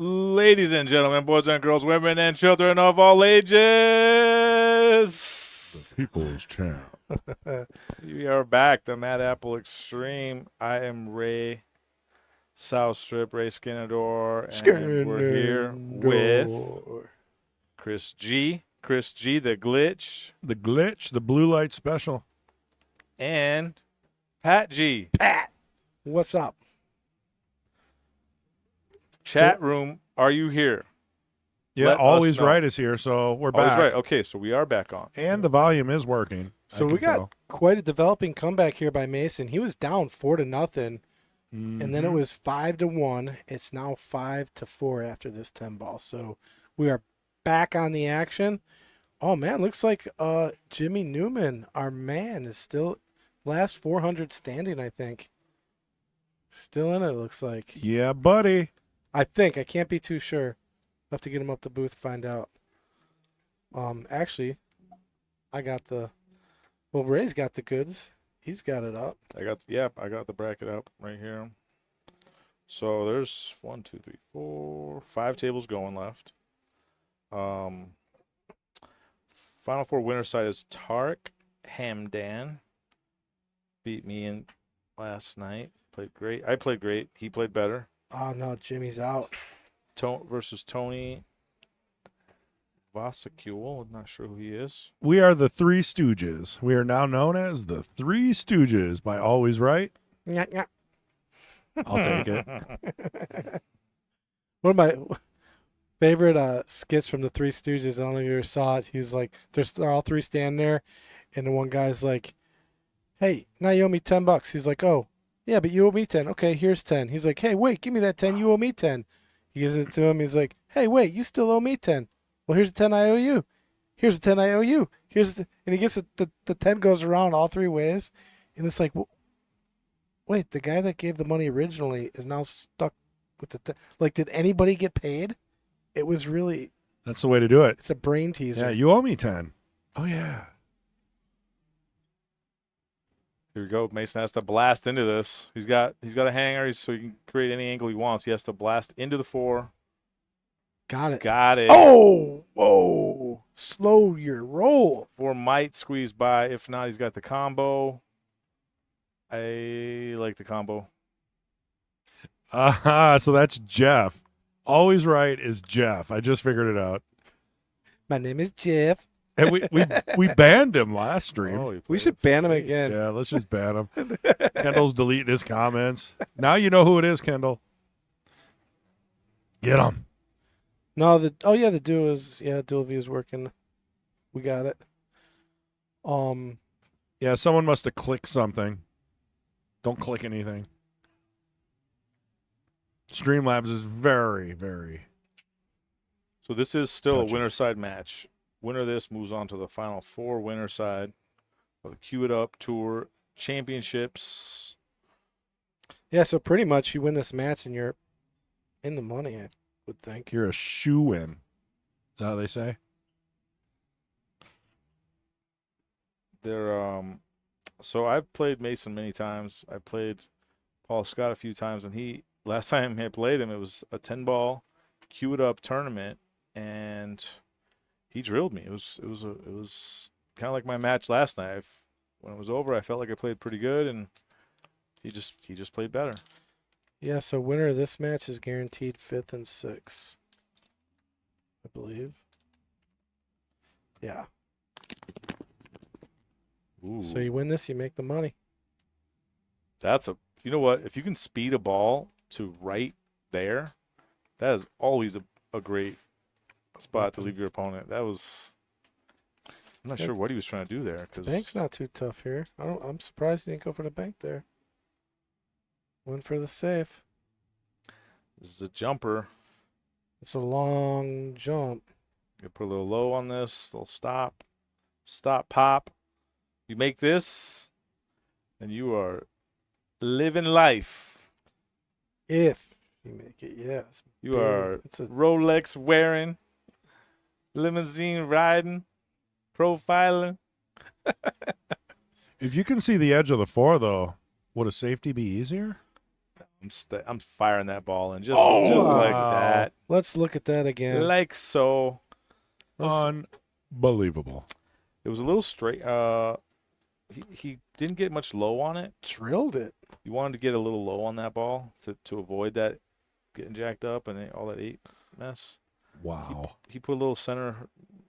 Ladies and gentlemen, boys and girls, women and children of all ages, People's Champ. we are back. The Mad Apple Extreme. I am Ray South Strip, Ray Skinador, and we're here with Chris G. Chris G, the Glitch, The Glitch, the Blue Light Special. and Pat G. Pat, what's up? Chat room, are you here? Yeah, Let us Always know. Right is here, so we're Always back. right. Okay, so we are back on. And the volume is working. So I we can got tell. quite a developing comeback here by Mason. He was down 4-0, and then it was 5-1. It's now 5-4 after this 10 ball. So we are back on the action. Oh man, looks like Jimmy Newman, our man, is still last 400 standing. I think still in it. Looks like. Yeah, buddy. I think. I can't be too sure. I'll have to get him up the booth to find out. Actually, I got the. Well, Ray's got the goods. He's got it up. I got the bracket up right here. So there's 1, 2, 3, 4, 5 tables going left. Final four winner side is Tarek Hamdan. Beat me in last night. Played great. I played great. He played better. Oh no, Jimmy's out. Versus Tony Vasacule. I'm not sure who he is. We are the Three Stooges. We are now known as the Three Stooges by Always Right. Nyah, nyah. I'll take it. One of my favorite skits from the Three Stooges. I don't know if you ever saw it. He's like, they're all three standing there, and the one guy's like, "Hey, now you owe me $10." He's like, "Oh, yeah, but you owe me 10. Okay, here's 10." He's like, "Hey, wait, give me that 10. You owe me 10." He gives it to him. He's like, "Hey, wait, you still owe me 10. Well, here's the 10 I owe you. Here's the 10 I owe you. And he gets the 10 goes around all three ways, and it's like, wait, the guy that gave the money originally is now stuck with the 10. Like, did anybody get paid? It was really, That's the way to do it. it's a brain teaser. Yeah, you owe me 10. Oh, yeah. Here we go. Mason has to blast into this. He's got a hanger, so he can create any angle he wants. He has to blast into the 4. Got it. Got it. Oh, whoa. Slow your roll. 4 might squeeze by. If not, he's got the combo. I like the combo. So that's Jeff. Always Right is Jeff. I just figured it out. My name is Jeff. And we banned him last stream. Oh, he We played should it ban him safe. again. Yeah, let's just ban him. Kendall's deleting his comments. Now you know who it is, Kendall. Get him. No, the duo view is working. We got it. Yeah, someone must have clicked something. Don't click anything. Streamlabs is very, very. So this is still Touchy. a winner side match. Winner of this moves on to the final 4 winner side of the Cue It Up Tour Championships. Yeah, so pretty much you win this match and you're in the money, I would think. You're a shoe-in. Is that how they say? So I've played Mason many times. I played Paul Scott a few times, and last time I played him, it was a 10-ball Cue It Up tournament, and he drilled me. It was kind of like my match last night. When it was over, I felt like I played pretty good, and he just played better. Yeah, so winner of this match is guaranteed 5th and 6th, I believe. Yeah. Ooh. So you win this, you make the money. You know what? If you can speed a ball to right there, that is always a great spot to leave your opponent. I'm not sure what he was trying to do there. Bank's not too tough here. I'm surprised he didn't go for the bank there. Went for the safe. This is a jumper. It's a long jump. You put a little low on this, little stop, pop. You make this, and you are living life. If you make it, yes. You are It's a Rolex wearing, limousine riding, profiling. If you can see the edge of the 4, though, would a safety be easier? I'm firing that ball and just Oh, like wow. that, Let's look at that again. like so. Unbelievable. It was a little straight. He didn't get much low on it. Drilled it. You wanted to get a little low on that ball to avoid that getting jacked up and all that 8 mess. Wow. He put a little center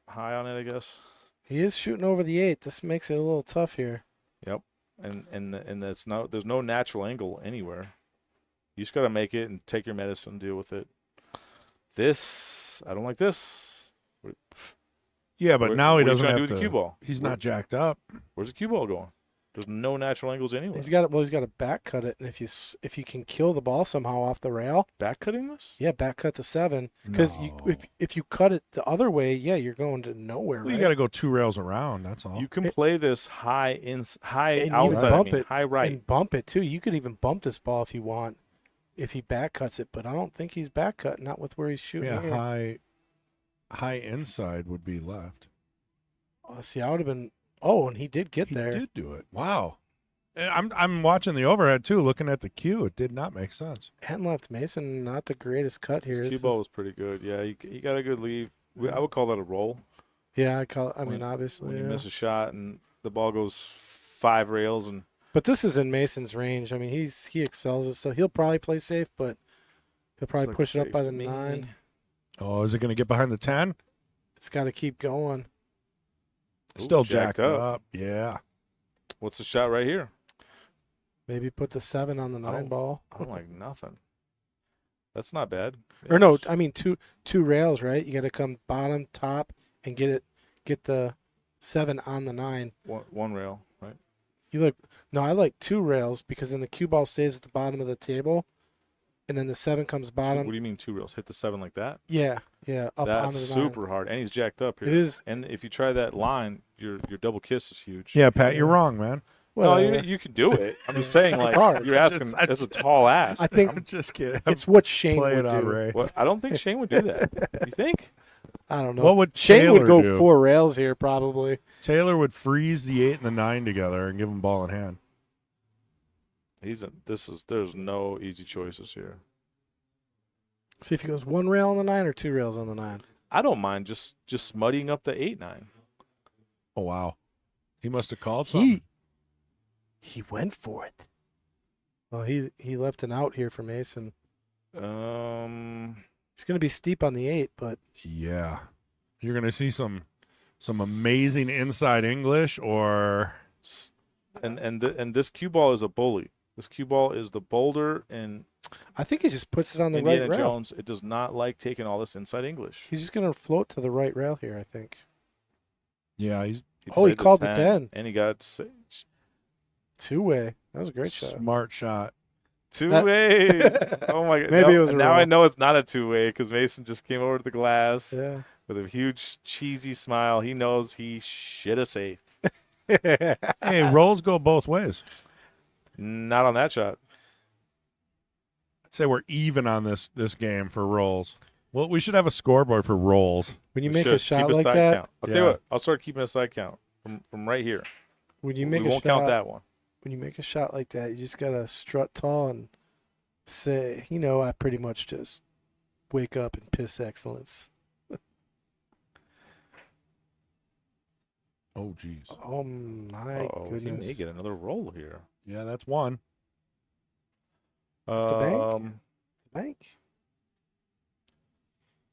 high on it, I guess. He is shooting over the 8. This makes it a little tough here. Yep. And there's no natural angle anywhere. You just got to make it and take your medicine, deal with it. I don't like this. Yeah, but now he doesn't what are you trying have to do with the cue ball? He's not jacked up. Where's the cue ball going? There's no natural angles anywhere. He's got to back cut it, and if you can kill the ball somehow off the rail, Back cutting this? yeah, back cut to 7. Because No. if you cut it the other way, yeah, you're going to nowhere. Well, right? you got to go 2 rails around. That's all. You can play this high and outside, you bump it high right. and bump it too. You could even bump this ball if you want, if he back cuts it. But I don't think he's back cut. Not with where he's shooting. Yeah, here. high inside would be left. See, I would have been. Oh, and he did get He there. did do it. Wow. I'm watching the overhead too, looking at the cue. It did not make sense. And left Mason, not the greatest cut here. His cue ball was pretty good. Yeah, he got a good lead. I would call that a roll. Yeah, I mean, When- obviously. When you Yeah. miss a shot and the ball goes 5 rails and But this is in Mason's range. I mean, he excels it, so he'll probably play safe, but he'll probably like push it up safe by to the me. 9. Oh, is it going to get behind the 10? It's got to keep going. Ooh, Still jacked jacked up. up. Yeah. What's the shot right here? Maybe put the 7 on the 9 ball. I don't like nothing. That's not bad. Or no, I mean two rails, right? You got to come bottom, top, and get the 7 on the 9. One rail, right? I like 2 rails because then the cue ball stays at the bottom of the table, and then the 7 comes bottom. What do you mean 2 rails? Hit the 7 like that? Yeah, up That's onto the super hard, and he's jacked up here. It is. And if you try that line, your double kiss is huge. Yeah, Pat, you're wrong, man. No, Whatever. you can do it. I'm just saying, like hard. you're asking. I That's a just- tall ass. I think I'm just kidding. it's what Shane Play would it on do. Ray. What? I don't think Shane would do that. You think? I don't know. What would Shane Taylor would go do? 4 rails here probably. Taylor would freeze the 8 and the 9 together and give them ball in hand. There's no easy choices here. See if he goes 1 rail on the 9 or 2 rails on the 9. I don't mind just muddying up the 8-9. Oh, wow. He must have called something. He went for it. Well, he left an out here for Mason. It's going to be steep on the 8, but Yeah. You're going to see some amazing inside English or and this cue ball is a bully. This cue ball is the boulder in I think he just puts it on the Indiana right rail. Jones. It does not like taking all this inside English. He's just going to float to the right rail here, I think. yeah, he's He Oh, he played the called the 10. and he got 2-way. That was a great shot. smart shot. 2-way. Oh my god! Maybe it was a now roll. I know it's not a 2-way because Mason just came over to the glass Yeah. with a huge cheesy smile. He knows he shit a safe. Hey, rolls go both ways. Not on that shot. Say we're even on this game for rolls. Well, we should have a scoreboard for rolls. When you We make should. a shot Keep like side that, count. I'll tell you Yeah. what. I'll start keeping a side count from right here. when you We make a won't shot, count that one. when you make a shot like that, you just gotta strut tall and say, I pretty much just wake up and piss excellence. Oh, jeez. Oh my Oh, he may goodness! get another roll here. Yeah, that's one. the bank? Bank.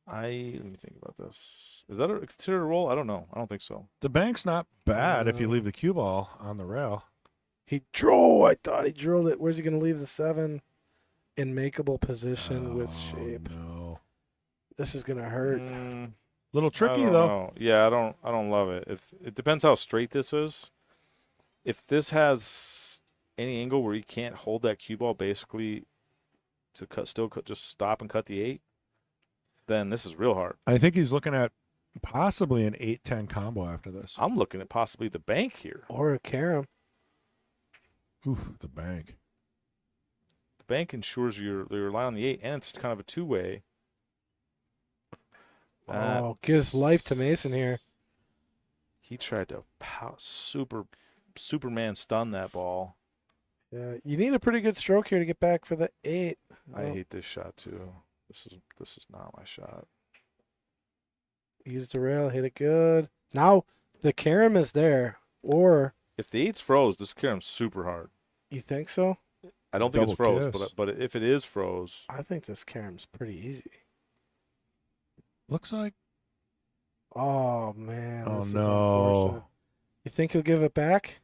Let me think about this. Is that considered a roll? I don't know. I don't think so. The bank's not bad if you No. leave the cue ball on the rail. He drove. I thought he drilled it. Where's he gonna leave the 7? In makeable position with Oh, shape. No. This is gonna hurt. Little I tricky don't though. know. Yeah, I don't love it. It depends how straight this is. If this has any angle where you can't hold that cue ball basically to just stop and cut the 8, then this is real hard. I think he's looking at possibly an 8-10 combo after this. I'm looking at possibly the bank here. Or a carom. Ooh, the bank. The bank ensures you're relying on the 8, and it's kind of a 2-way. Oh, gives life to Mason here. He tried to Superman stun that ball. Yeah, you need a pretty good stroke here to get back for the 8. I hate this shot too. This is not my shot. Use the rail, hit it good. Now the carom is there, or If the 8's froze, this caram's super hard. you think so? I don't think it's Double froze, kiss. but if it is froze, I think this carom's pretty easy. Looks like. Oh man, Oh, this is no. unfortunate. You think he'll give it back?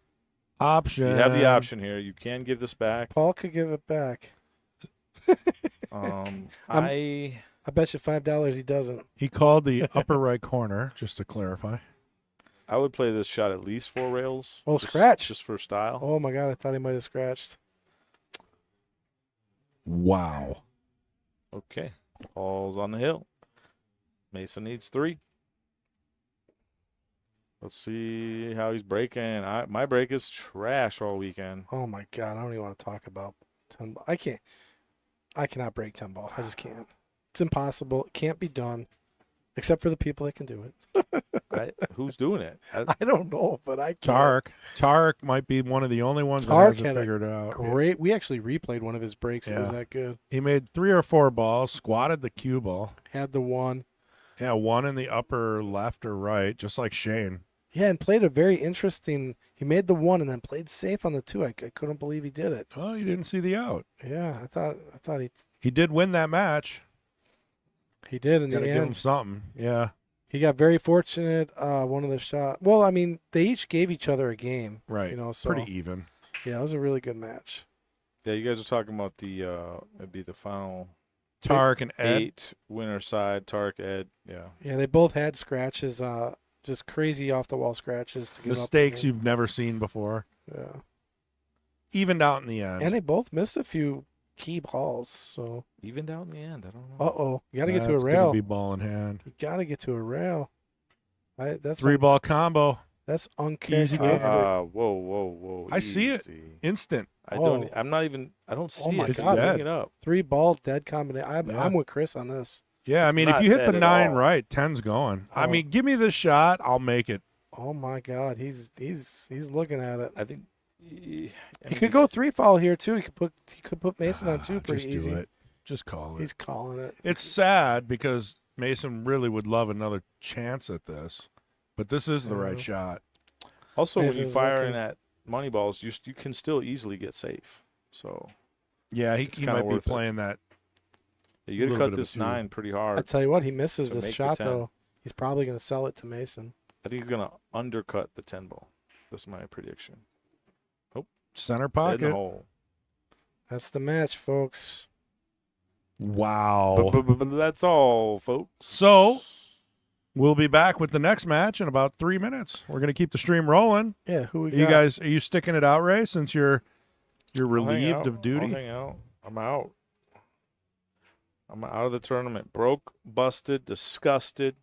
Option. you have the option here. You can give this back. Paul could give it back. I bet you $5 he doesn't. He called the upper right corner, just to clarify. would play this shot at least 4 rails. Oh, just- scratch. just for style. Oh my god, I thought he might have scratched. Wow. Okay, Paul's on the hill. Mason needs 3. Let's see how he's breaking. My break is trash all weekend. Oh my god, I don't even want to talk about 10 ball. I cannot break 10 ball. I just can't. It's impossible. It can't be done. Except for the people that can do it. Who's doing it? I don't know, but I can't. Tarek might be one of the only ones that Tarek hasn't had a figured it out. Great. We actually replayed one of his breaks. It was Yeah. that good. He made 3 or 4 balls, squatted the cue ball. Had the one. Yeah, one in the upper left or right, just like Shane. Yeah, and played a very interesting. He made the one and then played safe on the 2. I couldn't believe he did it. Oh, you didn't see the out. Yeah, I thought He did win that match. he did in Got the to give him end. something. Yeah, He got very fortunate. One of the shot. Well, I mean, they each gave each other a game. right. You know, so Pretty even. yeah, it was a really good match. Yeah, you guys are talking about the it'd be the final Tarek and Ed. 8 winner side. Tarek, Ed. Yeah. Yeah, they both had scratches. Just crazy off the wall scratches to give up the Mistakes game. you've never seen before. Yeah, Evened out in the end. and they both missed a few key balls. So, Evened out in the end. I don't know. you got to get to a That's gonna rail. be ball in hand. You got to get to a rail. That's 3-ball combo. That's Easy uncharacteristic. game. Whoa. I see it. Easy. Instant. I Oh. don't. I'm not even. I don't see my it. God. Bring it up. 3-ball dead combination. Yeah. I'm with Chris on this. Yeah, I It's mean, if not you hit dead the at 9 all. right, 10's going. I Oh. mean, give me this shot, I'll make it. Oh my God, he's looking at it. I think. He could go 3-fall here too. He could put Mason on 2 pretty Just easy. do it. Just call it. He's calling it. It's sad because Mason really would love another chance at this, but this is the right Mhm. shot. Also, when you Mason's fire looking- in at money balls, you can still easily get safe. So Yeah, It's he kinda might be worth it. playing that. you got to Little cut bit of a this two. 9 pretty I hard. tell you what, he misses To this make the shot 10. though. He's probably going to sell it to Mason. I think he's gonna undercut the 10 ball. That's my prediction. Center Dead in the pocket. hole. That's the match, folks. Wow. But that's all, folks. So, we'll be back with the next match in about 3 minutes. We're going to keep the stream rolling. Yeah, who we You got? guys, are you sticking it out, Ray, since you're I'll hang relieved out. of duty? I'll hang out. I'm out. I'm out of the tournament. Broke, busted, disgusted.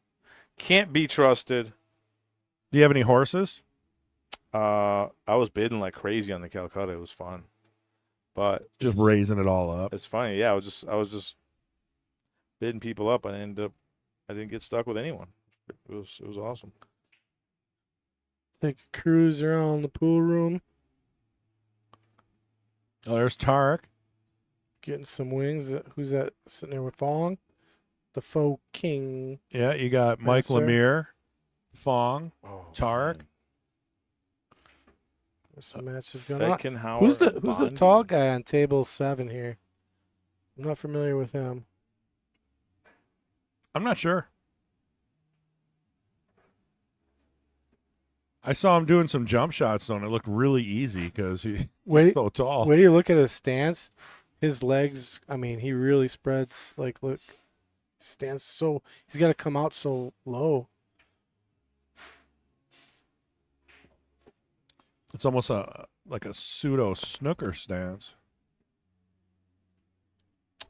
Can't be trusted. Do you have any horses? I was bidding like crazy on the Calcutta. It was fun, but Just raising it all up. it's funny. Yeah, I was just bidding people up. I didn't get stuck with anyone. It was awesome. Take a cruise around the pool room, Oh, there's Tarek. getting some wings. Who's that sitting there with Fong? The faux king. Yeah, you got Mike sir. Lemire, Fong, Oh, Tarek. There's some matches going on. Feckenhauer, Who's the Bondi. tall guy on table 7 here? I'm not familiar with him. I'm not sure. I saw him doing some jump shots, though, and it looked really easy because he's Wait, so tall. wait till you look at his stance. His legs, I mean, he really spreads. Like, look, stands so. He's got to come out so low. It's almost like a pseudo snooker stance.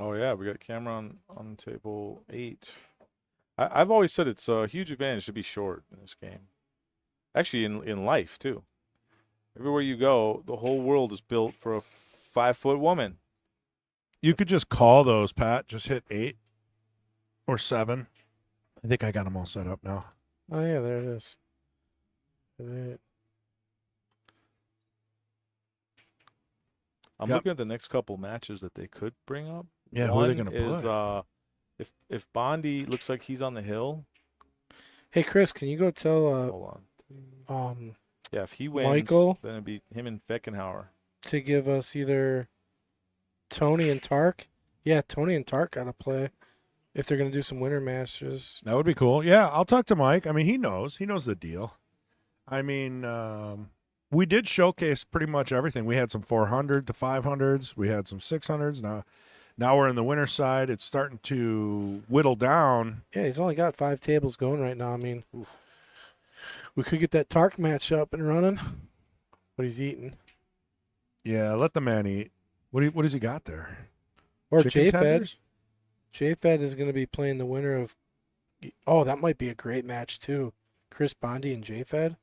Oh yeah, we got camera on table 8. I've always said it's a huge advantage to be short in this game. Actually, in life too. Everywhere you go, the whole world is built for a 5-foot woman. You could just call those, Pat. Just hit 8 or 7. I think I got them all set up now. Oh yeah, there it is. Look at that. I'm Yep. looking at the next couple matches that they could bring up. Yeah, who are One they gonna is put? if Bondi looks like he's on the hill. Hey, Chris, can you go tell Hold on. Yeah, if he wins, Michael then it'd be him and Feckenhauer. to give us either Tony and Tark? Yeah, Tony and Tark got to play if they're going to do some winter matches. That would be cool. Yeah, I'll talk to Mike. I mean, he knows the deal. I mean, we did showcase pretty much everything. We had some 400 to 500s. We had some 600s. Now we're in the winter side. It's starting to whittle down. Yeah, he's only got 5 tables going right now. I mean, we could get that Tark match up and running, but he's eating. Yeah, let the man eat. What does he got there? Or Chicken Jfed. tenders? Jfed is going to be playing the winner of. Oh, that might be a great match too. Chris Bondi and Jfed.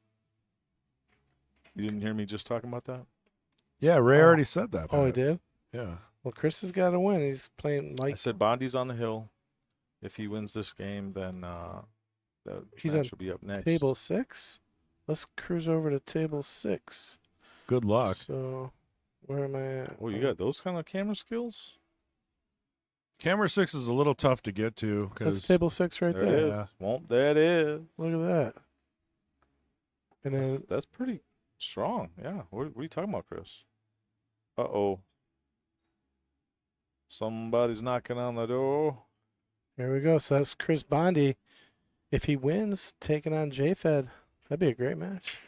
You didn't hear me just talking about that? Yeah, Ray Oh. already said that. Oh, he Pat. did. Yeah. Well, Chris has got to win. He's playing I like said Bondi's on the hill. If he wins this game, then the He's match on will be up next. table 6. Let's cruise over to table 6. Good luck. So, where am I at? Oh, you got those kind of camera skills? Camera 6 is a little tough to get to That's because table 6 right There there. it is. Yeah. Won't that is? Look at that. And then That's pretty strong. Yeah. What are you talking about, Chris? Uh-oh. Somebody's knocking on the door. there we go. So that's Chris Bondi. If he wins, taking on Jfed, that'd be a great match.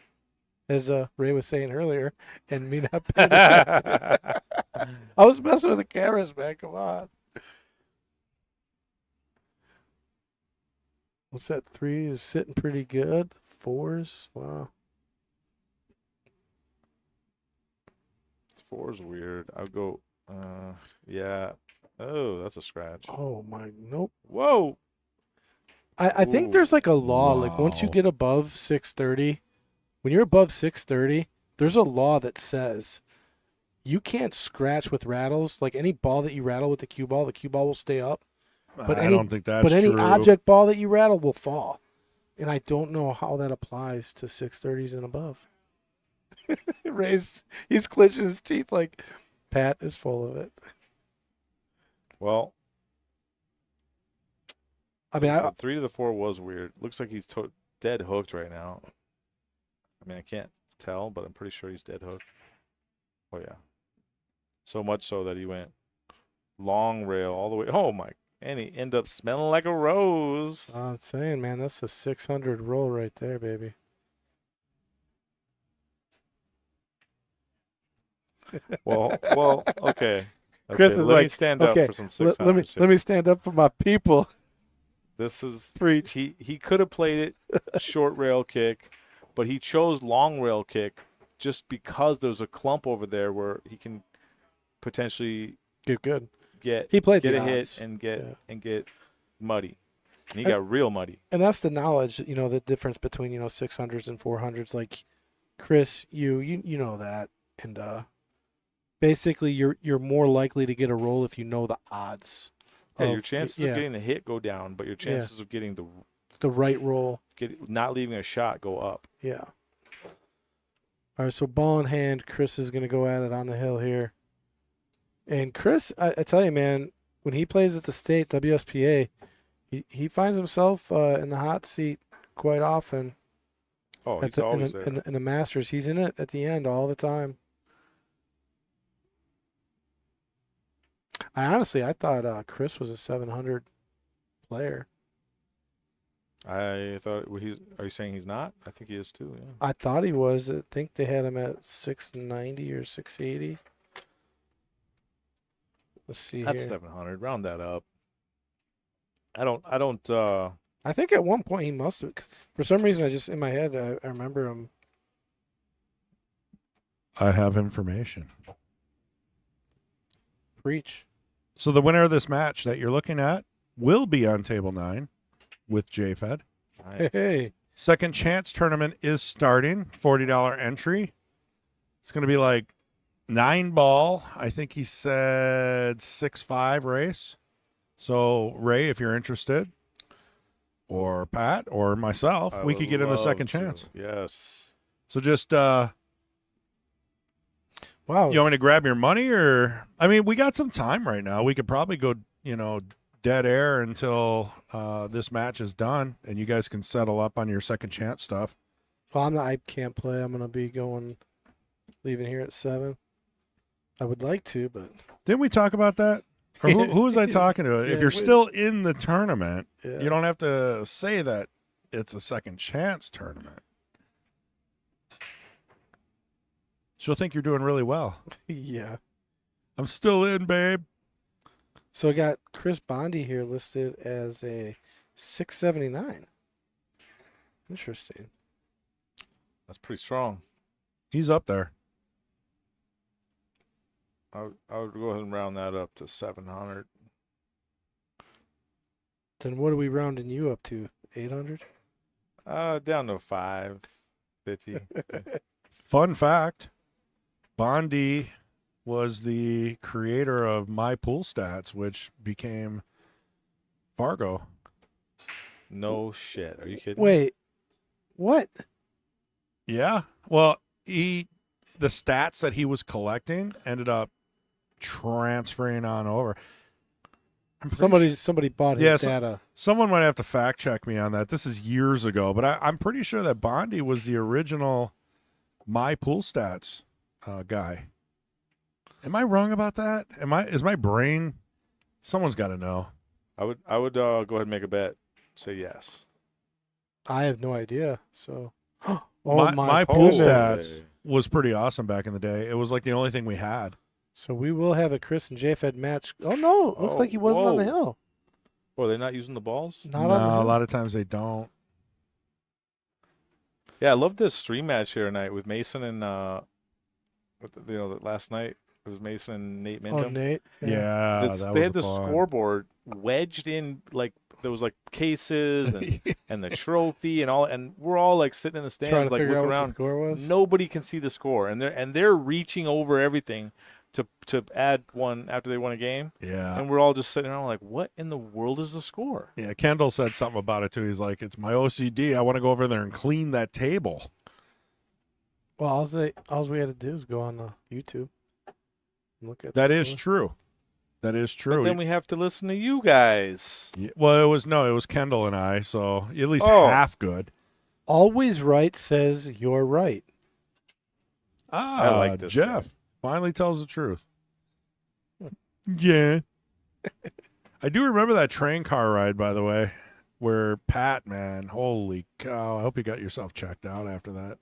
As Ray was saying earlier, and me not paying attention. I was messing with the cameras, man. Come on. What's that? 3 is sitting pretty good. 4s, wow. 4 is weird. I'll go, yeah. Oh, that's a scratch. Oh my, nope. Whoa. I think Ooh. there's like a law, like once you Wow. get above 630, when you're above 630, there's a law that says you can't scratch with rattles. Like any ball that you rattle with the cue ball will stay up. But I any- don't think that's but any true. object ball that you rattle will fall. And I don't know how that applies to 630s and above. He's clenching his teeth like Pat is full of it. Well, I mean, so 3 to the 4 was weird. Looks like he's dead hooked right now. I mean, I can't tell, but I'm pretty sure he's dead hooked. Oh, yeah. So much so that he went long rail all the way. Oh, my. And he ended up smelling like a rose. I'm saying, man, that's a 600 roll right there, baby. Well, okay. Chris Okay, is let me like, stand okay, up for some 600s. let me stand up for my people. This is Preach. he could have played it short rail kick, but he chose long rail kick just because there's a clump over there where he can potentially Good. get He played get the a hit odds. and get Yeah. and get muddy. And he And- got real muddy. And that's the knowledge, the difference between, 600s and 400s. Like, Chris, you know that. And basically, you're more likely to get a roll if you know the odds. Yeah, of- your chances of getting the hit go down, but your chances of getting the right roll. not leaving a shot go up. Yeah. All right, so ball in hand, Chris is going to go at it on the hill here. And Chris, I tell you, man, when he plays at the state WSPA, he finds himself in the hot seat quite often. Oh, he's always there. In the Masters. He's in it at the end all the time. I thought Chris was a 700 player. I thought are you saying he's not? I think he is too. Yeah. I thought he was. I think they had him at 690 or 680. Let's see That's here. 700. Round that up. I don't. I think at one point he must have. 'Cause for some reason, in my head, I remember him. I have information. Preach. So the winner of this match that you're looking at will be on table 9 with Jfed. Nice. Hey. Second chance tournament is starting. $40 entry. It's going to be like 9 ball. I think he said 6-5 race. So Ray, if you're interested, or Pat, or myself, I we would could get in the love second to. chance. Yes. So just Well, Wow. You want me to grab your money, or I mean, we got some time right now. We could probably go, dead air until this match is done, and you guys can settle up on your second chance stuff. Well, I can't play. I'm gonna be leaving here at 7. I would like to, but Didn't we talk about that? Or who was I talking to? Yeah, If you're still in the tournament, yeah. you don't have to say that it's a second chance tournament. She'll think you're doing really well. Yeah. I'm still in, babe. So I got Chris Bondi here listed as a 679. Interesting. That's pretty strong. He's up there. I would go ahead and round that up to 700. Then what are we rounding you up to? 800? Down to 550. Fun fact, Bondi was the creator of My Pool Stats, which became Fargo. No shit. Are you kidding? Wait. What? Yeah. Well, the stats that he was collecting ended up transferring on over. I'm pretty Somebody bought his data. Someone might have to fact check me on that. This is years ago, but I'm pretty sure that Bondi was the original My Pool Stats guy. Am I wrong about that? Is my brain? Someone's got to know. I would go ahead and make a bet. Say yes. I have no idea. So, my Pool goodness. Stats was pretty awesome back in the day. It was like the only thing we had. So we will have a Chris and Jfed match. Oh no! Looks like he wasn't on the hill. Oh, are they not using the balls? Not on the No, hill. a lot of times they don't. Yeah, I love this stream match here tonight with Mason and last night it was Mason and Nate Mindham. Oh, Nate. Yeah, that They was had the fun. scoreboard wedged in, like there was like cases and, and the trophy and all, and we're all like sitting in the Trying stands to like figure out looking what the around. score was. Nobody can see the score, and they're reaching over everything to add one after they won a game. Yeah. And we're all just sitting around like, what in the world is the score? Yeah, Kendall said something about it too. He's like, it's my OCD. I want to go over there and clean that table. Well, all we had to do is go on YouTube and look at That the is score. true. That is true. But then we have to listen to you guys. Yeah, well, it was Kendall and I, so at least Oh. half good. Always right says you're right. Ah, like this Jeff finally tells the truth. Yeah. I do remember that train car ride, by the way, where Pat, man, holy cow. I hope you got yourself checked out after that.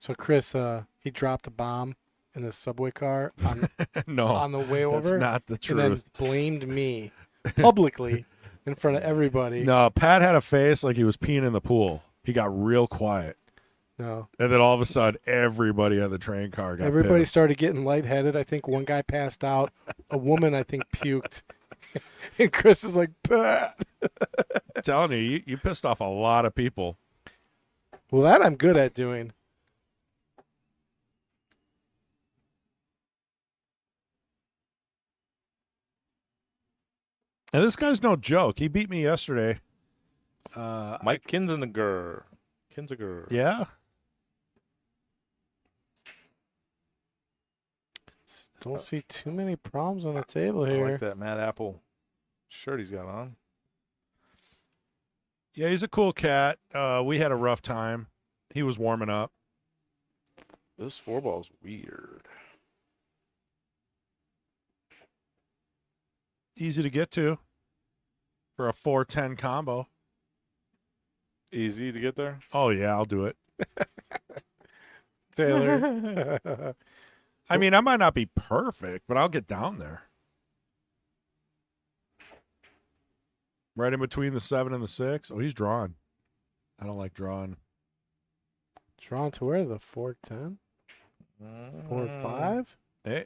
So Chris, he dropped a bomb in the subway car on, No, on the way over. that's not the and then truth. blamed me publicly in front of everybody. No, Pat had a face like he was peeing in the pool. He got real quiet. No. And then all of a sudden, everybody on the train car got Everybody pissed. started getting lightheaded. I think one guy passed out. A woman, I think, puked. And Chris is like, Pat. I'm telling you, you pissed off a lot of people. Well, that I'm good at doing. And this guy's no joke. He beat me yesterday. Mike Kinziger. Yeah. Don't see too many problems on the table I here. like that Matt Apple shirt he's got on. Yeah, he's a cool cat. We had a rough time. He was warming up. This 4-ball's weird. Easy to get to for a 4-10 combo. Easy to get there. Oh, yeah, I'll do it. Taylor. I mean, I might not be perfect, but I'll get down there. Right in between the 7 and the 6. Oh, he's drawing. I don't like drawing. Drawn to where? The 410? 4-5? Hey,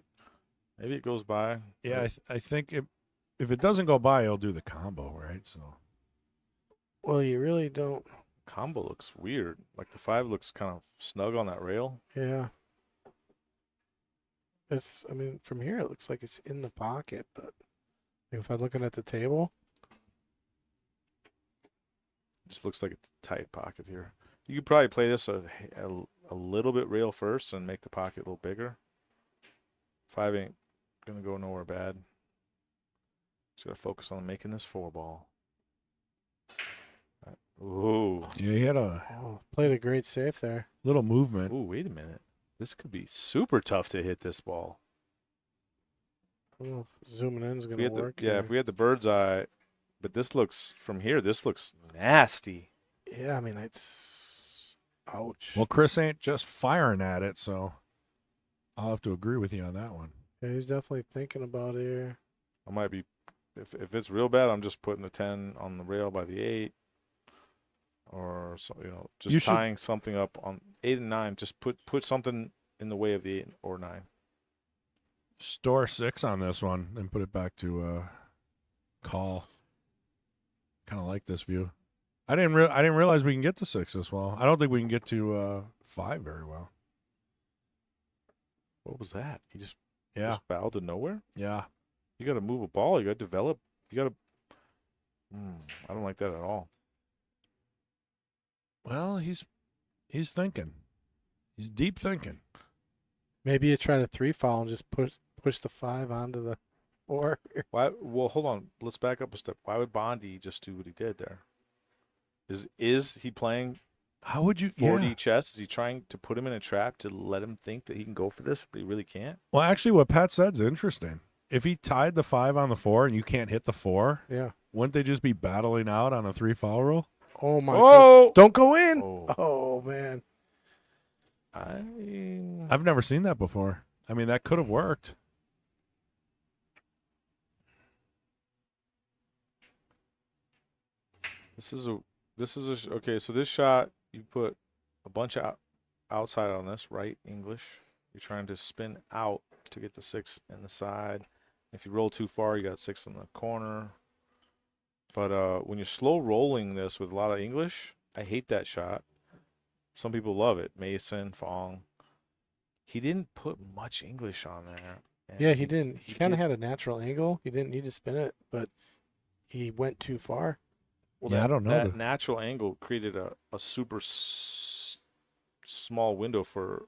Maybe it goes by. yeah, I think if it doesn't go by, he'll do the combo, right? So Well, you really don't. Combo looks weird. Like the 5 looks kind of snug on that rail. Yeah. I mean, from here it looks like it's in the pocket, but if I'm looking at the table, Just looks like it's a tight pocket here. You could probably play this a little bit rail first and make the pocket a little bigger. 5 ain't gonna go nowhere bad. Just gotta focus on making this 4 ball. Ooh. Yeah, he had a Played a great save there. little movement. Ooh, wait a minute. This could be super tough to hit this ball. I don't know if zooming in is If we going to had work. if we had the bird's eye, but this looks from here. This looks nasty. Yeah, I mean, it's. Ouch. Well, Chris ain't just firing at it, so I'll have to agree with you on that one. Yeah, he's definitely thinking about it here. I might be, if it's real bad, I'm just putting the 10 on the rail by the 8, or so, just You should- tying something up on 8 and 9. Just put something in the way of the 8 or 9. Store 6 on this one and put it back to call. Kind of like this view. I didn't realize we can get to 6 this well. I don't think we can get to 5 very well. What was that? He just fouled to nowhere. Yeah. You got to move a ball. You got to develop. You got to. I don't like that at all. Well, he's thinking. He's deep thinking. Maybe you try to 3 foul and just push the 5 onto the 4. Why? Well, hold on. Let's back up a step. Why would Bondi just do what he did there? Is he playing How would you 4D chess? Is he trying to put him in a trap to let him think that he can go for this, but he really can't? Well, actually, what Pat said's interesting. If he tied the 5 on the 4 and you can't hit the 4, Yeah. wouldn't they just be battling out on a 3 foul rule? Oh, my God. Oh! Don't go in. Oh. Oh, man. I've never seen that before. I mean, that could have worked. Okay, so this shot, you put a bunch of outside on this, right? English. You're trying to spin out to get the 6 in the side. If you roll too far, you got 6 in the corner. But when you're slow rolling this with a lot of English, I hate that shot. Some people love it. Mason, Fong. He didn't put much English on there. And Yeah, he didn't. He kind of did- had a natural angle. He didn't need to spin it, but he went too far. Well, Yeah, I don't know That the- natural angle created a super small window for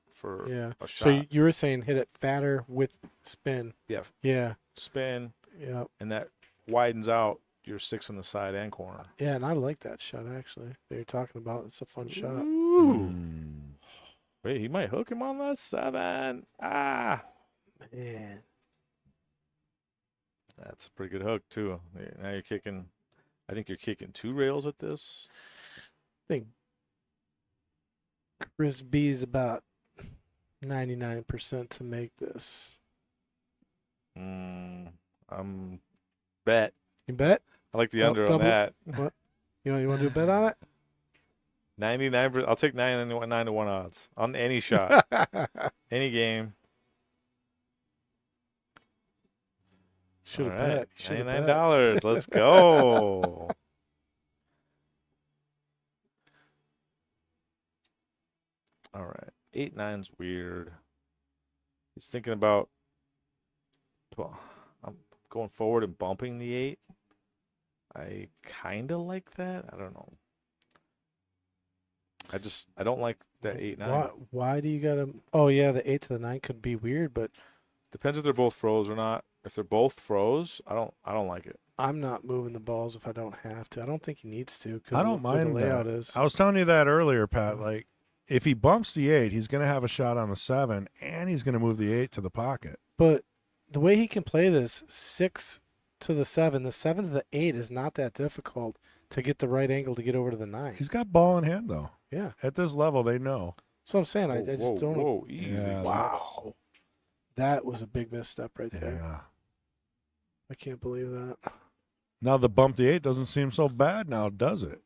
Yeah. a shot. So you were saying hit it fatter with spin. Yeah, Yeah. spin, Yeah. and that widens out your 6 on the side and corner. Yeah, and I like that shot actually that you're talking about. It's a fun shot. Ooh. Mm. Wait, he might hook him on the 7. Ah, Man. that's a pretty good hook too. Now you're kicking. I think you're kicking 2 rails at this. I think Chris B is about 99% to make this. I'm bet. You bet? I like the Dou- under on double? that. You want to do a bet on it? 99. I'll take 9 to 1 odds on any shot, any game. Should have All right, bet. Should have bet. $99. Let's go. All right. 8-9's weird. He's thinking about I'm going forward and bumping the 8. I kind of like that. I don't know. I don't like that 8-9. Why do you got to? Oh, yeah, the 8 to the 9 could be weird, but Depends if they're both froze or not. If they're both froze, I don't like it. I'm not moving the balls if I don't have to. I don't think he needs to because I don't mind the layout that. is. I was telling you that earlier, Pat. Like, if he bumps the 8, he's going to have a shot on the 7, and he's going to move the 8 to the pocket. But the way he can play this 6 to the 7 to the 8 is not that difficult to get the right angle to get over to the 9. He's got ball in hand, though. Yeah. At this level, they know. So I'm saying, I just don't. Whoa, easy. Yeah, Wow. That was a big misstep right there. Yeah. I can't believe that. Now the bump the 8 doesn't seem so bad now, does it?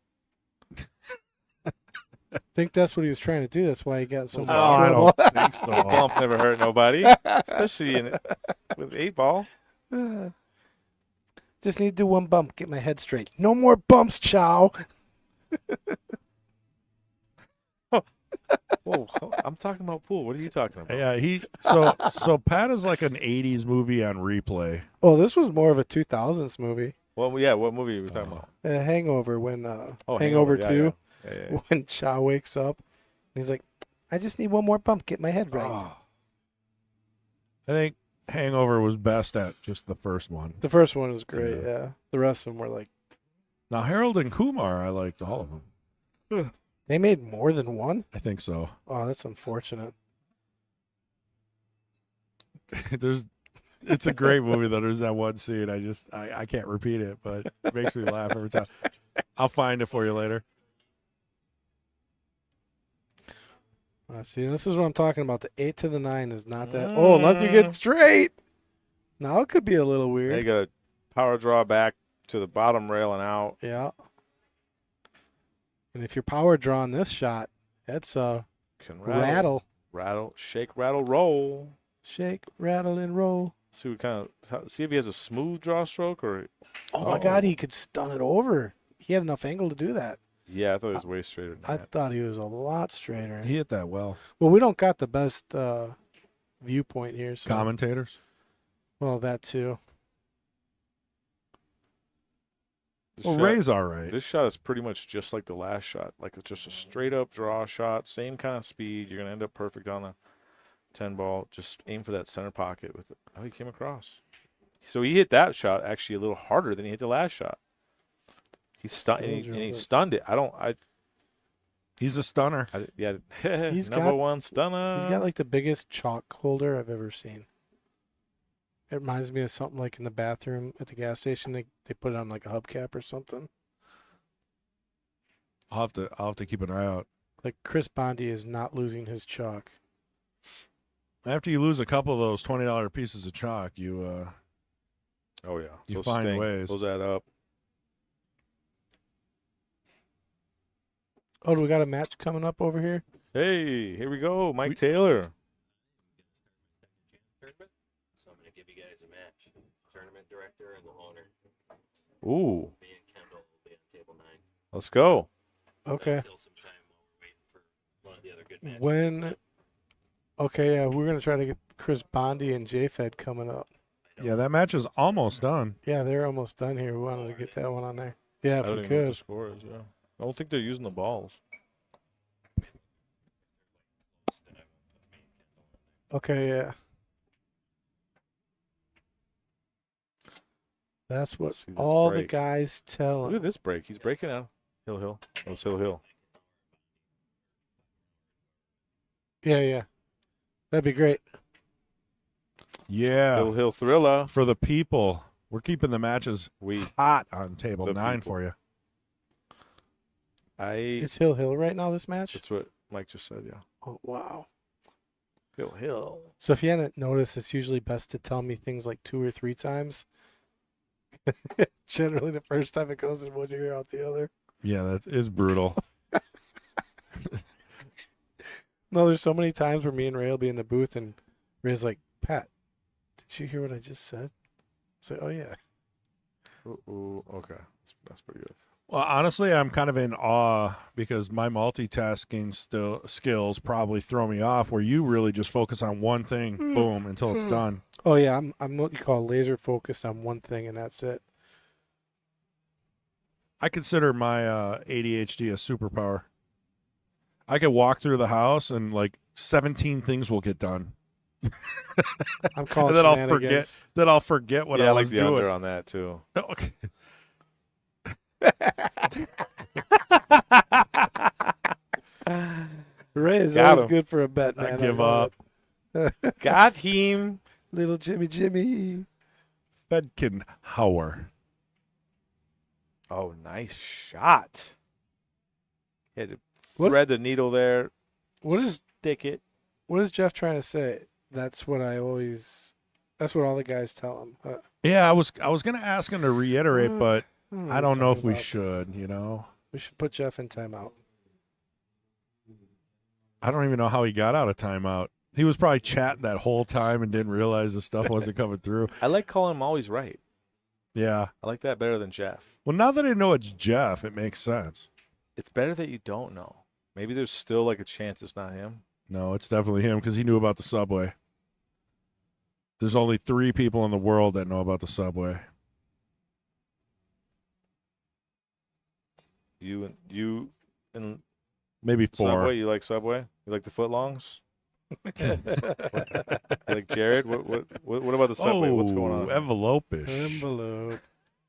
I think that's what he was trying to do. That's why he got so much Oh, I trouble. don't think so. Bump never hurt nobody, especially with 8-ball. Just need to do one bump, get my head straight. No more bumps, Chow. Whoa, I'm talking about pool. What are you talking about? Yeah, so Pat is like an 80s movie on replay. Oh, this was more of a 2000s movie. Well, yeah. What movie are we talking about? Hangover when Oh, Hangover yeah, 2 Yeah. when Chow wakes up and he's like, I just need one more bump, get my head right. I think Hangover was best at just the first one. The first one was great. Yeah. Yeah. The rest of them were like Now Harold and Kumar, I liked all of them. they made more than one. I think so. Oh, that's unfortunate. It's a great movie though. There's that one scene. I can't repeat it, but it makes me laugh every time. I'll find it for you later. See, this is what I'm talking about. The 8 to the 9 is not that. Oh, unless you get straight. Now it could be a little weird. They got a power draw back to the bottom rail and out. Yeah. And if you're power drawing this shot, that's a Can rattle. shake, rattle, roll. Shake, rattle, and roll. See if he has a smooth draw stroke or. Oh my God, he could stun it over. He had enough angle to do that. Yeah, I thought he was way straighter than I that. thought he was a lot straighter. He hit that well. Well, we don't got the best viewpoint here. So. Commentators. Well, that too. Well, Ray's all right. This shot is pretty much just like the last shot. Like it's just a straight up draw shot, same kind of speed. You're gonna end up perfect on a 10 ball. Just aim for that center pocket with it. Oh, he came across. So he hit that shot actually a little harder than he hit the last shot. He stunned and he stunned it. He's a stunner. He's number got- one stunner. He's got like the biggest chalk holder I've ever seen. It reminds me of something like in the bathroom at the gas station. They put it on like a hubcap or something. I'll have to keep an eye out. Like Chris Bondi is not losing his chalk. After you lose a couple of those $20 pieces of chalk, you Oh yeah, You Those find stink. ways. Those add up. Oh, do we got a match coming up over here? Hey, here we go, Mike Taylor. Tournament, so I'm going to give you guys a match. Tournament director and the owner. Ooh, Me and Kendall will be on table 9. let's go. Okay. Kill some time while we're waiting for one of the other good matches. When? Okay, yeah, we're gonna try to get Chris Bondi and Jfed coming up. yeah, that match is almost done. Yeah, they're almost done here. We wanted to get that one on there. Yeah, I if don't we even know what the could. score is. Yeah, I don't think they're using the balls. Okay, yeah. That's what Let's see this all the break. guys tell Look him. at this break. He's breaking out. Hill. That was Hill. Yeah, yeah. That'd be great. Yeah. Hill thriller. For the people, we're keeping the matches We hot on table The 9 people. for you. It's Hill right now, this match? That's what Mike just said. Yeah. Oh, wow. Hill. So if you hadn't noticed, it's usually best to tell me things like 2 or 3 times. Generally, the first time it goes in one ear, out the other. Yeah, that is brutal. No, there's so many times where me and Ray will be in the booth and Ray's like, Pat, did you hear what I just said? I say, oh, yeah. Ooh, okay. That's pretty good. Well, honestly, I'm kind of in awe because my multitasking skills probably throw me off where you really just focus on one thing, boom, until it's done. Oh, yeah, I'm what you call laser focused on one thing, and that's it. I consider my ADHD a superpower. I could walk through the house and like 17 things will get done. I'm calling And then I'll shenanigans. I'll forget what yeah, I I was like the doing. under on that too. Okay. Ray is Got always him. good for a bet, I man. give love up. it. Got him. Little Jimmy. Fedkenhauer. Oh, nice shot. He had to What's- thread the needle there. What is Stick it. what is Jeff trying to say? That's what all the guys tell him. Yeah, I was gonna ask him to reiterate, but what I he's don't know if talking we about. should. You know, We should put Jeff in timeout. I don't even know how he got out of timeout. He was probably chatting that whole time and didn't realize the stuff wasn't coming through. I like calling him always right. Yeah. I like that better than Jeff. Well, now that I know it's Jeff, it makes sense. It's better that you don't know. Maybe there's still like a chance it's not him. No, it's definitely him because he knew about the subway. There's only 3 people in the world that know about the subway. You and Maybe 4. Subway. You like Subway? You like the footlongs? Like Jared, what about the subway? What's going on? Envelope-ish. Envelope.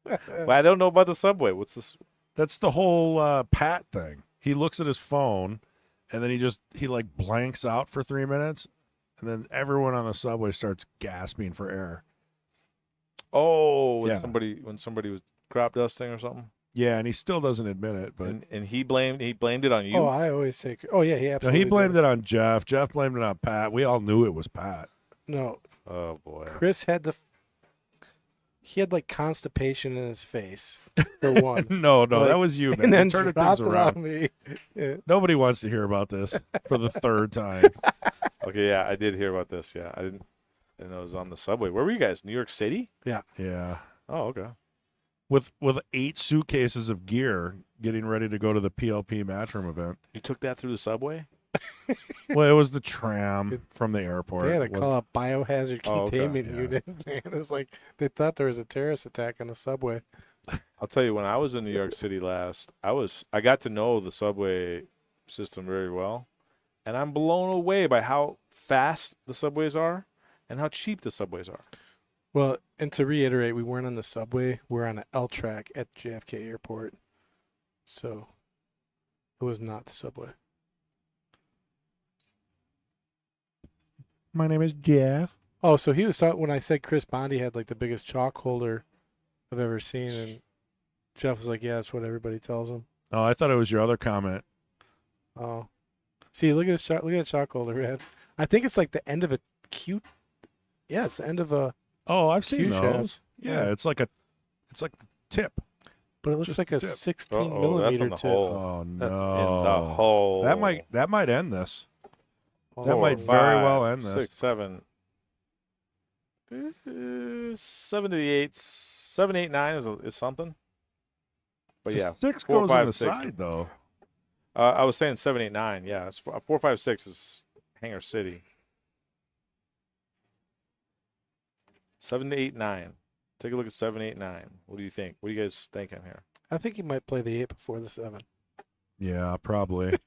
Well, I don't know about the subway. What's this? That's the whole Pat thing. He looks at his phone, and then he like blanks out for 3 minutes, and then everyone on the subway starts gasping for air. Oh, when Yeah. somebody was crop dusting or something, Yeah, and he still doesn't admit it, but and he blamed it on you. Oh, I always take. Oh yeah, he no, absolutely. he blamed it on Jeff. Jeff blamed it on Pat. We all knew it was Pat. No, Oh boy. Chris had he had like constipation in his face for one, No, Like, that was you, man. and then You turned dropped things it around. on me. Yeah. Nobody wants to hear about this for the third time. Okay, yeah, I did hear about this. Yeah, I didn't know it was on the subway. Where were you guys? New York City? Yeah. Oh, okay. With 8 suitcases of gear getting ready to go to the PLP Matchroom event. You took that through the subway? Well, it was the tram from the airport. They had to It wasn't- call a biohazard Oh, okay, containment yeah. unit. Man, it was like they thought there was a terrorist attack on the subway. I'll tell you, when I was in New York City last, I got to know the subway system very well, and I'm blown away by how fast the subways are and how cheap the subways are. Well, and to reiterate, we weren't on the subway. We're on an L track at JFK Airport, so it was not the subway. My name is Jeff. Oh, so he was talking when I said Chris Bondi had like the biggest chalk holder I've ever seen, and Jeff was like, "Yeah, that's what everybody tells him." Oh, I thought it was your other comment. Oh, see, look at this look at the chalk holder, man. I think it's like the end of a cute. Yeah, it's the end of a Oh, I've seen cue those. shaft. Yeah, it's like the tip. But it looks Just like a the tip. 16 Uh-oh, that's millimeter on the tip. hole. Oh no. That's in the hole. That might end this. That Oh, might very well end this. 6, 7. 7 to the 8. 7, 8, 9 is something. But The yeah, 6 4, goes 5, on the 6. side though. I was saying 7, 8, 9. Yeah, it's 4, 5, 6 is Hangar City. 7 to 8, 9. Take a look at 7, 8, 9. What do you think? What are you guys thinking here? I think he might play the 8 before the 7. Yeah, probably.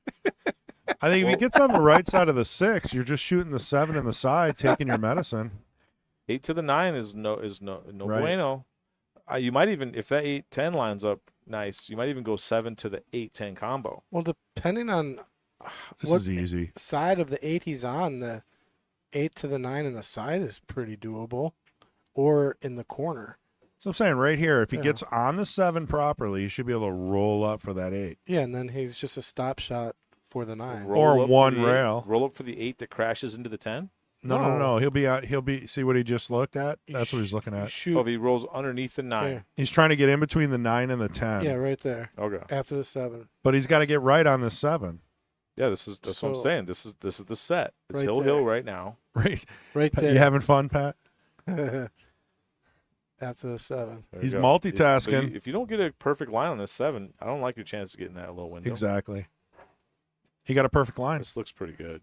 I think if he gets on the right side of the 6, you're just shooting the 7 in the side, taking your medicine. 8 to the 9 is no Right. bueno. You might even, if that 8-10 lines up nice, you might even go 7 to the 8-10 combo. Well, depending on This what is easy. side of the 8 he's on, the 8 to the 9 in the side is pretty doable, or in the corner. So I'm saying right here, if he Yeah. gets on the 7 properly, he should be able to roll up for that 8. Yeah, and then he's just a stop shot for the 9. Or up for one the 8 rail. Roll up for the 8 that crashes into the 10. No. He'll be. See what he just looked at? You That's what he's looking You at. shoot. Oh, if he rolls underneath the 9. Yeah. He's trying to get in between the 9 and the 10. Yeah, right there Okay. after the 7. But he's got to get right on the 7. Yeah, that's what I'm So- saying. This is the set. It's Right hill there. right now. Right. Right Pat, there. you having fun, Pat? After the 7. There He's you go. multitasking. But if you don't get a perfect line on this 7, I don't like your chance of getting that low window. Exactly. He got a perfect line. This looks pretty good.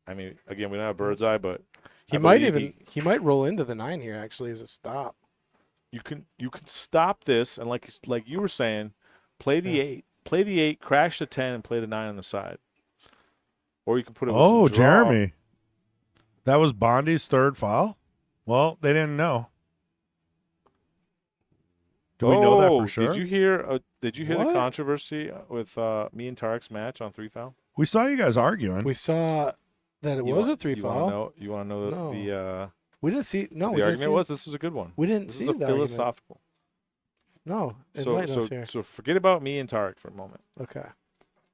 I mean, again, we don't have bird's eye, but He I might believe he might roll into the 9 here actually as a stop. you can stop this and like you were saying, play the 8, crash the 10, and play the 9 on the side. Or you can put it. With Oh, some draw. Jeremy. That was Bondi's third foul? Well, they didn't know. Do we know that for sure? Did you hear? Did you hear the What? controversy with me and Tarek's match on 3 foul? We saw you guys arguing. We saw that it was a 3 foul. You want to know No. the We didn't see. No, we the didn't argument see. was this was a good one. We didn't This see is a the argument. philosophical. No, So enlighten us here. so forget about me and Tarek for a moment. Okay.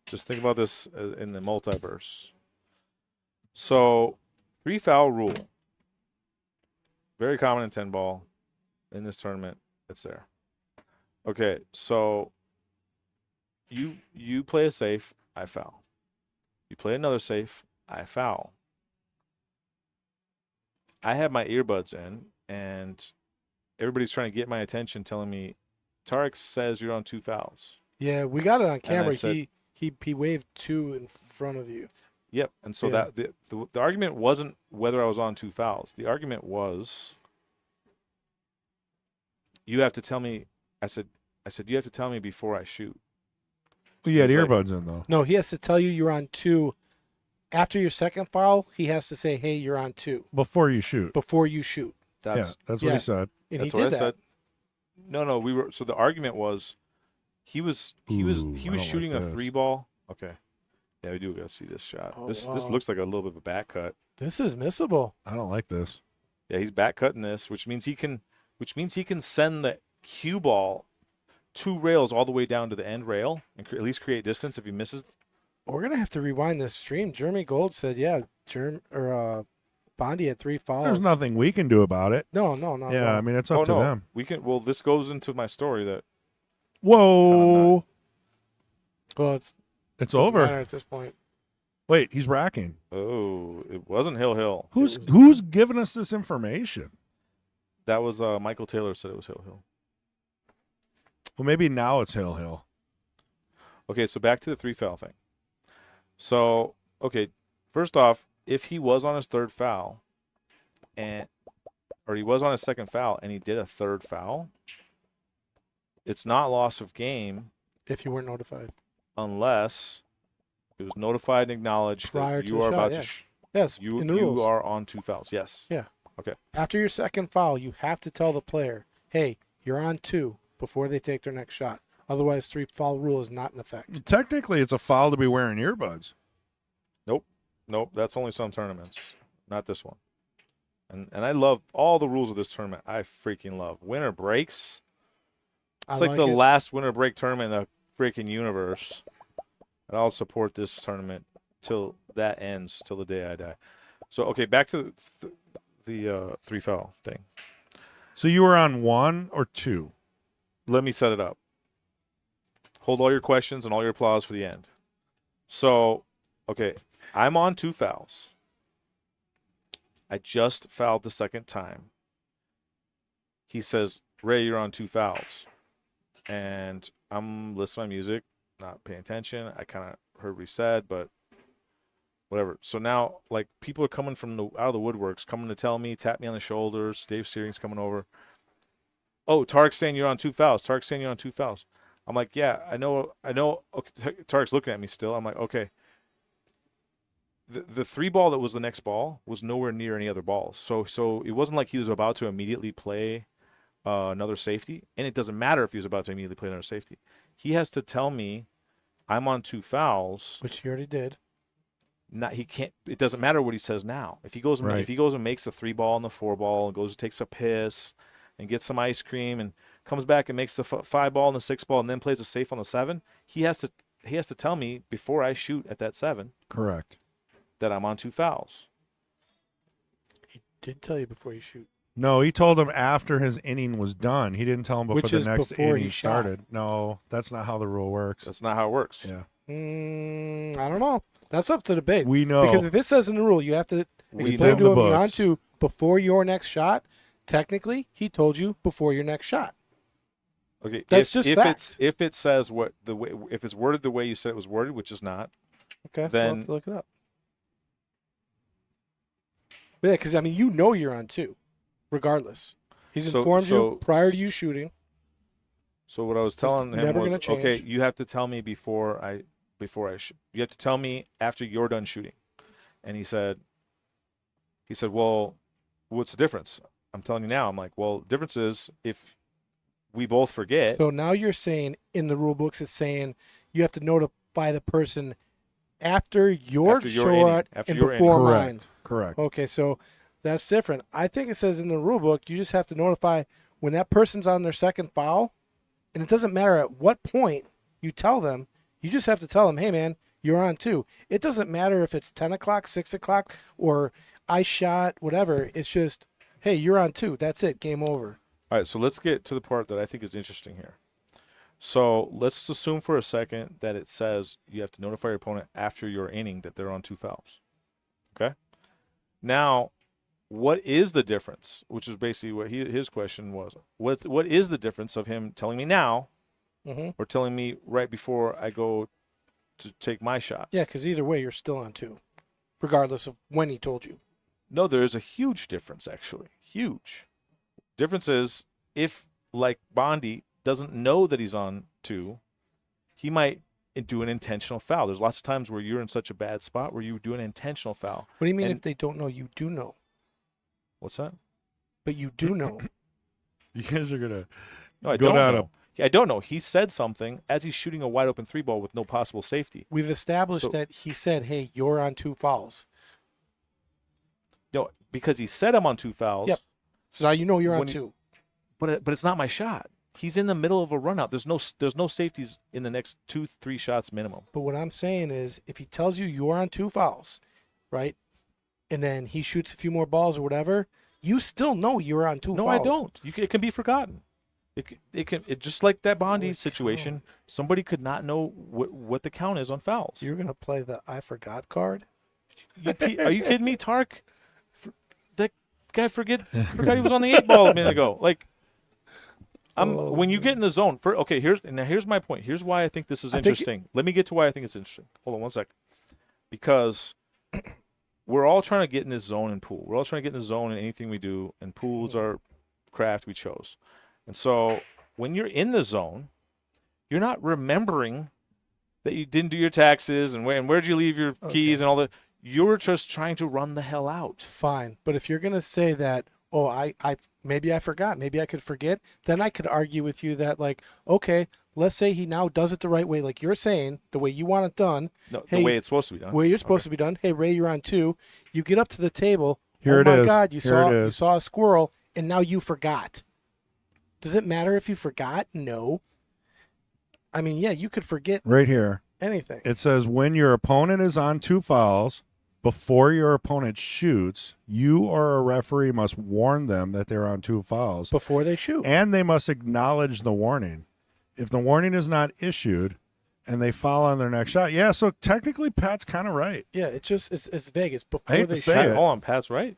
Just think about this in the multiverse. So 3 foul rule. Very common in 10 ball. In this tournament, it's there. Okay, so you play a safe, I foul. You play another safe, I foul. I have my earbuds in, and everybody's trying to get my attention, telling me, Tarek says you're on 2 fouls. Yeah, we got it on camera. said- He waved 2 in front of you. Yep. And so Yeah. that the argument wasn't whether I was on 2 fouls. The argument was you have to tell me. I said you have to tell me before I shoot. Well, you had He's like- earbuds in, though. No, he has to tell you you're on 2 After your second foul, he has to say, "Hey, you're on 2" Before you shoot. before you shoot. That's That's yeah. what he said. And that's he what did I that. said. No, we were. So the argument was, he was Ooh, I don't shooting like a this. 3-ball. Okay, yeah, we do gotta see this shot. Oh, This wow. looks like a little bit of a back cut. This is missable. I don't like this. Yeah, he's back cutting this, which means he can send the cue ball 2 rails all the way down to the end rail and at least create distance if he misses. We're gonna have to rewind this stream. Jeremy Gold said, "Yeah, Bondi had 3 fouls." There's nothing we can do about it. No. Yeah, I mean, it's up to no, them. we can. Well, this goes into my story that Whoa. Well, it's It's doesn't matter over. at this point. Wait, he's racking. it wasn't Hill. Who's giving us this information? That was Michael Taylor said it was Hill. Well, maybe now it's Hill. Okay, so back to the 3 foul thing. So, okay, first off, if he was on his 3rd foul or he was on his 2nd foul and he did a 3rd foul, it's not loss of game If you weren't notified. unless it was notified and acknowledged Prior that to you the are shot, about yeah. to Yes, you in the rules. are on 2 fouls. Yes. Yeah. Okay. After your 2nd foul, you have to tell the player, "Hey, you're on 2" before they take their next shot. Otherwise, 3 foul rule is not in effect. Technically, it's a foul to be wearing earbuds. Nope, that's only some tournaments, not this one. And I love all the rules of this tournament. I freaking love winter breaks. It's like the it. last winter break tournament in the freaking universe. And I'll support this tournament till that ends, till the day I die. So, okay, back to the 3 foul thing. So you were on 1 or 2? Let me set it up. Hold all your questions and all your applause for the end. So, okay, I'm on 2 fouls. I just fouled the 2nd time. He says, "Ray, you're on 2 fouls." And I'm listening to my music, not paying attention. I kind of heard what he said, but whatever. So now, like, people are coming from out of the woodworks, coming to tell me, tap me on the shoulders. Dave Searing's coming over. "Oh, Tarek's saying you're on 2 fouls. Tarek's saying you're on 2 fouls." I'm like, "Yeah, I know." Okay, Tarek's looking at me still. I'm like, "Okay." The 3 ball that was the next ball was nowhere near any other balls. So it wasn't like he was about to immediately play another safety, and it doesn't matter if he was about to immediately play another safety. He has to tell me I'm on 2 fouls. Which he already did. Not he can't. It doesn't matter what he says now. If he goes Right. and makes the 3 ball and the 4 ball and goes and takes a piss and gets some ice cream and comes back and makes the 5 ball and the 6 ball and then plays a safe on the 7, he has to tell me before I shoot at that 7 Correct. that I'm on 2 fouls. He did tell you before you shoot. No, he told him after his inning was done. He didn't tell him before Which the is next before he inning shot. started. No, that's not how the rule works. That's not how it works. Yeah. I don't know. That's up to debate. We know. Because if it says in the rule, you have to We explain know. to him The you're on books. 2 before your next shot. Technically, he told you before your next shot. Okay, That's just fact. if it says if it's worded the way you said it was worded, which is not. Okay, Then- we'll have to look it up. But yeah, because I mean, you know you're on 2, regardless. He's So- informed so- you prior to you shooting. So what I was telling him never was, gonna change. okay, you have to tell me before I shoot. You have to tell me after you're done shooting. And he said, "Well, what's the difference?" I'm telling you now. I'm like, "Well, the difference is if we both forget." So now you're saying in the rule books, it's saying you have to notify the person after your After your inning, shot after and your inning. before mine. Correct. Okay, so that's different. I think it says in the rule book you just have to notify when that person's on their 2nd foul, and it doesn't matter at what point you tell them. You just have to tell them, "Hey, man, you're on 2." It doesn't matter if it's 10 o'clock, 6 o'clock, or I shot, whatever. It's just, "Hey, you're on 2." That's it. Game over. All right, so let's get to the part that I think is interesting here. So let's assume for a second that it says you have to notify your opponent after your inning that they're on 2 fouls. Okay? Now, what is the difference? Which is basically what his question was. What is the difference of him telling me now Mm-hmm. or telling me right before I go to take my shot? Yeah, because either way, you're still on 2, regardless of when he told you. No, there is a huge difference, actually. Huge. Difference is if, like Bondi, doesn't know that he's on 2, he might do an intentional foul. There's lots of times where you're in such a bad spot where you do an intentional foul. What do you mean And- if they don't know? You do know, What's that? but you do know. You guys are gonna No, I go don't down know. Yeah, I don't know. He said something as he's shooting a wide open 3-ball with no possible safety. We've established So- that he said, "Hey, you're on 2 fouls." No, because he said I'm on 2 fouls. Yep. So now you know you're on When you- 2. But it's not my shot. He's in the middle of a run out. There's no safeties in the next 2-3 shots minimum. But what I'm saying is, if he tells you you're on 2 fouls, right, and then he shoots a few more balls or whatever, you still know you're on 2 No, fouls. I don't. It can be forgotten. It just like that Bondi Holy situation. cow. Somebody could not know what the count is on fouls. You're gonna play the I forgot card. Are you kidding me, Tark? That guy forgot he was on the 8 ball a minute ago. Like, Oh, when you get in the zone. Here's my point. Here's why I think this is I think interesting. Let me get to why I think it's interesting. Hold on one sec. Because we're all trying to get in this zone in pool. We're all trying to get in the zone in anything we do, and pool's our craft we chose. And so when you're in the zone, you're not remembering that you didn't do your taxes and where'd you leave your keys and all that. You're just trying to run the hell out. Fine, but if you're gonna say that, oh, I maybe I forgot, maybe I could forget, then I could argue with you that, like, okay, let's say he now does it the right way, like you're saying, the way you want it done. No, Hey, the way it's supposed to be done. Where you're supposed to be done. Hey, Ray, you're on 2. You get up to the table. Here oh it my is. God, you Here it is. saw a squirrel, and now you forgot. Does it matter if you forgot? No. I mean, yeah, you could forget right here. anything. It says when your opponent is on 2 fouls before your opponent shoots, you or a referee must warn them that they're on 2 fouls, Before they shoot. and they must acknowledge the warning. If the warning is not issued and they foul on their next shot, yeah. So technically, Pat's kind of right Yeah, it's vague. It's before I hate they to say shoot. it. Hold on, Pat's right.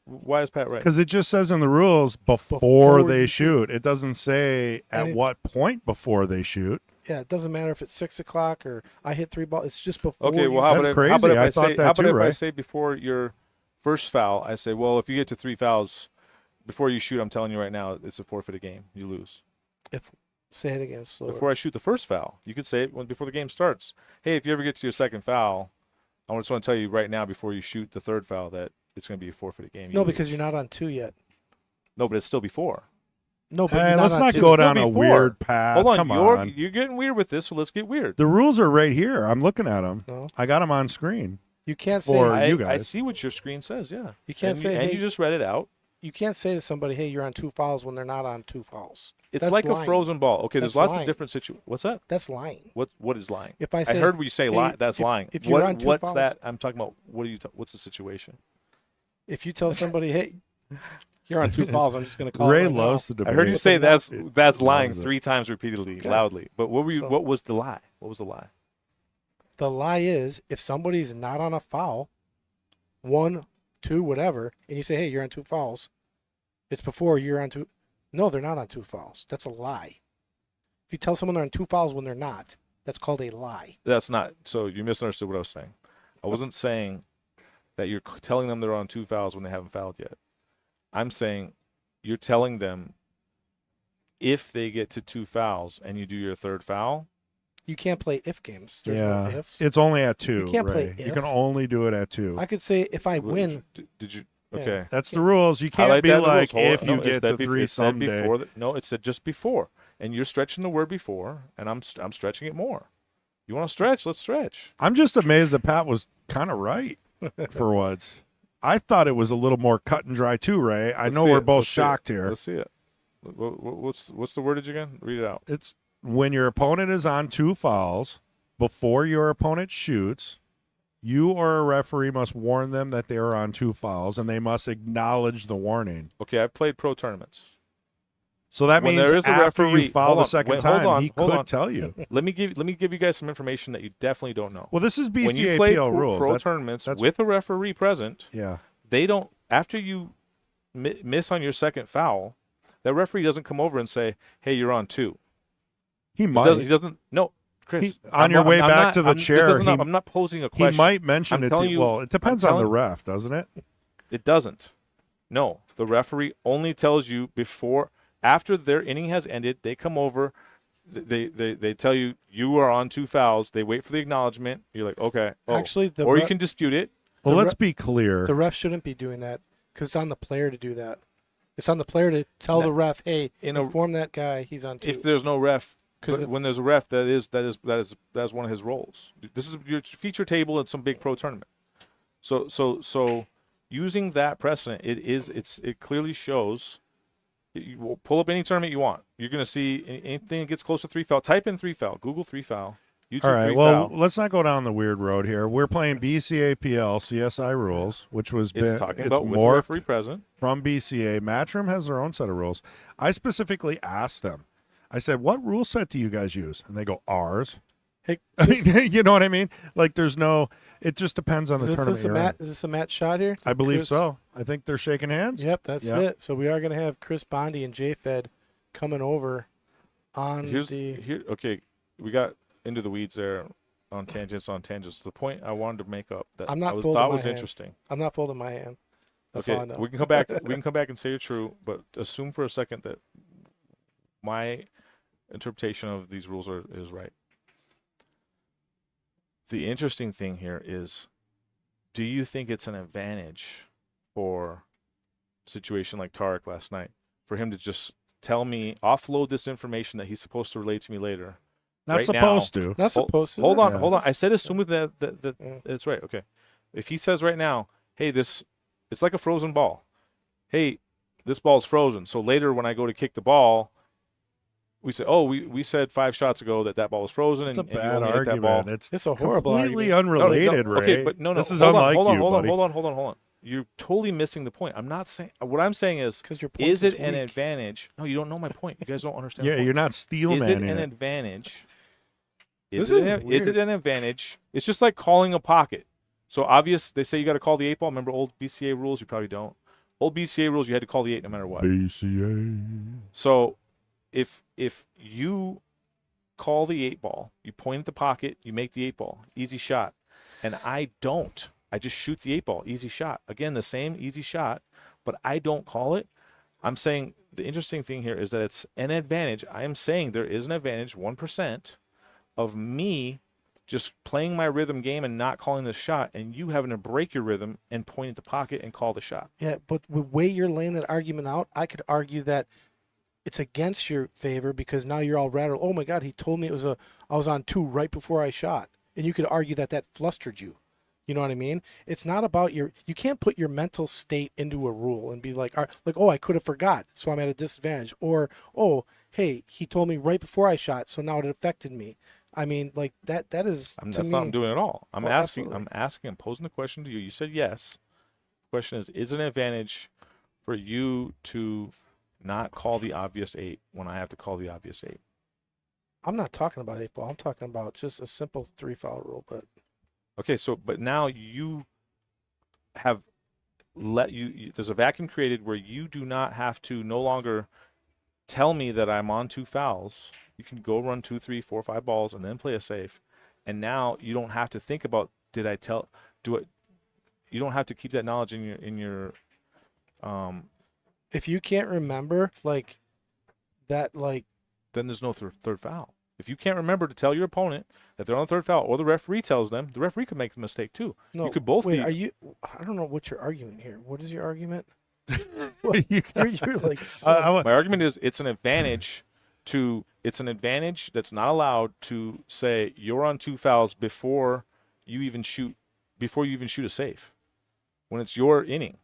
Why is Pat right? because it just says in the rules before Before they you shoot. It doesn't say at Any- what point before they shoot. Yeah, it doesn't matter if it's 6 o'clock or I hit 3 balls. It's just before. Okay, you well, how That's about crazy. how about if I I thought say that how about too, if I Ray. say before your first foul, I say, well, if you get to 3 fouls before you shoot, I'm telling you right now, it's a forfeited game. You lose. Say it again slower. Before I shoot the first foul, you could say it before the game starts. Hey, if you ever get to your second foul, I just want to tell you right now before you shoot the third foul that it's going to be a forfeited game. No, because you're not on 2 yet. No, but it's still before. No, but Hey, you're let's on not two. go It's down still a before. weird path. Hold on, Come you're getting weird with this, so let's get weird. The rules are right here. I'm looking at them. No. I got them on screen. You can't say For I, you I guys. see what your screen says. Yeah, You can't and say, and hey- you just read it out. you can't say to somebody, "Hey, you're on 2 fouls" when they're not on 2 fouls. It's That's like lying. a frozen ball. Okay, there's That's lots lying. of different situations. What's that? That's lying. What is lying? If I I say, heard what you say. hey, Lie. That's if- lying. if you're What- on 2 what's fouls- that? I'm talking about. What's the situation? if you tell somebody, "Hey, you're on 2 fouls," I'm just going to call Ray it right loves now. the I debate. heard you But say they're not- that's lying loves it. 3 times repeatedly, Okay. loudly. But what were you? So- What was the lie? What was the lie? The lie is if somebody's not on a foul, 1, 2, whatever, and you say, "Hey, you're on 2 fouls," it's before you're on 2. No, they're not on 2 fouls. That's a lie. If you tell someone they're on 2 fouls when they're not, that's called a lie. That's not. So you misunderstood what I was saying. I wasn't saying that you're telling them they're on 2 fouls when they haven't fouled yet. I'm saying you're telling them if they get to 2 fouls and you do your third foul. You can't play if games. There's no Yeah, ifs. it's only at 2. You can't play Ray. You if. can only do it at 2. I could say if I win, Did you? Yeah. Okay. That's the rules. You can't Highlight be that in the like rules. Hold if on. you No, it get said to be- 3 it said someday. before. No, it said just before, and you're stretching the word before, and I'm stretching it more. You want to stretch? Let's stretch. I'm just amazed that Pat was kind of right for once. I thought it was a little more cut and dry too, Ray. I Let's know see we're it. both Let's see it. shocked here. Let's see it. What's the wordage again? Read it out. It's when your opponent is on 2 fouls before your opponent shoots, you or a referee must warn them that they are on 2 fouls, and they must acknowledge the warning. Okay, I've played pro tournaments. So that When means there is a after referee- you foul hold the on, second wait, hold time, on, he hold could on. tell you. Let me give you guys some information that you definitely don't know. Well, this is When you play BCAPL rules. pro That's- tournaments that's- with a referee present, yeah. they don't. After you miss on your second foul, that referee doesn't come over and say, "Hey, you're on 2." He He might. doesn't. No, Chris. He- on your way back to the chair, I'm not posing a He question. might mention I'm it to telling you. you- Well, it depends on the telling- ref, doesn't it? It doesn't. No, the referee only tells you before, after their inning has ended, they come over, they tell you you are on 2 fouls. They wait for the acknowledgement. You're like, okay. Oh. Actually, or you can dispute it. Well, the let's be clear. The ref shouldn't be doing that because it's on the player to do that. It's on the player to tell the ref, hey, inform that guy he's on 2. If there's no ref, Because when there's a ref, that is one of his roles. This is your feature table at some big pro tournament. So using that precedent, it clearly shows. You will pull up any tournament you want. You're going to see anything that gets close to 3 foul. Type in 3 foul. Google 3 foul. YouTube All right, 3 well, foul. let's not go down the weird road here. We're playing BCAPL CSI rules, which was It's talking about with the morphed referee present. from BCA. Matchroom has their own set of rules. I specifically asked them. I said, "What rule set do you guys use?" And they go, "Ours." hey, I mean, you know what I mean? Like, there's no. It just depends on the is tournament. You're in. this a Matt shot here? I believe Chris? so. I think they're shaking hands. Yep, that's Yep. it. So we are going to have Chris Bondi and Jfed coming over on Okay, we got into the weeds there on tangents. The point I wanted to make up that I'm not I folding thought my was hand. interesting. I'm not folding my hand. That's all I Okay, know. we can come back. We can come back and say you're true, but assume for a second that my interpretation of these rules is right. The interesting thing here is, do you think it's an advantage for a situation like Tarek last night for him to just tell me, offload this information that he's supposed to relate to me later? Not right supposed now, to. Not supposed to. Hold on, Yeah. hold on. I said assume that Yeah. it's right. Okay. If he says right now, hey, it's like a frozen ball. Hey, this ball's frozen. So later when I go to kick the ball, we say, oh, we said 5 shots ago that ball was frozen, It's and a you bad only hit that ball. argument. It's a horrible completely argument. unrelated, Ray. Okay, but no. This is hold on, unlike hold on, you, hold buddy. on, hold on. You're totally missing the point. I'm not saying what I'm saying is, Because your point is it is an weak. advantage? No, you don't know my point. You guys don't understand. Yeah, the point. you're not steel Is it man an it. advantage? This Is it is an advantage? It's just like calling a pocket. So obvious, they say you got to call the 8 ball. Remember old BCA rules? You probably don't. Old BCA rules, you had to call the 8 no matter what. BCA. So if you call the 8 ball, you point at the pocket, you make the 8 ball, easy shot, and I don't. I just shoot the 8 ball, easy shot. Again, the same easy shot, but I don't call it. I'm saying the interesting thing here is that it's an advantage. I am saying there is an advantage, 1%, of me just playing my rhythm game and not calling the shot, and you having to break your rhythm and point at the pocket and call the shot. Yeah, but the way you're laying that argument out, I could argue that it's against your favor because now you're all rattled. Oh my God, he told me I was on 2 right before I shot, and you could argue that flustered you. You know what I mean? It's not about you can't put your mental state into a rule and be like, oh, I could have forgot, so I'm at a disadvantage. Or, oh, hey, he told me right before I shot, so now it affected me. I mean, like that is That's to not me, what I'm doing at all. I'm Well, asking. absolutely. I'm posing the question to you. You said yes. The question is it an advantage for you to not call the obvious 8 when I have to call the obvious 8? I'm not talking about 8 ball. I'm talking about just a simple 3 foul rule. But Okay, but now you have there's a vacuum created where you do not have to no longer tell me that I'm on 2 fouls. You can go run 2, 3, 4, 5 balls and then play a safe. And now you don't have to think about you don't have to keep that knowledge in your if you can't remember like that, like then there's no third foul. If you can't remember to tell your opponent that they're on the 3rd foul, or the referee tells them, the referee could make a mistake too. no, you could both wait, be. are you? I don't know what you're arguing here. What is your argument? You You're like My argument is it's an advantage that's not allowed to say you're on 2 fouls before you even shoot a safe. When it's your inning,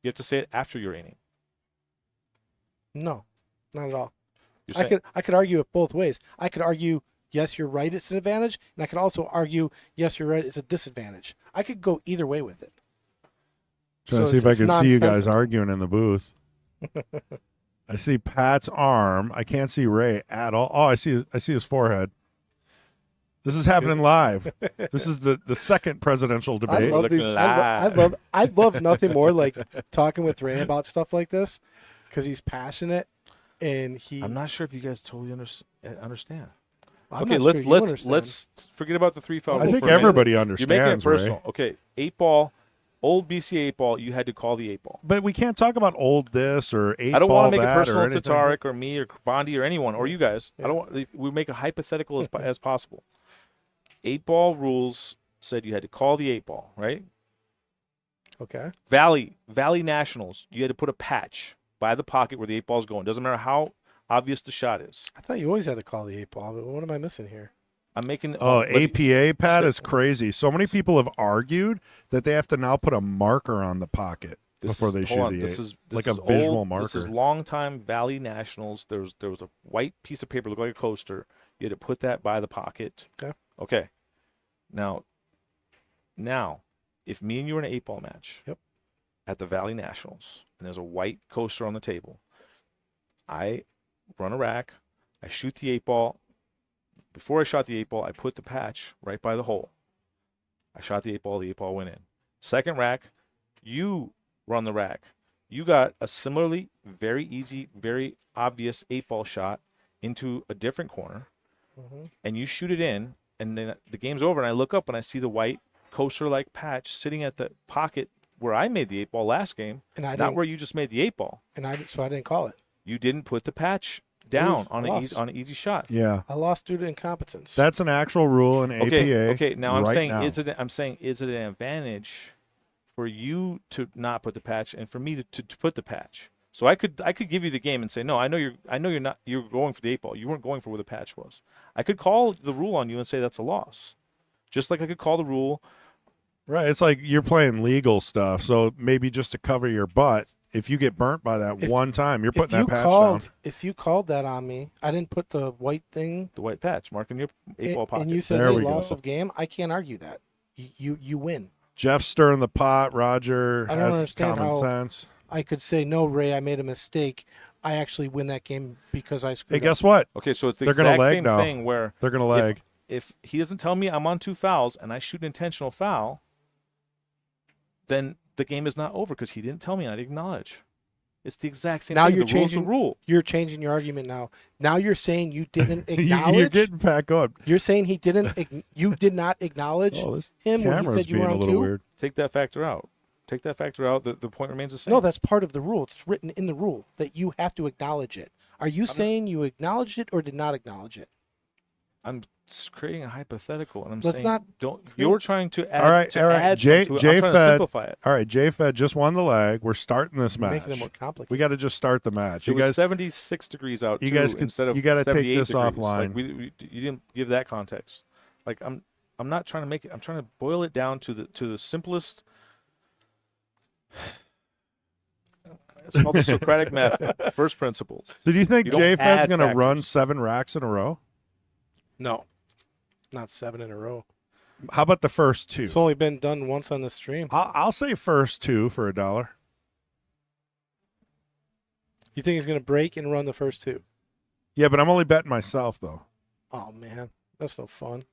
you have to say it after your inning. no, not at all. You're I saying, could argue it both ways. I could argue yes, you're right, it's an advantage, and I could also argue yes, you're right, it's a disadvantage. I could go either way with it. Trying to see if I can see you guys arguing in the booth. I see Pat's arm. I can't see Ray at all. Oh, I see his forehead. This is happening live. This is the second presidential I debate. love these. I love nothing more like talking with Ray about stuff like this because he's passionate and I'm not sure if you guys totally understand. I'm Okay, not sure you understand. let's forget about the 3 foul. I rule think for a minute. everybody You're understands. making it personal. Ray. Okay, 8 ball. Old BCA 8-ball, you had to call the 8-ball. But we can't talk about old this or 8 I don't ball want to make it that or personal to anything. Tarek or me or Bondi or anyone or you guys. Yeah. I don't want. We make a hypothetical as possible. 8-ball rules said you had to call the 8-ball, right? Okay. Valley Nationals, you had to put a patch by the pocket where the 8-ball's going. Doesn't matter how obvious the shot is. I thought you always had to call the 8-ball, but what am I missing here? I'm making. Oh, let me- APA, Pat, so- is crazy. So many people have argued that they have to now put a marker on the pocket before they shoot the This 8. is like is a visual old, marker. This is long-time Valley Nationals. There was a white piece of paper, looked like a coaster. You had to put that by the pocket. Okay. Okay. Now, if me and you were in an 8-ball match, Yep, at the Valley Nationals, and there's a white coaster on the table, I run a rack, I shoot the 8-ball. Before I shot the 8-ball, I put the patch right by the hole. I shot the 8-ball went in. Second rack, you run the rack. You got a similarly very easy, very obvious 8-ball shot into a different corner, and you shoot it in, and then the game's over, and I look up and I see the white coaster-like patch sitting at the pocket where I made the 8-ball last game, and I not didn't, where you just made the 8-ball. so I didn't call it. You didn't put the patch down Oof, on lost. an easy shot. Yeah. I lost due to incompetence. That's an actual rule in APA. Okay. Now I'm right saying, now. is it an advantage for you to not put the patch and for me to put the patch? So I could give you the game and say, no, I know you're going for the 8-ball. You weren't going for where the patch was. I could call the rule on you and say that's a loss, just like I could call the rule. Right. It's like you're playing legal stuff. So maybe just to cover your butt, if you get burnt by that one time, you're putting that patch down. If you called that on me, I didn't put the white thing. The white patch marking your 8-ball pocket. And you said, There hey, we go. loss of game. I can't argue that. You win. Jeff's stirring the pot. Roger I don't has understand common how- sense. I could say, no, Ray, I made a mistake. I actually win that game because I Hey, screwed guess up. what? Okay, so it's the They're gonna exact leg same now. thing where They're going to leg. if he doesn't tell me I'm on 2 fouls and I shoot an intentional foul, then the game is not over because he didn't tell me and I didn't acknowledge. It's the exact same Now thing. you're The rule's changing the rule. You're changing your argument now. Now you're saying you didn't acknowledge. You're getting back up. You're saying he didn't. You did not acknowledge Oh, this him when he camera's said you being were a on little 2. weird. Take that factor out. Take that factor out. The point remains the same. No, that's part of the rule. It's written in the rule that you have to acknowledge it. Are you saying you acknowledged it or did not acknowledge it? I'm creating a hypothetical, and I'm Let's saying not don't. You're trying to add. All right, to all right. add J- something to it. I'm trying to Jfed. simplify it. All right, Jfed just won the leg. We're starting this You're match. making it more complicated. We got to just start the match. It You was guys, 76 degrees out. you too, guys could- instead of you gotta take 78 this degrees. offline. Like you didn't give that context. Like I'm not trying to make it. I'm trying to boil it down to the simplest. It's called the Socratic method. First principles. so do you think You don't Jfed's add going to factors. run 7 racks in a row? No, not 7 in a row. How about the first 2? It's only been done once on the stream. I'll say first 2 for $1. You think he's going to break and run the first 2? Yeah, but I'm only betting myself though. Oh man, that's no fun.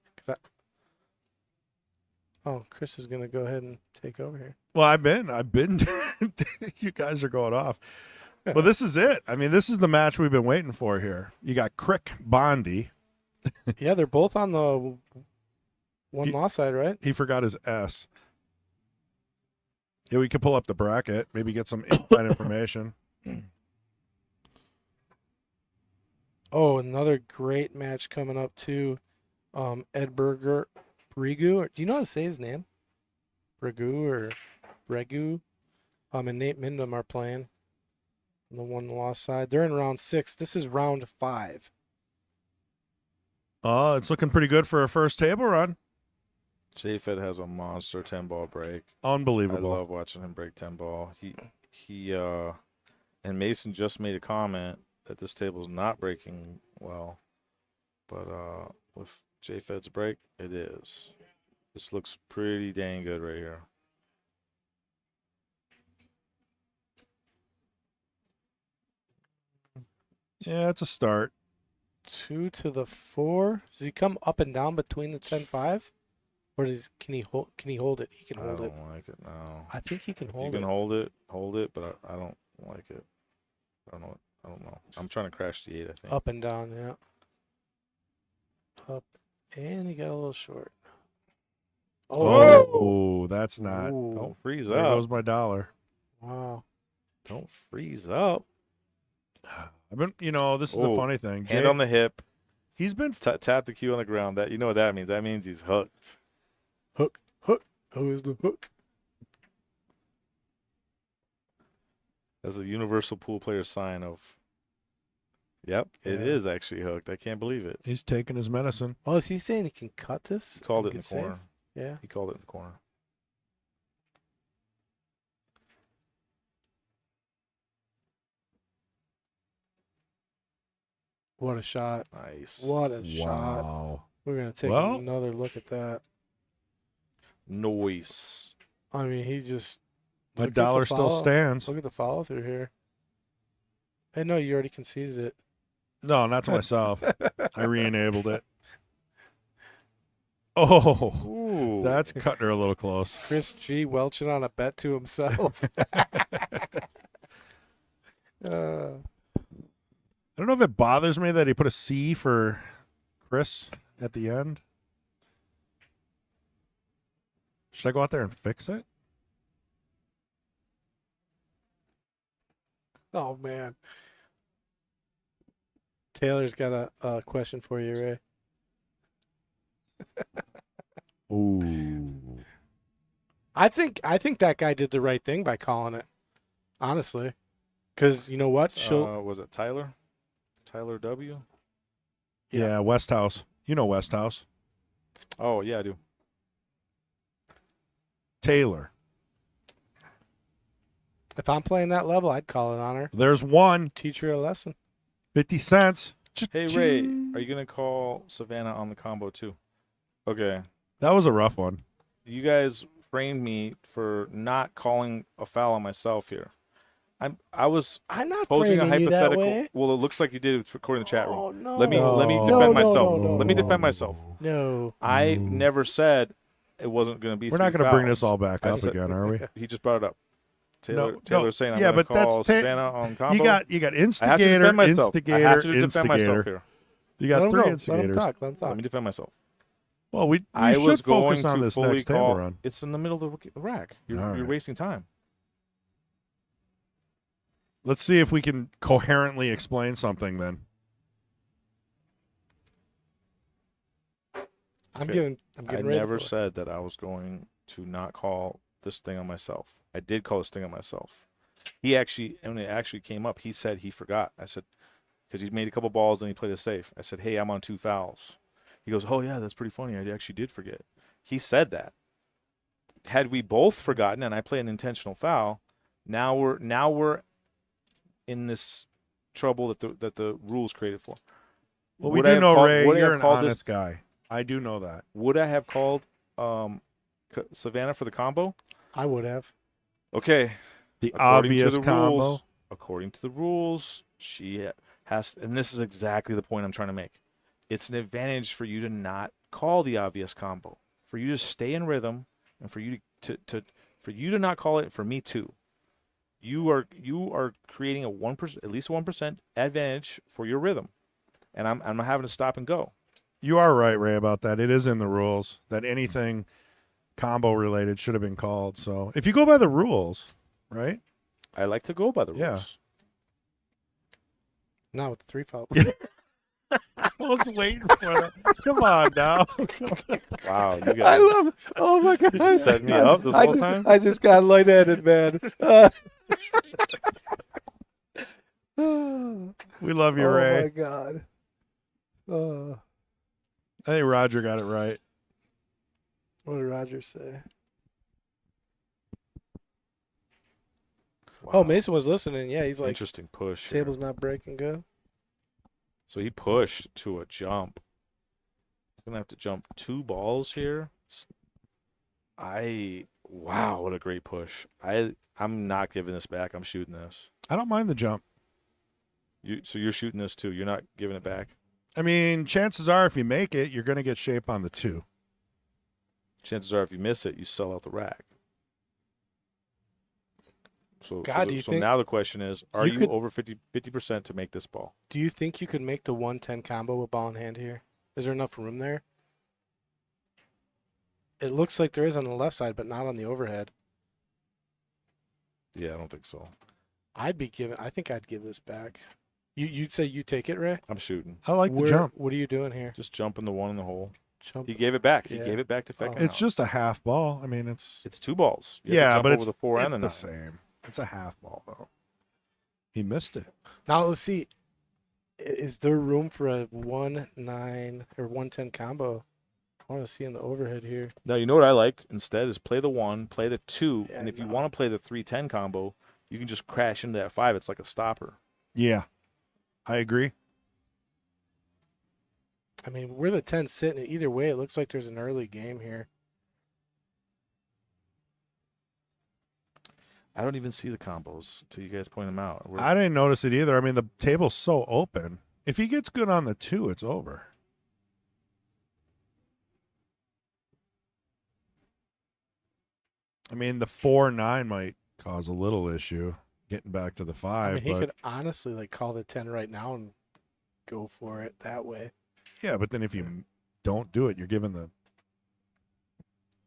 Oh, Chris is going to go ahead and take over here. Well, I've been. You guys are going off. Well, this is it. I mean, this is the match we've been waiting for here. You got Crick Bondi. Yeah, they're both on the one loss side, right? He forgot his S. Yeah, we could pull up the bracket, maybe get some inside information. Oh, another great match coming up too. Edberger Brigu. Do you know how to say his name? Brigu or Bregu? And Nate Mindham are playing on the one loss side. They're in round 6. This is round 5. Oh, it's looking pretty good for a first table run. Jfed has a monster 10-ball break. I Unbelievable. love watching him break 10-ball. He and Mason just made a comment that this table is not breaking well, but with Jfed's break, it is. This looks pretty dang good right here. Yeah, it's a start. 2 to the 4. Does he come up and down between the 10-5? Or can he hold it? He can I hold it. don't like it now. I think he can You hold can it. hold it, but I don't like it. I don't know. I'm trying to crash the 8, I think. Up and down, yeah. Up. And he got a little short. Oh, that's not. Ooh. Don't freeze There up. goes my dollar. Wow. Don't freeze up. I've been, this is the Oh, funny thing. Hand on the hip. He's been Tap the cue on the ground. That, you know what that means? That means he's hooked. Hook. Who is the hook? That's a universal pool player sign of. Yep, it Yeah. is actually hooked. I can't believe it. he's taking his medicine. Oh, is he saying he can cut this? He called and it in get the corner. safe? Yeah. He called it in the corner. What a shot. Nice. What a shot. Wow. We're going to take Well- another look at that. Noise. I mean, he just. My look at the dollar still follow- stands. Look at the follow through here. Hey, no, you already conceded it. No, not to myself. I re-enabled it. Oh, Ooh. that's cutting her a little close. Chris G. welching on a bet to himself. I don't know if it bothers me that he put a C for Chris at the end. Should I go out there and fix it? Oh, man. Taylor's got a question for you, Ray. Ooh. I think that guy did the right thing by calling it, honestly. Because you know what? Was it Tyler? Tyler W? Yeah, Westhouse. You know Westhouse. Oh, yeah, I do. Taylor. If I'm playing that level, I'd call it on her. There's one. Teach her a lesson. 50 cents. Hey, Ray, are you going to call Savannah on the combo too? Okay. That was a rough one. You guys framed me for not calling a foul on myself here. I was I'm not posing a framing you that hypothetical. way. Well, it looks like you did it according to the chat room. Oh, no. Let me No. defend No, myself. no. Let me defend myself. No. I No. never said it wasn't going to be. We're not going to bring this all back I up said- again, are we? He just brought it up. No, Taylor's saying I'm yeah, going to but that's call Savannah on combo. You got I have to instigator, defend myself. I instigator, have to defend myself instigator. here. You Let got him three go. instigators. Let him talk. Let him Let talk. me defend myself. Well, we I should was focus going on to this fully next table call. run. It's in the middle of the rack. All You're right. wasting time. Let's see if we can coherently explain something then. I'm Okay. getting I ready. never for it. said that I was going to not call this thing on myself. I did call this thing on myself. He actually, when it actually came up, he said he forgot. I said, because he made a couple balls and he played it safe. I said, hey, I'm on 2 fouls. He goes, oh, yeah, that's pretty funny. I actually did forget. He said that. Had we both forgotten and I play an intentional foul, now we're in this trouble that the rules created for. Well, we Would I do have know, called- Ray, would I you're have an called honest guy. I do know that. Would I have called Savannah for the combo? I would have. Okay. The According to obvious the combo. rules, according to the rules, she has, and this is exactly the point I'm trying to make. It's an advantage for you to not call the obvious combo, for you to stay in rhythm, and for you for you to not call it. For me too, you are creating a 1%, at least 1% advantage for your rhythm, and I'm having to stop and go. You are right, Ray, about that. It is in the rules that anything combo related should have been called. So if you go by the rules, right? I like to go by the rules. Yeah. Not with the 3 foul. I was waiting for that. Come on now. Wow, you I guys love. Oh my god! you set me up this whole time. I just got lightheaded, man. We love you, Oh Ray. my god. I think Roger got it right. What did Roger say? Wow. Oh, Mason was listening. Yeah, he's like, Interesting push. here. table's not breaking good. So he pushed to a jump. He's gonna have to jump 2 balls here. Wow, what a great push. I'm not giving this back. I'm shooting this. I don't mind the jump. So you're shooting this too. You're not giving it back. I mean, chances are if you make it, you're going to get shape on the 2. Chances are if you miss it, you sell out the rack. So God, do you so think now the question is, are you you could- over 50% to make this ball? Do you think you could make the 110 combo with ball in hand here? Is there enough room there? It looks like there is on the left side, but not on the overhead. Yeah, I don't think so. I think I'd give this back. You'd say you take it, Ray? I'm shooting. I like the jump. What are you doing here? Just jumping the one in the hole. Jump. He gave it back. He Yeah. gave it back to Oh. Feckenhauer. It's just a half ball. I mean, it's 2 balls. You have to yeah, jump but over it's the 4 and the the 9. same. It's a half ball though. He missed it. Now let's see. Is there room for a 1-9 or 1-10 combo? I want to see in the overhead here. Now, you know what I like instead is play the 1, play the 2, Yeah, and if you no. want to play the 3-10 combo, you can just crash into that 5. It's like a stopper. Yeah, I agree. I mean, where the 10's sitting, either way, it looks like there's an early game here. I don't even see the combos until you guys point them out. I didn't notice it either. I mean, the table's so open. If he gets good on the 2, it's over. I mean, the 4-9 might cause a little issue getting back to the 5. I mean, he but could honestly like call the 10 right now and go for it that way. yeah, but then if you don't do it, you're giving the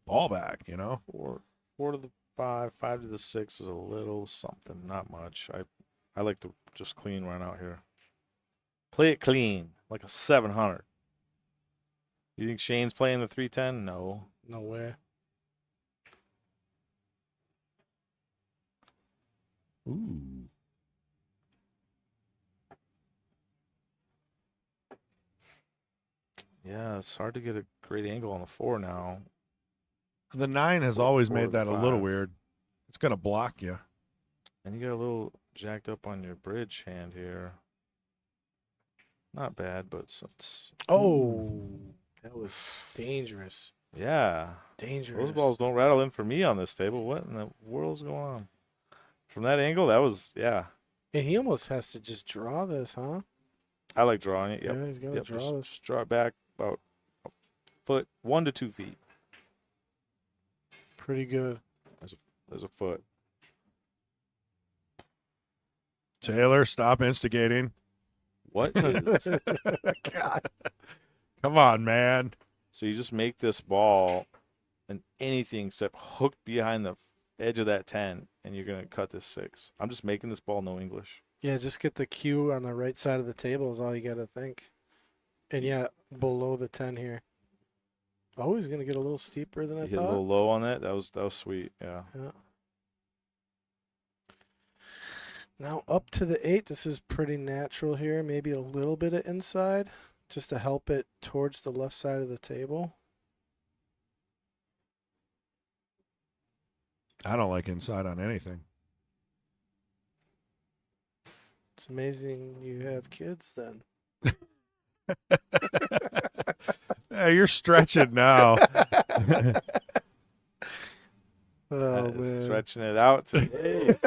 ball back, you know? 4 to the 5, 5 to the 6 is a little something, not much. I like to just clean run out here. Play it clean, like a 700. You think Shane's playing the 310? No. No way. Ooh. Yeah, it's hard to get a great angle on the 4 now. The 9 has Four- always 4 made to that a little 5. weird. It's going to block you. And you got a little jacked up on your bridge hand here. Not bad, but it's Oh, that was dangerous. yeah. Dangerous. Those balls don't rattle in for me on this table. What in the world's going on? From that angle, that was yeah. And he almost has to just draw this, huh? I like drawing it. Yep. Yeah, he's got to Yep. draw Just, this. just draw it back about a foot, 1 to 2 feet. Pretty good. There's a foot. Taylor, stop instigating. What is? God. Come on, man. So you just make this ball and anything except hook behind the edge of that 10, and you're gonna cut this 6. I'm just making this ball no English. Yeah, just get the cue on the right side of the table is all you got to think. And yeah, below the 10 here. Oh, he's going to get a little steeper than I You hit a thought. little low on that. That was sweet. Yeah. Yeah. Now up to the 8. This is pretty natural here. Maybe a little bit of inside just to help it towards the left side of the table. I don't like inside on anything. It's amazing you have kids then. Hey, you're stretching now. Oh, That is man. stretching it out today.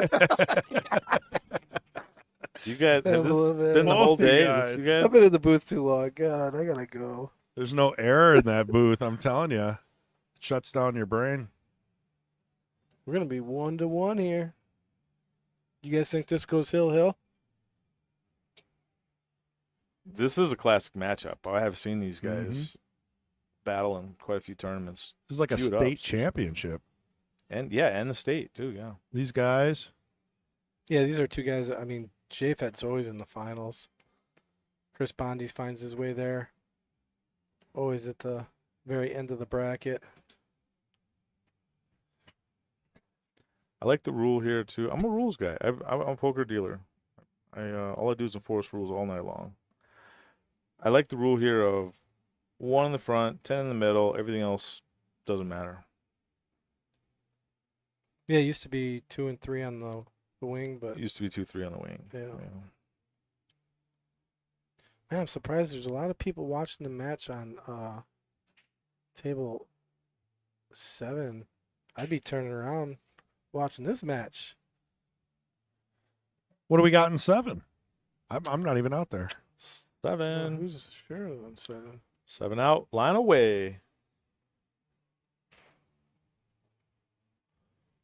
You guys I have this love it. been the whole Both of you day. guys. You guys? I've been in the booth too long. God, I got to go. There's no air in that booth, I'm telling you. It shuts down your brain. We're going to be 1-1 here. You guys think this goes hill? This is a classic matchup. I have seen these guys Mm-hmm. battle in quite a few tournaments, It's like a Queued up. state championship. and and the state too. Yeah. These guys, Yeah, these are two guys. I mean, Jfed's always in the finals. Chris Bondi finds his way there. Always at the very end of the bracket. I like the rule here too. I'm a rules guy. I'm a poker dealer. All I do is enforce rules all night long. I like the rule here of 1 in the front, 10 in the middle. Everything else doesn't matter. Yeah, it used to be 2 and 3 on the wing, but It used to be 2-3 on the wing. Yeah. man, I'm surprised there's a lot of people watching the match on table 7. I'd be turning around watching this match. what do we got in 7? I'm not even out there. 7. Who's sure on 7? 7 out. Line away.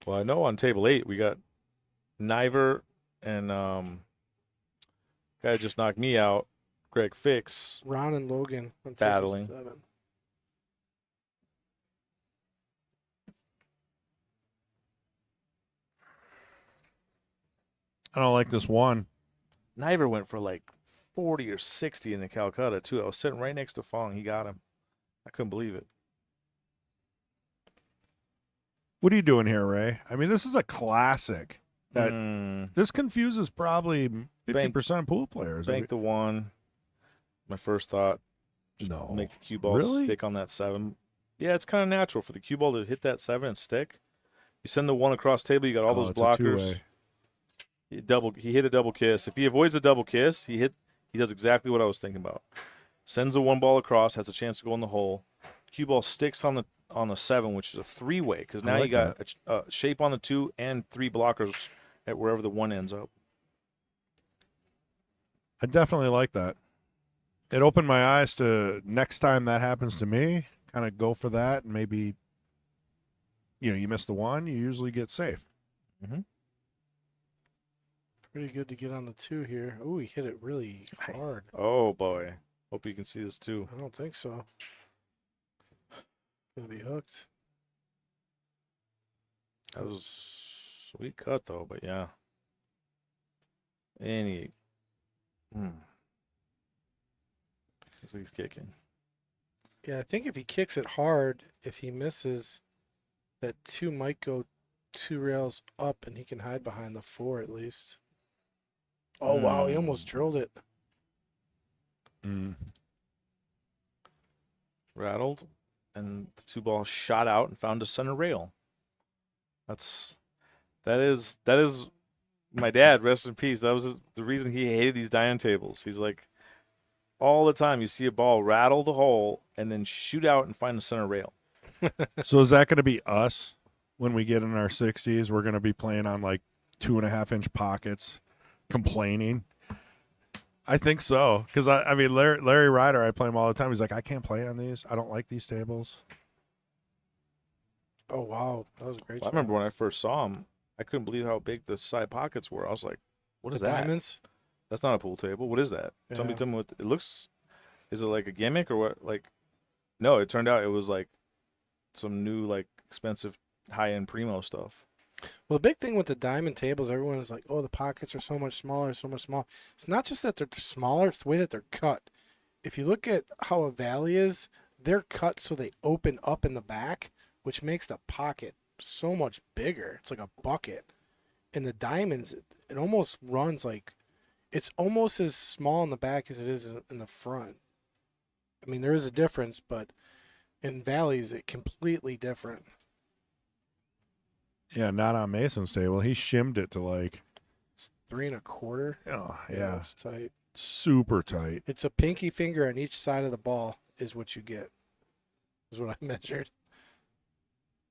Well, I know on table 8 we got Niver and guy just knocked me out, Greg Fix. Ron and Logan on table Battling. 7. I don't like this one. Niver went for like 40 or 60 in the Calcutta too. I was sitting right next to Fong. He got him. I couldn't believe it. What are you doing here, Ray? I mean, this is a classic. This confuses probably 50% of pool players. Bank the one. My first thought, No. make the cue ball Really? stick on that 7. Yeah, it's kind of natural for the cue ball to hit that 7 and stick. You send the 1 across table, you got all those it's a blockers. two-way. He hit a double kiss. If he avoids a double kiss, he does exactly what I was thinking about. Sends the 1 ball across, has a chance to go in the hole. Cue ball sticks on the 7, which is a 3-way, because now like you got a shape on the 2 and 3 blockers at wherever the 1 ends up. I definitely like that. It opened my eyes to next time that happens to me, kind of go for that, and maybe, you miss the 1, you usually get safe. Mm-hmm. Pretty good to get on the 2 here. Oh, he hit it really hard. Oh, boy. Hope you can see this too. I don't think so. Gonna be hooked. That was a sweet cut, though, but yeah. Looks like he's kicking. Yeah, I think if he kicks it hard, if he misses, that 2 might go 2 rails up, and he can hide behind the 4 at least. Oh, wow, he almost drilled it. Rattled, and the 2 ball shot out and found a center rail. That is my dad, rest in peace. That was the reason he hated these diamond tables. He's like, all the time you see a ball rattle the hole and then shoot out and find the center rail. So is that going to be us when we get in our 60s? We're going to be playing on like 2.5-inch pockets, complaining. I think so, because I mean Larry Ryder, I play him all the time. He's like, I can't play on these. I don't like these tables. Oh, wow. That was a great I shot. remember when I first saw him, I couldn't believe how big the side pockets were. I was like, what is The that? diamonds? That's not a pool table. What is that? Tell me what it looks. Is it like a gimmick or what? Like, no, it turned out it was like some new, like, expensive high-end primo stuff. Well, the big thing with the diamond tables, everyone is like, oh, the pockets are so much smaller, so much smaller. It's not just that they're smaller, it's the way that they're cut. If you look at how a valley is, they're cut so they open up in the back, which makes the pocket so much bigger. It's like a bucket. And the diamonds, it almost runs like, it's almost as small in the back as it is in the front. I mean, there is a difference, but in valleys, it's completely different. Yeah, not on Mason's table. He shimmed it to like, It's 3 1/4. oh yeah, It's tight. super tight. It's a pinky finger on each side of the ball is what you get. Is what I measured.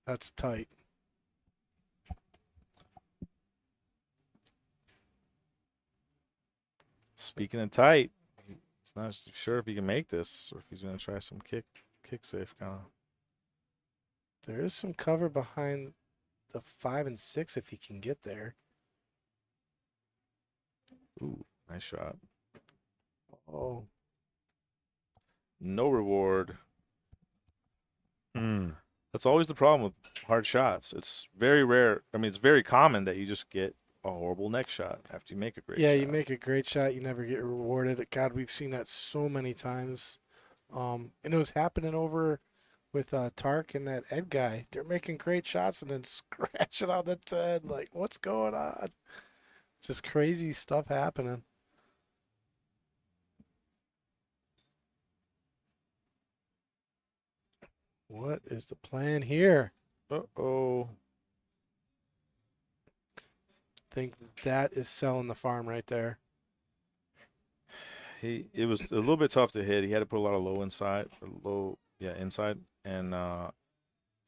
That's tight. Speaking of tight, he's not sure if he can make this or if he's going to try some kick safe kind of. There is some cover behind the 5 and 6 if he can get there. Ooh, nice shot. Oh, No reward. Mm. That's always the problem with hard shots. It's very rare. I mean, it's very common that you just get a horrible next shot after you make a great shot. yeah, you make a great shot, you never get rewarded. God, we've seen that so many times. And it was happening over with Tark and that Ed guy. They're making great shots and then scratching on the 10. Like, what's going on? Just crazy stuff happening. What is the plan here? Uh-oh. Think that is selling the farm right there. It was a little bit tough to hit. He had to put a lot of inside, and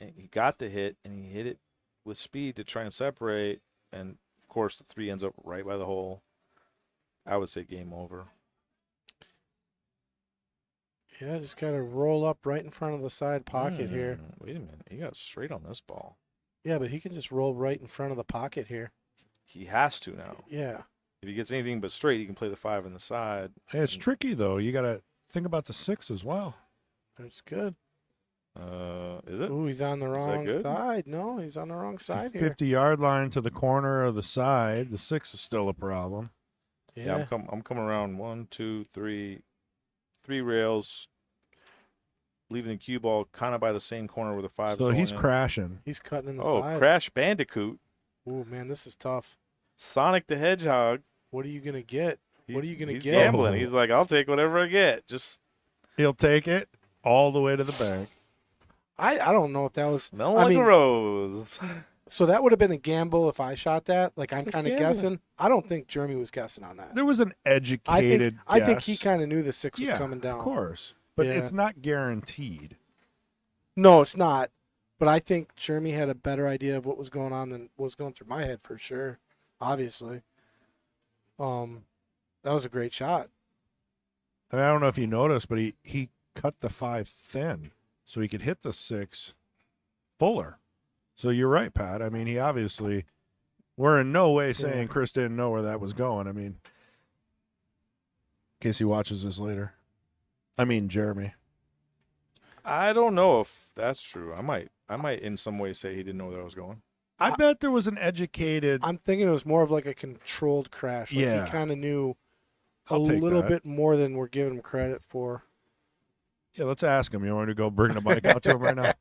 he got the hit, and he hit it with speed to try and separate, and of course the 3 ends up right by the hole. I would say game over. Yeah, just got to roll up right in front of the side pocket here. Wait a minute. He got straight on this ball. Yeah, but he can just roll right in front of the pocket here. He has to now. Yeah. If he gets anything but straight, he can play the 5 on the side. Hey, it's tricky though. You got to think about the 6 as well. That's good. Is it? Ooh, he's on the wrong good? side. No, he's on the wrong side here. 50-yard line to the corner of the side. The 6 is still a problem. Yeah, I'm coming around 1, 2, 3, 3 rails, leaving the cue ball kind of by the same corner where the 5's So going he's in. crashing. He's cutting in the Oh, side. Crash Bandicoot, Ooh, man, this is tough. Sonic the Hedgehog. What are you gonna get? What are you gonna He's get? gambling. He's like, I'll take whatever I get. Just He'll take it all the way to the bank. I don't know if that was. smell I like mean, a rose. so that would have been a gamble if I shot that. Like I'm It's kind of gambling. guessing. I don't think Jeremy was guessing on that. There was an educated I think he guess. kind of knew the 6 was Yeah, coming down. of course. But Yeah. it's not guaranteed. No, it's not. But I think Jeremy had a better idea of what was going on than what was going through my head for sure. Obviously. That was a great shot. And I don't know if you noticed, but he cut the 5 thin so he could hit the 6 fuller. So you're right, Pat. I mean, he obviously, we're in no way saying Yeah. Chris didn't know where that was going. I mean, in case he watches this later. I mean, Jeremy. I don't know if that's true. I might in some way say he didn't know where I was going. I bet there was an educated. I'm thinking it was more of like a controlled crash. Like Yeah. he kind of knew a I'll take little that. bit more than we're giving him credit for. Yeah, let's ask him. You want me to go bring the mic out to him right now?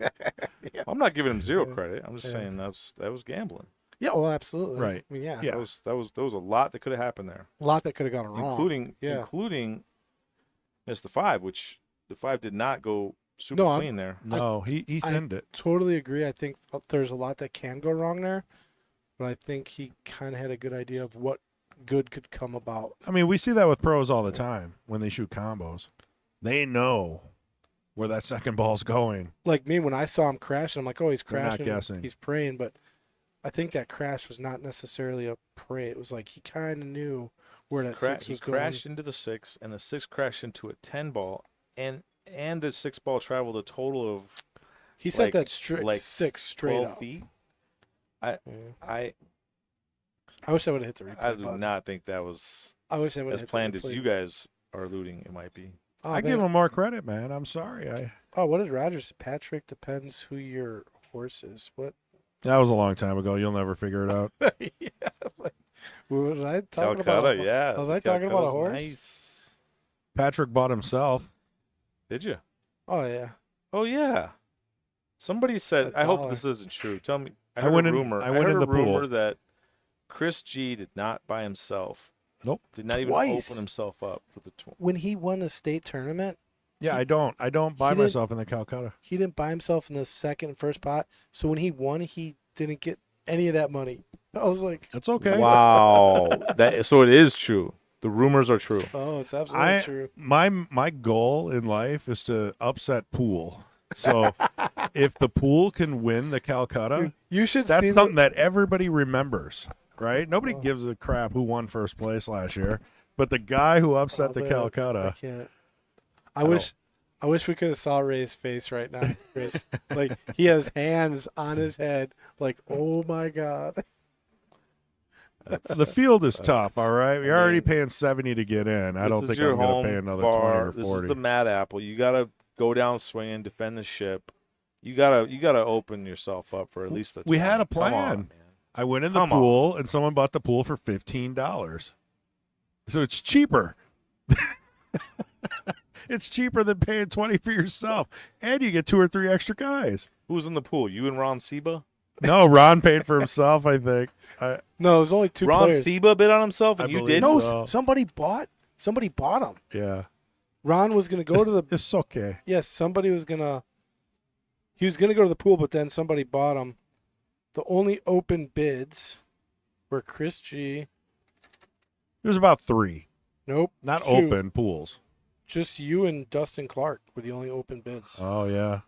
I'm not giving him zero Yeah. credit. I'm just Yeah. saying that was gambling. Yeah, well, absolutely. Right. I mean, yeah. Yeah. There was a lot that could have happened there, A lot that could have gone wrong. including missed the 5, which the 5 did not go super No, I'm- clean there. No, he thinned it. Totally agree. I think there's a lot that can go wrong there, but I think he kind of had a good idea of what good could come about. I mean, we see that with pros all the time when they shoot combos. They know where that second ball's going. Like me, when I saw him crash, I'm like, oh, he's They're not crashing. guessing. He's praying, but I think that crash was not necessarily a pray. It was like he kind of knew where that 6 He was going. crashed into the 6, and the 6 crashed into a 10 ball, and the 6 ball traveled a total of He set like- that straight like 6 straight 12 up. feet. Yeah. I I wish I would have hit the replay I do button. not think that was I wish I would have as hit planned the as replay. you guys are alluding it might be. Oh, I man. give him more credit, man. I'm sorry. Oh, what did Rogers say? Patrick, depends who your horse is. What? That was a long time ago. You'll never figure it out. Yeah. Like, what was I talking Calcutta, about? yeah. Was I talking about a Calcutta's horse? Nice. Patrick bought himself. Did you? Oh yeah. Oh yeah. Somebody said. A I hope dollar. this isn't true. Tell me. I I heard went a in- rumor. I went heard in a the pool. rumor that Chris G did not buy himself. Nope. Did not even Twice. open himself up for the tour. When he won a state tournament, Yeah, I don't buy he didn't- myself in the Calcutta. he didn't buy himself in the second and first pot. So when he won, he didn't get any of that money. I was like, It's okay. Wow. So it is true. The rumors are true. oh, it's absolutely I true. my goal in life is to upset pool. So if the pool can win the Calcutta, You should that's see something that everybody remembers, right? Nobody gives a crap who won first place last year, but the guy who upset the I Calcutta. can't. I wish we could have saw Ray's face right now, Chris. Like he has hands on his head. Like, oh my god. The field is tough, all right. You're already mean, paying $70 to get in. I This don't is think your I'm going home to pay another bar. 20 or This 40. is the Mad Apple. You gotta go down swinging, defend the ship. You gotta open yourself up for at least the. We had a 20. Come on, plan. man. I went in the Come on. pool, and someone bought the pool for $15. So it's cheaper. It's cheaper than paying $20 for yourself, and you get 2 or 3 extra guys. Who was in the pool? You and Ron Seba. No, Ron paid for himself, I think. No, there's only 2 Ron players. Seba bid on himself, and I you believe did. No, So- somebody bought him. Yeah. Ron was gonna go to the It's okay. yes. Somebody was gonna. He was gonna go to the pool, but then somebody bought him. The only open bids were Chris G. There's about 3. Nope, Not 2. open pools. Just you and Dustin Clark were the only open bids. Oh, yeah.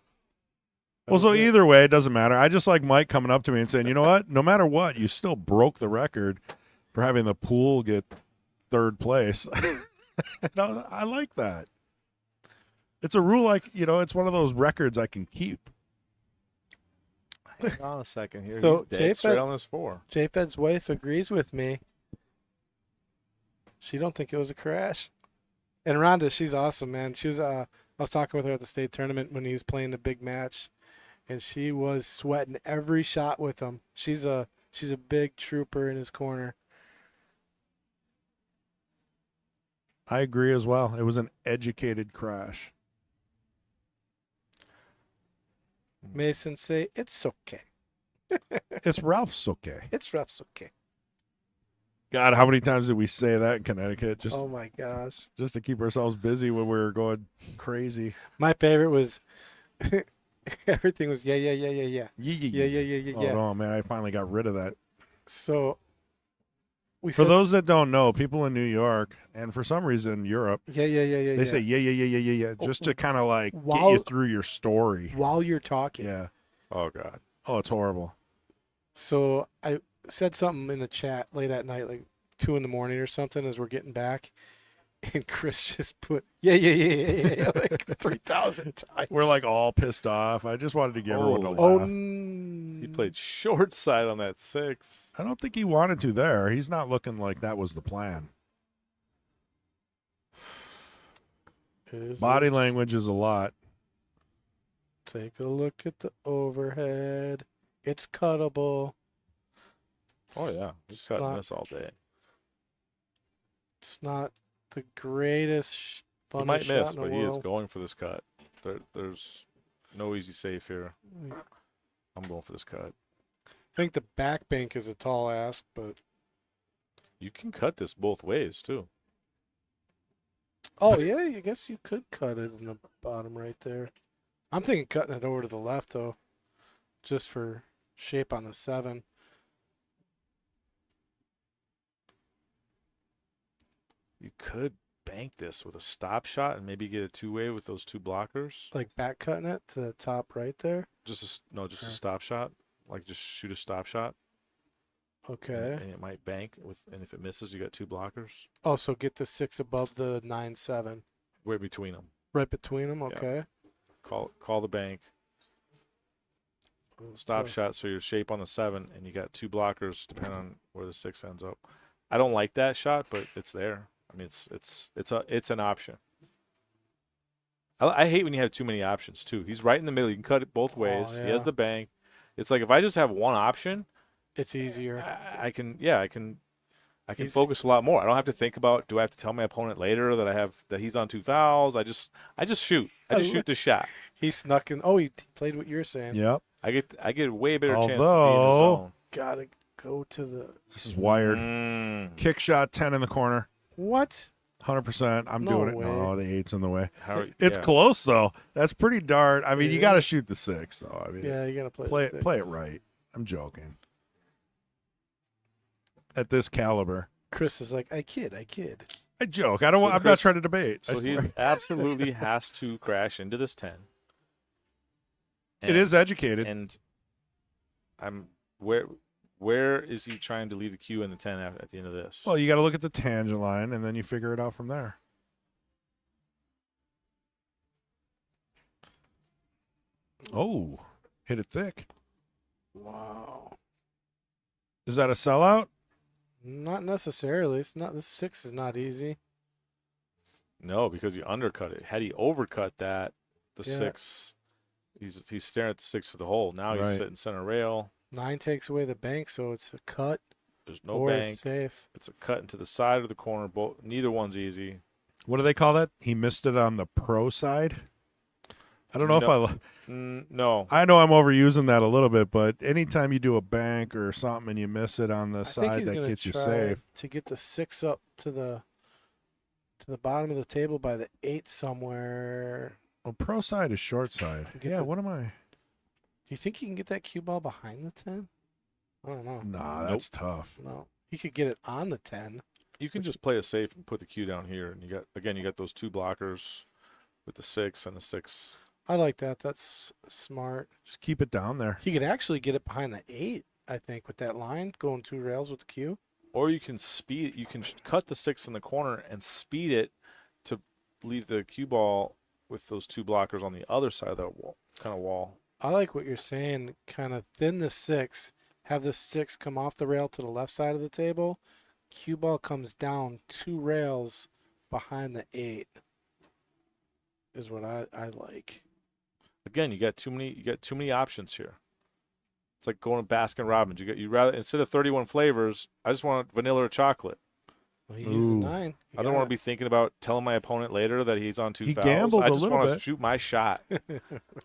That Well, was so it. either way, it doesn't matter. I just like Mike coming up to me and saying, you know what? No matter what, you still broke the record for having the pool get 3rd place. No, I like that. It's a rule it's one of those records I can keep. Hang on a second here. So, He's dead straight Jfed- on this 4. Jfed's wife agrees with me. She don't think it was a crash. And Rhonda, she's awesome, man. She was I was talking with her at the state tournament when he was playing the big match, and she was sweating every shot with him. She's a big trooper in his corner. I agree as well. It was an educated crash. Mason say it's okay. It's Ralph's okay. It's Ralph's okay. God, how many times did we say that in Connecticut? Just Oh my gosh. just to keep ourselves busy when we were going crazy. My favorite was everything was yeah. Oh no, man! I finally got rid of that. So we For said those that don't know, people in New York and for some reason Europe, yeah. they say yeah, just to kind of like get you While- through your story. while you're talking. Yeah. Oh God. Oh, it's horrible. So I said something in the chat late at night, like 2 a.m. or something, as we're getting back, and Chris just put yeah, like 3,000 times. We're like all pissed off. I just wanted to get everyone to laugh. Holy oh, He played short side on that 6. I don't think he wanted to there. He's not looking like that was the plan. Body language is a lot. Take a look at the overhead. It's cuttable. Oh yeah, he's It's cutting not- this all day. It's not the greatest He funnest might shot miss, in the but he is world. going for this cut. There's no easy save here. I'm going for this cut. I think the back bank is a tall ask, but You can cut this both ways too. oh yeah, I guess you could cut it in the bottom right there. I'm thinking cutting it over to the left though, just for shape on the 7. You could bank this with a stop shot and maybe get a 2-way with those 2 blockers. Like back cutting it to the top right there. Just a Sure. stop shot. Like just shoot a stop shot. Okay. And it might bank with, and if it misses, you got 2 blockers. Oh, so get the 6 above the 9-7, Way between them. right between them. Okay. Call the bank. Stop So- shot. So your shape on the 7, and you got 2 blockers depending on where the 6 ends up. I don't like that shot, but it's there. I mean, it's an option. I hate when you have too many options too. He's right in the middle. You can cut it both ways. He yeah. has the bank. It's like if I just have one option, It's easier. I can He's- focus a lot more. I don't have to think about, do I have to tell my opponent later that he's on 2 fouls? I just shoot. I just shoot the shot. He snuck in. Oh, he played what you're saying. Yep. I get a way better chance to be in the Although- zone. Gotta go to the This is wired. Mm. Kick shot 10 in the corner. what? 100%. I'm No doing it. way. No, the 8's in the way. It's Yeah. close though. That's pretty dart. I mean, you Yeah. got to shoot the 6 though. I mean, Yeah, you gotta play. play the it stick. play it right. I'm joking. At this caliber. Chris is like, I kid. I joke. I don't So want, I'm not Chris- trying to debate. I So he swear. absolutely has to crash into this 10. It is educated. And I'm where is he trying to leave the cue in the 10 at the end of this? Well, you got to look at the tangent line and then you figure it out from there. Oh, hit it thick. Wow. Is that a sellout? Not necessarily. It's not. This 6 is not easy. No, because he undercut it. Had he overcut that, the Yeah. 6, he's staring at the 6 for the hole. Now he's Right. hitting center rail. 9 takes away the bank, so it's a cut There's no or bank. it's safe. It's a cut into the side of the corner. Neither one's easy. What do they call that? He missed it on the pro side. I don't know if No. I know I'm overusing that a little bit, but anytime you do a bank or something and you miss it on the I think side, he's that gonna gets you try safe. to get the 6 up to the bottom of the table by the 8 somewhere. Well, pro side is short side. Get Yeah, the- what am I? Do you think he can get that cue ball behind the 10? I don't know. Nah, Nope. that's tough. No, he could get it on the 10. You can just play it safe and put the cue down here, and you got those 2 blockers with the 6 and the 6. I like that. That's smart. Just keep it down there. He could actually get it behind the 8, I think, with that line going 2 rails with the cue. Or you can speed. You can cut the 6 in the corner and speed it to leave the cue ball with those 2 blockers on the other side of that wall, kind of wall. I like what you're saying. Kind of thin the 6, have the 6 come off the rail to the left side of the table. Cue ball comes down 2 rails behind the 8. is what I like. Again, you got too many options here. It's like going to Baskin Robbins. You rather instead of 31 flavors, I just want vanilla or chocolate. Well, he used the Ooh. 9. I don't want to be thinking about telling my opponent later that he's on 2 He fouls. gambled I a just little want to bit. shoot my shot.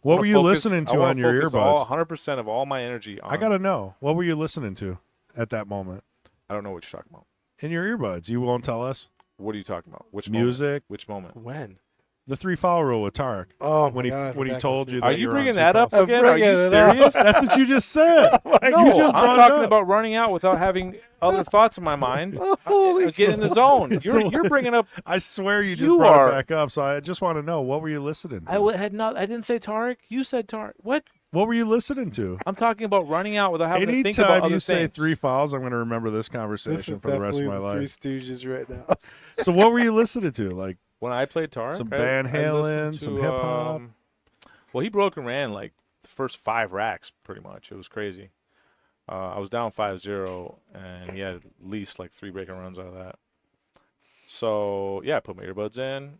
What were you listening I to wanna on your focus all earbuds? 100% of all my energy on. I got to know. What were you listening to at that moment? I don't know what you're talking about. In your earbuds. You won't tell us? What are you talking about? Which Music. Moment? Which moment? When? The 3-foul rule with Tarek. Oh, When my he God. when he we're back told on you three. Are that you you're on bringing 2 that up fouls. again? Are you bringing it up. serious? That's what you just said. No, You just I'm brought it talking up. about running out without having other thoughts in my mind. Holy Get in the zone. It's You're bringing up. I swear you just You brought are- it back up, so I just want to know, what were you listening to? I didn't say Tarek. You said Tarek. What? What were you listening to? I'm talking about running out without having to think about Anytime other you say things. 3 fouls, I'm going to remember this This conversation is for the rest of definitely my the life. Three Stooges right now. So what were you listening to? Like, When I played Tarek, Some I Van listened Halen, to, some hip-hop? Well, he broke and ran like the first 5 racks, pretty much. It was crazy. I was down 5-0, and he had at least like 3 breaking runs out of that. So yeah, I put my earbuds in,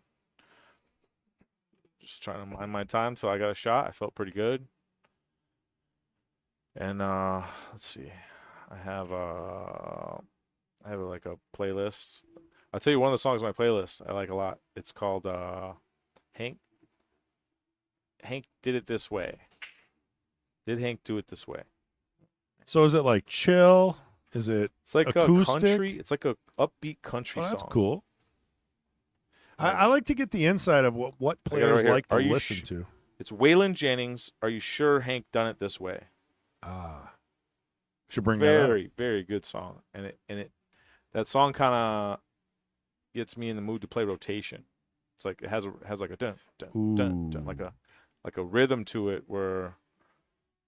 just trying to mind my time till I got a shot. I felt pretty good. And let's see, I have like a playlist. I'll tell you one of the songs on my playlist I like a lot. It's called Hank Did It This Way. Did Hank do it this way? so is it like chill? Is it? It's like Acoustic? a country. It's like a upbeat country Oh, that's song. cool. I like to get the inside of what I got it players right here. like to Are you listen sh- to. It's Waylon Jennings. Are you sure Hank done it this way? Ah, should bring that up. Very, very good song. And that song kind of gets me in the mood to play rotation. It's like it has like a dun dun dun dun, Ooh. like a rhythm to it where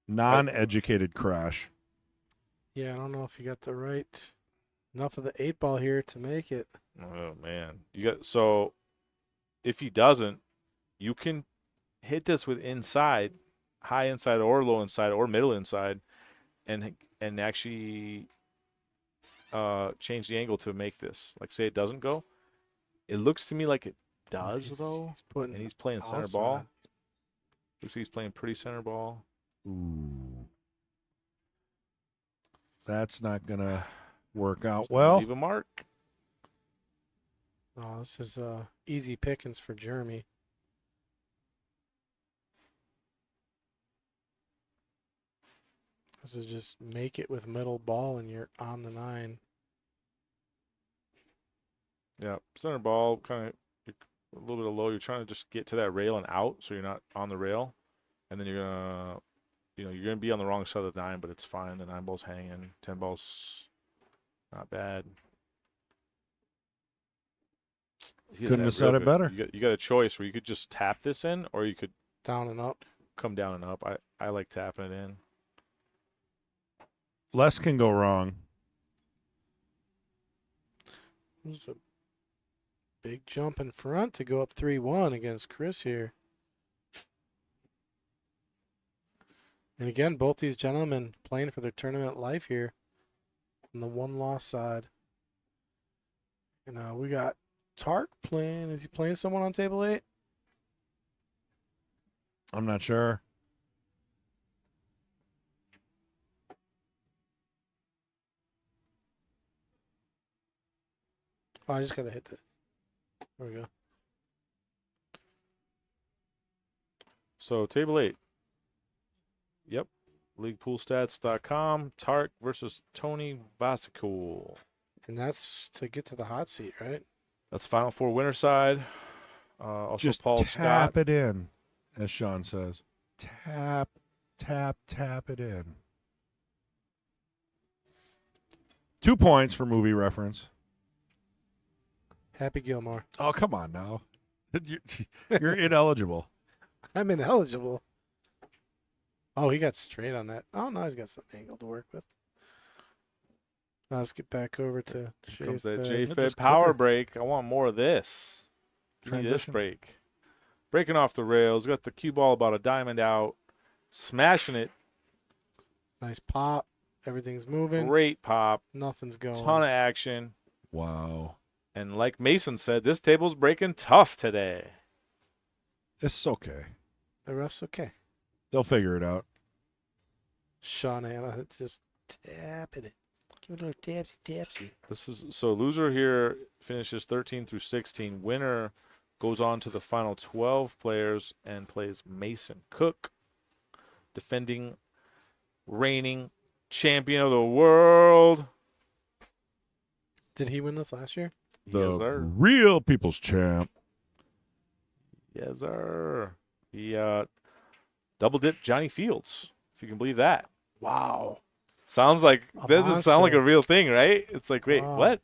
Non-educated crash. Yeah, I don't know if you got the right enough of the 8-ball here to make it. oh man, so if he doesn't, you can hit this with inside, high inside or low inside or middle inside, and actually change the angle to make this. Like say it doesn't go, it looks to me like it does though, He's putting and he's playing center outside. ball. Looks like he's playing pretty center ball. Ooh, that's not gonna work out It's gonna well. leave a mark. Oh, this is easy pickings for Jeremy. This is just make it with middle ball and you're on the 9. Yeah, center ball, kind of a little bit of low. You're trying to just get to that rail and out, so you're not on the rail, and then you're gonna be on the wrong side of the 9, but it's fine. The 9 ball's hanging, 10 ball's not bad. He hit Couldn't that have said real it good. better. You got a choice where you could just tap this in, or you could Down and up. come down and up. I like tapping it in. Less can go wrong. This is a big jump in front to go up 3-1 against Chris here. And again, both these gentlemen playing for their tournament life here on the 1-loss side. And we got Tark playing. Is he playing someone on table 8? I'm not sure. Oh, I just got to hit the. There we go. So table 8. Yep. LeaguePoolStats.com. Tark versus Tony Vasicul. And that's to get to the hot seat, right? That's Final Four winner side. Also Just Paul tap Scott. it in, as Sean says. Tap, tap, tap it in. 2 points for movie reference. Happy Gilmore. Oh, come on now. You're ineligible. I'm ineligible. Oh, he got straight on that. Oh, no, he's got some angle to work with. Now let's get back over to Comes that Jfed. Jfed power break. I want more of this. Give me this Transition. break. Breaking off the rails. Got the cue ball about a diamond out. Smashing it. Nice pop. Everything's moving. Great pop. Nothing's going. Ton of action. Wow. And like Mason said, this table's breaking tough today. It's okay. The rest okay. They'll figure it out. Sean Anna just tapping it. Give it a little tapsy. This is so loser here finishes 13 through 16. Winner goes on to the final 12 players and plays Mason Cook, defending reigning champion of the world. Did he win this last year? The Yes, sir. real people's champ. Yes, sir. He double dipped Johnny Fields, if you can believe that. Wow. Sounds like A that doesn't sound like a monster. real thing, right? It's like, wait, Wow. what?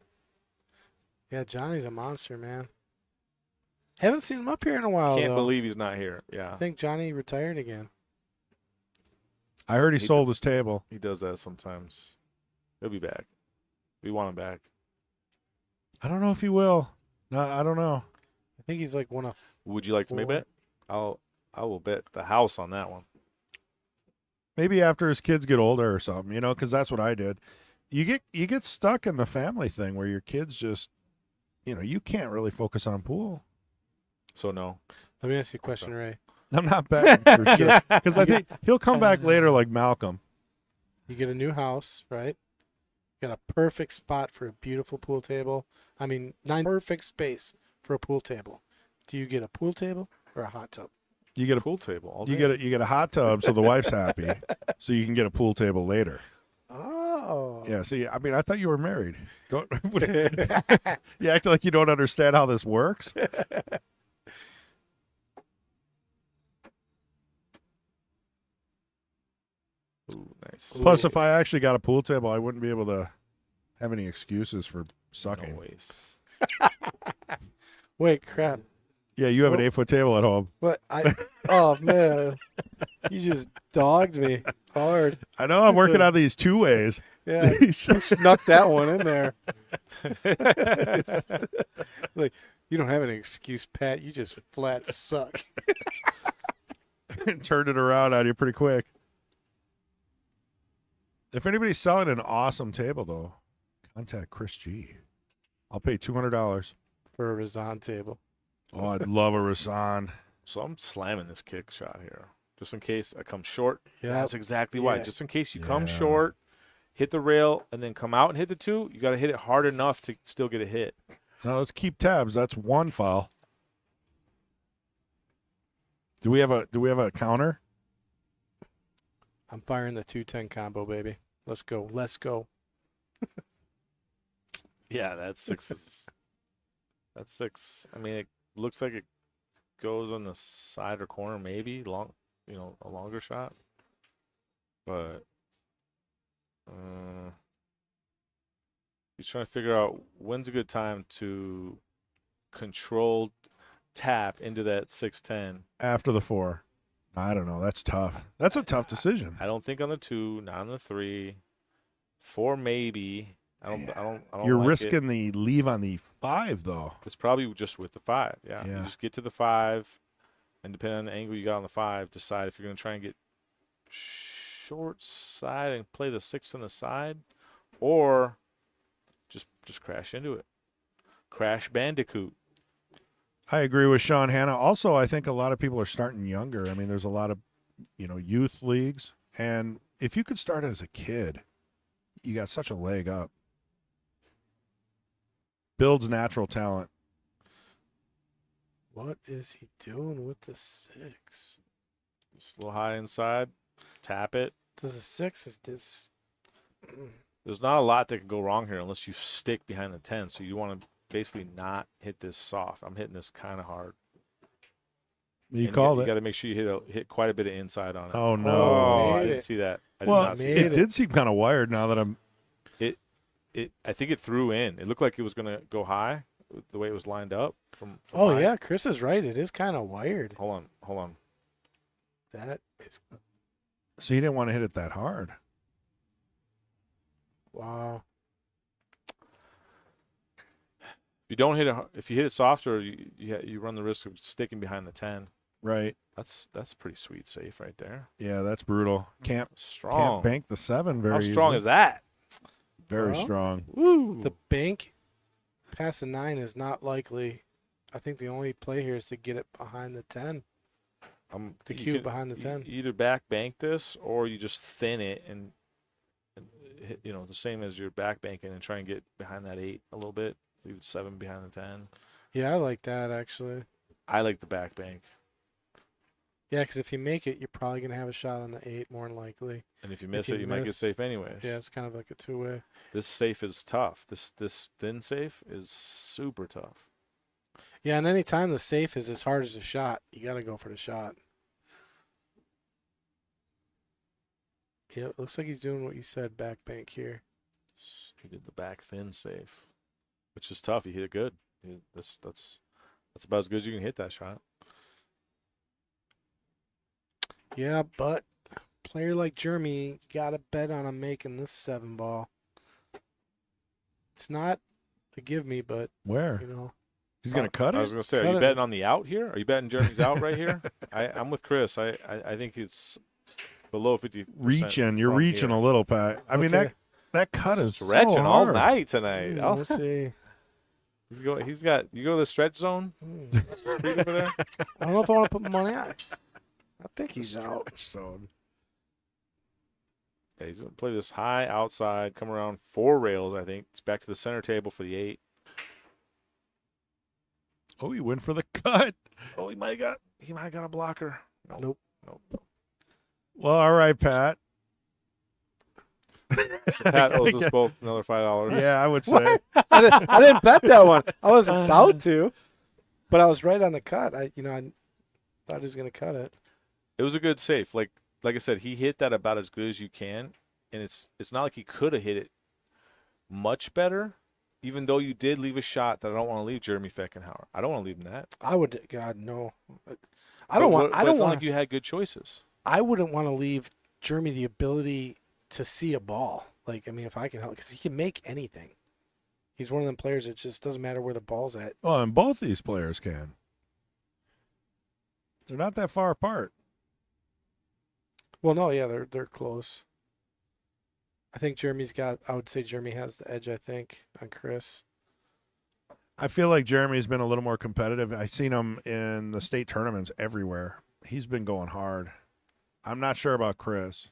Yeah, Johnny's a monster, man. Haven't seen him up here in a while, Can't though. believe he's not here. Yeah, I think Johnny retired again. I heard he He sold his table. he does that sometimes. He'll be back. We want him back. I don't know if he will. No, I don't know. I think he's like one of. Would you like to make a Four. bet? I will bet the house on that one. Maybe after his kids get older or something, you know, because that's what I did. You get stuck in the family thing where your kids just, you know, you can't really focus on pool. So no. Let me ask you a question, Ray. I'm not betting for sure because I think he'll come back later like Malcolm. You get a new house, right? You got a perfect spot for a beautiful pool table. I mean, perfect space for a pool table. Do you get a pool table or a hot tub? You get a Pool table. All you day. get a hot tub so the wife's happy, so you can get a pool table later. Oh. Yeah. See, I mean, I thought you were married. Don't you act like you don't understand how this works? Ooh, nice. Plus, if I actually got a pool table, I wouldn't be able to have any excuses for sucking. No ways. Wait, crap. Yeah, you have an Well- 8-foot table at home. What? Oh, man. You just dogged me hard. I know I'm working on these 2 ways. Yeah. You snuck that one in there. Like, you don't have any excuse, Pat. You just flat suck. Turned it around on you pretty quick. If anybody's selling an awesome table, though, contact Chris G. I'll pay $200. For a Razan table. Oh, I'd love a Rasan. So I'm slamming this kick shot here, just in case I come short. Yeah. That's exactly why. Yeah. Just in case you come Yeah. short, hit the rail, and then come out and hit the 2, you got to hit it hard enough to still get a hit. Now let's keep tabs. That's 1 foul. Do we have a counter? I'm firing the 210 combo, baby. Let's go. Let's go. Yeah, that's 6. That's 6. I mean, it looks like it goes on the side or corner, maybe long, a longer shot. But he's trying to figure out when's a good time to controlled tap into that 610. After the 4. I don't know. That's tough. That's a tough decision. I don't think on the 2, not on the 3, 4 maybe. I don't. You're like risking it. the leave on the 5, though. It's probably just with the 5. Yeah. Yeah. You just get to the 5, and depending on the angle you got on the 5, decide if you're going to try and get short side and play the 6 on the side, or just crash into it. Crash Bandicoot. I agree with Sean Hanna. Also, I think a lot of people are starting younger. I mean, there's a lot of, youth leagues. And if you could start as a kid, you got such a leg up. Builds natural talent. What is he doing with the 6? Just a little high inside. Tap it. Does the 6 is this? There's not a lot that can go wrong here unless you stick behind the 10. So you want to basically not hit this soft. I'm hitting this kind of hard. You And called you it. got to make sure you hit quite a bit of inside on it. Oh, no. Oh, I Made didn't it. see that. I did Well, not see made that. it did seem kind of wired now that I'm. I think it threw in. It looked like it was going to go high the way it was lined up. From Oh, mine. yeah. Chris is right. It is kind of wired. Hold on. That is. So you didn't want to hit it that hard. Wow. If you don't hit it, if you hit it softer, you run the risk of sticking behind the 10. Right. That's pretty sweet safe right there. Yeah, that's brutal. Can't Strong. bank the 7 very How strong easily. is that? Very Well, strong. Woo. The bank past the 9 is not likely. I think the only play here is to get it behind the 10. The you cube can behind the 10. Either back bank this or you just thin it and hit, the same as your back banking and try and get behind that 8 a little bit. Leave it 7 behind the 10. Yeah, I like that actually. I like the back bank. Yeah, because if you make it, you're probably gonna have a shot on the 8 more than likely. And if you miss you it, you might get miss- safe anyways. Yeah, it's kind of like a two-way. This safe is tough. This thin safe is super tough. Yeah, and any time the safe is as hard as a shot, you got to go for the shot. Yeah, it looks like he's doing what you said, back bank here. He did the back thin safe, which is tough. He hit it good. That's about as good as you can hit that shot. Yeah, but player like Jeremy, you got to bet on him making this 7 ball. It's not a give me, but, Where? He's going to cut I was it? going to say, are Cut you it. betting on the out here? Are you betting Jeremy's out right here? I'm with Chris. I think it's below 50%. Reaching. You're from reaching here. a little, Pat. I mean, Okay. that cut is Stretching so all hard. night tonight. Oh, Let's see. he's got. You go to the stretch zone. Street over there. I don't know if I want to put money on it. I think he's out. Yeah, he's gonna play this high outside, come around 4 rails. I think it's back to the center table for the 8. Oh, he went for the cut. Oh, he might have got a blocker. Nope. Well, all right, Pat. So Pat owes us both another $5. Yeah, I would say. I didn't bet that one. I was about to, but I was right on the cut. I thought he was going to cut it. It was a good safe. Like I said, he hit that about as good as you can, and it's not like he could have hit it much better. Even though you did leave a shot that I don't want to leave Jeremy Feckenhauer. I don't want to leave him that. I would. God no. I don't want. But I don't it's not want. like you had good choices. I wouldn't want to leave Jeremy the ability to see a ball. Like, I mean, if I can help, because he can make anything. He's one of them players that just doesn't matter where the ball's at. Well, and both these players can. They're not that far apart. Well, no, yeah, they're close. I think Jeremy's got. I would say Jeremy has the edge. I think on Chris. I feel like Jeremy's been a little more competitive. I've seen him in the state tournaments everywhere. He's been going hard. I'm not sure about Chris.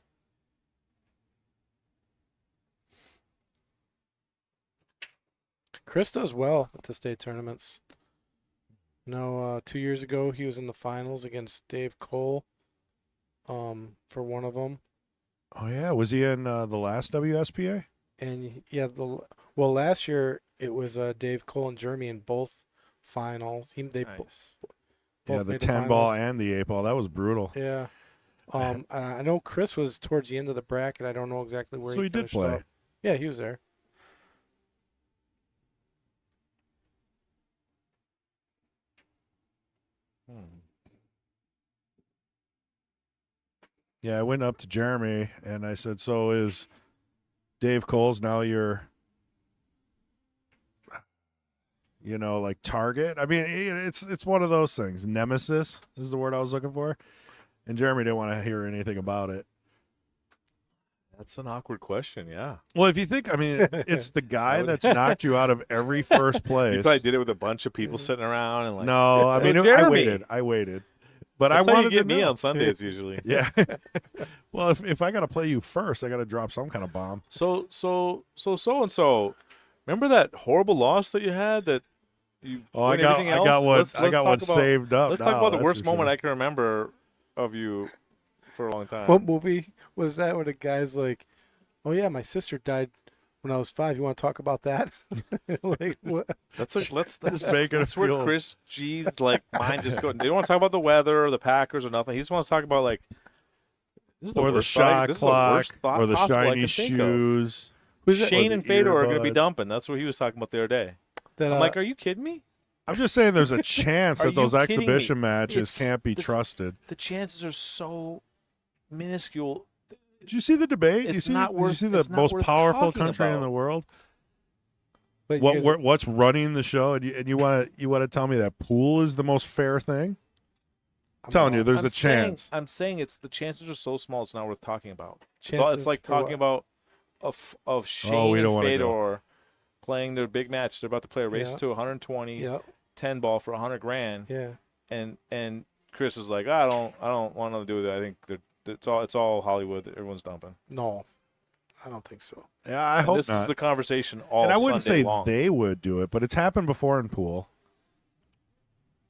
Chris does well at the state tournaments. 2 years ago he was in the finals against Dave Cole. For one of them. Oh, yeah. Was he in the last WSPA? And yeah, last year it was Dave Cole and Jeremy in both finals. They Nice. Yeah, both the made 10 ball finals. and the 8 ball. That was brutal. Yeah. I know Chris was towards the end of the bracket. I don't know exactly where So he did finished play. up. Yeah, he was there. Yeah, I went up to Jeremy and I said, so is Dave Cole's now your, like target? I mean, it's one of those things. Nemesis is the word I was looking for. And Jeremy didn't want to hear anything about it. That's an awkward question, yeah. Well, if you think, it's the guy that's knocked you out of every first place. You probably did it with a bunch of people sitting around and like. No, I "So mean, I Jeremy." waited. But That's I how wanted you get to me know. on Sundays usually. Yeah. Well, if I got to play you first, I got to drop some kind of bomb. So and so. Remember that horrible loss that you had that you. Oh, I win got everything else? one. Let's I got talk one about- saved up. Let's talk now, about the that's worst for moment sure. I can remember of you for a long time. What movie was that where the guy's like, "Oh yeah, my sister died when I was 5. You want to talk about that?" Like, what? That's Just making it that's where feel- Chris G's like mind just going. They don't want to talk about the weather or the Packers or nothing. He just wants to talk about like this is Or the worst thought- shot this is the clock, worst thought or the possible I shiny can think of. shoes. Who's that? Shane Or and the Fedor are going to be earbuds. dumping. That's what he was talking about the other day. That, I'm like, are you kidding me? I'm just saying there's a chance Are that those you kidding me? exhibition matches It's can't be the- trusted. The chances are so minuscule. Did you see the debate? It's Did not you worth- see the it's not most worth powerful talking country in about. the world? But you guys- What's running the show? And you want to tell me that pool is the most fair thing? I'm telling not- you, there's a chance. I'm saying it's the chances are so small. It's not worth talking about. It's Chances like for what? talking about of Shane we don't and wanna Fedor playing their big match. They're about to play a race Yeah. to 120 Yep. 10 ball for $100 grand, Yeah. and Chris is like, I don't want nothing to do with it. I think it's all Hollywood. Everyone's dumping. No, I don't think so. Yeah, I And hope this not. is the conversation all And I wouldn't Sunday say long. they would do it, but it's happened before in pool.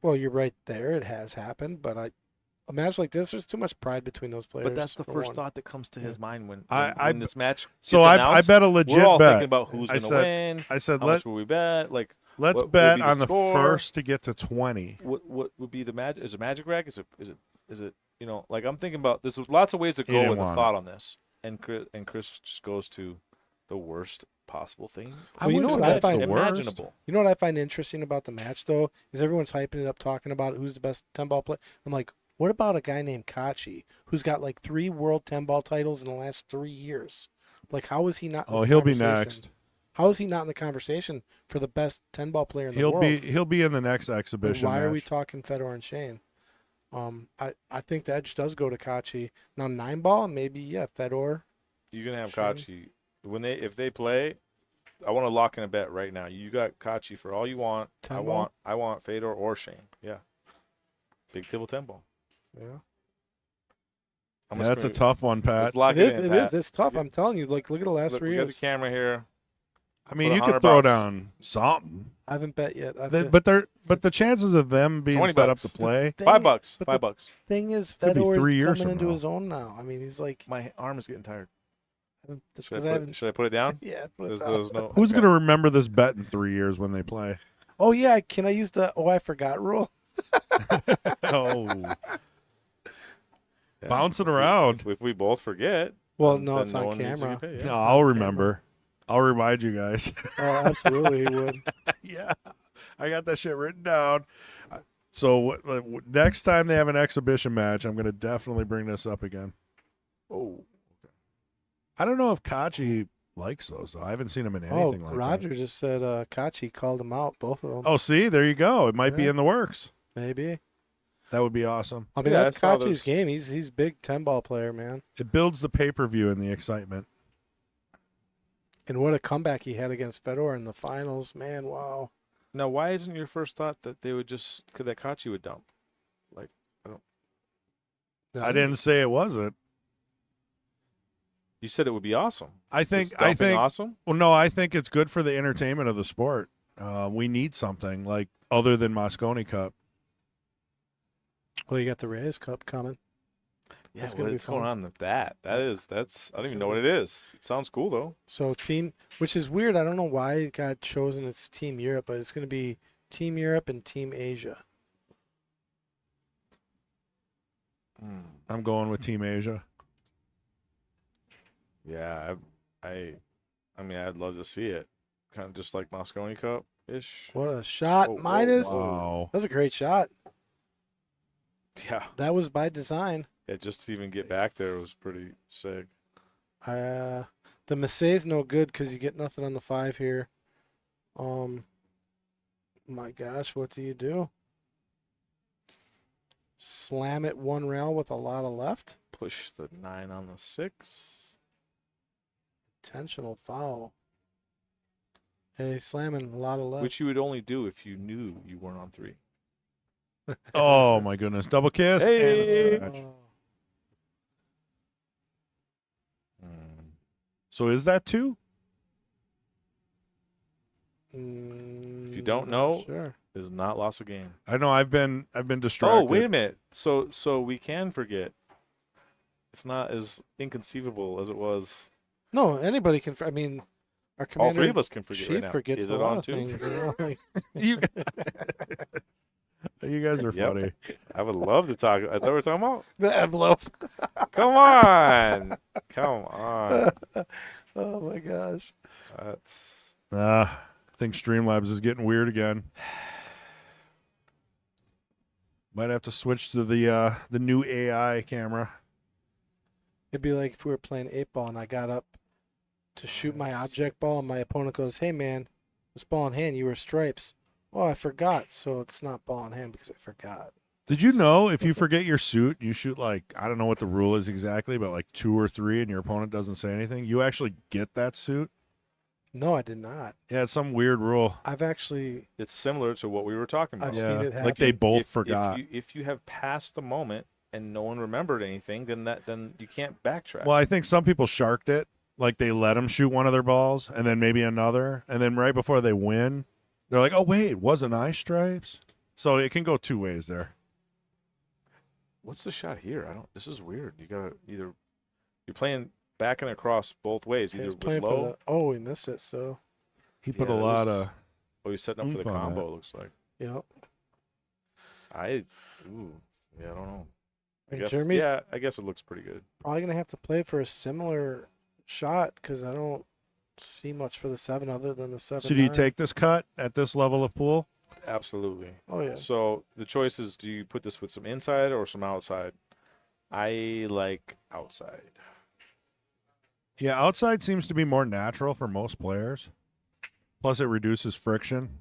Well, you're right there. It has happened, but a match like this, there's too much pride between those players. But that's the for first one. thought that comes to his mind when I this match gets So I announced. bet a legit We're all bet. thinking about who's I going to said- win. I said How much will we bet? Like, let's what will bet be on the score? first to get to 20. What would be the magic? Is it magic rack? Is it? You know, like I'm thinking about. There's lots of ways to He go didn't with a want thought on this, and Chris just goes to the worst possible thing. Well, you know what I find imaginable. You know what I find interesting about the match, though, is everyone's hyping it up, talking about who's the best 10-ball player. I'm like, what about a guy named Kachi, who's got like 3 world 10-ball titles in the last 3 years? Like, how is he not in this He'll be conversation? next. How is he not in the conversation for the best 10-ball player in the He'll world? be in the next And exhibition why match. are we talking Fedor and Shane? I think the edge does go to Kachi. Now 9-ball, maybe Fedor. You're gonna have Shane. Kachi if they play. I want to lock in a bet right now. You got Kachi for all you want. 10-ball? I want Fedor or Shane. Yeah, big table 10-ball. Yeah. Yeah, that's a tough one, Pat. Let's lock It is. in, It Pat. is. It's tough. I'm telling you. Like, look at the last Look, 3 we got the years. camera here. I mean, Put you could $100 throw bucks. down something. I haven't bet yet. But the chances of them being 20 set up bucks. to play. $5. but $5. Thing is, Could be Fedor 3 is years coming from into now. his own now. I mean, he's like, My arm is getting tired. that's Should because I I put, haven't. should I put it down? Yeah. Put it There's, down. there's no, Who's okay. going to remember this bet in 3 years when they play? Oh yeah. Can I use the I forgot rule? Oh, Yeah. bouncing around. If we both forget, Well, then no, it's no on one needs to camera. get paid, yeah. No, I'll remember. I'll remind you guys. Oh, absolutely, he would. Yeah, I got that shit written down. So next time they have an exhibition match, I'm going to definitely bring this up again. Oh, I don't know if Kachi likes those, though. I haven't seen him in Oh, anything like Roger that. just said Kachi called him out, both of them. Oh, see, there you go. It might be Yeah. in the works. Maybe. That would be awesome. I mean, Yeah, that's I saw Kachi's those. game. He's big 10-ball player, man. It builds the pay-per-view and the excitement. And what a comeback he had against Fedor in the finals, man! Wow. now why isn't your first thought that they would that Kachi would dump? Like, I didn't say it wasn't. you said it would be awesome. I Is think dumping awesome. Well, no, I think it's good for the entertainment of the sport. We need something like other than Mosconi Cup. Well, you got the Reyes Cup coming. Yeah, That's gonna be what's going fun. on with that? That's I don't even know what it is. It sounds cool though. So which is weird. I don't know why it got chosen as Team Europe, but it's going to be Team Europe and Team Asia. I'm going with Team Asia. Yeah, I mean, I'd love to see it. Kind of just like Mosconi Cup ish. What a shot! Whoa, Minus. whoa. Wow. That was a great shot. Yeah, That was by design. just to even get back there was pretty sick. The Massey's no good because you get nothing on the 5 here. My gosh, what do you do? Slam it 1 rail with a lot of left. Push the 9 on the 6. Intentional foul. Hey, slamming a lot of left. Which you would only do if you knew you weren't on 3. Oh my goodness! Double kiss. Hey. And a scratch. Oh. So is that 2? If you don't know, sure. Is not lost a game. I know. I've been distracted. Oh, wait a minute. So we can forget. It's not as inconceivable as it was. No, anybody can. I mean, our All commander 3 of us can forget Chief right now. forgets Is a it lot on of 2? things. You know? Like, You, you guys are Yep. funny. I would love to talk. I thought we were talking about. the envelope. Come on. Come on. Oh my gosh. That's. I think Streamlabs is getting weird again. Might have to switch to the new AI camera. It'd be like if we were playing 8-ball and I got up to shoot my object ball and my opponent goes, "Hey man, it's ball in hand. You were stripes." Oh, I forgot. So it's not ball in hand because I forgot. Did you know if you forget your suit, you shoot like, I don't know what the rule is exactly, but like 2 or 3 and your opponent doesn't say anything, you actually get that suit? No, I did not. Yeah, it's some weird rule. I've actually It's similar to what we were talking about. I've seen it like they happen. both if, forgot. if you have passed the moment and no one remembered anything, then you can't backtrack. Well, I think some people sharked it. Like they let them shoot one of their balls and then maybe another. And then right before they win, they're like, oh, wait, wasn't I stripes? So it can go two ways there. What's the shot here? I don't. This is weird. You gotta either you're playing back and across both ways. He Either was with playing for low. the. Oh, we missed it. So, He put Yeah, a it lot was- of. Oh, he's setting up for the Oomph on combo. that. Looks like. yep. Yeah, I don't know. I And guess, Jeremy's yeah, I guess it looks pretty good. probably gonna have to play for a similar shot because I don't see much for the 7 other than the 7. So do you take this cut at this level of pool? Absolutely. Oh yeah. So the choice is: do you put this with some inside or some outside? I like outside. Yeah, outside seems to be more natural for most players. Plus, it reduces friction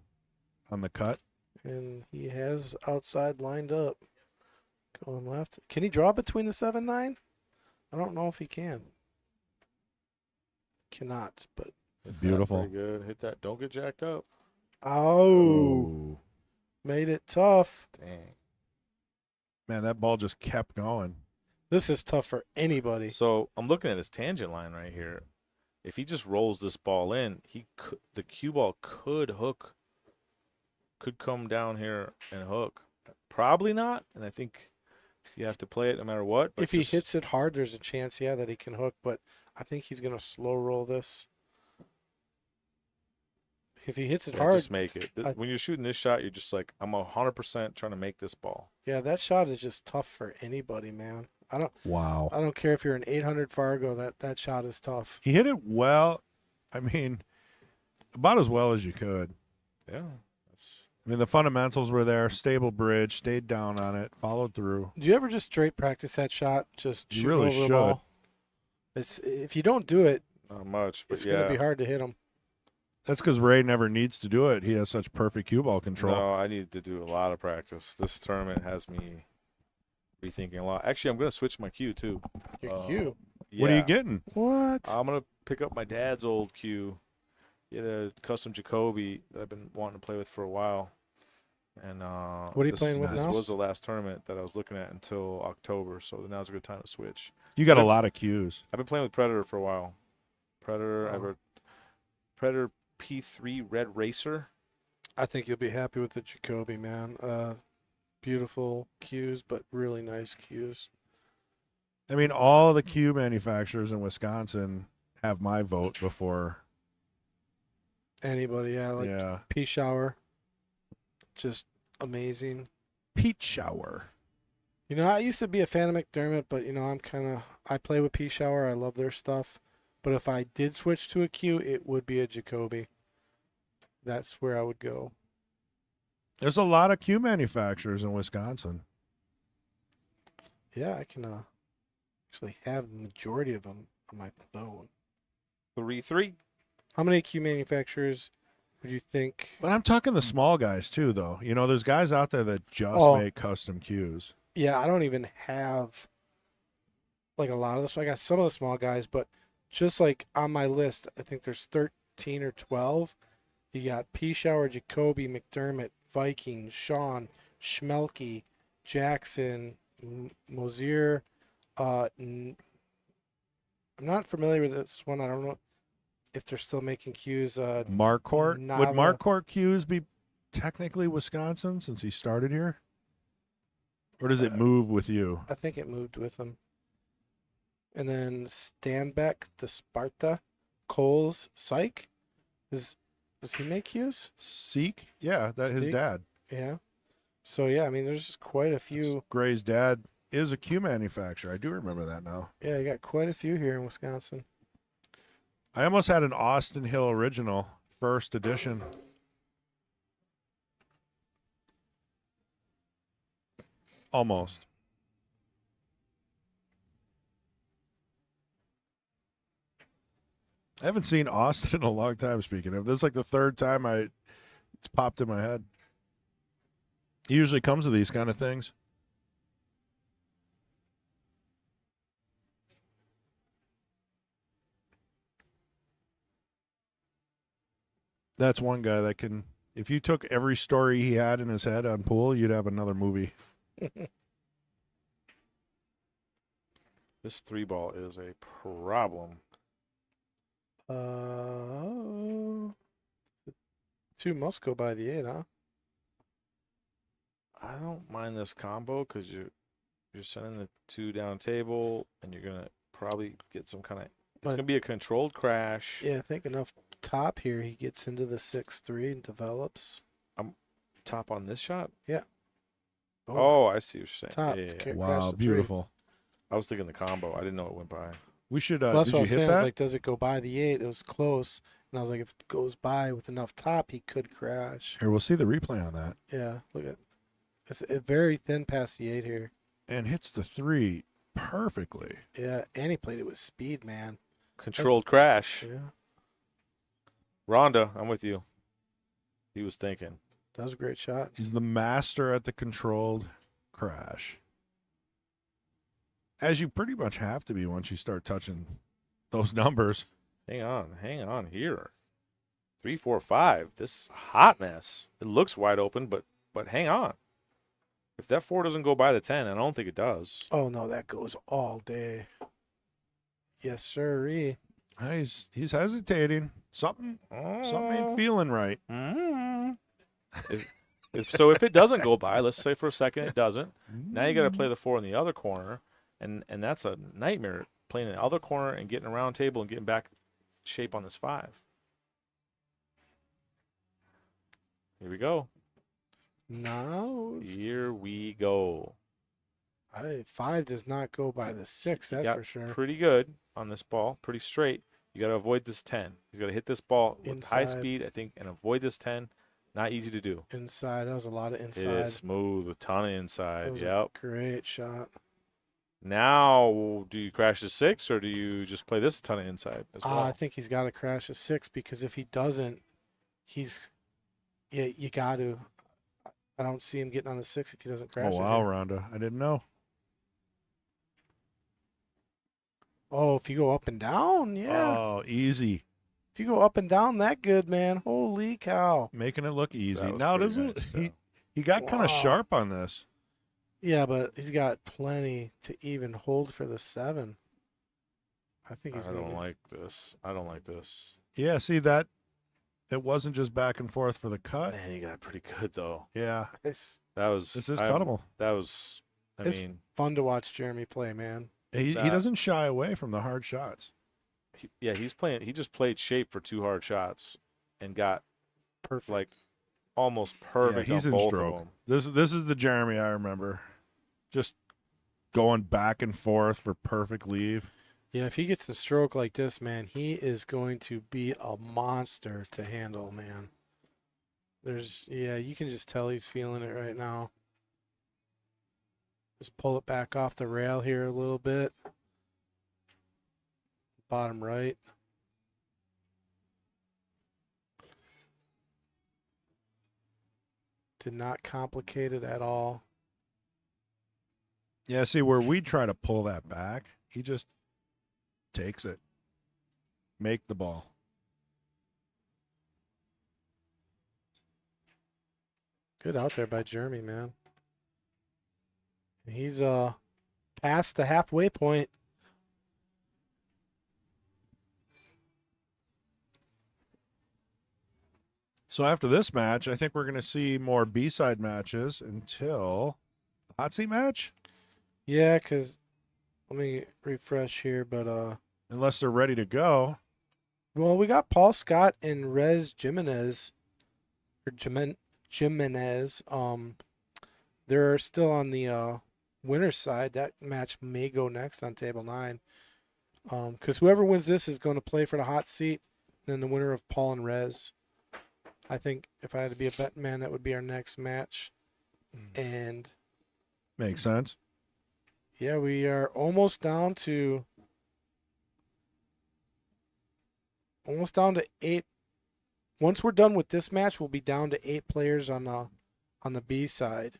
on the cut. And he has outside lined up. Going left. Can he draw between the 7-9? I don't know if he can. Cannot, but Beautiful. Pretty good. Hit that. Don't get jacked up. oh, made it tough. Dang. Man, that ball just kept going. This is tough for anybody. So I'm looking at his tangent line right here. If he just rolls this ball in, the cue ball could hook, could come down here and hook. Probably not, and I think you have to play it no matter what. But If he just- hits it hard, there's a chance, yeah, that he can hook, but I think he's going to slow roll this. If he hits it yeah, hard, just make it. When you're shooting this shot, you're just like, I'm 100% trying to make this ball. yeah, that shot is just tough for anybody, man. I Wow. don't care if you're an 800 Fargo, that shot is tough. He hit it well. I mean, about as well as you could. Yeah, that's I mean, the fundamentals were there. Stable bridge, stayed down on it, followed through. Do you ever just straight practice that shot? Just You shoot really over the should. ball? It's if you don't do it, not much, but it's yeah. going to be hard to hit him. That's because Ray never needs to do it. He has such perfect cue ball control. No, I need to do a lot of practice. This tournament has me rethinking a lot. Actually, I'm going to switch my cue too. You. What are you Yeah. getting? What? I'm going to pick up my dad's old cue. He had a custom Jacoby that I've been wanting to play with for a while. And What are you this- playing with this now? was the last tournament that I was looking at until October, so now's a good time to switch. You got a lot of cues. I've been playing with Predator for a while. Predator, I have Oh. a Predator P3 Red Racer. I think you'll be happy with the Jacoby, man. Beautiful cues, but really nice cues. I mean, all the cue manufacturers in Wisconsin have my vote before. Anybody, yeah, like yeah. Pea Shower, just amazing. Peach shower. You know, I used to be a fan of McDermott, but you know, I play with Pea Shower. I love their stuff. But if I did switch to a cue, it would be a Jacoby. That's where I would go. There's a lot of cue manufacturers in Wisconsin. Yeah, I can actually have the majority of them on my phone. 3-3. How many cue manufacturers would you think? But I'm talking the small guys too, though. You know, there's guys out there that just Oh. make custom cues. Yeah, I don't even have like a lot of this. I got some of the small guys, but just like on my list, I think there's 13 or 12. You got Pea Shower, Jacoby, McDermott, Viking, Sean, Schmelke, Jackson, Mosier. I'm not familiar with this one. I don't know if they're still making cues. Marquardt. Would Nava. Marquardt cues be technically Wisconsin since he started here? Or does it move with you? I think it moved with them. And then Stanbeck, the Sparta, Coles, Psych. Does he make cues? Seek? Yeah, that his Seek? dad. Yeah. So yeah, I mean, there's just quite a few. Gray's dad is a cue manufacturer. I do remember that now. Yeah, you got quite a few here in Wisconsin. I almost had an Austin Hill original, first edition. Almost. I haven't seen Austin in a long time, speaking of. This is like the third time it's popped in my head. He usually comes to these kind of things. That's one guy that can. If you took every story he had in his head on pool, you'd have another movie. This 3-ball is a problem. Two must go by the 8, huh? I don't mind this combo because you're sending the 2 down table, and you're gonna probably get some kind of. It's But- gonna be a controlled crash. Yeah, I think enough top here. He gets into the 6-3 and develops. Top on this shot. Boom. Oh, I see what you're saying. Top. Yeah, It's yeah, yeah. Crash Wow, the 3. beautiful. I was thinking the combo. I didn't know it went by. We should. Well, that's Did what I you was hit saying. I was that? like, does it go by the 8? It was close. And I was like, if it goes by with enough top, he could crash. Here, we'll see the replay on that. Yeah, look at it's very thin past the 8 here. And hits the 3 perfectly. Yeah, and he played it with speed, man. Controlled crash. Yeah, Rhonda, I'm with you. He was thinking. that was a great shot. He's the master at the controlled crash. As you pretty much have to be once you start touching those numbers. Hang on here. 3, 4, 5. This is a hot mess. It looks wide open, but hang on. If that 4 doesn't go by the 10, I don't think it does. Oh no, that goes all day. Yes, sirree. He's hesitating. Something ain't feeling right. Mm. If it doesn't go by, let's say for a second it doesn't. Now you got to play the 4 in the other corner, and that's a nightmare. Playing in the other corner and getting around table and getting back shape on this 5. Here we go. No, Here we go. 5 does not go by the 6. That's Got for sure. Pretty good on this ball. Pretty straight. You got to avoid this 10. He's got to hit this ball with high Inside. speed, I think, and avoid this 10. Not easy to do. Inside, that was a lot of inside. It's smooth, a ton of That inside. was Yep. a great shot. Now, do you crash the 6 or do you just play this a ton of inside as well? I think he's got to crash a 6 because if he doesn't, you got to. I don't see him getting on the 6 if he doesn't crash. Oh, it wow, here. Rhonda. I didn't know. Oh, if you go up and down, yeah. Oh, easy. If you go up and down that good, man, holy cow. Making it look easy. That was Now, pretty doesn't nice, he got kind of Wow. sharp on this. Yeah, but he's got plenty to even hold for the 7. I think he's I gonna don't be- like this. I don't like this. Yeah, see that? It wasn't just back and forth for the cut. Man, he got pretty good though. Yeah, It's That was this is I- cuttable. That was. I It's- mean, fun to watch Jeremy play, man. He that- doesn't shy away from the hard shots. he's playing. He just played shape for 2 hard shots and got Perfect. like almost perfect he's on in both stroke. of them. This is the Jeremy I remember. Just going back and forth for perfect leave. Yeah, if he gets a stroke like this, man, he is going to be a monster to handle, man. You can just tell he's feeling it right now. Just pull it back off the rail here a little bit. Bottom right. Did not complicate it at all. Yeah, see where we try to pull that back, he just takes it. Make the ball. Good out there by Jeremy, man. And he's past the halfway point. So after this match, I think we're going to see more B-side matches until the hot seat match, Yeah, because let me refresh here, but unless they're ready to go. well, we got Paul Scott and Rez Jimenez, or Jimenez. They're still on the winner's side. That match may go next on table 9. Because whoever wins this is going to play for the hot seat. Then the winner of Paul and Rez. I think if I had to be a bet man, that would be our next match. And Makes sense. yeah, we are almost down to 8. Once we're done with this match, we'll be down to 8 players on the B side.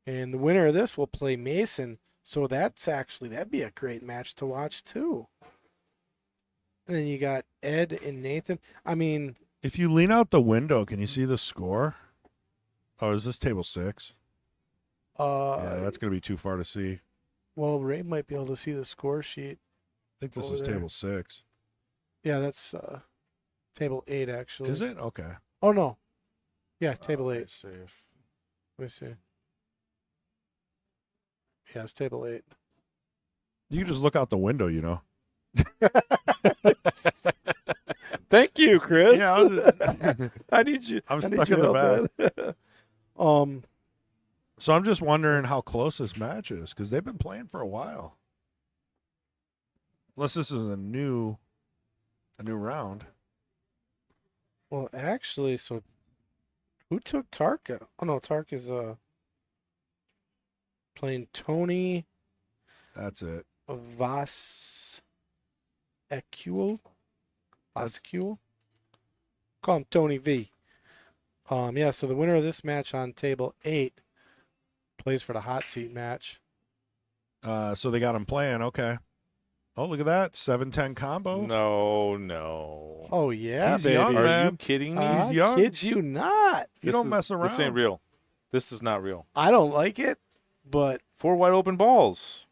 And the winner of this will play Mason. So that'd be a great match to watch too. And then you got Ed and Nathan. I mean, If you lean out the window, can you see the score? Oh, is this table 6? Yeah, that's going to be too far to see. Well, Ray might be able to see the score sheet. I think this Over is there. table 6. Yeah, that's table 8 actually. Is it? Okay. Oh no. Yeah, table 8. Let's see if Let me see. Yeah, it's table 8. You can just look out the window, you know. Thank you, Chris. Yeah, I need you. I'm I stuck need your in the help, man. so I'm just wondering how close this match is because they've been playing for a while. Unless this is a new round. Well, actually, so who took Tarka? Oh no, Tark is playing Tony That's it. Vasecul. Call him Tony V. Yeah, so the winner of this match on table 8 plays for the hot seat match. So they got him playing. Okay. Oh, look at that 7-10 combo. no. Oh yeah, He's baby. young, Are man. you kidding me? I young. kid you not. You don't mess around. This ain't real. This is not real. I don't like it, but 4 wide open balls.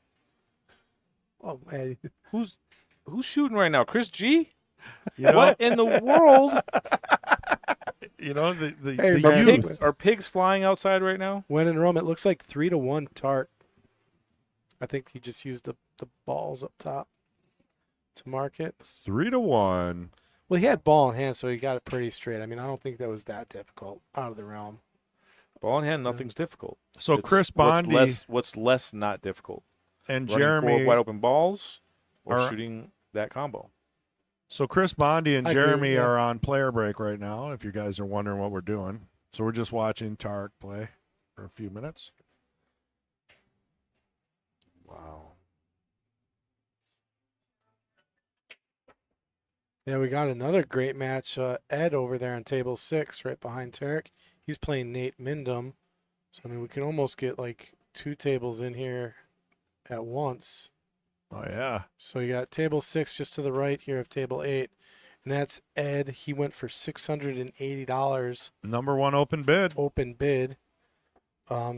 oh man, Who's shooting right now? Chris G? You know, What in the world? you know the Hey, the man. youth. Are pigs flying outside right now? when in Rome, it looks like 3-1 Tart. I think he just used the balls up top to mark it. 3-1. Well, he had ball in hand, so he got it pretty straight. I mean, I don't think that was that difficult out of the realm. Ball in hand, nothing's difficult. So It's Chris Bondi what's less not difficult? and Running 4 Jeremy. wide open balls or are- shooting that combo. So Chris Bondi and I agree, Jeremy yeah. are on player break right now. If you guys are wondering what we're doing, so we're just watching Tark play for a few minutes. Wow. Yeah, we got another great match. Ed over there on table 6, right behind Tarek. He's playing Nate Mindom. So, I mean, we can almost get like 2 tables in here at once. Oh yeah. So you got table 6 just to the right here of table 8. And that's Ed. He went for $680 Number 1 open bid. open bid.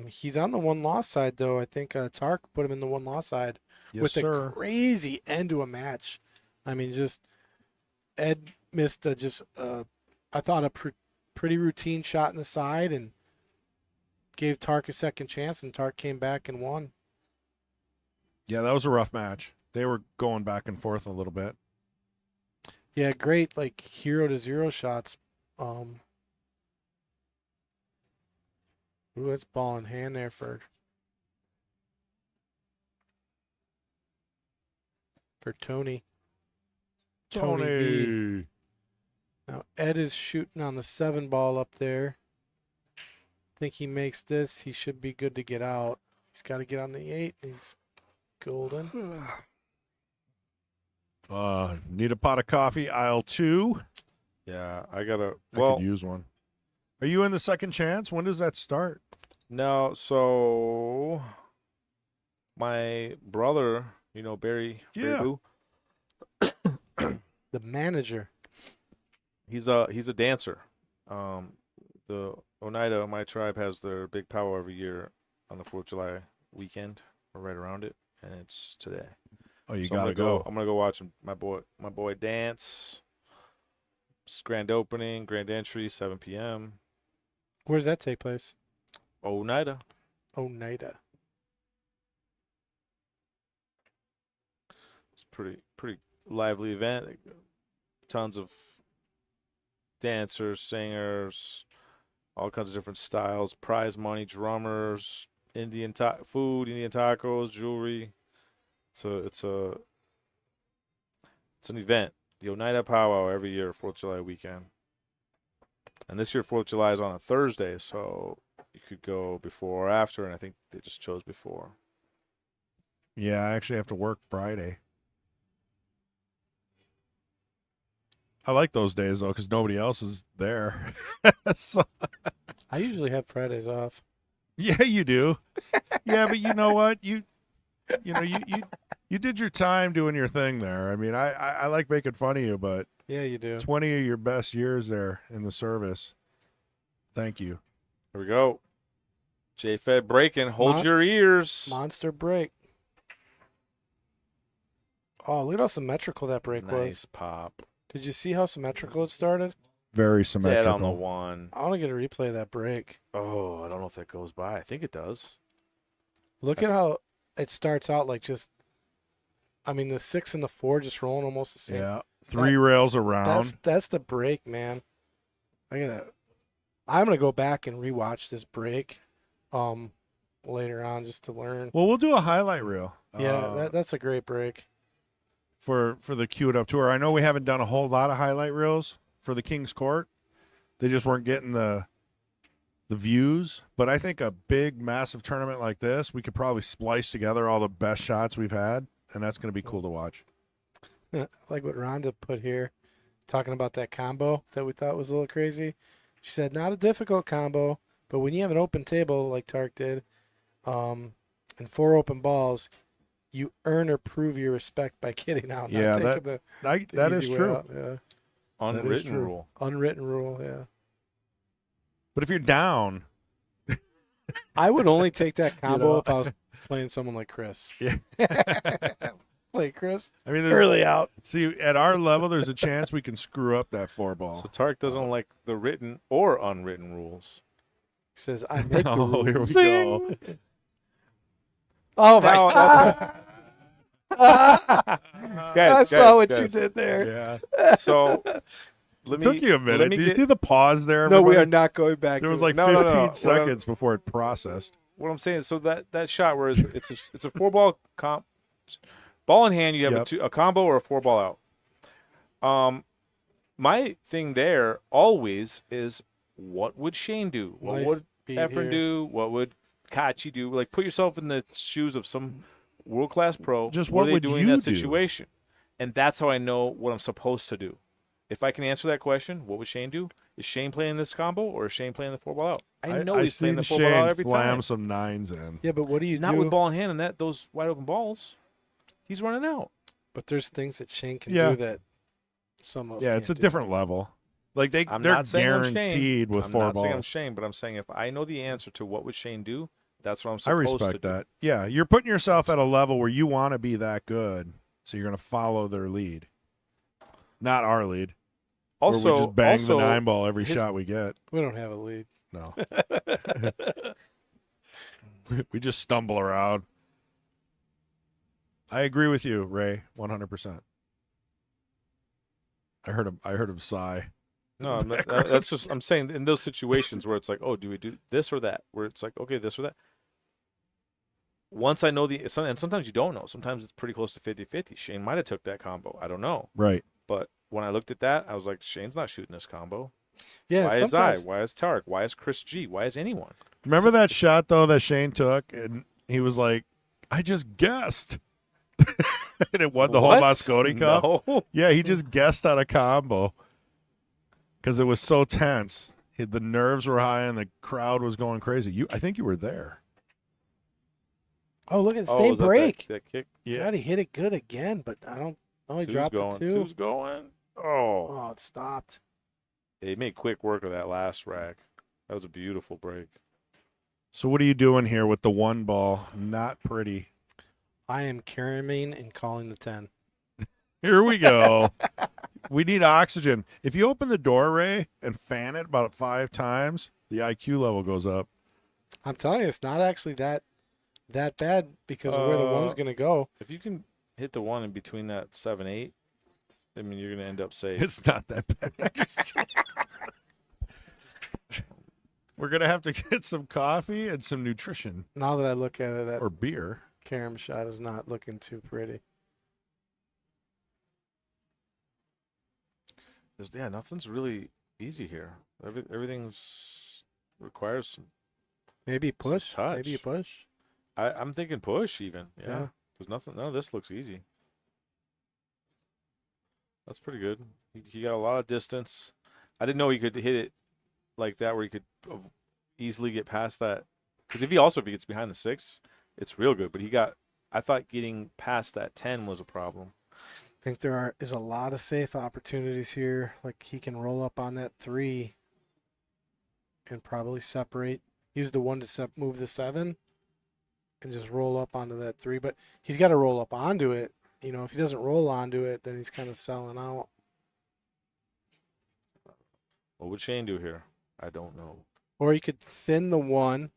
He's on the 1-loss side, though. I think Tark put him in the 1-loss side Yes, with sir. a crazy end to a match. I mean, just Ed missed I thought, a pretty routine shot in the side and gave Tark a second chance, and Tark came back and won. Yeah, that was a rough match. They were going back and forth a little bit. Yeah, great, like, 0-0 shots. Ooh, that's ball in hand there for Tony. Tony V. Now, Ed is shooting on the 7 ball up there. Think he makes this. He should be good to get out. He's got to get on the 8. He's golden. Need a pot of coffee, aisle 2. Yeah, I gotta. I Well, could use one. Are you in the second chance? When does that start? no. So my brother, Barry. Yeah. Boo, The manager. he's a dancer. The Oneida, my tribe, has their big powwow every year on the 4th of July weekend, or right around it, and it's today. Oh, you So I'm gotta gonna go. I'm gonna go watch my boy dance. It's grand opening, grand entry, 7 p.m. Where does that take place? Oneida. Oneida. It's pretty lively event. Tons of dancers, singers, all kinds of different styles, prize money, drummers, Indian food, Indian tacos, jewelry. It's an event. The Oneida Powwow every year, 4th of July weekend. And this year 4th of July is on a Thursday, so you could go before or after, and I think they just chose before. Yeah, I actually have to work Friday. I like those days though, because nobody else is there. So, I usually have Fridays off. yeah, you do. Yeah, but you know what? You did your time doing your thing there. I mean, I like making fun of you, but Yeah, you do. 20 of your best years there in the service. Thank you. Here we go. Jfed breaking. Hold your ears. Monster break. Oh, look at how symmetrical that break Nice was. pop. Did you see how symmetrical it started? Very Dead on the symmetrical. one. I want to get a replay of that break. Oh, I don't know if that goes by. I think it does. Look at how it starts out like just. I mean, the 6 and the 4 just rolling almost the same. Yeah. 3 rails around. That's the break, man. I'm gonna go back and rewatch this break, later on just to learn. Well, we'll do a highlight reel. Yeah, that's a great break. For the Cue It Up tour. I know we haven't done a whole lot of highlight reels for the King's Court. They just weren't getting the views. But I think a big, massive tournament like this, we could probably splice together all the best shots we've had, and that's going to be cool to watch. Like what Rhonda put here, talking about that combo that we thought was a little crazy. She said, not a difficult combo, but when you have an open table like Tark did, and 4 open balls, you earn or prove your respect by getting out. Yeah, not taking the that is easy way true. out. Yeah. Unwritten true. rule. Unwritten rule, yeah. But if you're down, I would only take that combo know. if I was playing someone like Chris. Yeah. Play Chris I mean, early out. see, at our level, there's a chance we can screw up that 4 So ball. Tark doesn't like the written or unwritten rules. He says, I make the Oh, here rules. we go. Oh, my Now, God. I Guys, saw what you guys. did there. Yeah. So let me. Took you a let minute. me Did you get- see the pause there? No, we everybody? are not going back There to was it. like No, 15 no, no. seconds before it processed. What I'm saying, so that shot where it's a 4-ball comp, ball in hand, you have Yep. a combo or a 4-ball out. My thing there always is, what would Shane do? What Nice would beat Efren here. do? What would Kachi do? Like, put yourself in the shoes of some world-class pro. Just what what are they would doing in you that do? situation? And that's how I know what I'm supposed to do. If I can answer that question, what would Shane do? Is Shane playing this combo or is Shane playing the 4-ball out? I know he's playing the 4-ball out every slam time. some 9s in. Yeah, but what do you Not do? with ball in hand and those wide open balls. He's running out. But there's things that Shane can Yeah. do that some of us Yeah, it's a can't do. different level. Like they're I'm not saying I'm Shane. guaranteed with I'm 4 not saying I'm balls. Shane, but I'm saying if I know the answer to what would Shane do, that's what I'm I supposed to respect do. that. Yeah, you're putting yourself at a level where you want to be that good, so you're going to follow their lead, not our lead. Also, where we just bang also, the 9 ball every his- shot we get. We don't have a lead. No, we just stumble around. I agree with you, Ray, 100%. I heard him sigh. No, that's just I'm saying in those situations where it's like, oh, do we do this or that? Where it's like, okay, this or that. Once I know and sometimes you don't know. Sometimes it's pretty close to 50-50. Shane might have took that combo. I don't know. Right. But when I looked at that, I was like, Shane's not shooting this combo. Yeah, Why is I? sometimes Why is Tarek? Why is Chris G? Why is anyone? Remember that shot though that Shane took, and he was like, "I just guessed," and it won the whole What? Mosconi Cup. No. Yeah, he just guessed on a combo because it was so tense. The nerves were high and the crowd was going crazy. I think you were there. Oh, look at the Oh, same is that break. That kick. God, he hit it good again, but I don't. Oh, he Two's dropped going. it too. Two's going. Oh. Oh, it stopped. They made quick work of that last rack. That was a beautiful break. So what are you doing here with the 1 ball? Not pretty. I am carrying and calling the 10. Here we go. We need oxygen. If you open the door, Ray, and fan it about 5 times, the IQ level goes up. I'm telling you, it's not actually that bad because of where the one's going to go. If you can hit the one in between that 7-8, I mean, you're going to end up safe. It's not that bad. We're going to have to get some coffee and some nutrition Now that I look at it, that or beer. carom shot is not looking too pretty. Yeah, nothing's really easy here. Everything's requires some. Maybe Some push. touch. Maybe you push. I'm thinking push even. Yeah. Yeah. There's nothing. None of this looks easy. That's pretty good. He got a lot of distance. I didn't know he could hit it like that, where he could easily get past that. Because if he gets behind the 6, it's real good. But I thought getting past that 10 was a problem. think there is a lot of safe opportunities here. Like he can roll up on that 3 and probably separate. Use the 1 to move the 7 and just roll up onto that 3. But he's got to roll up onto it. You know, if he doesn't roll onto it, then he's kind of selling out. What would Shane do here? I don't know. Or you could thin the 1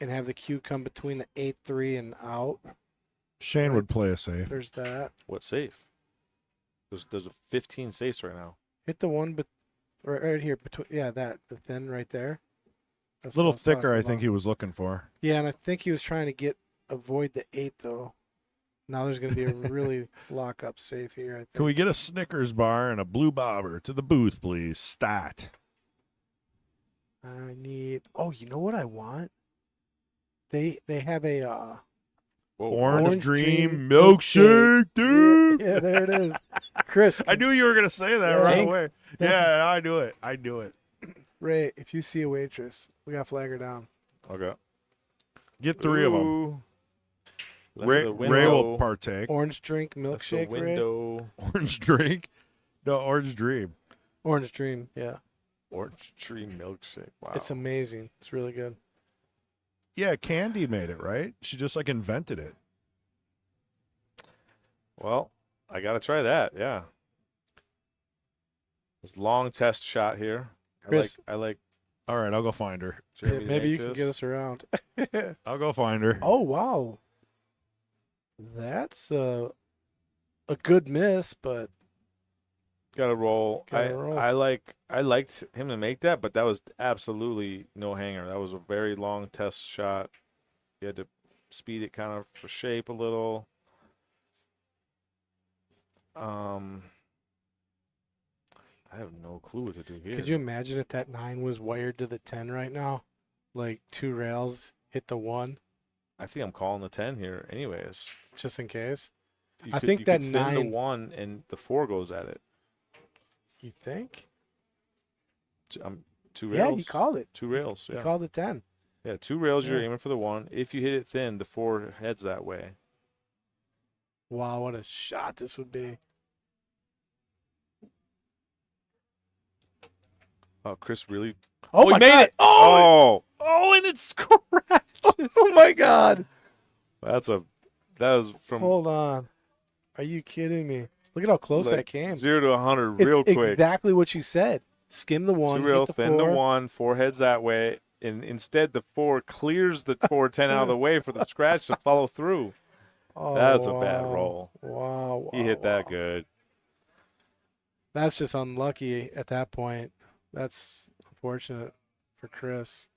and have the Q come between the 8-3 and out. Shane would play a safe. There's that. What safe? There's a 15 safes right now. Hit the 1, but right here between. Yeah, the thin right there. A That's little what I was thicker, talking I think about. he was looking for. Yeah, and I think he was trying to avoid the 8 though. Now there's going to be a really lock up safe here. I think. Can we get a Snickers bar and a blue bobber to the booth, please? Stat. I need. Oh, you know what I want? They have a Whoa. Orange Dream Dream milkshake, dude. yeah, there it is. Chris, I knew you were gonna say that Yeah. right Thanks. away. That's- Yeah, I knew it. I knew it. Ray, if you see a waitress, we got to flag her down. Okay. Get 3 of them. Ooh. Left Ray the will window. partake. Orange drink, Left the milkshake, Ray. window. Orange drink. No, Orange Dream. Orange Dream, yeah. Orange tree milkshake. Wow. It's amazing. It's really good. Yeah, Candy made it, right? She just like invented it. Well, I got to try that. Yeah. This long test shot here. Chris. I like All right, I'll go find her. Jeremy to Maybe make you can this. get us around. I'll go find her. Oh, wow. That's a good miss, but Got to roll. Gotta roll. I liked him to make that, but that was absolutely no hanger. That was a very long test shot. You had to speed it kind of for shape a little. I have no clue what to do here. could you imagine if that 9 was wired to the 10 right now? Like 2 rails, hit the 1, I think I'm calling the 10 here anyways. just in case. You I could- think you that could thin the 9 1 and the 4 goes at it. You think? Two rails. Yeah, you called it. 2 rails. You Yeah. called it 10. Yeah, 2 rails. You're Yeah. aiming for the 1. If you hit it thin, the 4 heads that way. Wow, what a shot this would be. Oh, Chris really. Oh, he my made God. it! Oh, and it scratches. Oh my God. That was from Hold on. Are you kidding me? Look at how close like that came. 0 to 100 It's real quick. exactly what you said. Skim the 1, 2 rail, hit the thin 4. the 1, 4 heads that way, and instead the 4 clears the 410 out of the way for the scratch to follow through. Oh, That's a bad wow. roll. Wow. He hit that wow. good. That's just unlucky at that point. That's unfortunate for Chris.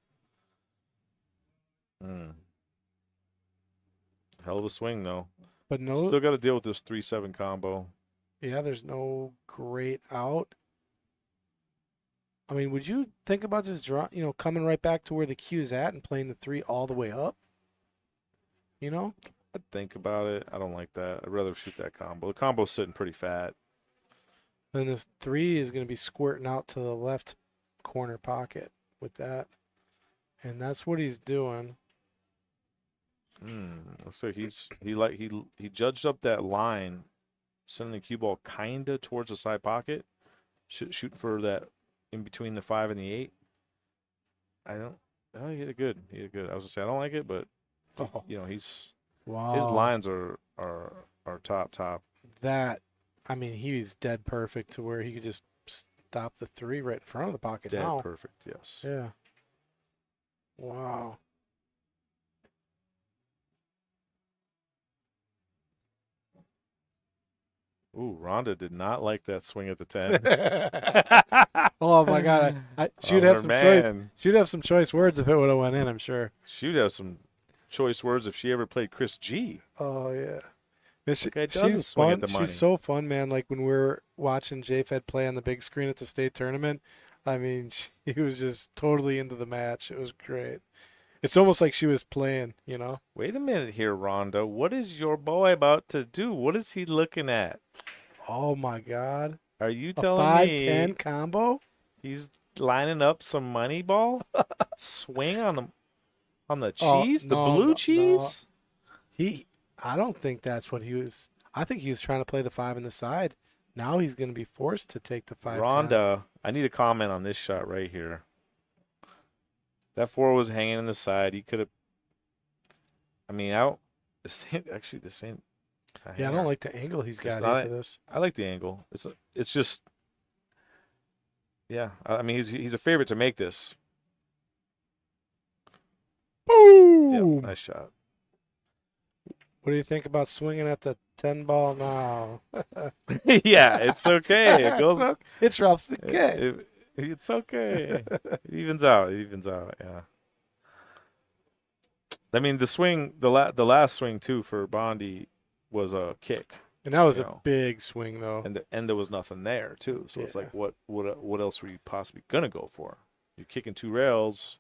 Hell of a swing though. But no, Still got to deal with this 3-7 combo. yeah, there's no great out. I mean, would you think about just coming right back to where the Q is at and playing the 3 all the way up? You know? I'd think about it. I don't like that. I'd rather shoot that combo. The combo's sitting pretty fat. Then this 3 is going to be squirting out to the left corner pocket with that. And that's what he's doing. Looks like he judged up that line, sending the cue ball kinda towards the side pocket, shooting for that in between the 5 and the 8. He hit it good. He hit it good. I was gonna say I don't like it, but Oh. his Wow. lines are top. That, I mean, he's dead perfect to where he could just stop the 3 right in front of the pocket Dead now. perfect. Yes. Yeah. Wow. Ooh, Rhonda did not like that swing at the 10. Oh my God! She'd Oh, have her some choice. man. She'd have some choice words if it would have went in. I'm sure. She'd have some choice words if she ever played Chris G. Oh yeah. guy doesn't swing at the money. She's so fun, man. Like when we were watching Jfed play on the big screen at the state tournament, I mean, she was just totally into the match. It was great. It's almost like she was playing, you know. Wait a minute here, Rhonda. What is your boy about to do? What is he looking at? Oh my God! Are you A telling 5-10 me combo. he's lining up some money ball? Swing on the Oh, cheese, the blue cheese? I don't think that's what he was. I think he was trying to play the 5 in the side. Now he's going to be forced to take the 5. Rhonda, I need a comment on this shot right here. That 4 was hanging in the side. He could have. I mean, out. This ain't actually this ain't. Yeah, I don't like the angle he's got not here for this. I like the angle. It's just. Yeah, I mean he's a favorite to make this. Boom! Yep, nice shot. What do you think about swinging at the 10 ball now? Yeah, it's okay. It goes. Look, it's Ralph's okay. It's okay. It evens out. It evens out. Yeah. I mean, the swing, the last swing too for Bondi was a kick, And that was you a know. big swing, though. and there was nothing there too. So it's Yeah. like, what else were you possibly gonna go for? You're kicking 2 rails.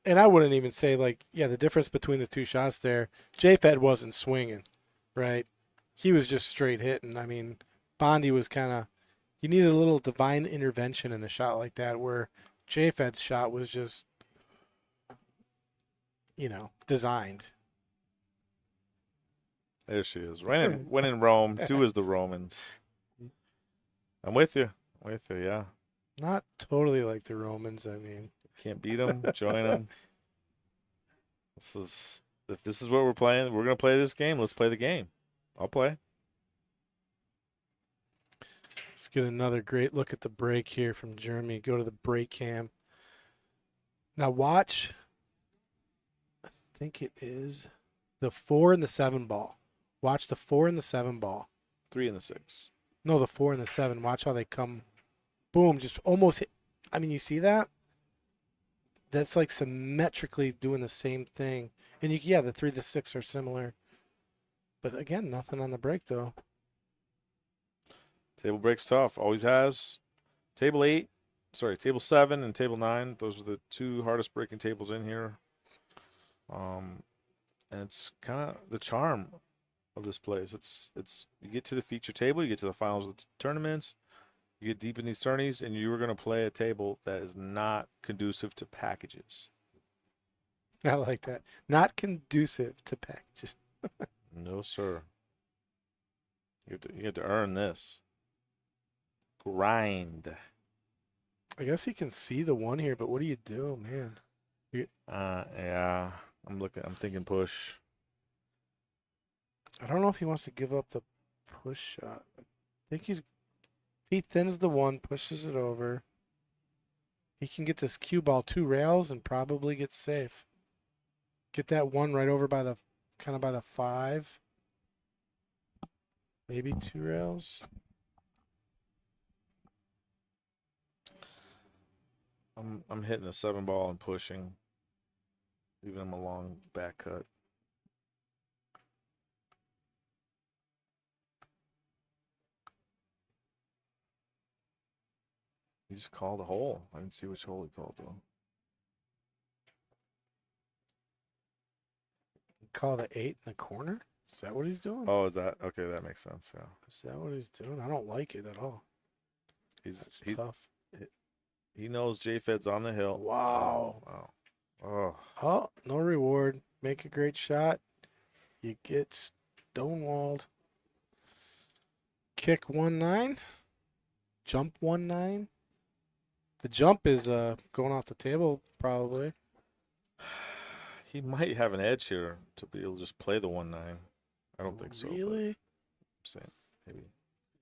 And I wouldn't even say, like, yeah, the difference between the 2 shots there, Jfed wasn't swinging, right? He was just straight hitting. I mean, Bondi was kind of, you needed a little divine intervention in a shot like that where Jfed's shot was just, designed. There she is. When in Rome, do as the Romans. I'm with you. Yeah. Not totally like the Romans, I mean. Can't beat them. Join them. If this is what we're playing, we're gonna play this game. Let's play the game. I'll play. Let's get another great look at the break here from Jeremy. Go to the break cam. Now watch. I think it is the 4 and the 7 ball. Watch the 4 and the 7 ball. 3 and the 6. No, the 4 and the 7. Watch how they come. Boom, just almost hit. I mean, you see that? That's like symmetrically doing the same thing. And the 3 the 6 are similar. But again, nothing on the break though. Table breaks tough. Always has. Table 7 and table 9. Those are the 2 hardest breaking tables in here. And it's kind of the charm of this place. It's you get to the feature table, you get to the finals of the tournaments, you get deep in these tourneys, and you're going to play a table that is not conducive to packages. I like that. Not conducive to packages. No, sir. You have to earn this. Grind. I guess he can see the 1 here, but what do you do, man? Yeah. I'm thinking push. I don't know if he wants to give up the push shot. I think he thins the 1, pushes it over. He can get this cue ball 2 rails and probably get safe. Get that 1 right over by the 5. Maybe 2 rails. I'm hitting a 7 ball and pushing. Leaving him a long back cut. He just called a hole. I didn't see which hole he called though. Call the 8 in the corner? Is that what he's doing? Oh, is that okay? That makes sense. Yeah. Is that what he's doing? I don't like it at all. That's tough. He knows Jfed's on the hill. Wow. Wow. Oh. Oh, no reward. Make a great shot. You get stonewalled. Kick 1-9. Jump 1-9. The jump is going off the table, probably. He might have an edge here to be able to just play the 1-9. I don't think so. Really? I'm saying maybe.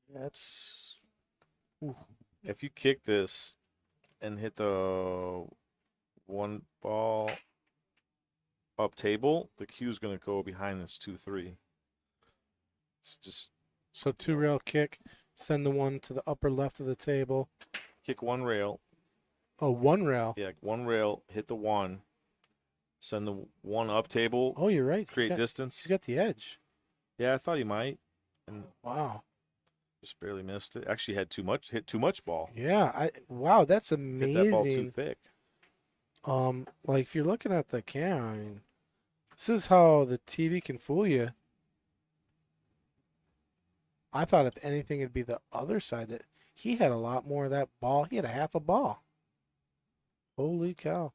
That's. If you kick this and hit the 1 ball up table, the cue's going to go behind this 2-3. It's just. So 2 rail kick. Send the 1 to the upper left of the table. Kick 1 rail. Oh, 1 rail. Yeah, 1 rail, hit the 1. Send the 1 up table. Oh, you're right. Create distance. He's got the edge. Yeah, I thought he might. And Wow. just barely missed it. Actually hit too much ball. Yeah. Wow, that's amazing. Hit that ball too thick. Like if you're looking at the cam, I mean, this is how the TV can fool you. I thought if anything it'd be the other side, that he had a lot more of that ball. He had a half a ball. Holy cow.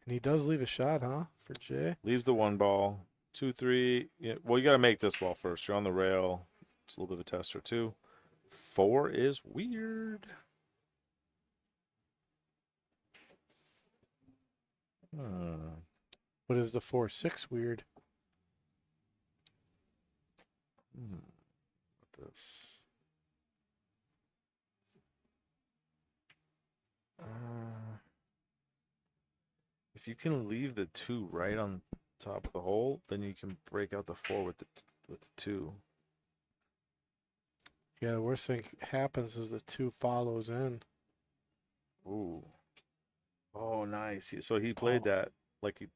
And he does leave a shot, huh, for Jay? Leaves the 1 ball. 2, 3. Yeah, well, you got to make this ball first. You're on the rail. It's a little bit of a tester, too. 4 is weird. What is the 4-6 weird? This. If you can leave the 2 right on top of the hole, then you can break out the 4 with the 2. Yeah, the worst thing happens is the 2 follows in. Ooh. Oh, nice. So he played Oh. that like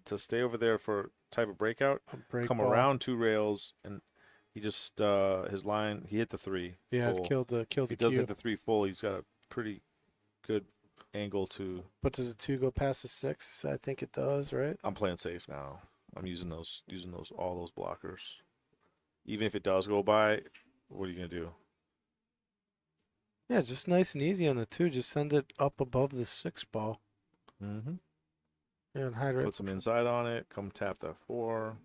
to stay over there for type of breakout, A break come ball. around 2 rails, and he just his line. He hit the 3. Yeah, full. it killed the If he doesn't cue. hit the 3 full, he's got a pretty good angle to. But does the 2 go past the 6? I think it does, right? I'm playing safe now. I'm using all those blockers. Even if it does go by, what are you gonna do? Yeah, just nice and easy on the 2. Just send it up above the 6 ball. Mm-hmm. Yeah, and hide right. Put some inside on it. Come tap that 4.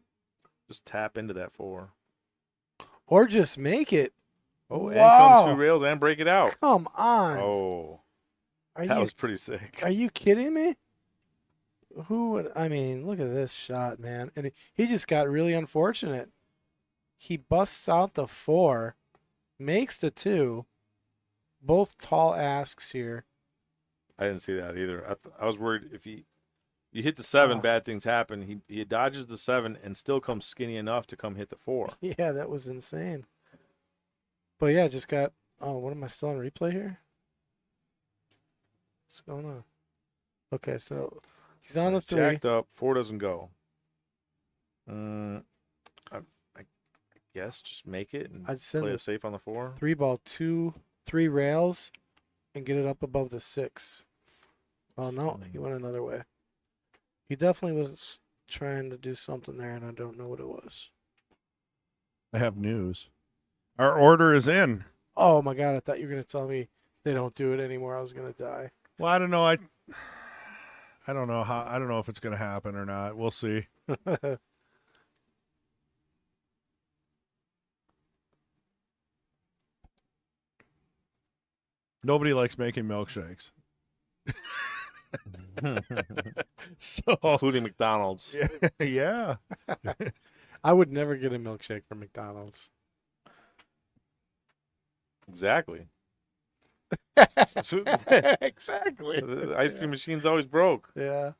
Just tap into that 4. Or just make it. Oh, and Wow. come 2 rails and break it out. Come on. Oh, Are that you was pretty sick. Are you kidding me? Who would? I mean, look at this shot, man. And he just got really unfortunate. He busts out the 4, makes the 2. Both tall asks here. I didn't see that either. I was worried if you hit the 7, Oh. bad things happen. He dodges the 7 and still comes skinny enough to come hit the 4. Yeah, that was insane. But yeah, just got. Oh, what am I still on replay here? What's going on? Okay, so he's on the It's 3. jacked up. 4 doesn't go. I guess just make it and I'd send play the it safe on the 4. 3 ball 3 rails and get it up above the 6. Oh no, he went another way. He definitely was trying to do something there, and I don't know what it was. I have news. Our order is in. Oh my god, I thought you were gonna tell me they don't do it anymore. I was gonna die. Well, I don't know. I don't know how. I don't know if it's going to happen or not. We'll see. Nobody likes making milkshakes. So Including McDonald's. yeah. I would never get a milkshake from McDonald's. Exactly. Exactly. The ice cream machine's always broke. Yeah.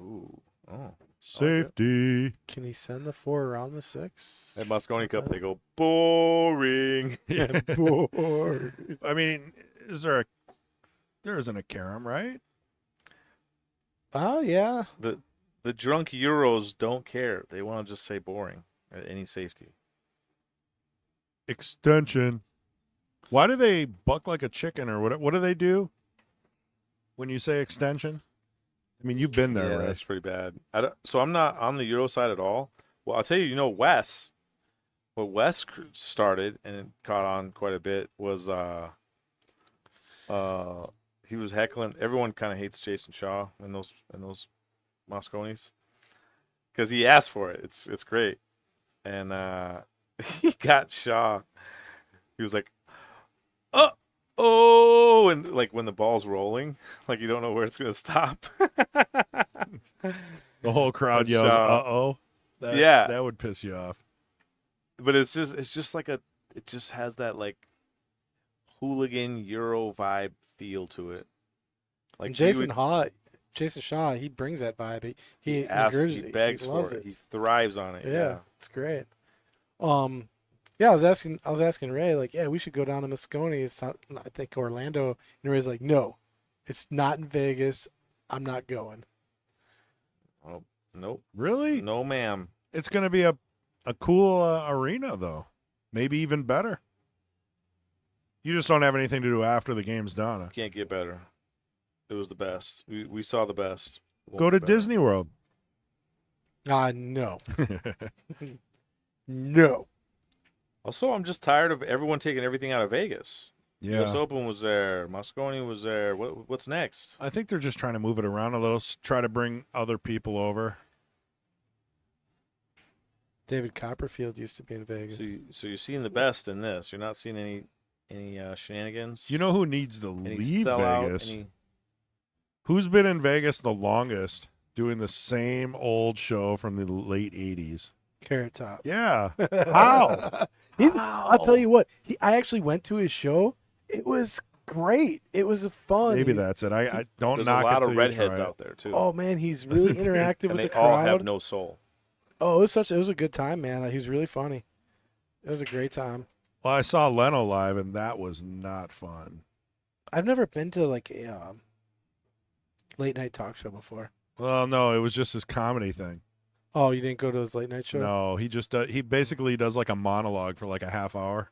Ooh. Oh. Safety. Can he send the 4 around the 6? At Moscone Cup, they go boring. Yeah. Bored. I mean, there isn't a carom, right? Oh yeah. The drunk Euros don't care. They want to just say boring at any safety. Extension. Why do they buck like a chicken or what do they do when you say extension? I mean, you've been there, Yeah, right? that's pretty bad. So I'm not on the Euro side at all. Well, I'll tell you, Wes, what Wes started and it caught on quite a bit was he was heckling. Everyone kind of hates Jason Shaw in those Mosconis because he asked for it. It's great, and he got Shaw. He was like, oh, and like when the ball's rolling, like you don't know where it's gonna stop. The whole crowd But yells, Shaw- "Uh-oh." Yeah. That would piss you off. But it's just like it just has that like hooligan Euro vibe feel to it. Like And Jason Shaw, he brings that vibe. He he begs he for loves it. He thrives on it. Yeah, it's great. Yeah, I was asking Ray, like, yeah, we should go down to Moscone. It's not, I think Orlando, and Ray's like, no, it's not in Vegas. I'm not going. Oh, nope. Really? No, ma'am. It's going to be a cool arena, though. Maybe even better. You just don't have anything to do after the game's done. Can't get better. It was the best. We saw the best. Go to Disney World. No. No. Also, I'm just tired of everyone taking everything out of Vegas. Yeah. U.S. Open was there. Moscone was there. What's next? I think they're just trying to move it around a little, try to bring other people over. David Copperfield used to be in Vegas. So you're seeing the best in this. You're not seeing any shenanigans. You know who needs to any leave sellout, Vegas? any- Who's been in Vegas the longest doing the same old show from the late 80s? Carrot Top. Yeah. How? I'll tell you what. I actually went to his show. It was great. It was fun. Maybe that's it. I don't There's knock a lot it of till you redheads try it. out there too. Oh man, he's really interactive and with they the all crowd. have no soul. Oh, it was a good time, man. He was really funny. It was a great time. Well, I saw Leno live, and that was not fun. I've never been to like a late night talk show before. Well, no, it was just his comedy thing. Oh, you didn't go to his late night show? No, he just he basically does like a monologue for like a half hour,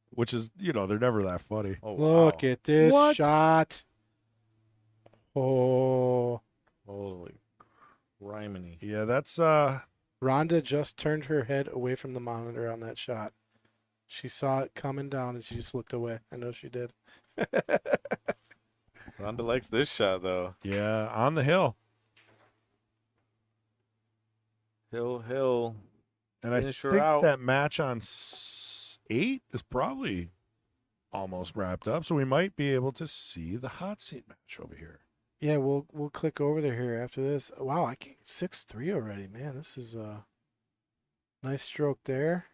which is, they're never that funny. Oh, Look wow. at this What? shot. Oh, Holy criminy. Yeah, that's Rhonda just turned her head away from the monitor on that shot. She saw it coming down and she just looked away. I know she did. Ronda likes this shot though. yeah, on the hill. Hill. And I Finish her think out. that match on 8 is probably almost wrapped up, so we might be able to see the hot seat match over here. Yeah, we'll click over there here after this. Wow, I get 6-3 already, man. This is a nice stroke there.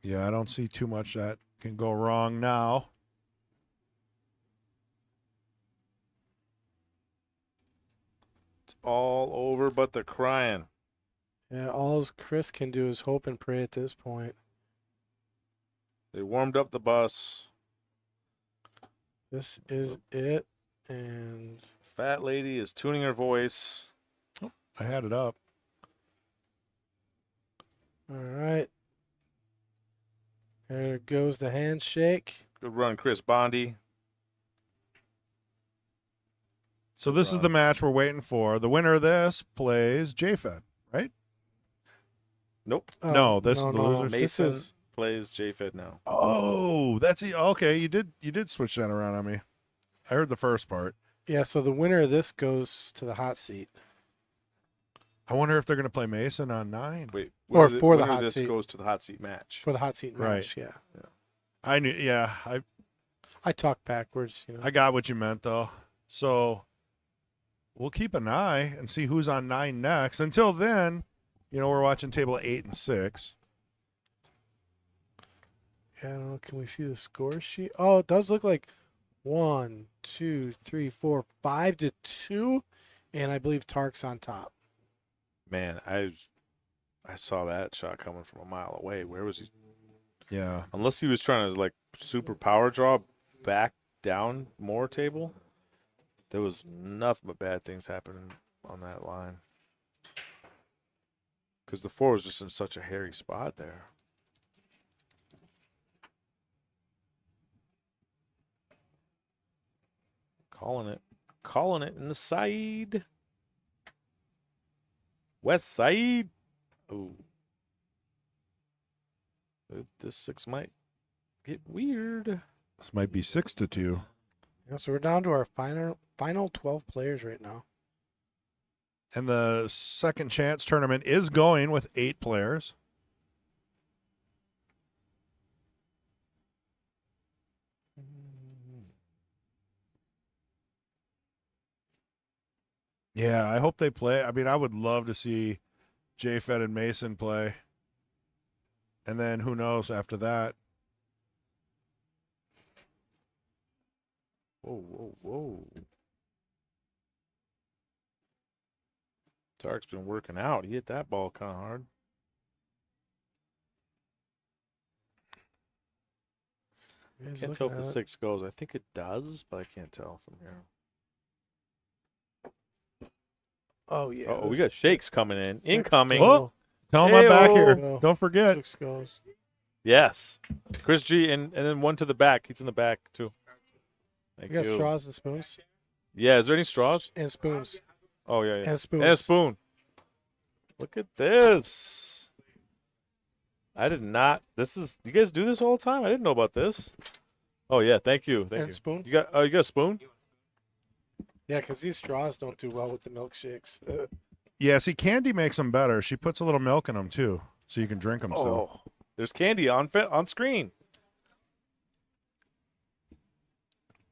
Yeah, I don't see too much that can go wrong now. It's all over but the crying. Yeah, all Chris can do is hope and pray at this point. They warmed up the bus. This is it, and Fat lady is tuning her voice. I had it up. all right. There goes the handshake. Good run, Chris Bondi. So this is the match we're waiting for. The winner of this plays Jfed, right? Nope. No, this is the losers. Mason This is plays Jfed now. Oh, that's okay. You did switch that around on me. I heard the first part. yeah. So the winner of this goes to the hot seat. I wonder if they're going to play Mason on 9. Wait. Or winner- for the winner of hot this seat. goes to the hot seat match. For the hot seat Right. match, yeah. I knew. Yeah, I talk backwards, you know. I got what you meant though. So we'll keep an eye and see who's on 9 next. Until then, we're watching table 8 and 6. Yeah, I don't know. Can we see the score sheet? Oh, it does look like 1, 2, 3, 4, 5-2, and I believe Tark's on top. Man, I saw that shot coming from a mile away. Where was he? Yeah. Unless he was trying to like super power draw back down more table. There was nothing but bad things happening on that line. Because the 4 was just in such a hairy spot there. Calling it in the side. West side. Ooh. This 6 might get weird. This might be 6-2. Yeah, so we're down to our final 12 players right now. And the second chance tournament is going with 8 players. Yeah, I hope they play. I mean, I would love to see Jfed and Mason play. And then who knows after that. Whoa. Tark's been working out. He hit that ball kind of hard. Can't tell if the 6 goes. I think it does, but I can't tell from here. Oh, yeah. Oh, we got shakes coming in. Incoming. Oh. Tell him I'm back here. Hey-o. Don't forget. 6 goes. Yes. Chris G, and then one to the back. He's in the back, too. Thank We got you. straws and spoons. Yeah, is there any straws? And spoons. Oh, yeah, yeah. And spoons. And a spoon. Look at this. I did not. You guys do this all the time? I didn't know about this. Oh, yeah, thank you. Thank And you. spoon. You got a spoon? Yeah, because these straws don't do well with the milkshakes. Yeah, see, Candy makes them better. She puts a little milk in them too, so you can drink them still. Oh, there's candy on screen.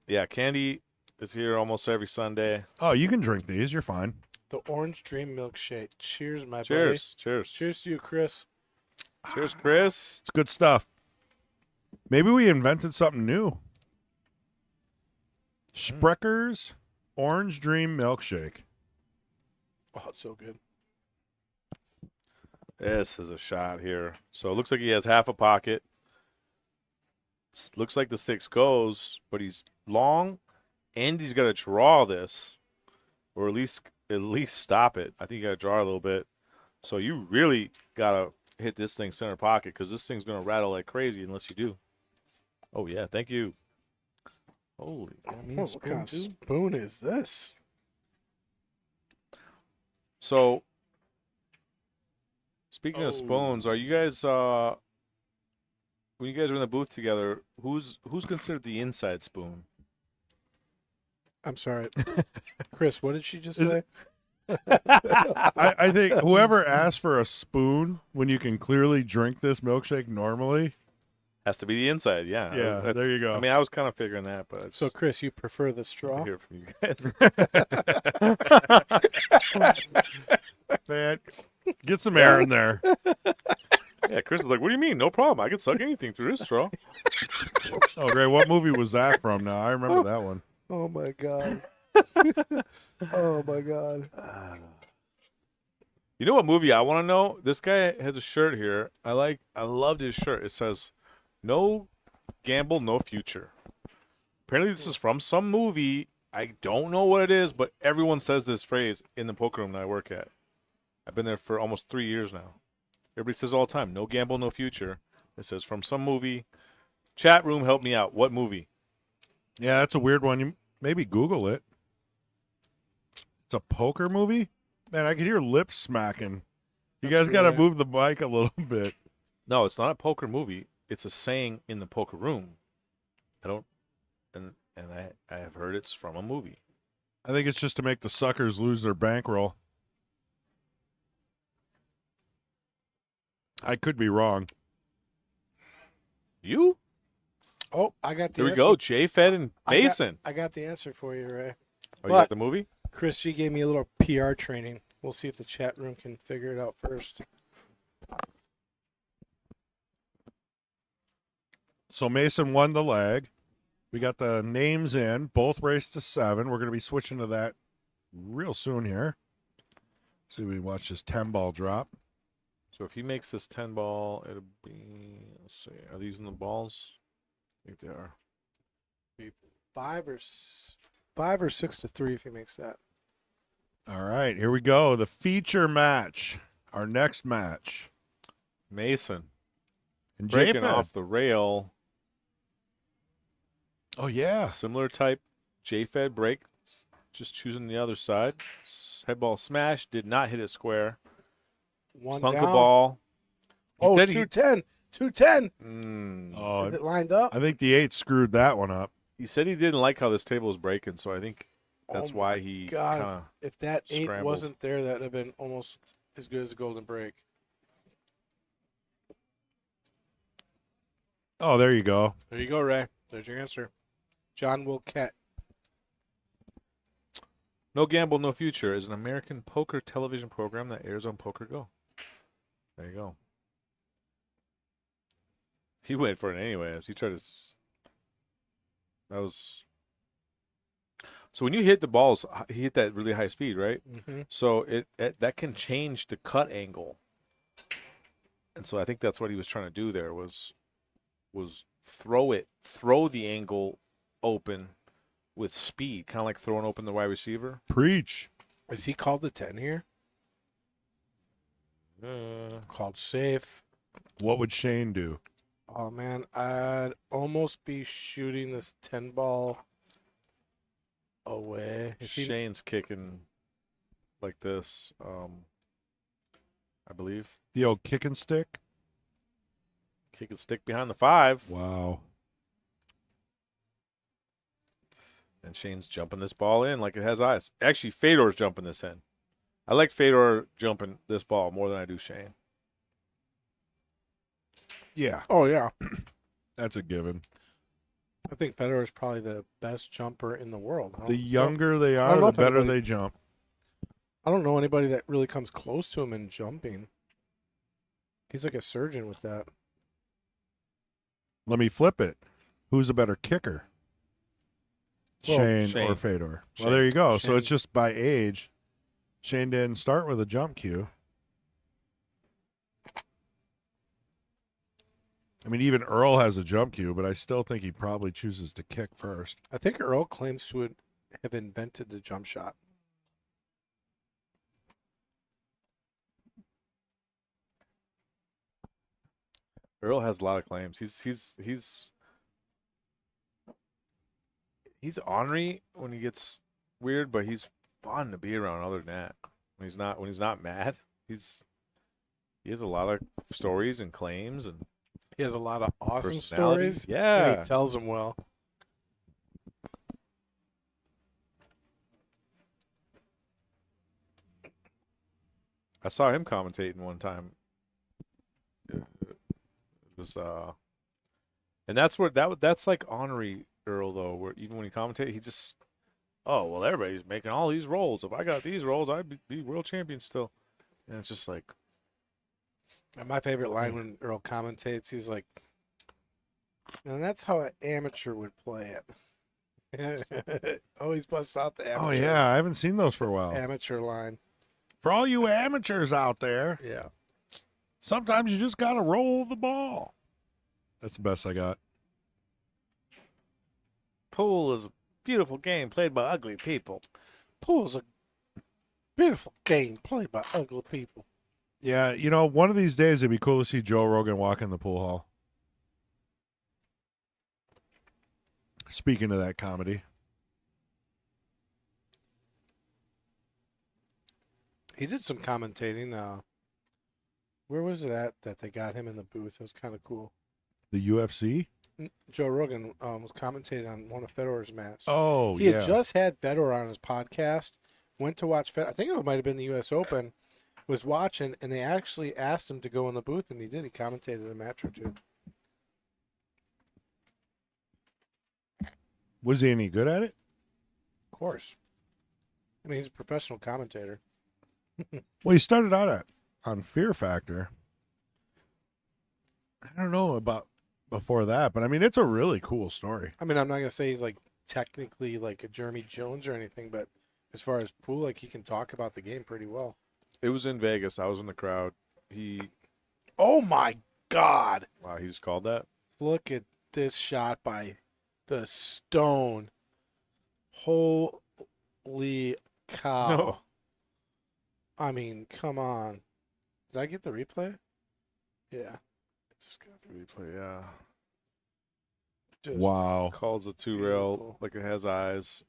Yeah, candy is here almost every Sunday. Oh, you can drink these. You're fine. The Orange Dream Milkshake. Cheers, my buddy. Cheers. Cheers. Cheers to you, Chris. Cheers, Chris. It's good stuff. Maybe we invented something new. Sprecker's Orange Dream Milkshake. Oh, it's so good. This is a shot here. So it looks like he has half a pocket. Looks like the six goes, but he's long, and he's got to draw this, or at least stop it. I think you got to draw a little bit. So you really got to hit this thing center pocket because this thing's going to rattle like crazy unless you do. Oh, yeah. Thank you. Holy. What kind of spoon is this? So, speaking of spoons, are you guys when you guys are in the booth together, who's considered the inside spoon? I'm sorry. Chris, what did she just say? I think whoever asked for a spoon when you can clearly drink this milkshake normally. Has to be the inside, yeah. Yeah, That's- there you go. I mean, I was kind of figuring that, but So, Chris, you prefer the I straw? hear from you guys. Man, get some air in there. Yeah, Chris was like, "What do you mean? No problem. I can suck anything through this straw." Oh, great. What movie was that from now? I remember that one. Oh, my God. Oh, my God. You know what movie I want to know? This guy has a shirt here. I loved his shirt. It says, "No gamble, no future." Apparently, this is from some movie. I don't know what it is, but everyone says this phrase in the poker room that I work at. I've been there for almost 3 years now. Everybody says all the time, "No gamble, no future." It says from some movie. Chat room, help me out. What movie? Yeah, that's a weird one. You maybe Google it. It's a poker movie? Man, I could hear lips smacking. You That's guys got to right. move the mic a little bit. No, it's not a poker movie. It's a saying in the poker room. I don't, and I have heard it's from a movie. I think it's just to make the suckers lose their bankroll. I could be wrong. You? Oh, I got the There we answer. go. Jfed and I got- Mason. I got the answer for you, Ray. Oh, you got the movie? Chris G gave me a little PR training. We'll see if the chat room can figure it out first. So Mason won the leg. We got the names in. Both raced to 7. We're going to be switching to that real soon here. See if we watch this 10 ball drop. So if he makes this 10 ball, it'll be, let's see, are these in the balls? I think they are. 5 or 6 to 3 if he makes that. All right, here we go. The feature match. Our next match. Mason And breaking Jfed. off the rail. Oh, yeah. Similar type Jfed break. Just choosing the other side. Head ball smash. Did not hit it square. One Sunk down. a ball. He Oh, said he- 210. 210. Oh, Is it lined up? I think the 8 screwed that one up. He said he didn't like how this table was breaking, so I think that's Oh why my he God. kind of. If that 8 Scrambled. wasn't there, that would have been almost as good as a golden break. Oh, there you go. There you go, Ray. There's your answer. John Wilkett. No Gamble, No Future is an American poker television program that airs on Poker Go. There you go. He went for it anyways. He tried to. That was. So when you hit the balls, he hit that really high speed, right? Mm-hmm. So it that can change the cut angle. And so I think that's what he was trying to do there was throw the angle open with speed, kind of like throwing open the wide receiver. Preach. Is he called the 10 here? Called safe. What would Shane do? Oh, man. I'd almost be shooting this 10 ball away. Is he- Shane's kicking like this, I believe. The old kick and stick. Kick and stick behind the 5. Wow. And Shane's jumping this ball in like it has eyes. Actually, Fedor's jumping this in. I like Fedor jumping this ball more than I do Shane. Yeah, Oh yeah, that's a given. I think Federer is probably the best jumper in the world. The younger they I don't are, know the if better anybody- they jump. I don't know anybody that really comes close to him in jumping. He's like a surgeon with that. Let me flip it. Who's a better kicker? Well, Shane Shane. or Fedor? Shane. Well, there you go. So Shane. it's just by age. Shane didn't start with a jump cue. I mean, even Earl has a jump cue, but I still think he probably chooses to kick first. I think Earl claims to have invented the jump shot. Earl has a lot of claims. He's ornery when he gets weird, but he's fun to be around. Other than that, when he's not mad, he has a lot of stories and claims and He has a lot of awesome personality. stories. And Yeah, he tells them well. I saw him commentating one time. It was and that's where that's like ornery Earl though, where even when he commentated, he just, oh well, everybody's making all these rolls. If I got these rolls, I'd be world champion still. And it's just like, And my favorite line when Earl commentates, he's like, and that's how an amateur would play it. Always busts out the amateur. Oh, yeah. I haven't seen those for a while. Amateur line. For all you amateurs out there, Yeah. sometimes you just got to roll the ball. That's the best I got. pool is a beautiful game played by ugly people. Pool's a beautiful game played by ugly people. Yeah, one of these days it'd be cool to see Joe Rogan walk in the pool hall. Speaking of that comedy. He did some commentating. Where was it at that they got him in the booth? It was kind of cool. The UFC? Joe Rogan was commentating on one of Federer's matches. Oh, He yeah. had just had Federer on his podcast, went to watch Federer. I think it might have been the U.S. Open, was watching, and they actually asked him to go in the booth, and he did. He commentated a match or two. Was he any good at it? Of course. I mean, he's a professional commentator. Well, he started out on Fear Factor. I don't know about before that, but I mean, it's a really cool story. I mean, I'm not going to say he's like technically like a Jeremy Jones or anything, but as far as pool, like he can talk about the game pretty well. It was in Vegas. I was in the crowd. Oh my God. Wow, he just called that. Look at this shot by the Stone. Holy cow. No. I mean, come on. Did I get the replay? Yeah. Just got the replay. Yeah, Just Wow. calls a 2-rail Beautiful. like it has eyes,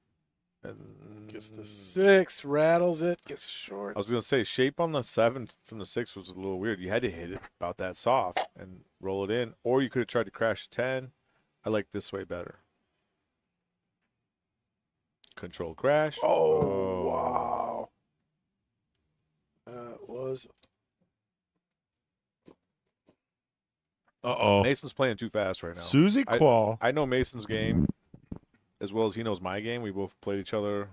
and gets the 6, rattles it, gets short. I was gonna say shape on the 7 from the 6 was a little weird. You had to hit it about that soft and roll it in, or you could have tried to crash a 10. I like this way better. Control crash. Oh, wow. That was Uh-oh. Mason's playing too fast right now. Susie Quall. I know Mason's game as well as he knows my game. We both played each other.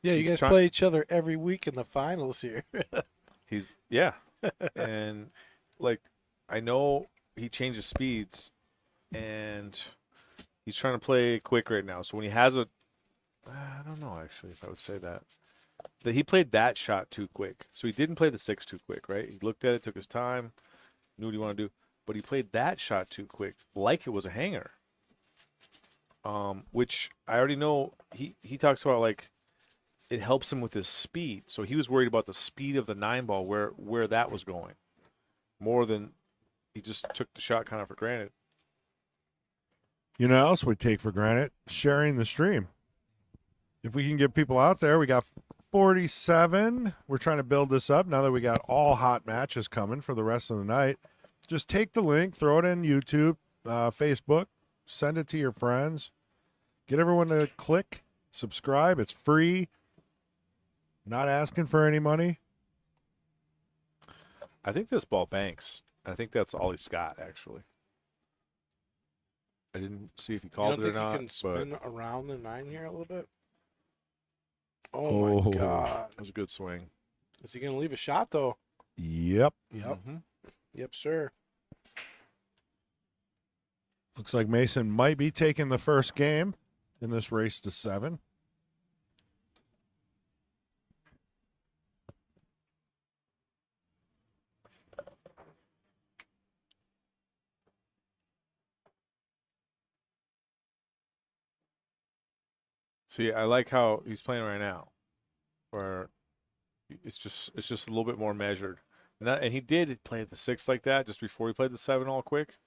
Yeah, you He's guys trying- play each other every week in the finals here. Yeah, and like I know he changes speeds, and he's trying to play quick right now. So when he has I don't know actually if I would say that he played that shot too quick. So he didn't play the 6 too quick, right? He looked at it, took his time, knew what he wanted to do, but he played that shot too quick, like it was a hanger. Which I already know. He talks about like it helps him with his speed. So he was worried about the speed of the 9 ball, where that was going, more than he just took the shot kind of for granted. You know what else we take for granted? Sharing the stream. if we can get people out there, we got 47. We're trying to build this up now that we got all hot matches coming for the rest of the night. Just take the link, throw it in YouTube, Facebook, send it to your friends. Get everyone to click, subscribe. It's free. Not asking for any money. I think this ball banks. I think that's all he's got, actually. I didn't see if he You called don't it or think you not, can but spin around the 9 here a little bit? Oh, my God. it was a good swing. Is he going to leave a shot, though? Yep. Yep. Mhm. Yep, sir. Looks like Mason might be taking the first game in this race to 7. See, I like how he's playing right now, where it's just a little bit more measured. And he did play at the 6 like that just before he played the 7 all quick.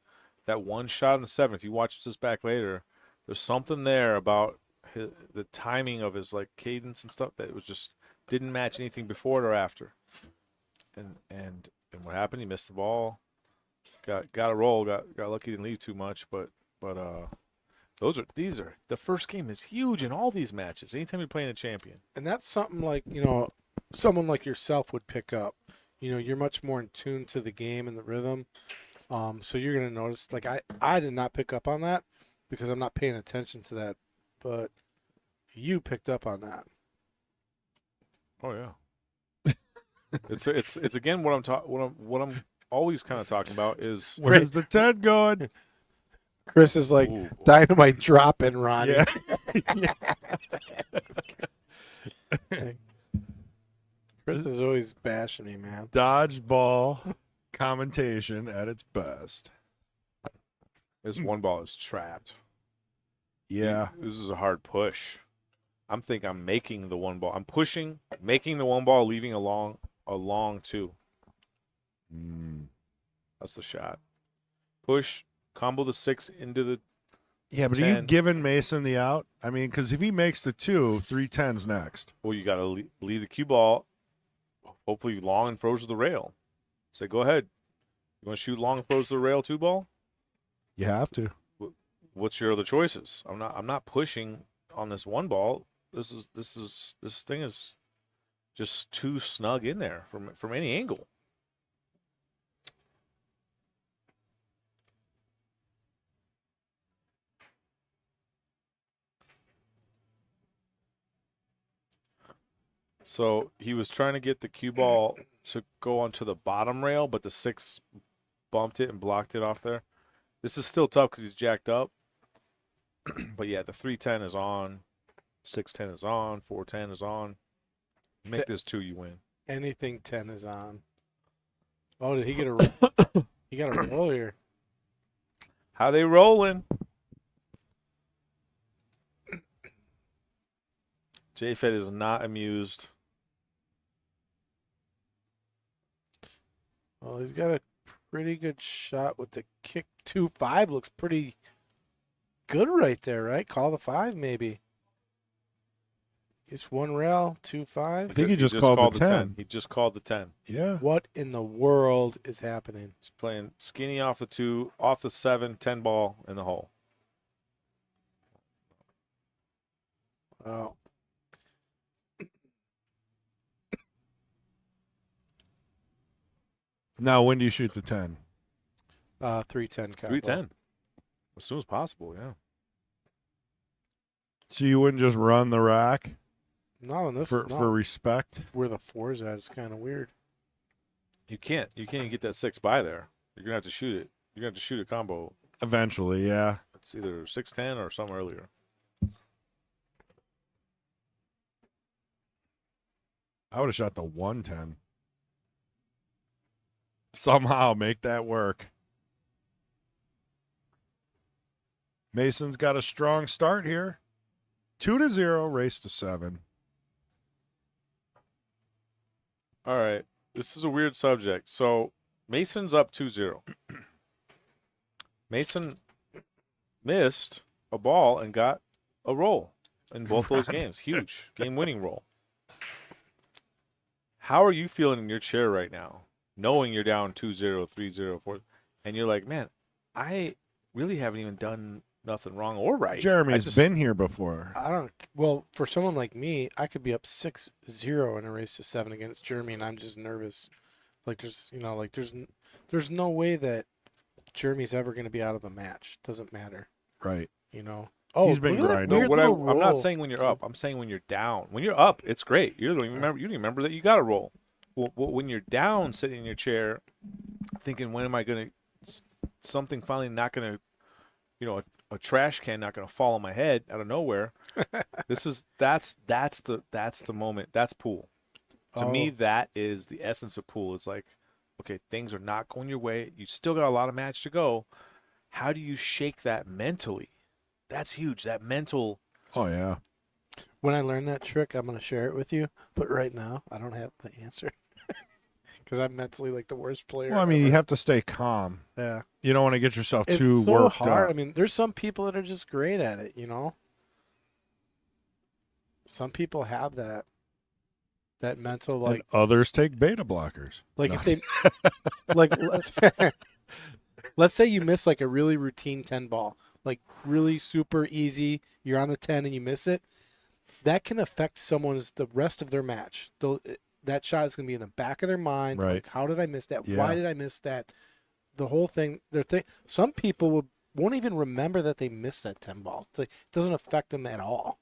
That one shot in the 7, if you watch this back later, there's something there about the timing of his like cadence and stuff that it was just didn't match anything before it or after. And what happened? He missed the ball. Got a roll. Got lucky, didn't leave too much, but these are the first game is huge in all these matches. Anytime you're playing a champion. And that's something like, someone like yourself would pick up. You're much more in tune to the game and the rhythm. So you're going to notice, like I did not pick up on that because I'm not paying attention to that, but you picked up on that. Oh yeah. it's again what I'm always kind of talking about is Where's the 10 going? Chris is like, Ooh. dynamite dropping, Ronnie. Yeah. Chris is always bashing me, man. Dodgeball commentation at its best. this one ball is trapped. Yeah. This is a hard push. I'm making the one ball. I'm pushing, making the one ball, leaving a long two. That's the shot. Push, combo the 6 into the. Yeah, but 10. are you giving Mason the out? I mean, because if he makes the 2, 3 10's next. Well, you got to leave the cue ball, hopefully long and throws to the rail. Say, go ahead. You want to shoot long and throws to the rail 2 ball? You have to. What's your other choices? I'm not pushing on this one ball. This thing is just too snug in there from any angle. So he was trying to get the cue ball to go onto the bottom rail, but the 6 bumped it and blocked it off there. This is still tough because he's jacked up. But yeah, the 3-10 is on, 6-10 is on, 4-10 is on. Make this 2, you win. Anything 10 is on. Oh, did he get a he got a roll here. How they rolling? Jfed is not amused. Well, he's got a pretty good shot with the kick. 2-5 looks pretty good right there, right? Call the 5 maybe. It's one rail, 2-5. I think he just called the 10. He just called the 10. Yeah. What in the world is happening? He's playing skinny off the 2, off the 7, 10 ball in the hole. Oh. Now, when do you shoot the 10? 3-10 combo. 3-10. As soon as possible, yeah. So you wouldn't just run the rack No, and this for respect? where the 4's at, it's kind of weird. You can't even get that 6 by there. You're gonna have to shoot it. You're gonna have to shoot a combo. Eventually, yeah. It's either 6-10 or some earlier. I would have shot the 110. Somehow make that work. Mason's got a strong start here. 2-0, race to 7. All right. This is a weird subject. So Mason's up 2-0. Mason missed a ball and got a roll. in both those games. Huge game-winning role. How are you feeling in your chair right now, knowing you're down 2-0, 3-0, 4, and you're like, man, I really haven't even done nothing wrong or right. Jeremy's been here before. Well, for someone like me, I could be up 6-0 in a race to 7 against Jeremy, and I'm just nervous. Like there's no way that Jeremy's ever going to be out of a match. Doesn't matter. Right. Oh, He's been look at that grinding. weird No, little I'm not roll. saying when you're up. I'm saying when you're down. When you're up, it's great. You don't even remember that you got to roll. Well, when you're down, sitting in your chair, thinking, when am I going to something finally not going to, a trash can not going to fall on my head out of nowhere. That's the moment. That's pool. To me, that is the essence of pool. It's like, okay, things are not going your way. You still got a lot of match to go. How do you shake that mentally? That's huge. That mental. Oh, yeah. When I learned that trick, I'm going to share it with you. But right now, I don't have the answer because I'm mentally like the worst player. Well, I mean, ever. you have to stay calm. Yeah. You don't want to get yourself It's too so worked hard. up. I mean, there's some people that are just great at it. Some people have that mental like. And others take beta blockers. Like No. if they, like let's say you miss like a really routine 10 ball, like really super easy. You're on the 10 and you miss it. That can affect the rest of their match. That shot is going to be in the back of their mind. Right. Like, how did I miss that? Yeah. Why did I miss that? The whole thing. Some people won't even remember that they missed that 10 ball. It doesn't affect them at all.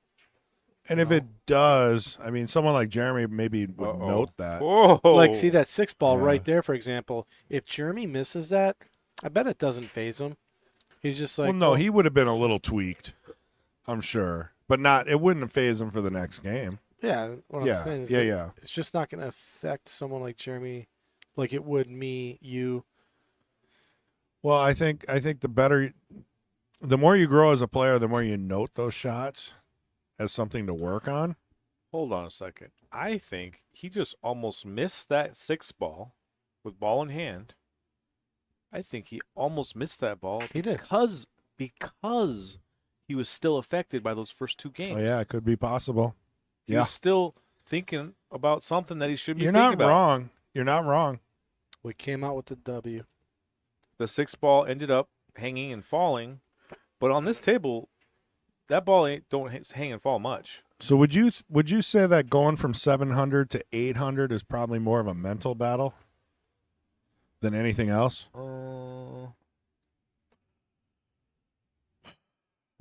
And if it does, I mean, someone like Jeremy maybe would note that. Whoa. Like, see that 6 ball Yeah. right there, for example. If Jeremy misses that, I bet it doesn't phase him. He's just like, Well, no, he would have been a little tweaked, I'm sure. But it wouldn't have phased him for the next game. yeah. What Yeah, I'm saying is, yeah. it's just not going to affect someone like Jeremy, like it would me, you. Well, I think the more you grow as a player, the more you note those shots as something to work on. Hold on a second. I think he just almost missed that 6 ball with ball in hand. I think he almost missed that ball He did. because he was still affected by those first 2 games. Oh, yeah, it could be possible. He Yeah. was still thinking about something that he shouldn't be You're thinking not about. wrong. You're not wrong. We came out with the W. The 6 ball ended up hanging and falling, but on this table, that ball don't hang and fall much. So would you say that going from 700 to 800 is probably more of a mental battle than anything else?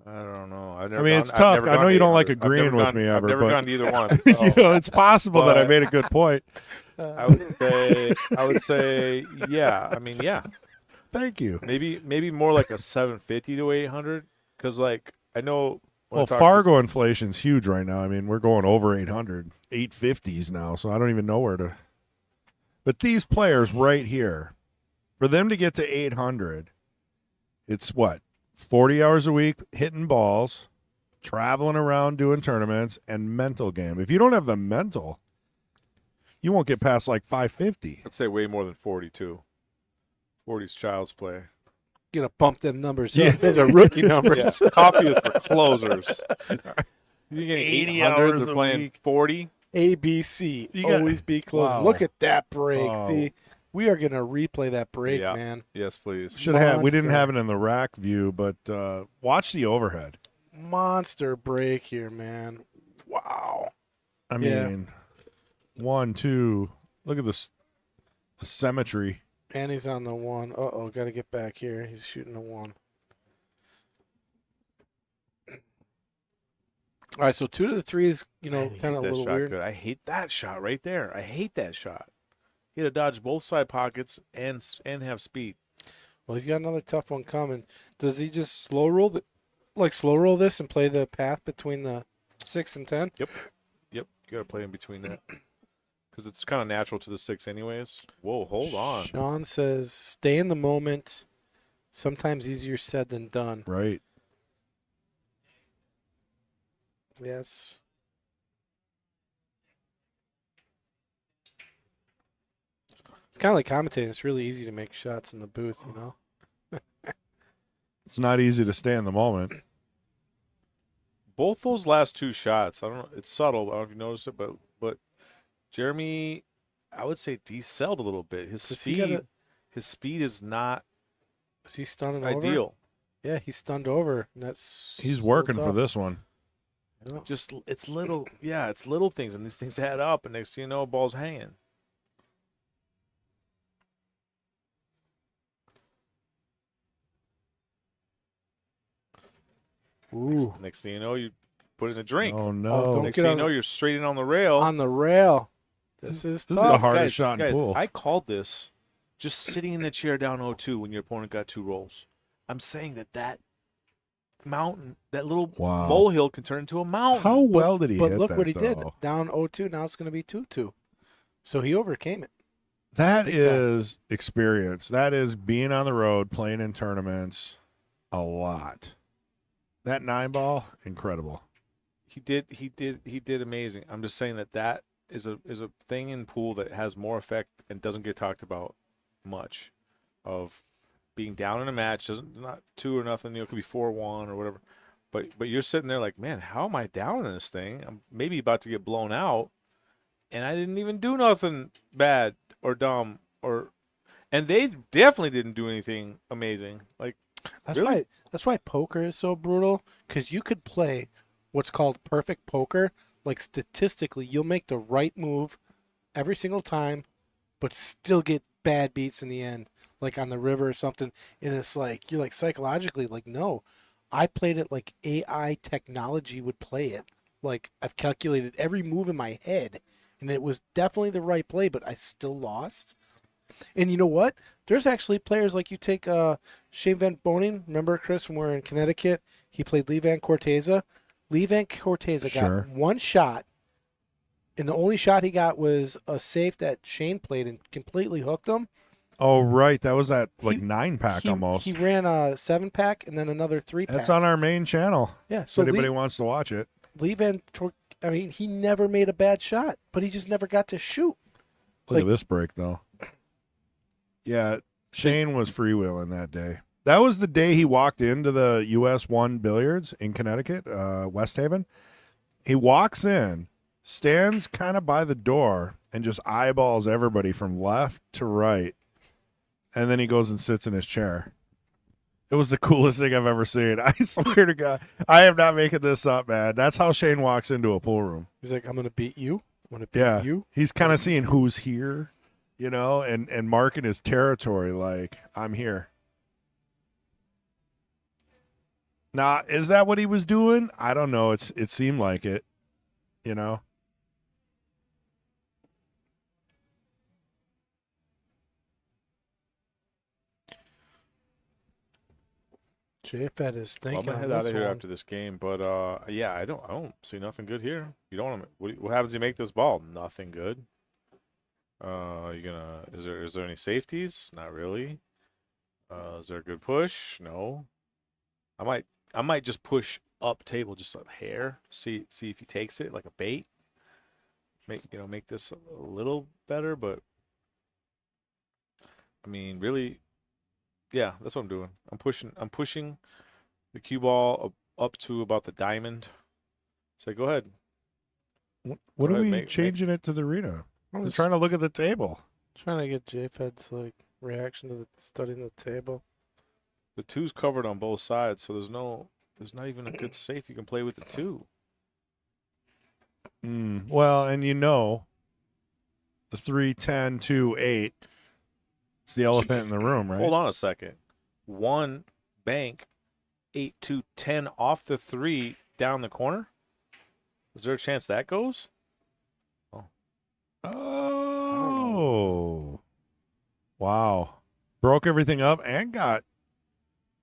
I don't know. I mean, it's tough. I know you don't like agreeing with me I've ever, never but gone to either one. it's possible that I made a good point. I would say, yeah. I mean, yeah. Thank you. Maybe more like a 750 to 800, because like I know. when I Well, talk Fargo inflation's huge right now. I mean, we're going over 800, 850s now, so I don't even know where to. But these players right here, for them to get to 800, it's what, 40 hours a week hitting balls, traveling around doing tournaments, and mental game. If you don't have the mental, you won't get past like 550. I'd say way more than 42. 40's child's play. You're going to bump them numbers Yeah. up. Those are rookie numbers. Yeah. Coffee is for closers. You get 80 800, hours they're a playing week. 40. A, B, C. You got- Always be close. Wow. Look at that break. Wow. See, we are going to replay that break, Yeah. man. Yes, please. Should have. We didn't Monster. have it in the rack view, but watch the overhead. Monster break here, man. Wow. I Yeah. mean, 1, 2. Look at this, the symmetry. And he's on the 1. Uh-oh, got to get back here. He's shooting the 1. All right, so 2 to the 3 is, I kind hate of a that little shot weird. good. I hate that shot right there. I hate that shot. He had to dodge both side pockets and have speed. Well, he's got another tough one coming. Does he just slow roll this and play the path between the 6 and 10? Yep. You got to play in between that. Because it's kind of natural to the 6 anyways. Whoa, hold on. Sean says, stay in the moment. Sometimes easier said than done. Right. Yes. It's kind of like commentating. It's really easy to make shots in the booth, you know? It's not easy to stay in the moment. both those last two shots, I don't know, it's subtle. I don't know if you noticed it, but Jeremy, I would say decelled a little bit. His speed is not Is he stunning over? ideal. Yeah, he's stunned over. And He's working for this one. Yeah. Just it's little things, and these things add up, and next thing you know, ball's hanging. Ooh. Next thing you know, you put in a drink. Oh Oh, no! don't Next get thing you on know, you're straight in on the rail. On the rail. This is This is tough. the hardest shot in guys, pool. I called this just sitting in the chair down 0-2 when your opponent got 2 rolls. I'm saying that mountain, that little Wow. molehill can turn into a mountain. How well did he But hit look that, what he did. though? Down 0-2. Now it's going to be 2-2. So he overcame it. That Big time. is experience. That is being on the road, playing in tournaments a lot. That 9-ball, incredible. He did amazing. I'm just saying that is a thing in pool that has more effect and doesn't get talked about much, of being down in a match, not 2 or nothing, it could be 4-1 or whatever. But you're sitting there like, man, how am I down in this thing? I'm maybe about to get blown out, and I didn't even do nothing bad or dumb and they definitely didn't do anything amazing. Like, That's really? That's why poker is so brutal, because you could play what's called perfect poker. Like, statistically, you'll make the right move every single time, but still get bad beats in the end, like on the river or something. And it's like, you're like psychologically like, no, I played it like AI technology would play it. Like, I've calculated every move in my head, and it was definitely the right play, but I still lost. And you know what? There's actually players like, you take Shane Van Boning. Remember, Chris, when we were in Connecticut? He played Lee Van Corteza. Lee Van Corteza Sure. got one shot, and the only shot he got was a safe that Shane played and completely hooked him. Oh, right. That was that, He- 9-pack almost. He ran a 7-pack and then another 3-pack. That's on our main channel. Yeah, So so anybody wants to watch it. Lee Van I mean, he never made a bad shot, but he just never got to shoot. Look Like- at this break, though. Yeah, Shane was freewheeling that day. That was the day he walked into the US 1 Billiards in Connecticut, West Haven. He walks in, stands kind of by the door, and just eyeballs everybody from left to right. And then he goes and sits in his chair. It was the coolest thing I've ever seen. I swear to God. I am not making this up, man. That's how Shane walks into a pool room. He's like, I'm going to beat you. I'm going to beat Yeah. you. He's kind of seeing who's here, and marking his territory like, I'm here. Now, is that what he was doing? I don't know. It seemed like it, Jfed is Well, I'm thinking gonna on head out this of here one. after this game, but yeah, I don't see nothing good here. You don't want to. What happens if you make this ball? Nothing good. Is there any safeties? Not really. Is there a good push? No. I might just push up table just a hair. See if he takes it like a bait. Make this a little better, but I mean, really, yeah, that's what I'm doing. I'm pushing the cue ball up to about the diamond. So go ahead. What Go are ahead, we changing it to the arena? I'm I'm just trying to look at the table. trying to get Jfed's like reaction to studying the table. The 2's covered on both sides, so there's not even a good safe you can play with the 2. Well, and the 3, 10, 2, 8. It's the elephant in the room, right? Hold on a second. 1 bank, 8, 2, 10 off the 3 down the corner. Is there a chance that goes? Oh. Wow. Broke everything up and got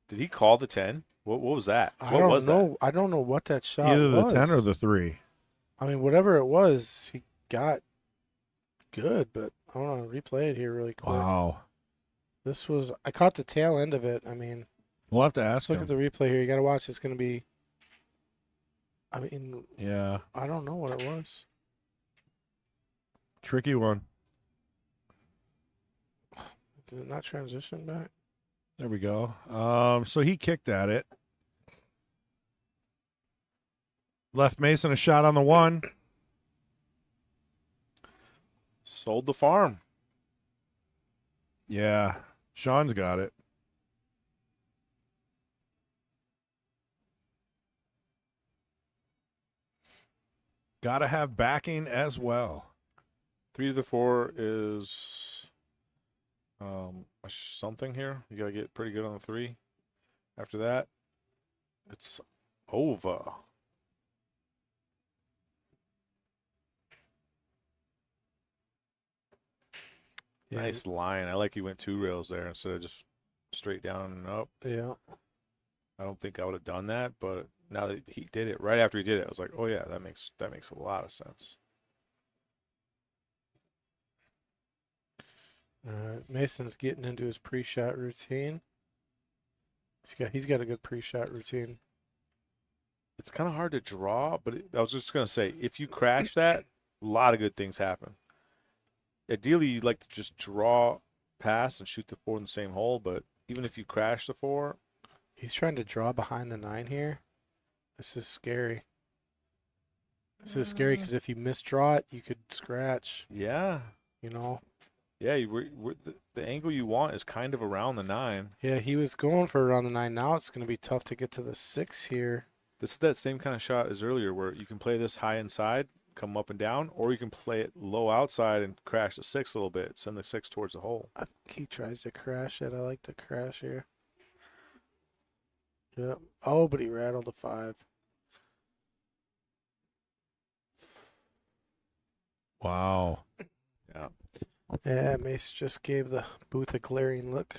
Did he call the 10? What was that? I What don't was know. I don't know what that shot either the was. 10 or the 3. I mean, whatever it was, he got good, but I want to replay it here really quick. Wow. This was, I caught the tail end of it. I mean, We'll have to ask let's look him. at the replay here. You got to watch. It's going to be, I mean, Yeah. I don't know what it was. Tricky one. Did it not transition back? There we go. So he kicked at it. Left Mason a shot on the 1. Sold the farm. Yeah. Sean's got it. Gotta have backing as well. 3 to the 4 is something here. You got to get pretty good on the 3. After that, it's over. Yeah. Nice line. I like he went 2 rails there instead of just straight down and up. Yeah. I don't think I would have done that, but now that he did it, right after he did it, I was like, oh yeah, that makes a lot of sense. Mason's getting into his pre-shot routine. He's got a good pre-shot routine. It's kind of hard to draw, but I was just gonna say, if you crash that, a lot of good things happen. Ideally, you'd like to just draw, pass, and shoot the 4 in the same hole. But even if you crash the 4, He's trying to draw behind the 9 here. This is scary. This is scary because if you misdraw it, you could scratch. yeah, You know. yeah, the angle you want is kind of around the 9. Yeah, he was going for around the 9. Now it's going to be tough to get to the 6 here. This is that same kind of shot as earlier, where you can play this high inside, come up and down, or you can play it low outside and crash the 6 a little bit, send the 6 towards the hole. I think he tries to crash it. I like to crash here. Yep. Oh, but he rattled a 5. Wow. Yeah, Yeah, Mace just gave the booth a glaring look.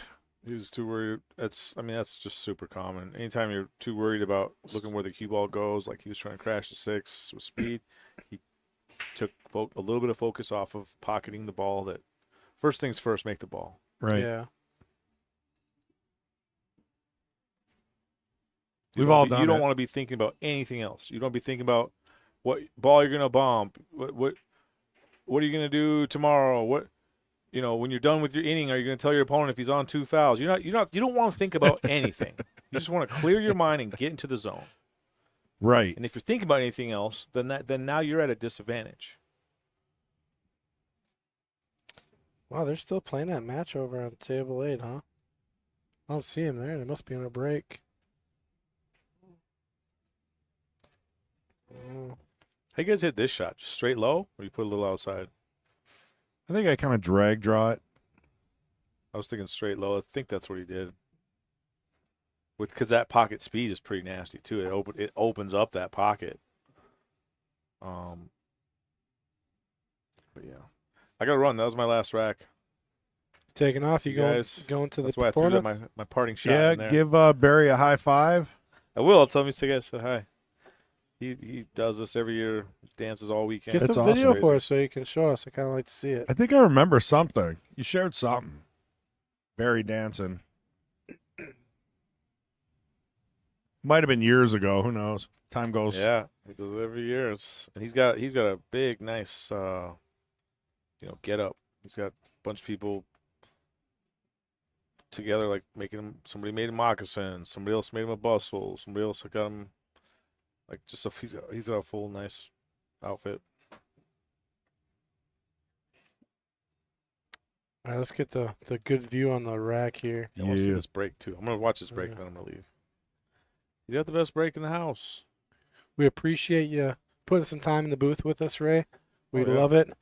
he was too worried. That's just super common. Anytime you're too worried about looking where the cue ball goes, like he was trying to crash the 6 with speed, he took a little bit of focus off of pocketing the ball. That first things first, make the ball. Right. Yeah. We've all done You don't it. want to be thinking about anything else. You don't be thinking about what ball you're gonna bomb. What are you gonna do tomorrow? What, when you're done with your inning, are you gonna tell your opponent if he's on 2 fouls? You don't want to think about anything. You just want to clear your mind and get into the zone. Right. And if you're thinking about anything else, then now you're at a disadvantage. Wow, they're still playing that match over on table 8, huh? I don't see him there. They must be on a break. Oh. How you guys hit this shot? Just straight low, or you put a little outside? I think I kind of drag draw it. I was thinking straight low. I think that's what he did. Because that pocket speed is pretty nasty too. It opens up that pocket. But yeah, I gotta run. That was my last rack. Taking off. You guys, going to the That's why I threw that performance? my parting shot. Yeah, in there. give Barry a high 5. I will. I'll tell him to say hi. He does this every year. Dances all weekend. Get That's some video awesome. for us so you can show us. I kind of like to see it. I think I remember something. You shared something. Barry dancing. Might have been years ago. Who knows? Time goes. Yeah, he does it every year. And he's got a big, nice, get up. He's got a bunch of people together, like somebody made him moccasins, somebody else made him a bustle, somebody else got him like he's got a full nice outfit. All right, let's get the good view on the rack here. He wants to Yeah. get his break too. I'm gonna watch his break, Yeah. then I'm gonna leave. He's got the best break in the house. We appreciate you putting some time in the booth with us, Ray. We Oh, yeah. love it.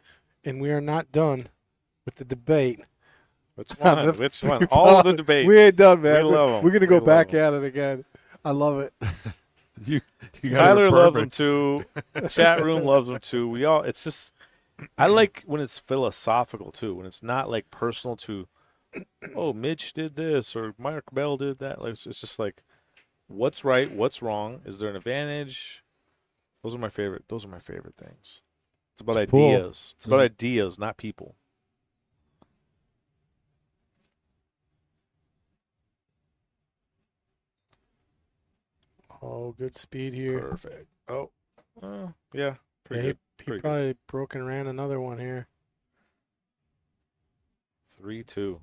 And we are not done with the debate. Which one? The Which one? All of the debates. We ain't done, man. We love 'em. We're going to go We back love at it again. I love it. You guys Tyler are loves them perfect. too. Chat room loves them too. It's just, I like when it's philosophical too. When it's not like personal to, oh, Mitch did this or Mark Bell did that. Like it's just like, what's right? What's wrong? Is there an advantage? Those are my favorite things. It's about It's cool. ideas. It's about ideas, not people. Oh, good speed here. Perfect. Oh, yeah. Pretty Yeah, good. he Pretty good. probably broke and ran another one here. 3-2.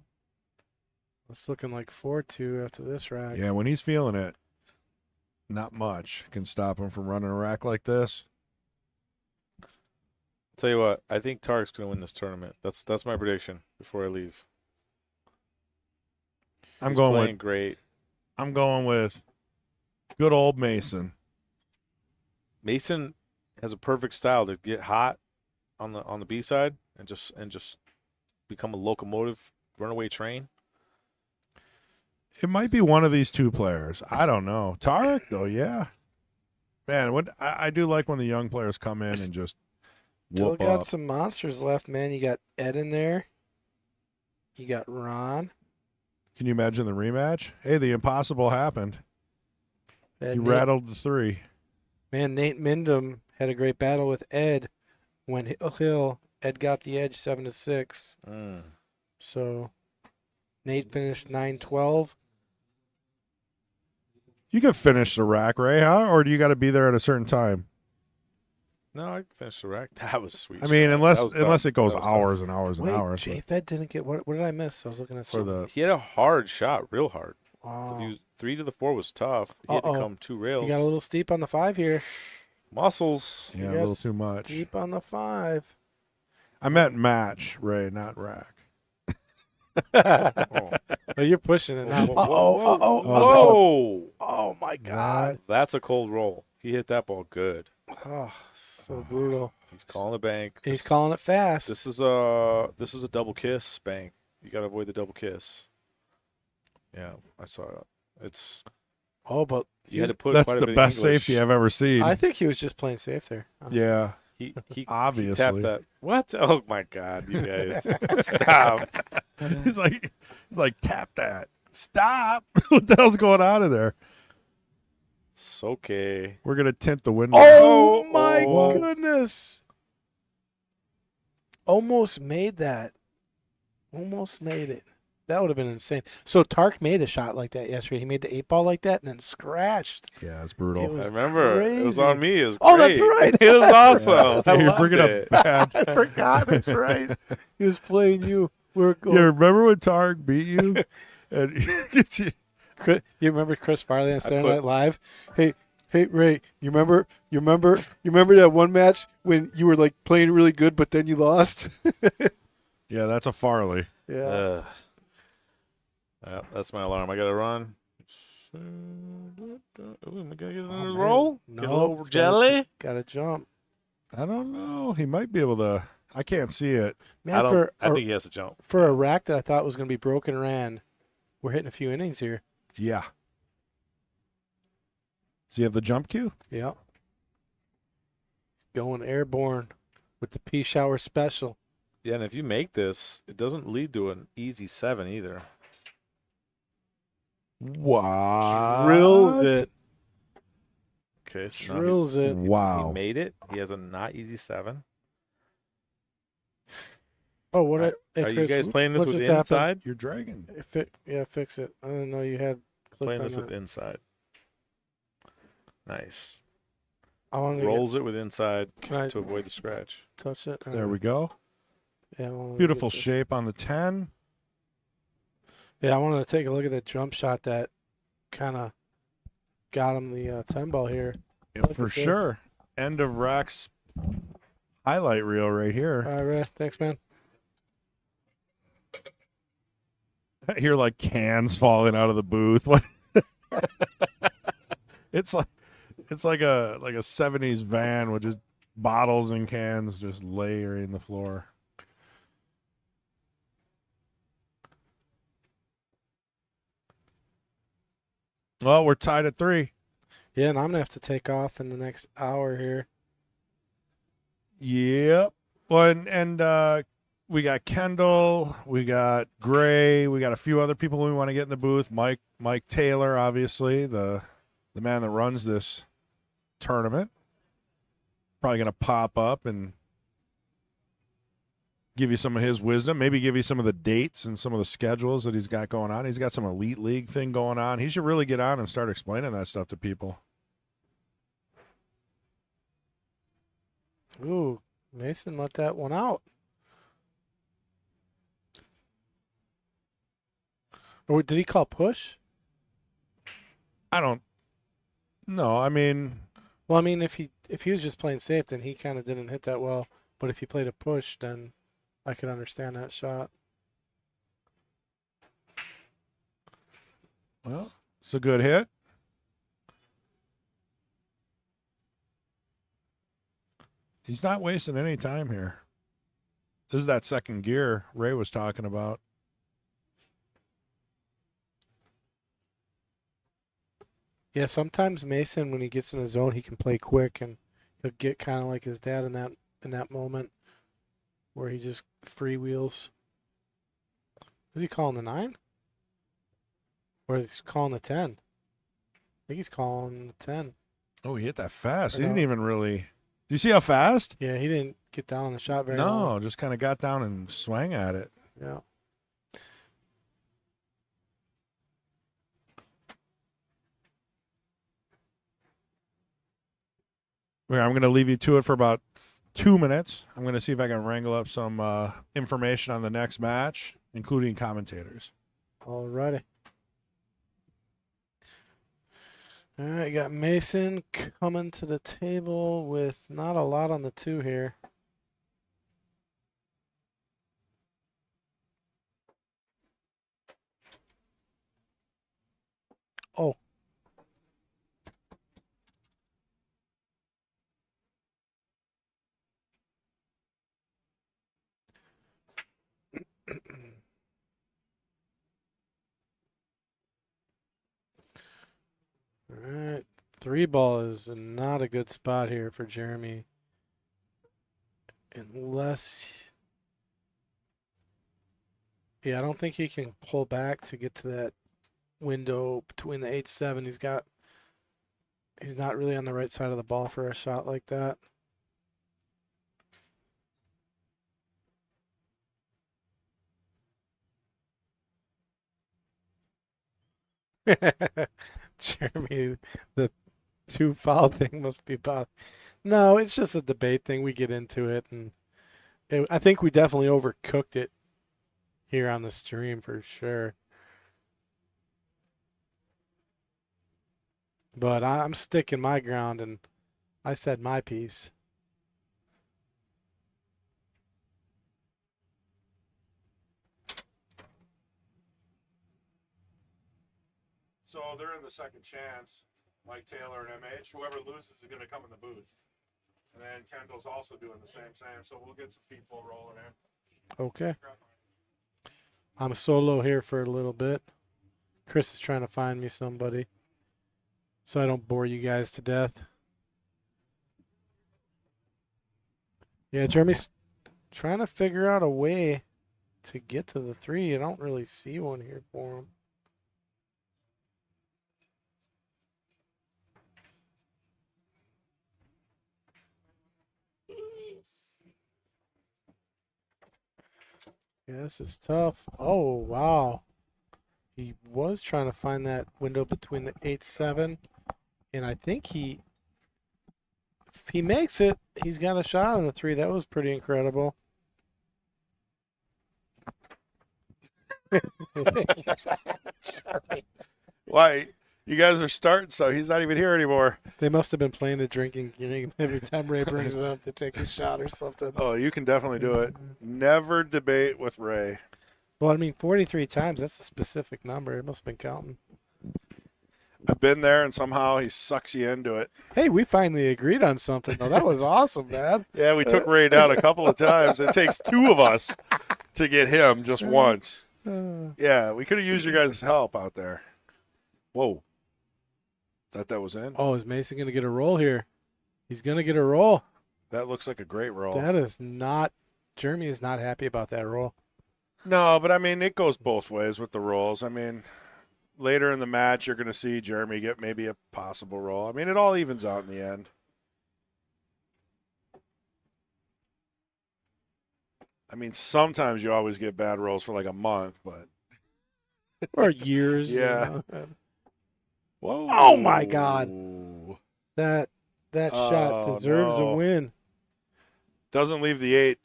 It's looking like 4-2 after this rack. Yeah, when he's feeling it. not much can stop him from running a rack like this. Tell you what, I think Tark's gonna win this tournament. That's my prediction before I leave. I'm He's going playing with great. I'm going with good old Mason. Mason has a perfect style to get hot on the B side and just become a locomotive runaway train. It might be one of these two players. I don't know. Tarek, though, yeah. Man, I do like when the young players come in and just Still whoop got up. some monsters left, man. You got Ed in there. You got Ron. Can you imagine the rematch? Hey, the impossible happened. Ed, You Nate, rattled the 3. man, Nate Mindham had a great battle with Ed. When Ed got the edge 7-6. So Nate finished 9-12. You can finish the rack, Ray, huh? Or do you got to be there at a certain time? No, I finished the rack. That was sweet. I mean, shot. unless That was unless tough. it goes That was tough. hours and hours and Wait, hours. Jfed didn't get what did I miss? I was looking at For something. the He had a hard shot, real hard. Wow. 3 to the 4 was tough. He had to Uh-oh. come 2 rails. You got a little steep on the 5 here. Muscles. yeah, a got little too much. Steep on the 5. I meant match, Ray, not rack. Oh. Oh, you're pushing it now. Whoa, whoa, Uh-oh, whoa, uh-oh. whoa. Oh, my God. That's a cold roll. He hit that ball good. Oh, so brutal. He's calling the bank. And he's calling it fast. This is a double kiss bank. You got to avoid the double kiss. Yeah, I saw it. It's but you had to put That's quite a the bit best of English. safety I've ever seen. I think he was just playing safe there. honestly. Yeah, He obviously. he tapped that. What? Oh my God, you guys! Stop. he's like tap that. Stop! What the hell's going on in there? It's okay. We're gonna tint the window. Oh, my oh. goodness. Almost made that. Almost made it. That would have been insane. So Tark made a shot like that yesterday. He made the 8 ball like that and then scratched. Yeah, it's brutal. It was I remember it was on me. It was Oh, that's great. right. It was awesome. I You're loved bringing it. up bad. I forgot. That's right. He was playing you. We're going. Yeah, remember when Tarek beat you? And You remember Chris Farley on Saturday put- Night Live? Hey, Ray, you remember that one match when you were like playing really good, but then you lost? yeah, that's a Farley. Yeah. Yeah, that's my alarm. I gotta run. Ooh, am I gonna get another man. roll? No, Get a little it's jelly? Gotta jump. I don't know. He might be able to. I can't see it. Man, I think he has to jump. for a rack that I thought was going to be broken ran, we're hitting a few innings here. Yeah. Does he have the jump cue? Yep. Going airborne with the P shower special. Yeah, and if you make this, it doesn't lead to an easy 7 either. What? Drilled it. Okay, so now Drills it. he Wow. made it. He has a not easy 7. Oh, what? Hey, Are you Chris, guys playing this what with just the happened? inside? You're dragging. Fix it. I didn't know you had clicked Playing on this with that. inside. Nice. I want to Rolls it with inside Can I to avoid the scratch. touch it. There we go. Yeah, I wanna Beautiful get this. shape on the 10. Yeah, I wanted to take a look at that jump shot that kind of got him the 10 ball here. Yeah, Look for at this. sure. End of Rack's highlight reel right here. All right, Ray. Thanks, man. I hear like cans falling out of the booth. What? it's like a 70s van with just bottles and cans just layering the floor. Well, we're tied at 3. Yeah, and I'm going to have to take off in the next hour here. Yep. Well, and we got Kendall, we got Gray, we got a few other people we want to get in the booth. Mike Taylor, obviously, the man that runs this tournament. Probably going to pop up and give you some of his wisdom, maybe give you some of the dates and some of the schedules that he's got going on. He's got some elite league thing going on. He should really get on and start explaining that stuff to people. Ooh, Mason let that one out. Or did he call push? I don't No, I mean, Well, I mean, if he was just playing safe, then he kind of didn't hit that well. But if he played a push, then I could understand that shot. well, it's a good hit. He's not wasting any time here. This is that second gear Ray was talking about. Yeah, sometimes Mason, when he gets in a zone, he can play quick, and he'll get kind of like his dad in that moment where he just freewheels. Is he calling the 9? Or is he calling the 10? I think he's calling the 10. Oh, he hit that fast. Or He didn't no. even really. Do you see how fast? Yeah, he didn't get down on the shot very long. No, just kind of got down and swang at it. Yeah. Here, I'm going to leave you to it for about 2 minutes. I'm going to see if I can wrangle up some information on the next match, including commentators. Alrighty. All right, you got Mason coming to the table with not a lot on the 2 here. Oh. All right. 3 ball is not a good spot here for Jeremy. Unless. Yeah, I don't think he can pull back to get to that window between the 8-7. He's not really on the right side of the ball for a shot like that. Jeremy, the 2 foul thing must be about. No, it's just a debate thing. We get into it, and I think we definitely overcooked it here on the stream for sure. But I'm sticking my ground, and I said my piece. So they're in the second chance, Mike Taylor and MH. Whoever loses is going to come in the booth. And then Kendall's also doing the same. So we'll get some people rolling in. Okay. I'm solo here for a little bit. Chris is trying to find me somebody so I don't bore you guys to death. Yeah, Jeremy's trying to figure out a way to get to the 3. I don't really see one here for him. Yeah, this is tough. Oh, wow. He was trying to find that window between the 8-7, and I think if he makes it, he's got a shot on the 3. That was pretty incredible. Why? You guys are starting, so he's not even here anymore. They must have been playing a drinking game every time Ray brings it up to take a shot or something. Oh, you can definitely do it. Never debate with Ray. Well, I mean, 43 times, that's a specific number. It must have been counting. I've been there, and somehow he sucks you into it. Hey, we finally agreed on something, though. That was awesome, man. Yeah, we took Ray down a couple of times. It takes 2 of us to get him just once. Yeah, we could have used your guys' help out there. Whoa. Thought that was in? Oh, is Mason going to get a roll here? He's going to get a roll. That looks like a great roll. That is not – Jeremy is not happy about that roll. No, but I mean, it goes both ways with the rolls. I mean, later in the match, you're going to see Jeremy get maybe a possible roll. I mean, it all evens out in the end. I mean, sometimes you always get bad rolls for like a month, but Or years. Yeah. You know. whoa! Oh, my God. That shot Oh, deserves no. a win. Doesn't leave the 8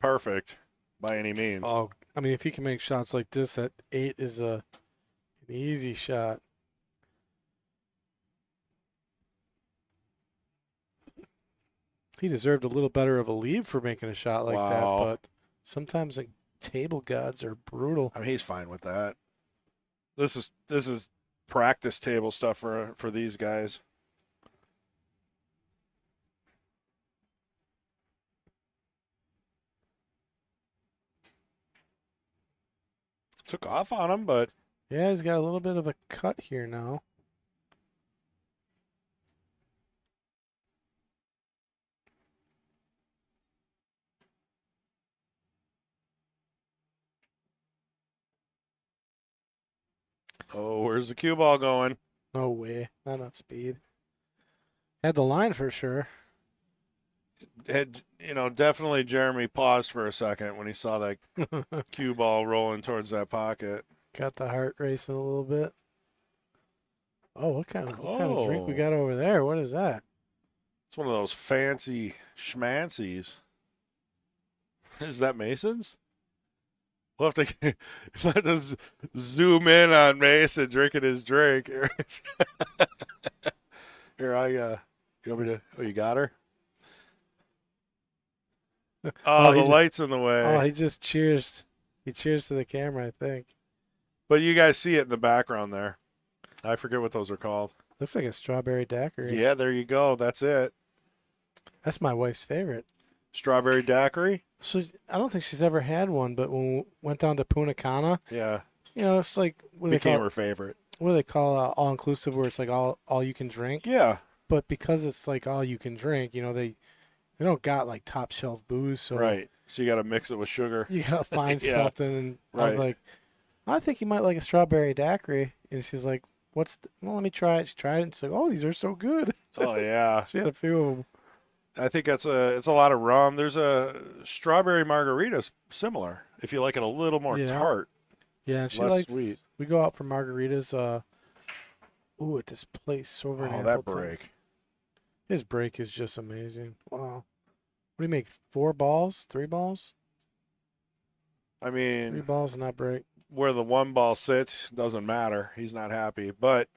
perfect by any means. Oh, I mean, if he can make shots like this, that 8 is an easy shot. He deserved a little better of a leave for making a shot like that, Wow. but sometimes the table gods are brutal. I mean, he's fine with that. This is practice table stuff for these guys. Took off on him, but Yeah, he's got a little bit of a cut here now. oh, where's the cue ball going? No way. Not enough speed. Had the line for sure. Had definitely Jeremy paused for a second when he saw that cue ball rolling towards that pocket. Got the heart racing a little bit. Oh, what kind of drink we Oh. got over there? What is that? It's one of those fancy schmancies. Is that Mason's? We'll have to zoom in on Mason drinking his drink. Here, you want me to? Oh, you got her. Oh, the light's in the way. Oh, he just cheers. He cheers to the camera, I think. But you guys see it in the background there. I forget what those are called. Looks like a strawberry daiquiri. Yeah, there you go. That's it. That's my wife's favorite. Strawberry daiquiri. So I don't think she's ever had one, but when we went down to Punta Cana, Yeah, it's like what do they became call her favorite. all inclusive, where it's like all you can drink. Yeah, But because it's like all you can drink, they don't got like top shelf booze, so right. So you got to mix it with sugar. you gotta find Yeah. something. And I was Right. like, I think you might like a strawberry daiquiri, and she's like, well, let me try it. She tried it, and she's like, oh, these are so good. Oh yeah. She had a few of them. I think it's a lot of rum. There's a strawberry margarita similar. If you like it a little more Yeah. tart, Yeah, and she less likes. sweet. We go out for margaritas. At this place over in Oh, that Appleton. break. His break is just amazing. Wow. What do you make? 4 balls? 3 balls? I 3 mean, balls and not break. where the one ball sits doesn't matter. He's not happy, but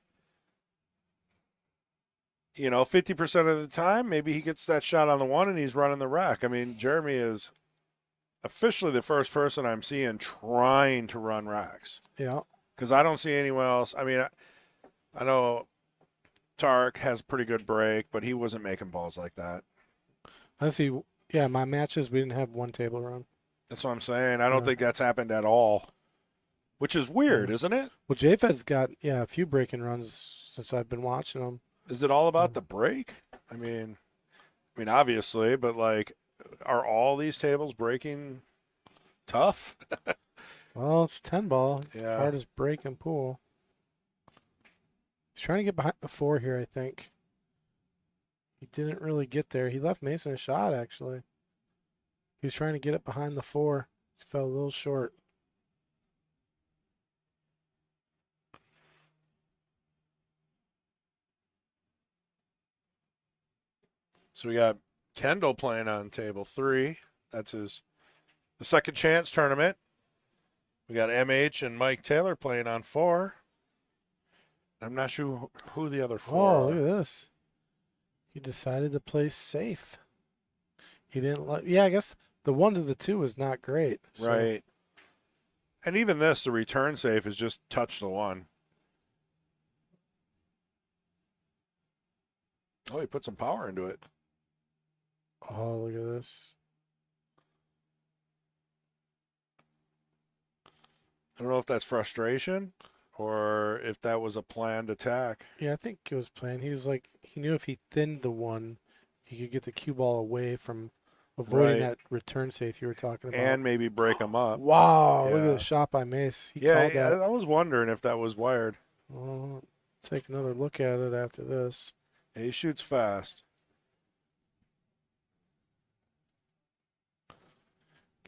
50% of the time, maybe he gets that shot on the one and he's running the rack. I mean, Jeremy is officially the first person I'm seeing trying to run racks Yeah. because I don't see anyone else. I mean, I know Tark has a pretty good break, but he wasn't making balls like that. Honestly, yeah, my matches, we didn't have one table run. That's what I'm saying. I don't Yeah. think that's happened at all, which is weird, Yeah. isn't it? Well, Jfed's got, a few breaking runs since I've been watching them. Is it all about the break? I mean, obviously, but like, are all these tables breaking tough? Well, it's 10 ball. It's Yeah. hard as break and pool. He's trying to get behind the 4 here, I think. He didn't really get there. He left Mason a shot, actually. He's trying to get it behind the 4. He fell a little short. So we got Kendall playing on table 3. That's the second chance tournament. We got MH and Mike Taylor playing on 4. I'm not sure who the other 4 Oh, are. look at this. He decided to play safe. He didn't like. Yeah, I guess the 1 to the 2 is not great. So Right. And even this, the return safe is just touch the 1. Oh, he put some power into it. Oh, look at this. I don't know if that's frustration or if that was a planned attack. Yeah, I think it was playing. He was like, he knew if he thinned the 1, he could get the cue ball away from avoiding Right. that return safe you were talking about. And maybe break them up. Wow, look at Yeah. the shot by Mace. He Yeah, called that. I was wondering if that was wired. Well, take another look at it after this. Yeah, he shoots fast.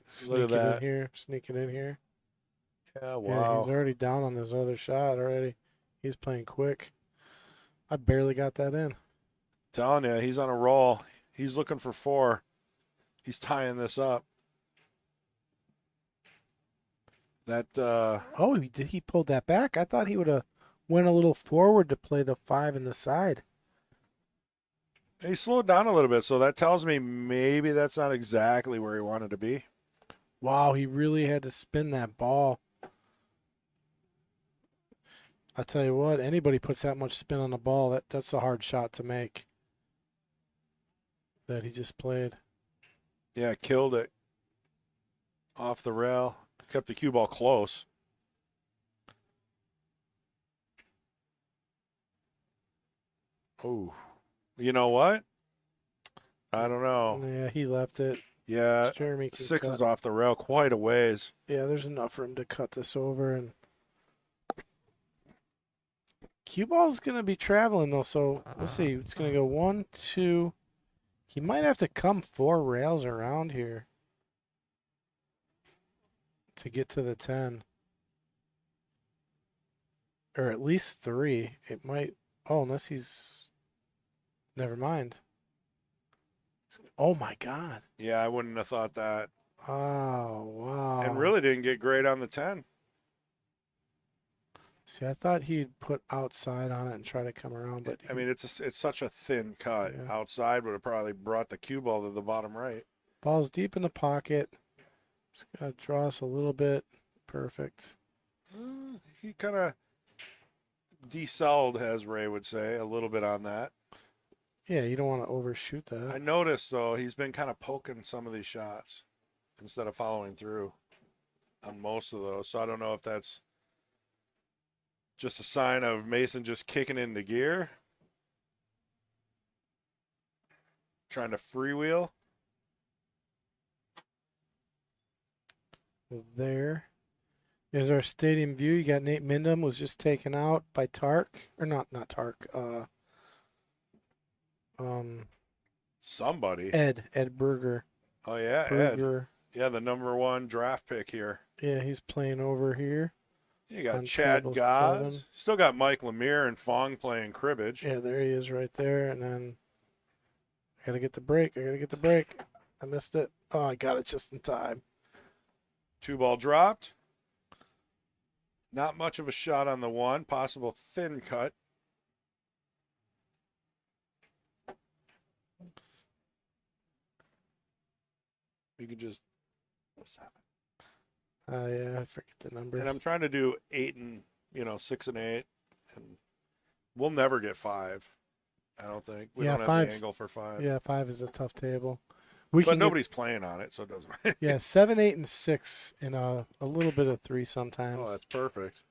Sneaking that. in here, sneaking in here. Yeah, Yeah, he's already down on his other shot already. He's playing quick. I barely got that in. Telling you, he's on a roll. He's looking for 4. He's tying this up. That Oh, he pulled that back. I thought he would have went a little forward to play the 5 in the side. He slowed down a little bit, so that tells me maybe that's not exactly where he wanted to be. Wow, he really had to spin that ball. I tell you what, anybody puts that much spin on the ball, that's a hard shot to make. That he just played. Yeah, killed it. Off the rail. Kept the cue ball close. Oh. You know what? I don't know. Yeah, he left it. Yeah, Jeremy can 6 cut. is off the rail quite a ways. Yeah, there's enough for him to cut this over. And cue ball's going to be traveling, though, so we'll see. It's going to go 1, 2. He might have to come 4 rails around here to get to the 10. Or at least 3. It might. Oh, unless he's. Never mind. Oh, my God. Yeah, I wouldn't have thought that. Oh, wow. And really didn't get great on the 10. See, I thought he'd put outside on it and try to come around, but I mean, it's such a thin cut. Yeah. Outside would have probably brought the cue ball to the bottom right. ball's deep in the pocket. Just gotta draw us a little bit. Perfect. He kind of decelled, as Ray would say, a little bit on that. Yeah, you don't want to overshoot I that. noticed, though, he's been kind of poking some of these shots instead of following through on most of those. So I don't know if that's just a sign of Mason just kicking into gear, trying to freewheel. There is our stadium view. You got Nate Mindham was just taken out by Tark, or not Tark. Somebody. Ed Berger. Oh, yeah, Ed. Berger. Yeah, the #1 draft pick here. Yeah, he's playing over here. You got On Chad tables Goss. 11. Still got Mike Lemire and Fong playing cribbage. Yeah, there he is right there. And then I gotta get the break. I missed it. Oh, I got it just in time. 2-ball dropped. Not much of a shot on the 1. Possible thin cut. You could just. What's happening? Yeah, I forget the number. And I'm trying to do 8 and 6 and 8, and we'll never get 5. I don't think we Yeah, don't have the 5's angle for 5. Yeah, 5 is a tough table. But nobody's playing on it, so it doesn't matter. Yeah, 7, 8, and 6, and a little bit of 3 sometimes. Oh, that's perfect.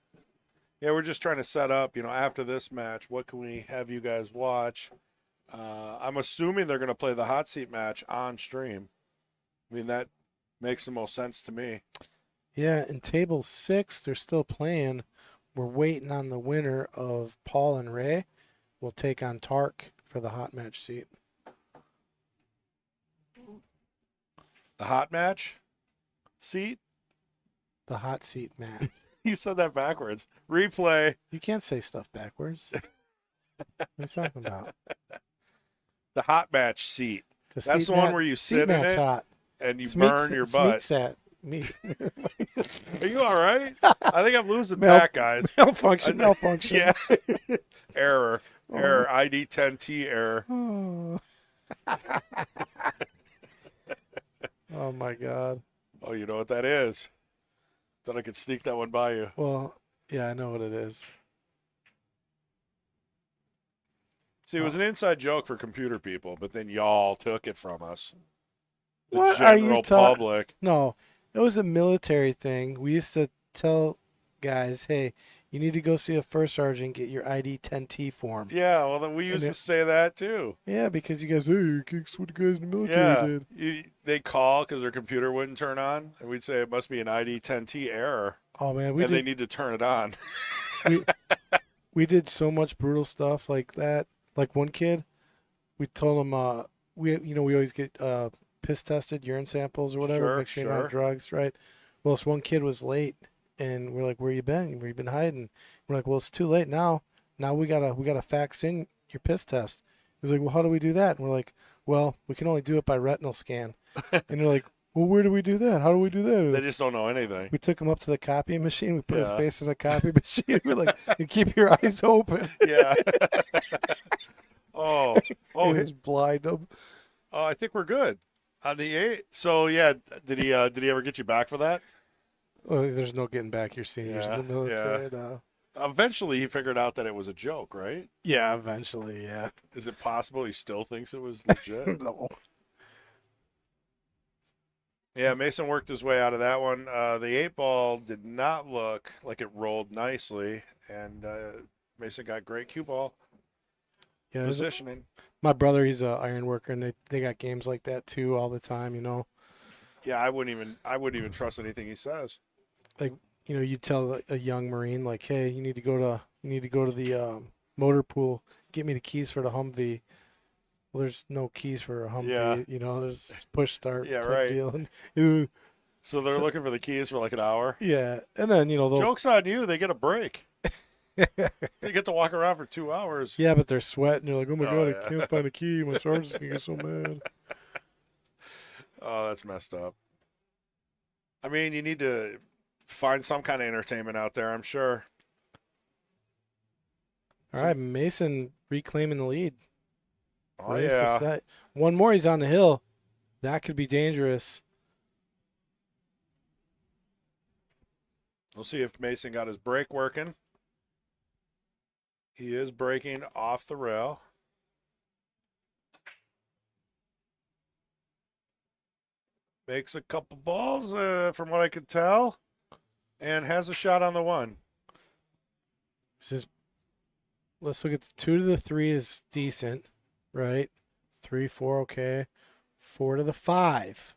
Yeah, we're just trying to set up, after this match, what can we have you guys watch? I'm assuming they're going to play the hot seat match on stream. I mean, that makes the most sense to me. Yeah, in table 6, they're still playing. We're waiting on the winner of Paul and Ray. We'll take on Tark for the hot match seat. The hot match seat? The hot seat match. You said that backwards. Replay. You can't say stuff backwards. What are you talking about? The hot match seat. The That's seat the one mat- where you seat sit in match it hot. and you Smeek- burn your butt. Smeek's at me. Are you all right? I think I'm losing Mal- back, guys. Malfunction. Yeah. Error. ID 10T error. Oh. Oh my God. Oh, you know what that is? Thought I could sneak that one by you. Well, yeah, I know what it is. See, it was an inside joke for computer people, but then y'all took it from us. The What are you general ta- public. No, it was a military thing. We used to tell guys, hey, you need to go see a first sergeant, get your ID 10T form. Yeah, well, then we used to say that too. Yeah, because you guys, hey, kicks what the guys in the military Yeah, did. they'd call because their computer wouldn't turn on, and we'd say it must be an ID 10T error, Oh, man, and they need to turn it on. we did so much brutal stuff like that. Like one kid, we told him, we always get piss tested, urine samples or whatever, Sure, make sure you're sure. not drugs, right? Well, this one kid was late, and we're like, where you been? Where you been hiding? We're like, well, it's too late now. Now we gotta fax in your piss test. He's like, well, how do we do that? And we're like, well, we can only do it by retinal scan. And they're like, well, where do we do that? How do we do that? They just don't know anything. We took him up to the copying machine. We put his Yeah. face in a copy machine. We're like, and keep your eyes open. Yeah. Oh, oh, He was blind him. oh, I think we're good on the 8. So yeah, did he ever get you back for that? Well, there's no getting back your seniors in Yeah, the military now. Eventually, he figured out that it was a joke, right? Yeah, eventually, yeah. Is it possible he still thinks it was legit? No. Yeah, Mason worked his way out of that one. The 8 ball did not look like it rolled nicely, and Mason got great cue ball Yeah, positioning. my brother, he's a iron worker, and they got games like that too all the time. Yeah, I wouldn't even trust anything he says. Like you tell a young Marine like, hey, you need to go to the motor pool, get me the keys for the Humvee. Well, there's no keys for a Humvee. Yeah. There's push start Yeah, type right. deal. And, So they're looking for the keys for like an hour. yeah, and then they'll Joke's on you. They get a break. They get to walk around for 2 hours. yeah, but they're sweating. You're like, oh my Oh, god, yeah. I can't find a key. My sergeant's gonna get so mad. Oh, that's messed up. I mean, you need to find some kind of entertainment out there, I'm sure. All right, Mason reclaiming the lead. Oh, Race to yeah. that. One more, he's on the hill. That could be dangerous. We'll see if Mason got his brake working. He is braking off the rail. Makes a couple balls, from what I could tell, and has a shot on the 1. Let's look at the 2 to the 3 is decent, right? 3, 4, okay. 4 to the 5,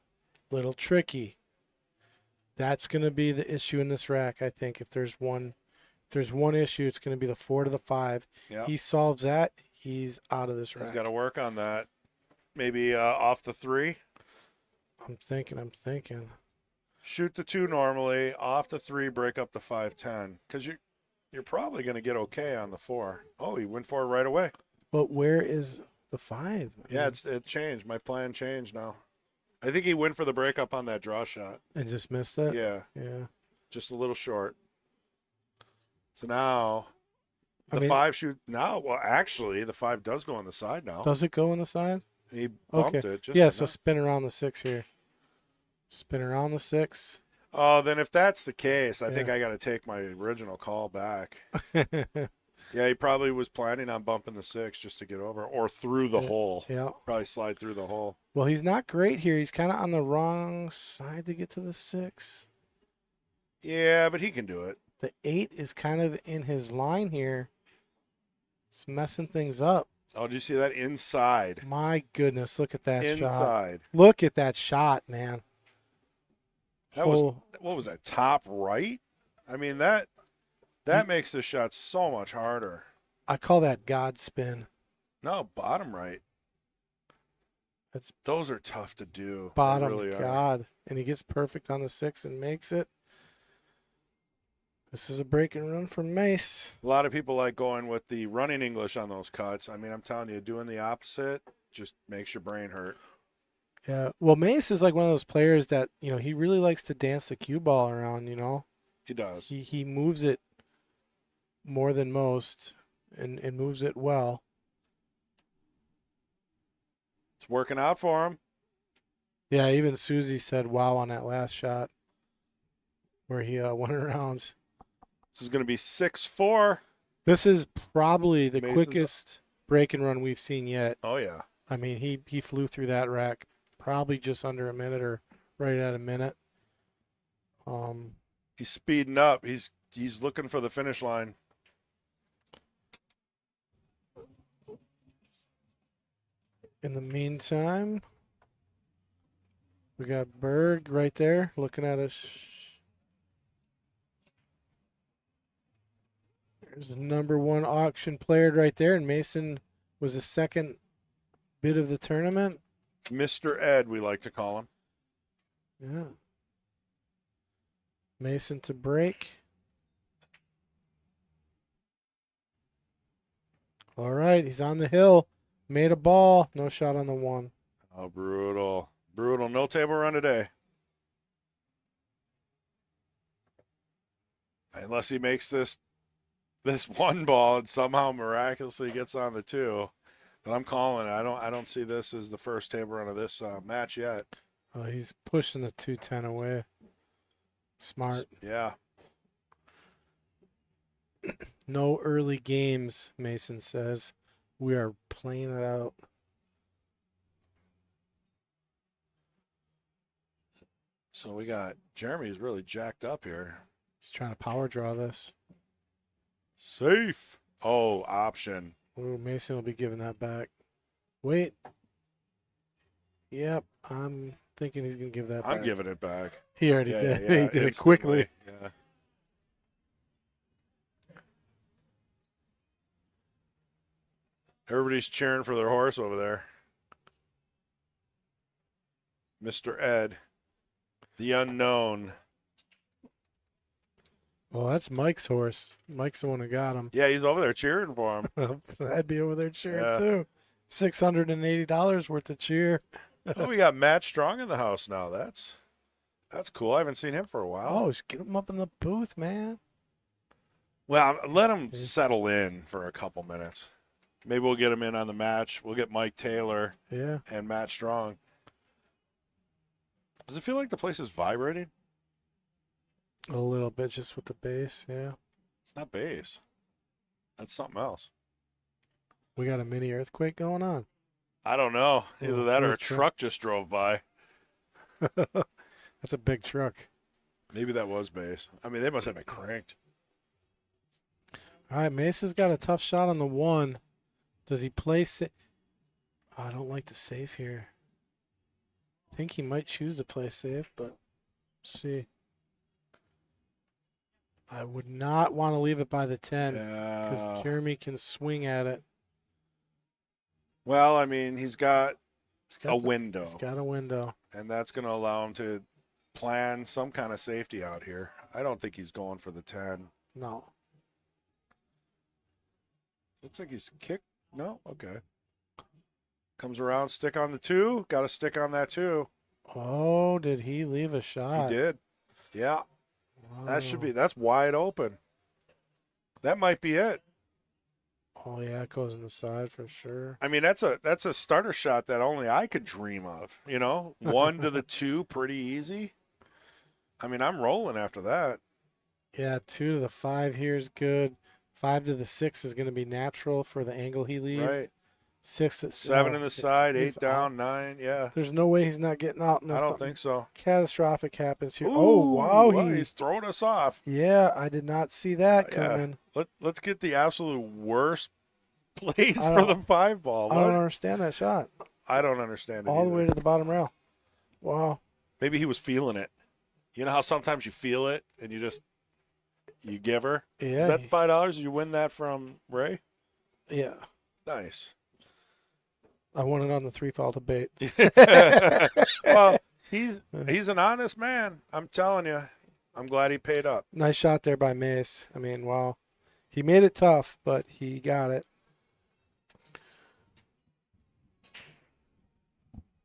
little tricky. That's going to be the issue in this rack, I think. If there's one issue, it's going to be the 4 to the 5. Yeah. He solves that, he's out of this rack. He's got to work on that. Maybe off the 3. I'm thinking. Shoot the 2 normally, off the 3, break up the 5-10. Because you're probably going to get okay on the 4. Oh, he went for it right away. But where is the 5? Yeah, it changed. My plan changed now. I think he went for the breakup on that draw shot. And just missed it? Yeah, Yeah. just a little short. So now I the mean- 5 shoot now. Well, actually, the 5 does go on the side now. Does it go on the side? He bumped Okay. it. Just Yeah, so enough. spin around the 6 here. Spin around the 6. Oh, then if that's the case, I think Yeah. I got to take my original call back. Yeah, he probably was planning on bumping the 6 just to get over or through the Yeah. hole. Yeah. Probably slide through the hole. Well, he's not great here. He's kind of on the wrong side to get to the 6. Yeah, but he can do it. The 8 is kind of in his line here. It's messing things up. Oh, did you see that inside? My goodness, look at that shot. Inside. Look at that shot, man. That was Oh, what was that? Top right? I mean that makes this shot so much harder. I call that God spin. No, bottom right. That's Those are tough to do. They bottom really are. God. And he gets perfect on the 6 and makes it. This is a break and run from Mace. A lot of people like going with the running English on those cuts. I mean, I'm telling you, doing the opposite just makes your brain hurt. Yeah. Well, Mace is like one of those players that, he really likes to dance the cue ball around, He does. He moves it more than most and moves it well. It's working out for him. Yeah, even Susie said wow on that last shot where he went around. This is going to be 6-4. This is probably the Mason's- quickest break and run we've seen yet. Oh yeah. I mean, he flew through that rack probably just under a minute or right at a minute. He's speeding up. He's looking for the finish line. In the meantime, we got Berg right there looking at us. There's the number 1 auction player right there, and Mason was the second bid of the tournament. Mr. Ed, we like to call him. Yeah. Mason to break. All right, he's on the hill. Made a ball. No shot on the 1. Oh, brutal. Brutal. No table run today. Unless he makes this 1 ball and somehow miraculously gets on the 2. But I'm calling it. I don't see this as the first table run of this match yet. He's pushing the 210 away. Smart. Yeah. No early games, Mason says. We are playing it out. So we got Jeremy's really jacked up here. He's trying to power draw this. Safe. Oh, option. Ooh, Mason will be giving that back. Wait. Yep, I'm thinking he's going to give that back. I'm giving it back. He already Yeah, did. yeah, yeah, He did it instantly. quickly. Yeah. Everybody's cheering for their horse over there. Mr. Ed, the unknown. Well, that's Mike's horse. Mike's the one who got him. Yeah, he's over there cheering for him. I'd be over there cheering Yeah. too. $680 worth of cheer. Oh, we got Matt Strong in the house now. That's cool. I haven't seen him for a while. Oh, just get him up in the booth, man. Well, let him settle in for a couple minutes. Maybe we'll get him in on the match. We'll get Mike Taylor Yeah. and Matt Strong. Does it feel like the place is vibrating? A little bit just with the bass, yeah. It's not bass. That's something else. We got a mini earthquake going on. I don't know. Either that or a True. truck just drove by. That's a big truck. Maybe that was bass. I mean, they must have it cranked. All right, Mesa's got a tough shot on the 1. Does he place it? I don't like the save here. I think he might choose to play safe, but see. I would not want to leave it by the 10 because Yeah. Jeremy can swing at it. Well, I mean, he's got He's got a window, He's got a window. and that's going to allow him to plan some kind of safety out here. I don't think he's going for the 10. No. Looks like he's kicked. No? Okay. Comes around, stick on the 2. Got to stick on that 2. Oh, did he leave a He shot? did. Yeah. That should Wow. be, that's wide open. That might be it. Oh, yeah, it goes in the side for sure. I mean, that's a starter shot that only I could dream of. 1 to the 2, pretty easy. I mean, I'm rolling after that. Yeah, 2 to the 5 here is good. 5 to the 6 is going to be natural for the angle he leaves. Right. 6 at 7 in the side, 8 he's down, 9. Yeah. There's no way he's not getting out. I don't think so. Catastrophic happens here. Ooh, Oh, wow. well, he's throwing us off. Yeah, I did not see that Yeah. coming. Let's get the absolute worst plays I for don't- the 5 ball. I What? don't understand that shot. I don't understand it All the either. way to the bottom rail. Wow. Maybe he was feeling it. You know how sometimes you feel it and you give her? Yeah. Is that $5? You win that from Ray? Yeah. Nice. I won it on the 3-fall debate. Well, he's an honest man. I'm telling you. I'm glad he paid up. Nice shot there by Mace. I mean, wow. He made it tough, but he got it.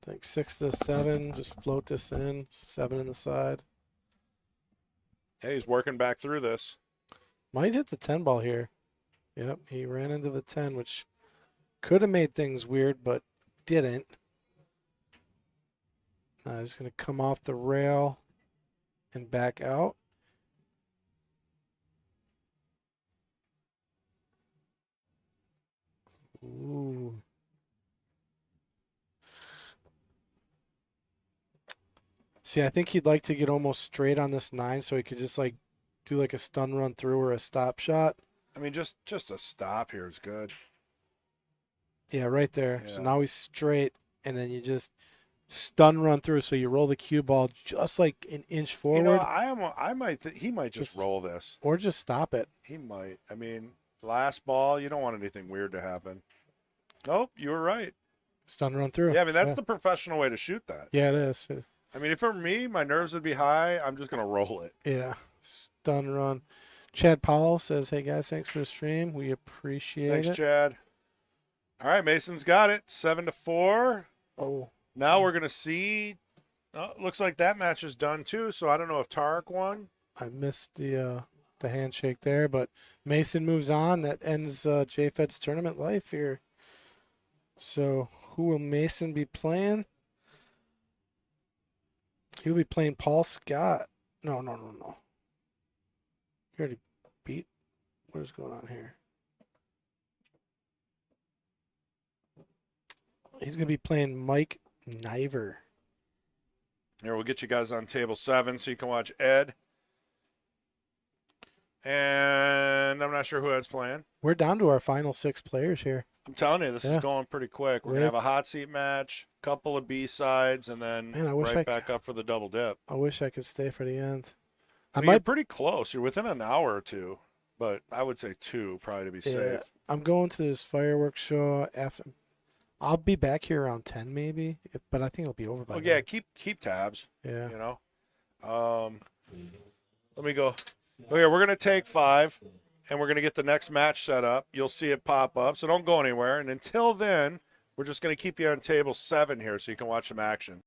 Like 6 to 7, just float this in. 7 in the side. Hey, he's working back through this. Might hit the 10 ball here. Yep, he ran into the 10, which could have made things weird, but didn't. He's going to come off the rail and back out. Ooh. See, I think he'd like to get almost straight on this 9 so he could just like do like a stun run through or a stop shot. I mean, just a stop here is good. Yeah, right there. So Yeah. now he's straight, and then you just stun run through. So you roll the cue ball just like an inch forward, He might just Just- roll this. or just stop it. He might. I mean, last ball, you don't want anything weird to happen. Nope, you were right. Stun run through. Yeah, I mean, that's the professional way to shoot that. Yeah, it is. I mean, if for me, my nerves would be high, I'm just going to roll it. Yeah, stun run. Chad Powell says, "Hey guys, thanks for the stream. We appreciate Thanks, it." Chad. All right, Mason's got it. 7-4. Oh, Now we're going to see. Oh, looks like that match is done too, so I don't know if Tarek won. I missed the handshake there, but Mason moves on. That ends Jfed's tournament life here. So who will Mason be playing? He'll be playing Paul Scott. No. He already beat. What is going on here? He's going to be playing Mike Niver. Here, we'll get you guys on table 7 so you can watch Ed. And I'm not sure who Ed's playing. We're down to our final 6 players here. I'm telling you, this Yeah. is going pretty quick. We're going to have a hot seat match, couple of B-sides, and then Man, I wish right back up for the double dip. I wish I could stay for the end. I mean, you're pretty close. You're within an hour or two, but I would say 2 probably to be safe. I'm going to this fireworks show after. I'll be back here around 10 maybe, but I think it'll be over by Well, then. yeah, keep tabs. Yeah. You know. Let me go. Okay, we're gonna take 5, and we're gonna get the next match set up. You'll see it pop up, so don't go anywhere. And until then, we're just gonna keep you on table 7 here, so you can watch some action.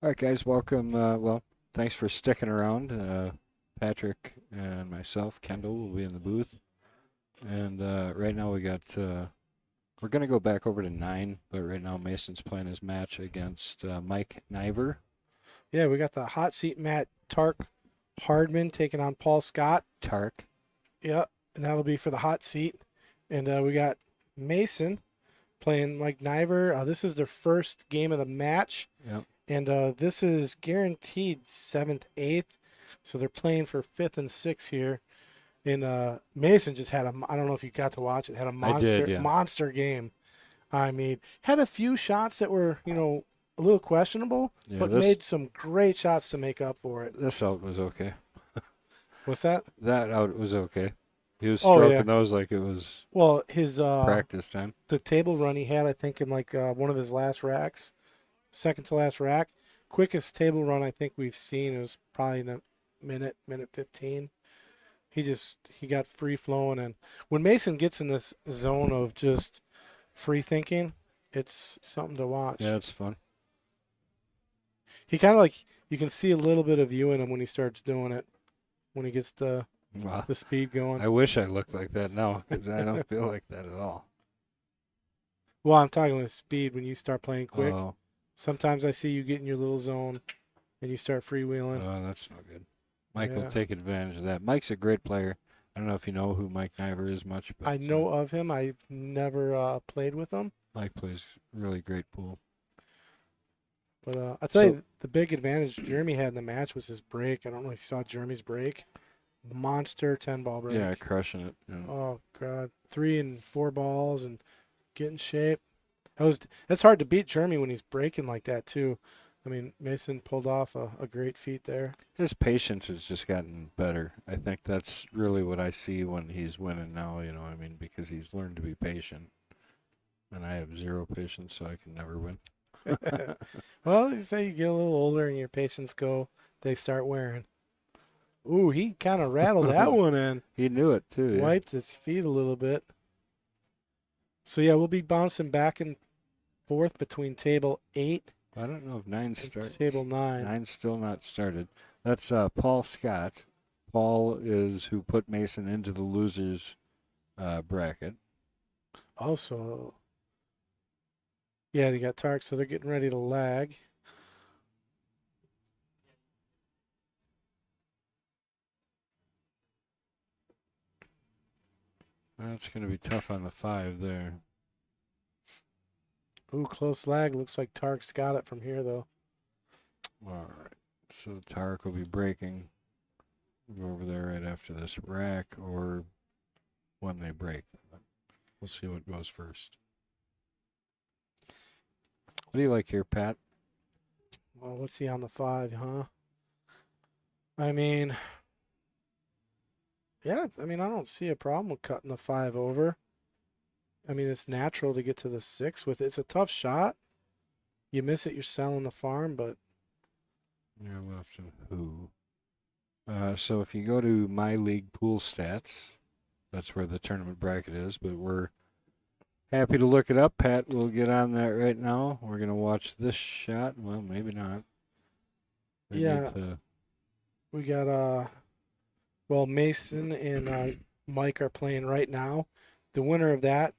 All right, guys, welcome. Well, thanks for sticking around. Patrick and myself, Kendall, will be in the booth. And right now we're going to go back over to 9, but right now Mason's playing his match against Mike Niver. Yeah, we got the hot seat Matt Tark Hardman taking on Paul Scott. Tark. Yep, and that'll be for the hot seat. And we got Mason playing Mike Niver. This is their first game of the match. Yep. And this is guaranteed 7th, 8th. So they're playing for 5th and 6th here. And Mason just had I don't know if you got to watch it, had a monster game. I mean, had a few shots that were, a little questionable, but made some great shots to make up for it. This out was okay. What's that? That out was okay. He was stroking those like it was his practice time. The table run he had, I think, in like one of his last racks, second to last rack. Quickest table run I think we've seen. It was probably in a minute 15. He got free flowing, and when Mason gets in this zone of just free thinking, it's something to watch. Yeah, it's fun. He kind of like, you can see a little bit of you in him when he starts doing it, when he gets the speed going. I wish I looked like that now, because I don't feel like that at all. Well, I'm talking with speed when you start playing quick. Oh. Sometimes I see you get in your little zone and you start freewheeling. Oh, that's no good. Mike will take advantage of that. Mike's a great player. I don't know if you know who Mike Niver is much, but I know of him. I've never played with him. Mike plays really great pool. But I'll tell you, the big advantage Jeremy had in the match was his break. I don't know if you saw Jeremy's break. Monster 10-ball break. Yeah, crushing it. Yeah. Oh, God. 3 and 4 balls and get in shape. That's hard to beat Jeremy when he's breaking like that, too. I mean, Mason pulled off a great feat there. His patience has just gotten better. I think that's really what I see when he's winning now, because he's learned to be patient. And I have zero patience, so I can never win. Well, you say you get a little older and your patience they start wearing. Ooh, he kind of rattled that one in. He knew it, too. Wiped his feet a little bit. So, yeah, we'll be bouncing back and forth between table 8. I don't know if 9 starts. Table 9. 9's still not started. That's Paul Scott. Paul is who put Mason into the losers bracket. Also, yeah, they got Tark, so they're getting ready to lag. That's going to be tough on the 5 there. Ooh, close lag. Looks like Tark's got it from here, though. All right. So Tark will be breaking. We'll go over there right after this rack or when they break. We'll see what goes first. What do you like here, Pat? Well, what's he on the 5, huh? I mean, yeah, I don't see a problem with cutting the 5 over. I mean, it's natural to get to the 6 with it. It's a tough shot. You miss it, you're selling the farm, but You're left in who? So if you go to My League Pool Stats, that's where the tournament bracket is, but we're happy to look it up. Pat will get on that right now. We're going to watch this shot. Well, maybe not. We got, Mason and Mike are playing right now. The winner of that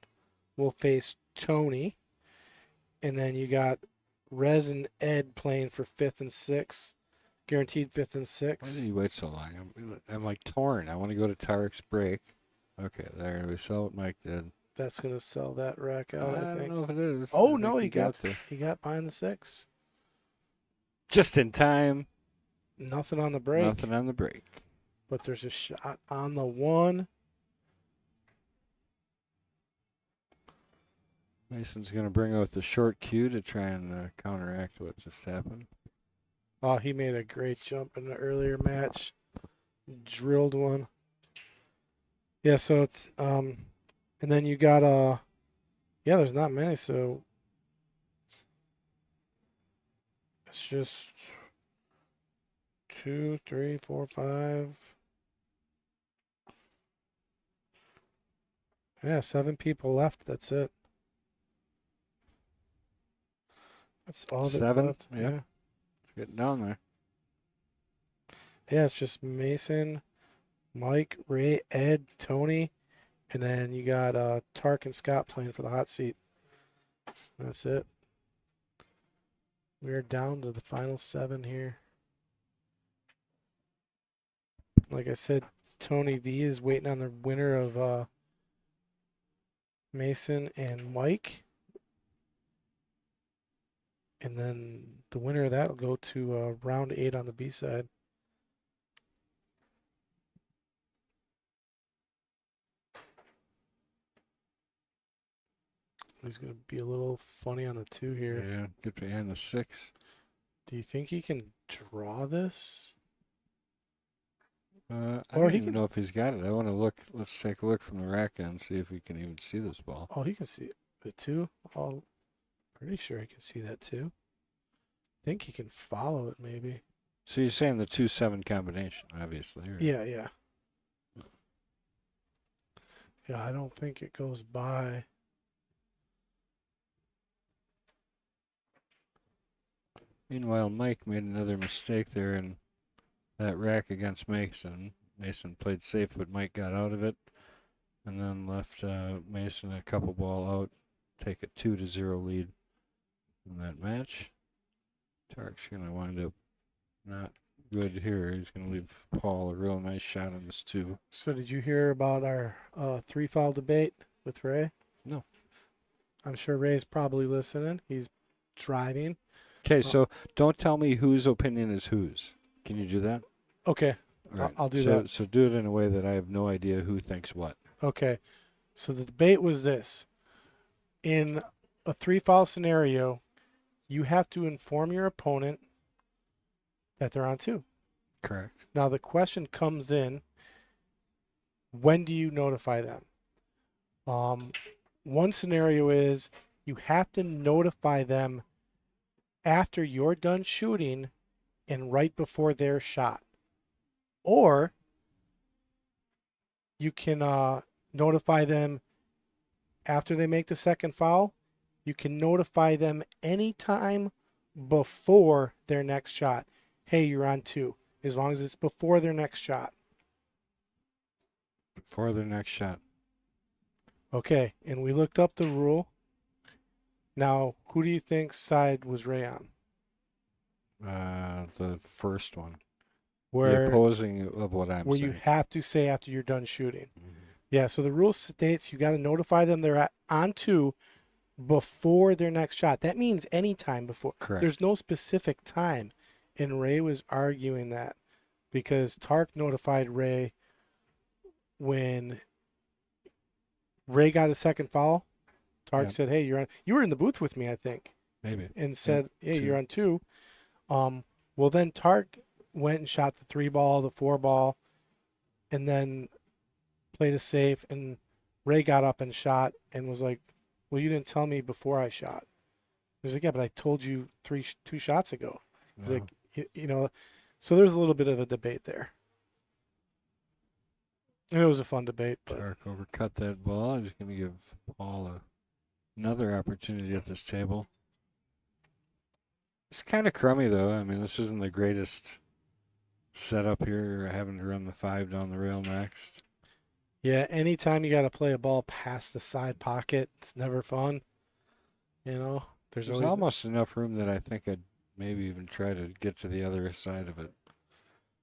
will face Tony. And then you got Rez and Ed playing for 5th and 6th. Guaranteed 5th and 6th. Why did you wait so long? I'm like torn. I want to go to Tarek's break. Okay, there we saw what Mike did. That's going to sell that rack out, I think. don't know if it is. Oh, no, he got there. He got behind the 6. Just in time. Nothing on the break. Nothing on the break. But there's a shot on the 1. Mason's going to bring out the short cue to try and counteract what just happened. Oh, he made a great jump in the earlier match. Drilled one. Yeah, so it's and then you got there's not many, so it's just 2, 3, 4, 5. Yeah, 7 people left. That's it. That's all that's 7? left. Yeah. It's Getting down there. Yeah, it's just Mason, Mike, Ray, Ed, Tony, and then you got Tark and Scott playing for the hot seat. That's it. We're down to the final 7 here. Like I said, Tony V is waiting on the winner of Mason and Mike. And then the winner of that will go to round 8 on the B side. He's going to be a little funny on the 2 here. Yeah, get behind the 6. Do you think he can draw this? I Or don't he even can- know if he's got it. I want to look. Let's take a look from the rack and see if we can even see this ball. Oh, he can see it. The 2? Oh, pretty sure he can see that too. I think he can follow it maybe. So you're saying the 2-7 combination, obviously. Or? Yeah, yeah. Yeah, I don't think it goes by. Meanwhile, Mike made another mistake there in that rack against Mason. Mason played safe, but Mike got out of it, and then left Mason a couple ball out, take a 2-0 lead in that match. Tark's gonna wind up not good here. He's gonna leave Paul a real nice shot on this 2. So did you hear about our 3-foul debate with Ray? No. I'm sure Ray's probably listening. He's driving. Okay, so don't tell me whose opinion is whose. Can you do that? Okay. All I'll do so, that. So do it in a way that I have no idea who thinks what. Okay. So the debate was this. In a 3-foul scenario, you have to inform your opponent that they're on 2. Correct. Now the question comes in, when do you notify them? One scenario is you have to notify them after you're done shooting and right before their shot. Or you can notify them after they make the second foul. You can notify them anytime before their next shot. Hey, you're on 2, as long as it's before their next shot. Before their next shot. Okay, and we looked up the rule. Now, who do you think side was Ray on? The first one. The Where opposing of what I'm where saying. you have to say after you're done shooting. Mhm. Yeah, so the rule states you got to notify them they're on 2 before their next shot. That means any time before. Correct. There's no specific time. And Ray was arguing that because Tark notified Ray when Ray got a second foul. Tark Yeah. said, "Hey, you're on." You were in the booth with me, I think, Maybe. and said, "Hey, 2. you're on 2." Well, then Tark went and shot the 3 ball, the 4 ball, and then played it safe. And Ray got up and shot and was like, "Well, you didn't tell me before I shot." He was like, "Yeah, but I told you 2 shots ago." He's Wow. like, you know, so there's a little bit of a debate there. And it was a fun debate, but Tark overcut that ball. He's going to give Paul another opportunity at this table. It's kind of crummy, though. I mean, this isn't the greatest setup here, having to run the 5 down the rail next. yeah, anytime you got to play a ball past the side pocket, it's never fun. You know, there's There's always almost enough room that I think I'd maybe even try to get to the other side of it.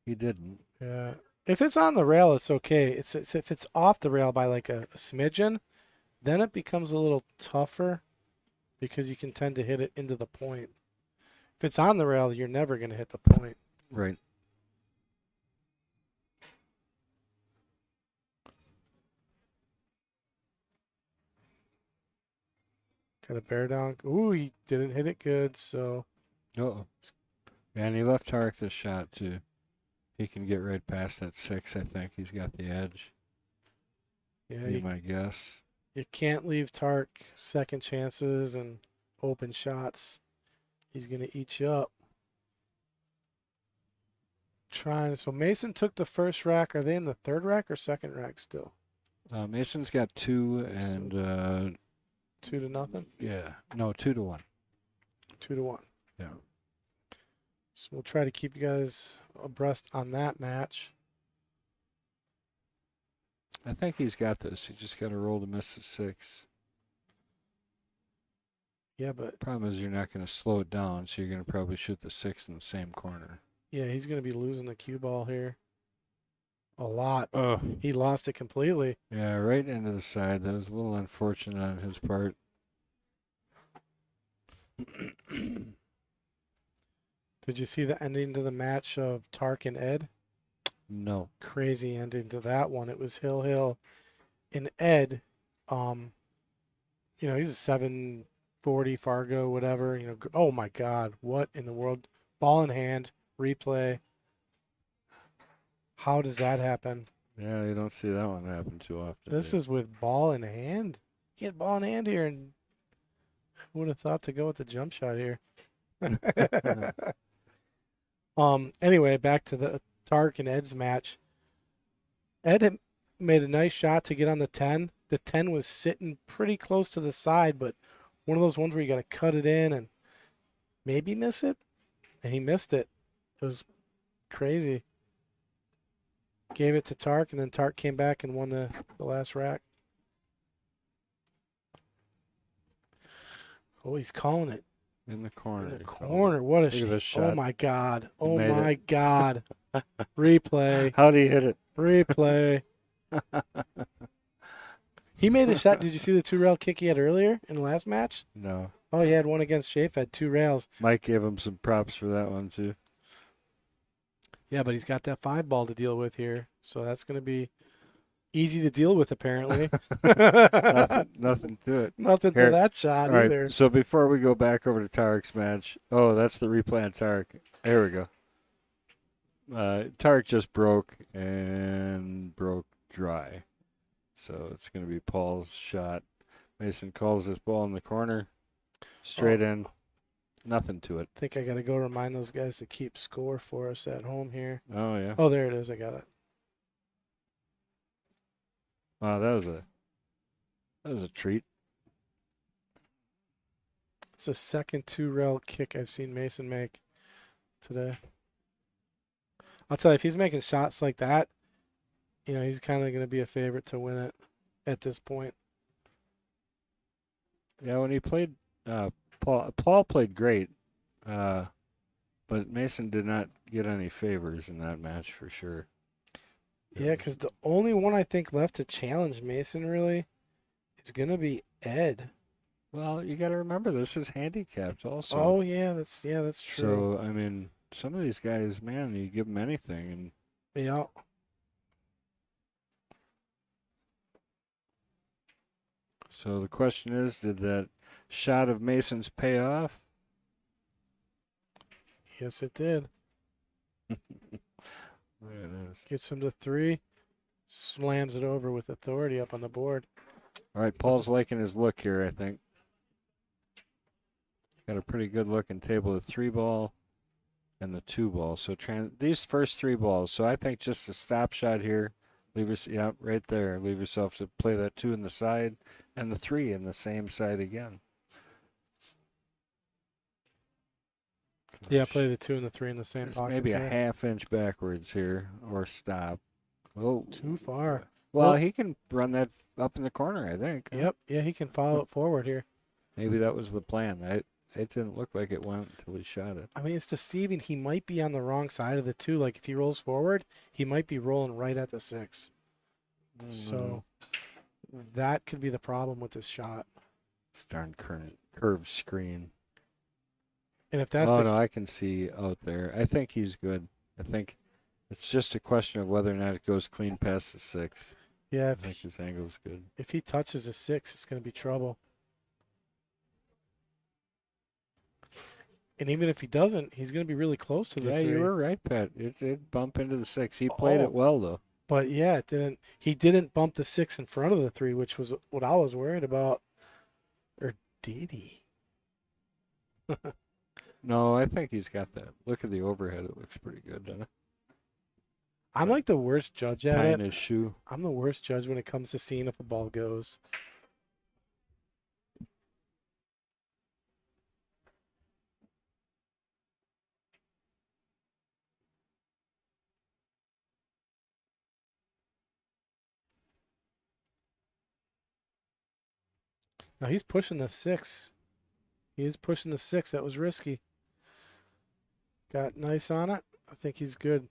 He didn't. yeah. If it's on the rail, it's okay. It's if it's off the rail by like a smidgen, then it becomes a little tougher because you can tend to hit it into the point. If it's on the rail, you're never going to hit the point. Right. Got a bear down. Ooh, he didn't hit it good, so Uh-oh. And he left Tark this shot, too. He can get right past that 6, I think. He's got the edge. yeah, Be my guess. you can't leave Tark second chances and open shots. He's going to eat you up. So Mason took the first rack. Are they in the third rack or second rack still? Mason's got 2 and 2-0. yeah, no, 2-1. 2-1. Yeah. So we'll try to keep you guys abreast on that match. I think he's got this. He just got to roll to miss the 6. Yeah, but Problem is you're not going to slow it down, so you're going to probably shoot the 6 in the same corner. yeah, he's going to be losing the cue ball here. A lot. Oh. He lost it completely. Yeah, right into the side. That was a little unfortunate on his part. Did you see the ending to the match of Tark and Ed? No. Crazy ending to that one. It was Hill. And Ed, you know, he's a 740 Fargo, whatever. You know, oh my God, what in the world? Ball in hand, replay. How does that happen? Yeah, you don't see that one happen too often. This is with ball in hand. He had ball in hand here, and who would have thought to go with the jump shot here? Anyway, back to the Tark and Ed's match. Ed had made a nice shot to get on the 10. The 10 was sitting pretty close to the side, but one of those ones where you got to cut it in and maybe miss it. And he missed it. It was crazy. Gave it to Tark, and then Tark came back and won the last rack. Oh, he's calling it. in the corner. In the corner. What a Look at this shot. shot. Oh, my God. Oh, made my God. Replay. How'd he hit it? Replay. He made a shot. Did you see the 2-rail kick he had earlier in the last match? No. Oh, he had one against Jfed, 2 rails. Mike gave him some props for that one, too. Yeah, but he's got that 5 ball to deal with here. So that's going to be easy to deal with, apparently. Nothing to it. Nothing Here. to that shot All right, either. so before we go back over to Tarek's match, that's the replay on Tarek. There we go. Tarek just broke dry. So it's going to be Paul's shot. Mason calls this ball in the corner, straight in. Nothing to it. I think I got to go remind those guys to keep score for us at home here. Oh, yeah. Oh, there it is. I got it. Wow, that was a treat. It's the second 2-rail kick I've seen Mason make today. I'll tell you, if he's making shots like that, you know, he's kind of going to be a favorite to win it at this point. Yeah, when he played, Paul played great, but Mason did not get any favors in that match for sure. Yeah, because the only one I think left to challenge Mason really is going to be Ed. Well, you got to remember this is handicapped also. Oh yeah, that's true. So I mean, some of these guys, man, you give them anything, and Yeah. so the question is, did that shot of Mason's pay off? Yes, it did. There it is. Gets him to 3, slams it over with authority up on the board. All right, Paul's liking his look here, I think. Got a pretty good looking table, the 3 ball and the 2 ball. So these first 3 balls. So I think just a stop shot here. Right there. Leave yourself to play that 2 in the side and the 3 in the same side again. Yeah, play the 2 and the 3 in the same Just pocket. maybe a there. half inch backwards here or stop. Oh, Too far. well, Well- he can run that up in the corner, I think. Yep. Yeah, he can follow it forward here. Maybe that was the plan. It didn't look like it went until he shot it. I mean, it's deceiving. He might be on the wrong side of the 2. Like, if he rolls forward, he might be rolling right at the 6. So that could be the problem with this shot. It's darn curved screen. And if that's No, I can see out there. I think he's good. I think it's just a question of whether or not it goes clean past the 6. yeah, I think his angle's good. if he touches a 6, it's going to be trouble. And even if he doesn't, he's going to be really close to the Yeah, 3. you were right, Pat. It did bump into the 6. He played Oh. it well, though. But yeah, it didn't. He didn't bump the 6 in front of the 3, which was what I was worried about. Or did he? No, I think he's got that. Look at the overhead. It looks pretty good, doesn't it? I'm like the worst judge at Tying it. his shoe. I'm the worst judge when it comes to seeing if a ball goes. Now he's pushing the 6. He is pushing the 6. That was risky. Got nice on it. I think he's good.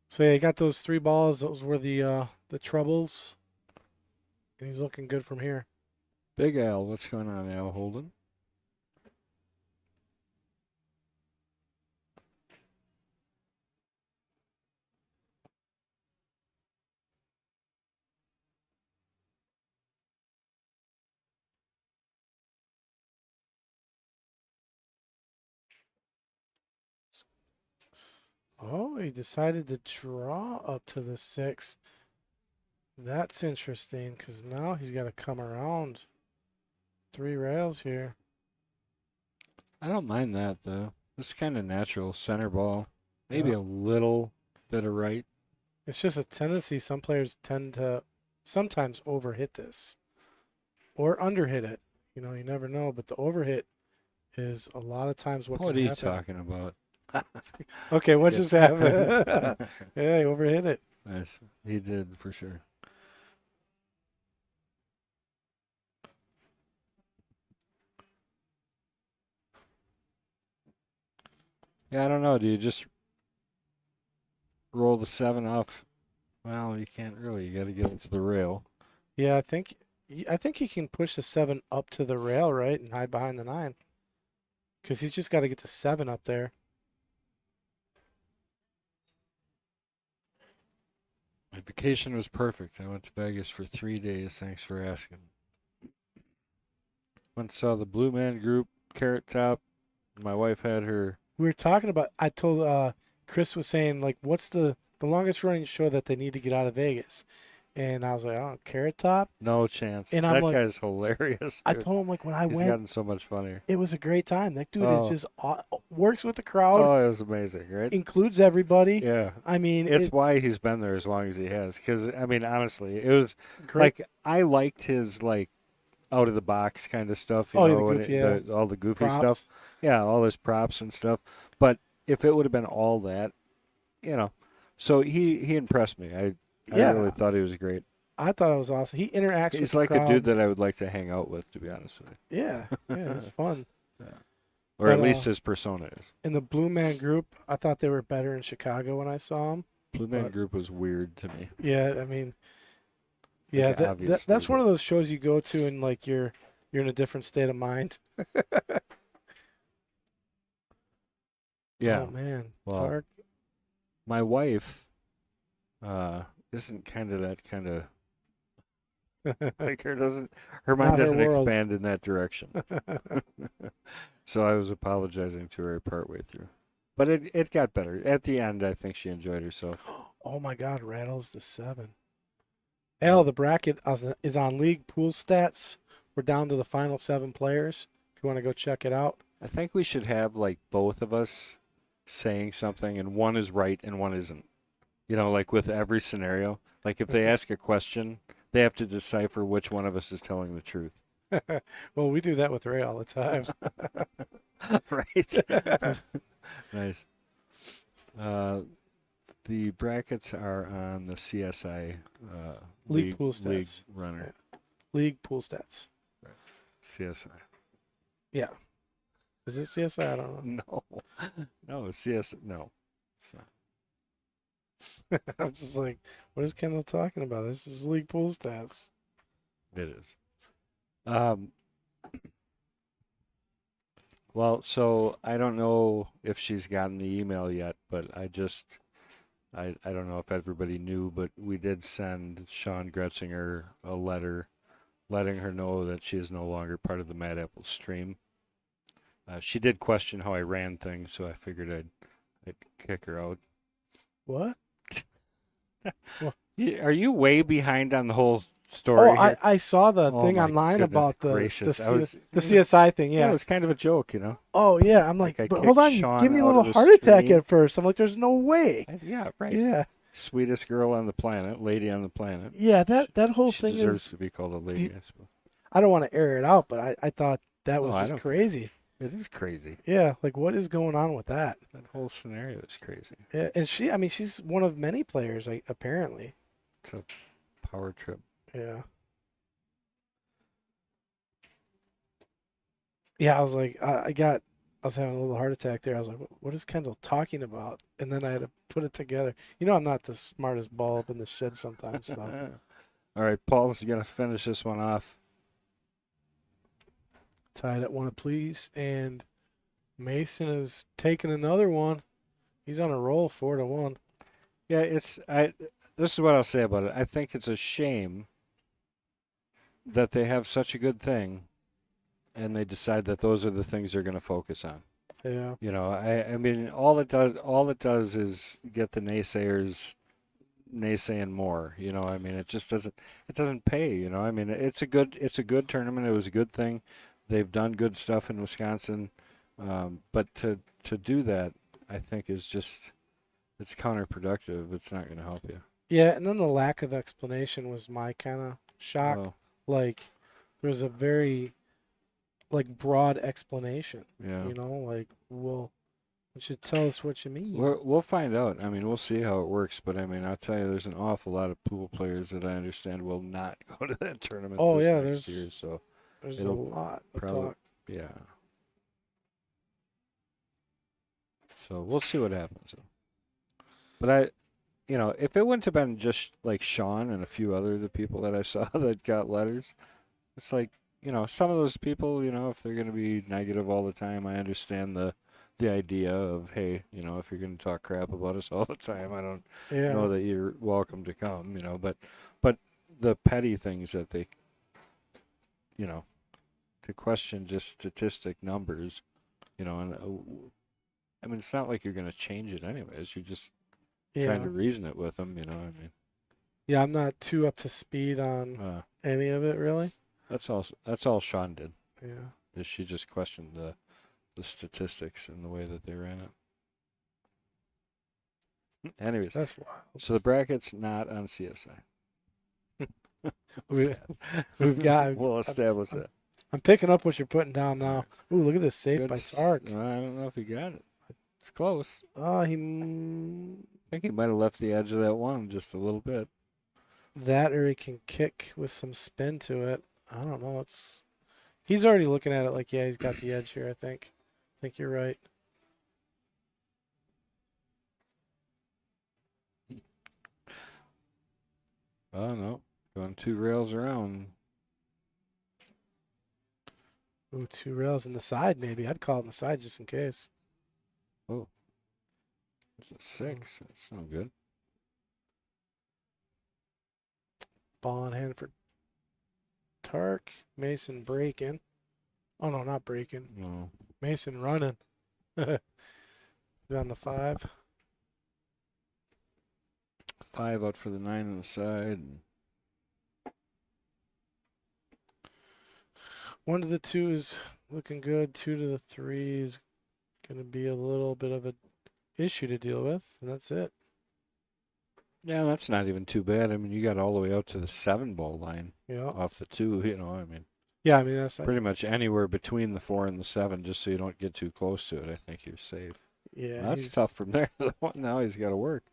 So yeah, he got those 3 balls. Those were the troubles. And he's looking good from here. Big Al, what's going on, Al Holden? Oh, he decided to draw up to the 6. That's interesting because now he's got to come around 3 rails here. I don't mind that, though. It's kind of natural. Center ball. Maybe Yeah. a little bit of right. It's just a tendency. Some players tend to sometimes overhit this or underhit it. You know, you never know. But the overhit is a lot of times what What are can you happen. talking about? Okay, what Yes. just happened? Yeah, he overhit it. Nice. He did, for sure. Yeah, I don't know. Do you just roll the 7 off? Well, you can't really. You got to get it to the rail. Yeah, I think he can push the 7 up to the rail, right, and hide behind the 9. Because he's just got to get the 7 up there. My vacation was perfect. I went to Vegas for 3 days. Thanks for asking. Went and saw the Blue Man Group, Carrot Top. My wife had her. We were talking about. I told Chris was saying like, what's the longest running show that they need to get out of Vegas? And I was like, oh, Carrot Top. No chance. And I'm that like- guy's hilarious. I dude. told him like when I He's went, gotten so much funnier. it was a great time. That dude Oh. is just works with the crowd, Oh, it was amazing, right? includes everybody. Yeah. I mean, It's why he's been there as long as he has. Because, I mean, honestly, it was great. like, I liked his, like, out of the box kind of stuff. You Oh, know, the when goofy, yeah. all the goofy Props. stuff. Yeah, all his props and stuff. But if it would have been all that, you know. So he impressed me. I Yeah. really thought he was great. I thought it was awesome. He interacts with He's the like crowd. a dude that I would like to hang out with, to be honest with you. Yeah, it's fun. Or at But, least his persona is. In the Blue Man Group, I thought they were better in Chicago when I saw them. Blue Man but- Group was weird to me. Yeah, I mean, yeah, Like, obviously, that's one but- of those shows you go to and like you're in a different state of mind. Yeah. Oh man, Well, Tark. My wife isn't kind of that kind of like her mind Not her doesn't world. expand in that direction. So I was apologizing to her partway through. But it got better. At the end, I think she enjoyed herself. Oh my God, rattles the 7. Al, the bracket is on League Pool Stats. We're down to the final 7 players. If you want to go check it out. I think we should have like both of us saying something and one is right and one isn't. You know, like with every scenario. Like if they ask a question, they have to decipher which one of us is telling the truth. Well, we do that with Ray all the time. Right. Nice. The brackets are on the CSI League Pool League Stats. runner. League Pool Stats. CSI. Yeah. Is it CSI? I don't know. No. No, CS. No. It's not. I'm just like, what is Kendall talking about? This is League Pool Stats. It is. Well, so I don't know if she's gotten the email yet, but I don't know if everybody knew, but we did send Sean Gretzinger a letter letting her know that she is no longer part of the Mad Apple stream. She did question how I ran things, so I figured I'd kick her out. What? Are you way behind on the whole story? Oh, here? I saw the Oh thing my online goodness about the gracious. I was- the CSI thing. Yeah, Yeah. it was kind of a joke, you know. Oh yeah. I'm like, I but kicked hold on. Sean Give me a out little of the heart attack stream. at first. I'm like, there's no way. Yeah, right. Yeah. Sweetest girl on the planet, lady on the planet. Yeah. That whole She thing deserves is. to be called a lady, I suppose. I don't want to air it out, but I thought that was Oh, I just don't- crazy. It is crazy. Yeah. Like, what is going on with that? That whole scenario is crazy. Yeah, and she's one of many players, like, apparently. It's a power trip. Yeah. Yeah, I was like, I was having a little heart attack there. I was like, what is Kendall talking about? And then I had to put it together. You know, I'm not the smartest bulb in the shed sometimes, so All right, Paul's going to finish this one off. tied at one apiece. And Mason is taking another one. He's on a roll, 4-1. Yeah, this is what I'll say about it. I think it's a shame that they have such a good thing and they decide that those are the things they're going to focus on. Yeah. You know, I mean, all it does is get the naysayers naysaying more. You know, I mean, it doesn't pay. You know, I mean, it's a good tournament. It was a good thing. They've done good stuff in Wisconsin, but to do that, I think is just it's counterproductive. It's not going to help you. Yeah, and then the lack of explanation was my kind of shock. Well, Like, there was a very, like, broad explanation. yeah. You know, like, well, you should tell us what you mean. We'll find out. I mean, we'll see how it works. But I mean, I'll tell you, there's an awful lot of pool players that I understand will not go to that tournament Oh, this yeah, next there's- year. So There's it'll a lot of probably, talk. yeah. So we'll see what happens. But if it wouldn't have been just like Sean and a few other of the people that I saw that got letters, it's like, some of those people, if they're going to be negative all the time, I understand the idea of, hey, if you're going to talk crap about us all the time, I don't Yeah. know that you're welcome to come, but the petty things that they, to question just statistic numbers, and I mean, it's not like you're going to change it anyways. You're just trying to reason it with them, I mean. Yeah, I'm not too up to speed on any of it, really. That's all Sean did. Yeah. Is she just questioned the statistics and the way that they ran it. Anyways, That's wild. so the bracket's not on CSI. We've got. We'll establish that. I'm picking up what you're putting down now. Ooh, look at this save Good by Sark. I don't know if he got it. It's close. Oh, I think he might have left the edge of that one just a little bit. that or he can kick with some spin to it. I don't know. He's already looking at it like, yeah, he's got the edge here, I think. I think you're right. Oh, no. Going 2 rails around. Ooh, 2 rails in the side, maybe. I'd call it in the side just in case. It's a 6. That's no good. Ball in hand for Tark. Mason breaking. Oh, no, not breaking. No. Mason running. He's on the 5. 5 out for the 9 on the side. 1 to the 2 is looking good. 2 to the 3 is going to be a little bit of an issue to deal with, and that's it. Yeah, that's not even too bad. I mean, you got all the way out to the 7 ball line Yeah. off the 2, I mean. Yeah, I mean, that's Pretty much anywhere between the 4 and the 7, just so you don't get too close to it. I think you're safe. Yeah. Well, that's tough from there. Now he's got to work.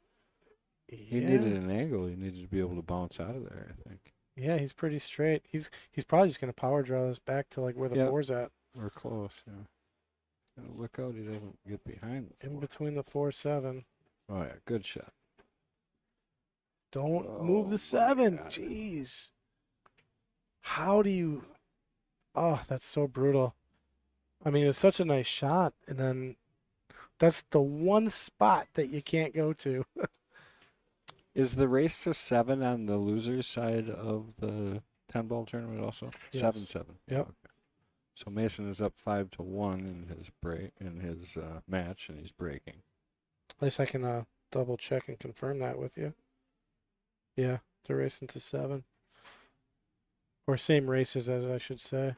He Yeah. needed an angle. He needed to be able to bounce out of there, I think. Yeah, he's pretty straight. He's probably just going to power draw this back to like where the Yep. 4's at. We're close, yeah. Gotta look out he doesn't get behind the 4. In between the 4-7. Oh, yeah, good shot. Don't move Oh, the my 7. God. Jeez. How do you... Oh, that's so brutal. I mean, it's such a nice shot, and then that's the one spot that you can't go to. Is the race to 7 on the loser's side of the 10 ball tournament also? Yes. 7-7. Yep. Okay. So Mason is up 5-1 in his match, and he's breaking. At least I can double check and confirm that with you. Yeah, they're racing to 7. Or same races, as I should say.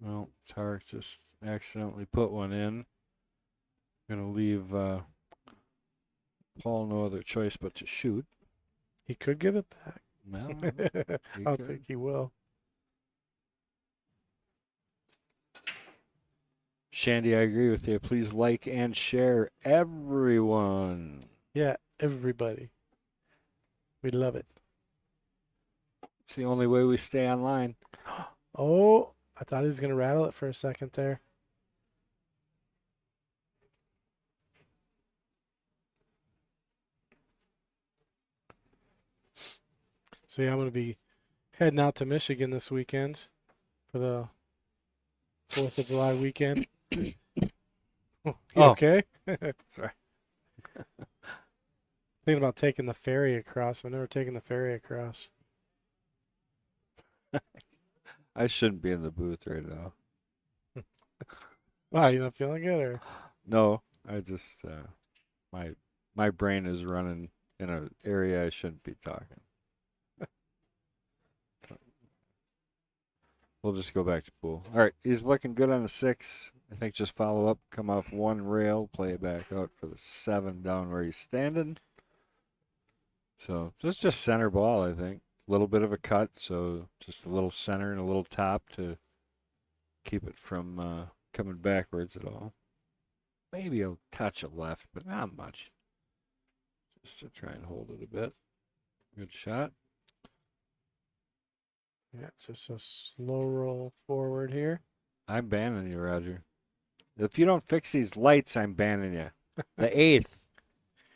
Well, Tarek just accidentally put one in. Gonna leave Paul no other choice but to shoot. He could give it back. Well, I he don't could. think he will. Shandy, I agree with you. Please like and share, everyone. Yeah, everybody. We love it. It's the only way we stay online. Oh, I thought he was gonna rattle it for a second there. So yeah, I'm gonna be heading out to Michigan this weekend for the 4th of July weekend. You Oh. okay? Sorry. Thinking about taking the ferry across. I've never taken the ferry across. I shouldn't be in the booth right now. Wow, you not feeling good, or No, I just my brain is running in an area I shouldn't be talking. So, we'll just go back to pool. All right, he's looking good on the 6. I think just follow up, come off one rail, play it back out for the 7 down where he's standing. So just center ball, I think. A little bit of a cut, so just a little center and a little top to keep it from coming backwards at all. Maybe a touch of left, but not much. Just to try and hold it a bit. Good shot. yeah, just a slow roll forward here. I'm banning you, Roger. If you don't fix these lights, I'm banning you. The 8th.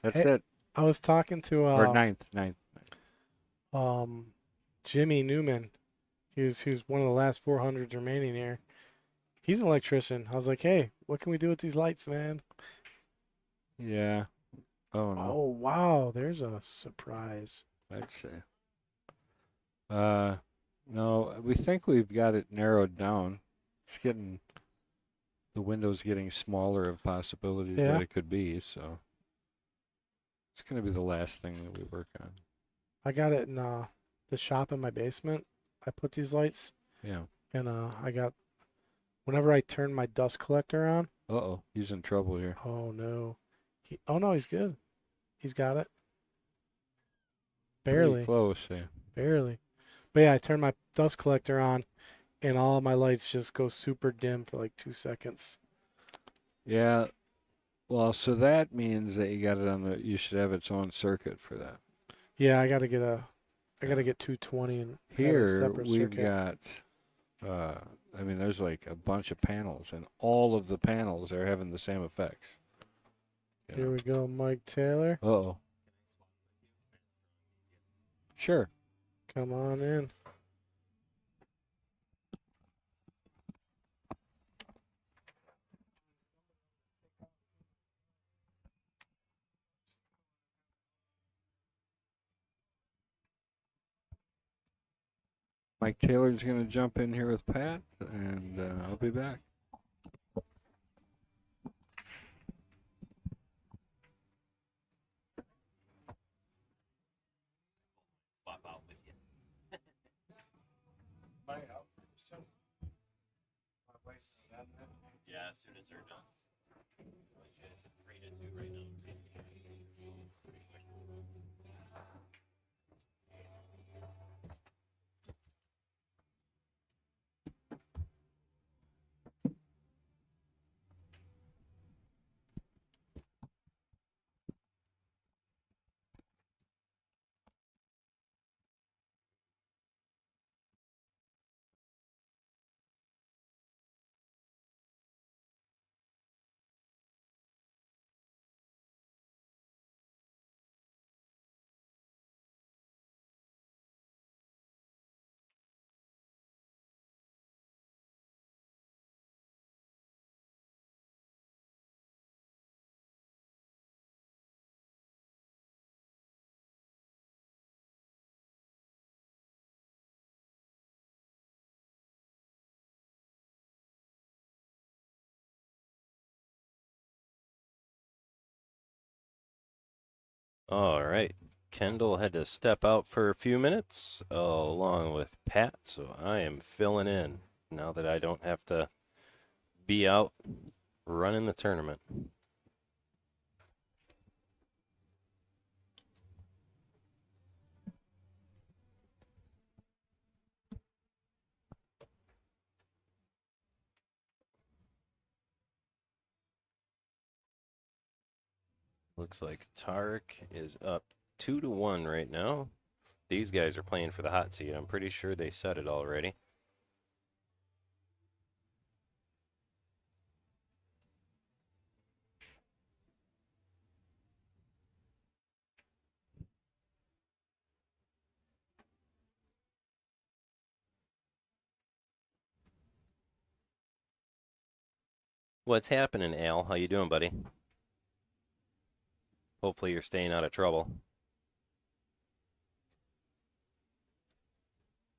That's Hey, it. I was talking to Or 9th. Jimmy Newman. He was one of the last 400s remaining here. He's an electrician. I was like, hey, what can we do with these lights, man? Yeah. Oh, no. Oh wow, there's a surprise. I'd say. No, we think we've got it narrowed down. It's getting, the window's getting smaller of possibilities Yeah. that it could be, so it's going to be the last thing that we work on. I got it in the shop in my basement. I put these lights, Yeah. and I got whenever I turn my dust collector on. Uh-oh, he's in trouble here. Oh no, oh no, he's good. He's got it. Pretty Barely, close, yeah. barely. But yeah, I turn my dust collector on, and all my lights just go super dim for like 2 seconds. Yeah. Well, so that means that you got it on the, you should have its own circuit for that. Yeah, I gotta get 220 and have a Here separate we've circuit. got, I mean, there's like a bunch of panels, and all of the panels are having the same effects. You Here know? we go, Mike Taylor. Uh-oh. Sure. Come on in. Mike Taylor's going to jump in here with Pat, and I'll be back. Swap out with you. Yeah, as soon as they're done. Read it too right now. All right. Kendall had to step out for a few minutes along with Pat, so I am filling in now that I don't have to be out running the tournament. Looks like Tarek is up 2-1 right now. These guys are playing for the hot seat. I'm pretty sure they said it already. What's happening, Al? How you doing, buddy? Hopefully you're staying out of trouble.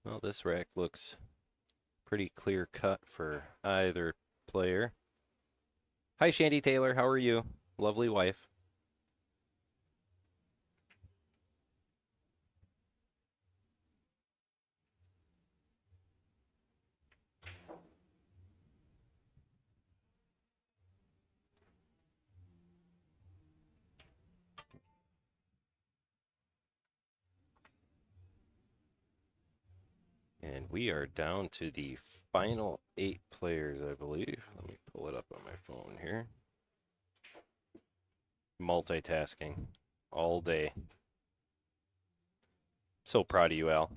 Well, this rack looks pretty clear cut for either player. Hi, Shandy Taylor. How are you? Lovely wife. And we are down to the final 8 players, I believe. Let me pull it up on my phone here. Multitasking all day. So proud of you, Al.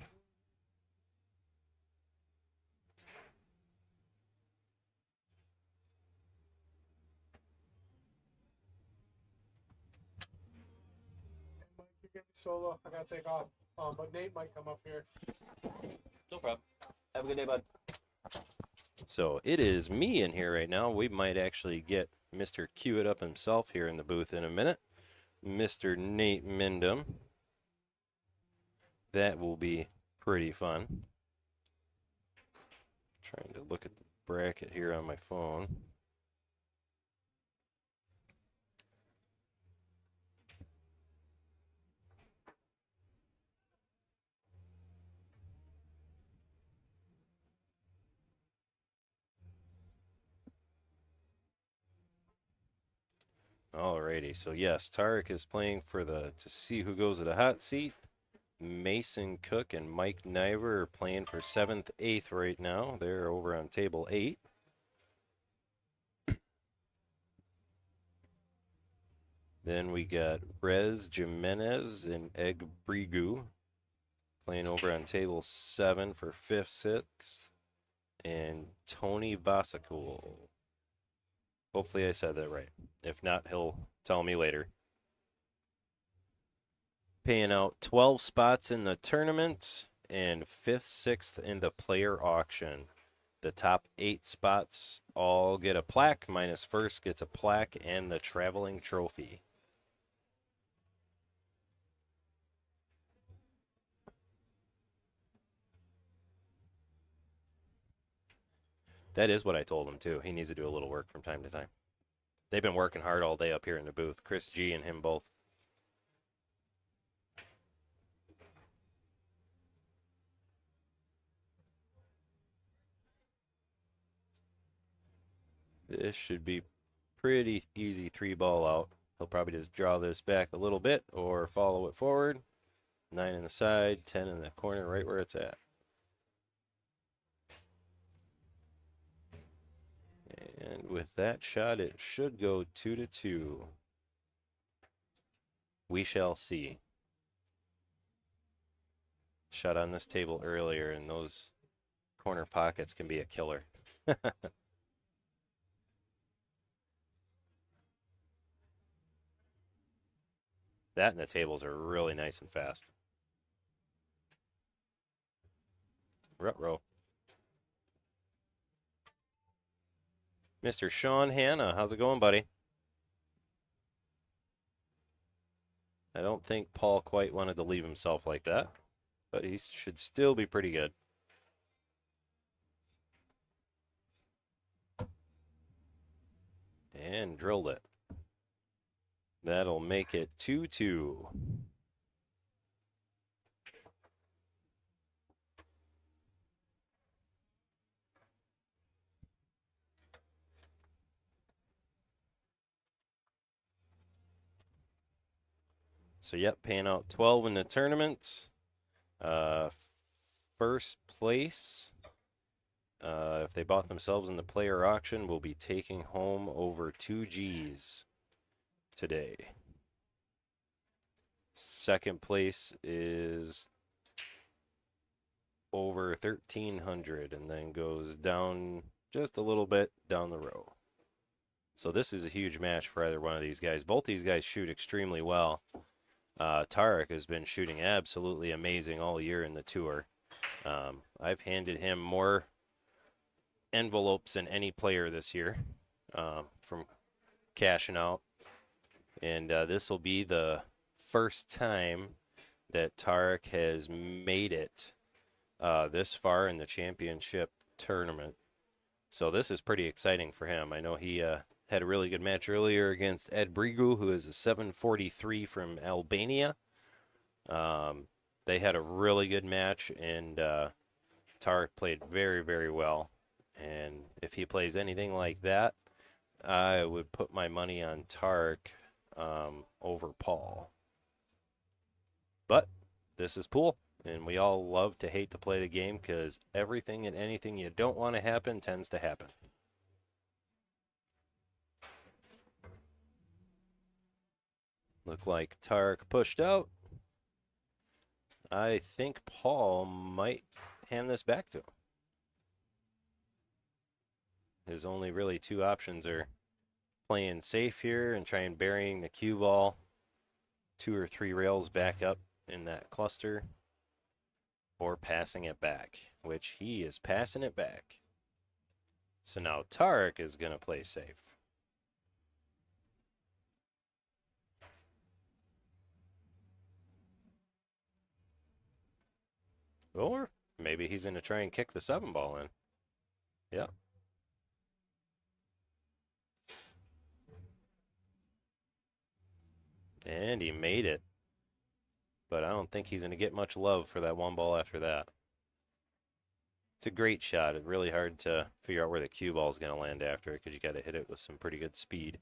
Mike, you're getting solo. I gotta take off. But Nate might come up here. No problem. Have a good day, bud. So it is me in here right now. We might actually get Mr. Cue It Up himself here in the booth in a minute. Mr. Nate Mindham. That will be pretty fun. Trying to look at the bracket here on my phone. Alrighty, so yes, Tarek is playing for to see who goes to the hot seat. Mason Cook and Mike Niver are playing for 7th, 8th right now. They're over on table 8. Then we got Rez Jimenez and Egg Brigu playing over on table 7 for 5th, 6th. And Tony Vasakul. Hopefully I said that right. If not, he'll tell me later. Paying out 12 spots in the tournament and 5th, 6th in the player auction. The top 8 spots all get a plaque, minus first gets a plaque and the traveling trophy. That is what I told him, too. He needs to do a little work from time to time. They've been working hard all day up here in the booth. Chris G and him both. This should be pretty easy 3-ball out. He'll probably just draw this back a little bit or follow it forward. 9 in the side, 10 in the corner, right where it's at. And with that shot, it should go 2-2. We shall see. Shot on this table earlier, and those corner pockets can be a killer. That and the tables are really nice and fast. Ruh-roh. Mr. Sean Hanna, how's it going, buddy? I don't think Paul quite wanted to leave himself like that, but he should still be pretty good. And drilled it. That'll make it 2-2. So, yep, paying out 12 in the tournament. First place, if they bought themselves in the player auction, will be taking home over 2 Gs today. Second place is over 1,300 and then goes down just a little bit down the row. So this is a huge match for either one of these guys. Both these guys shoot extremely well. Tarek has been shooting absolutely amazing all year in the tour. I've handed him more envelopes than any player this year. from cashing out. And this will be the first time that Tarek has made it this far in the championship tournament. So this is pretty exciting for him. I know he had a really good match earlier against Ed Brigu, who is a 743 from Albania. They had a really good match, and Tarek played very, very well. And if he plays anything like that, I would put my money on Tarek over Paul. But this is pool, and we all love to hate to play the game because everything and anything you don't want to happen tends to happen. Look like Tarek pushed out. I think Paul might hand this back to him. His only really two options are playing safe here and trying burying the cue ball 2 or 3 rails back up in that cluster, or passing it back, which he is passing it back. So now Tarek is going to play safe. Or maybe he's going to try and kick the 7 ball in. Yeah. And he made it. But I don't think he's going to get much love for that 1 ball after that. It's a great shot. It's really hard to figure out where the cue ball is going to land after it because you got to hit it with some pretty good speed.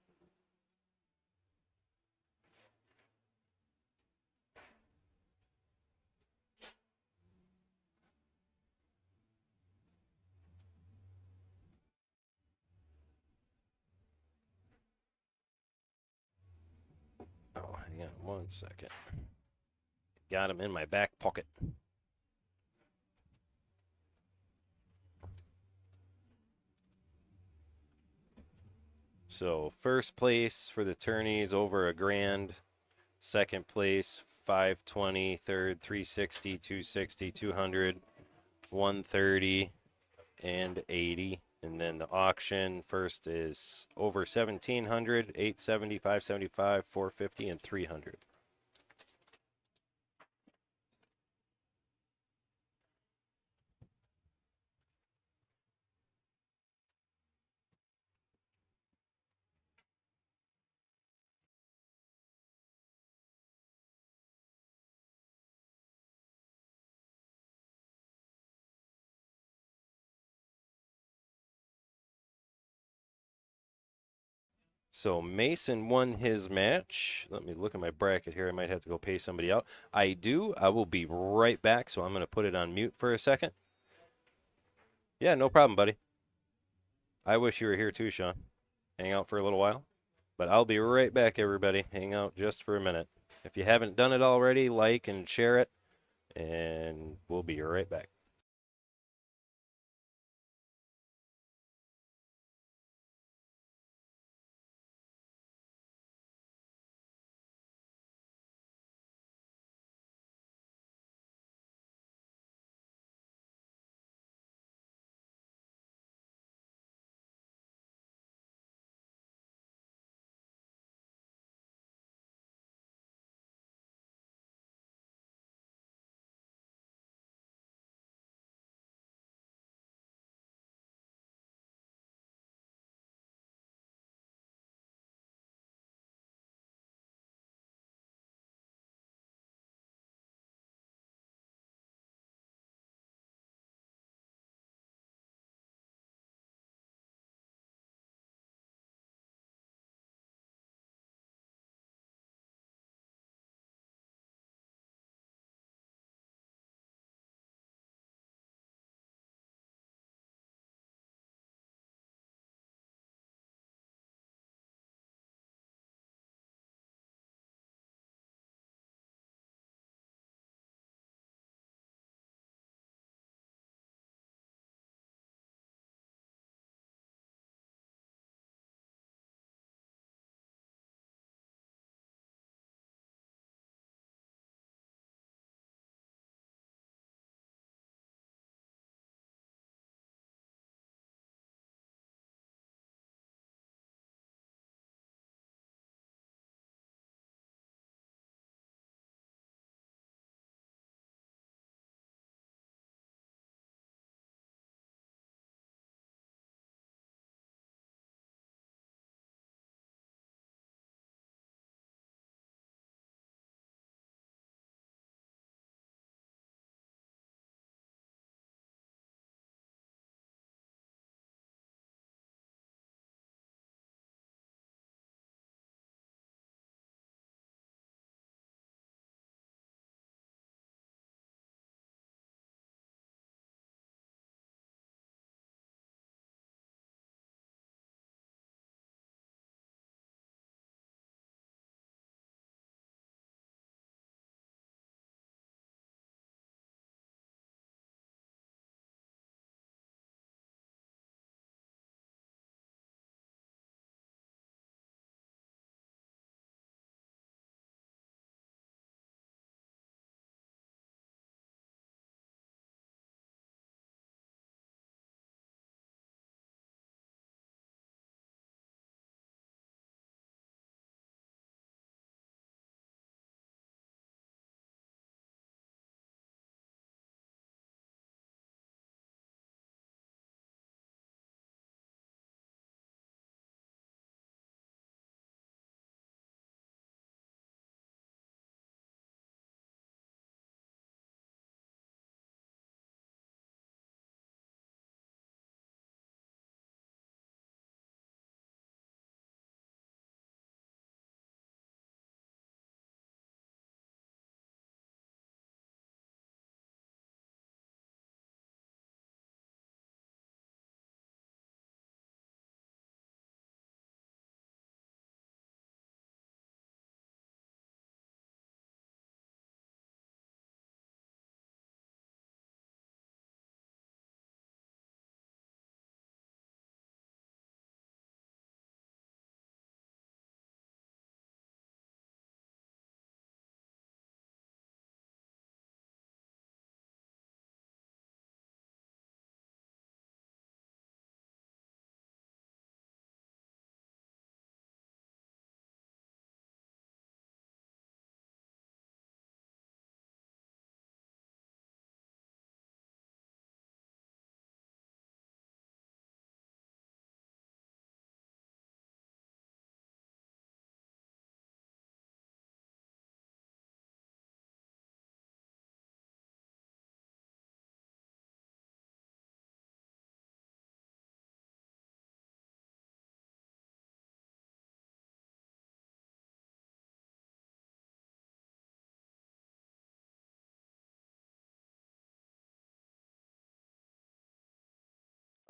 Oh, hang on 1 second. Got him in my back pocket. So first place for the tourneys over $1,000. Second place 520. Third 360, 260, 200, 130, and 80. And then the auction first is over 1,700, 870, 575, 450, and 300. So Mason won his match. Let me look at my bracket here. I might have to go pay somebody out. I do. I will be right back, so I'm going to put it on mute for a second. Yeah, no problem, buddy. I wish you were here too, Sean. Hang out for a little while. But I'll be right back, everybody. Hang out just for a minute. If you haven't done it already, like and share it, and we'll be right back.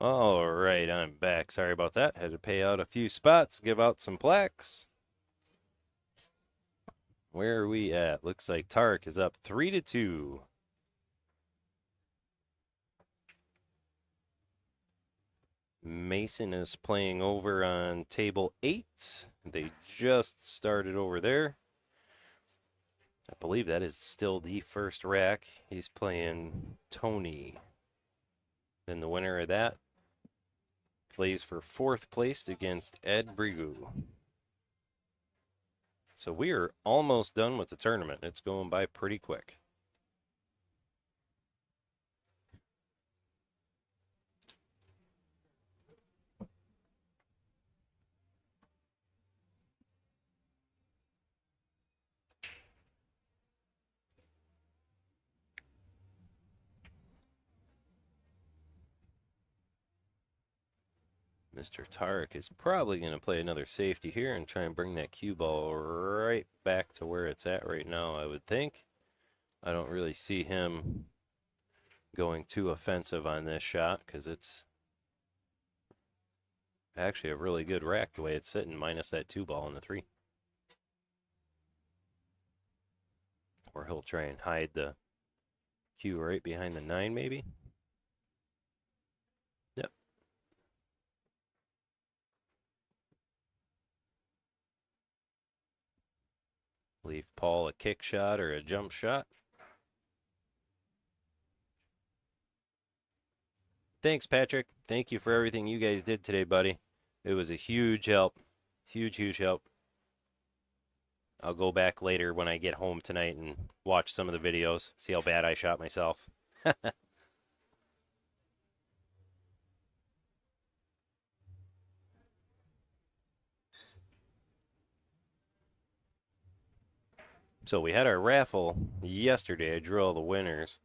All right, I'm back. Sorry about that. Had to pay out a few spots, give out some plaques. Where are we at? Looks like Tark is up 3-2. Mason is playing over on table 8. They just started over there. I believe that is still the first rack. He's playing Tony. Then the winner of that plays for 4th place against Ed Brigu. So we are almost done with the tournament. It's going by pretty quick. Mr. Tarek is probably going to play another safety here and try and bring that cue ball right back to where it's at right now, I would think. I don't really see him going too offensive on this shot because it's actually a really good rack the way it's sitting, minus that 2 ball in the 3. Or he'll try and hide the cue right behind the 9 maybe. Yep. Leave Paul a kick shot or a jump shot. Thanks, Patrick. Thank you for everything you guys did today, buddy. It was a huge help. Huge help. I'll go back later when I get home tonight and watch some of the videos, see how bad I shot myself. So we had our raffle yesterday. I drew all the winners.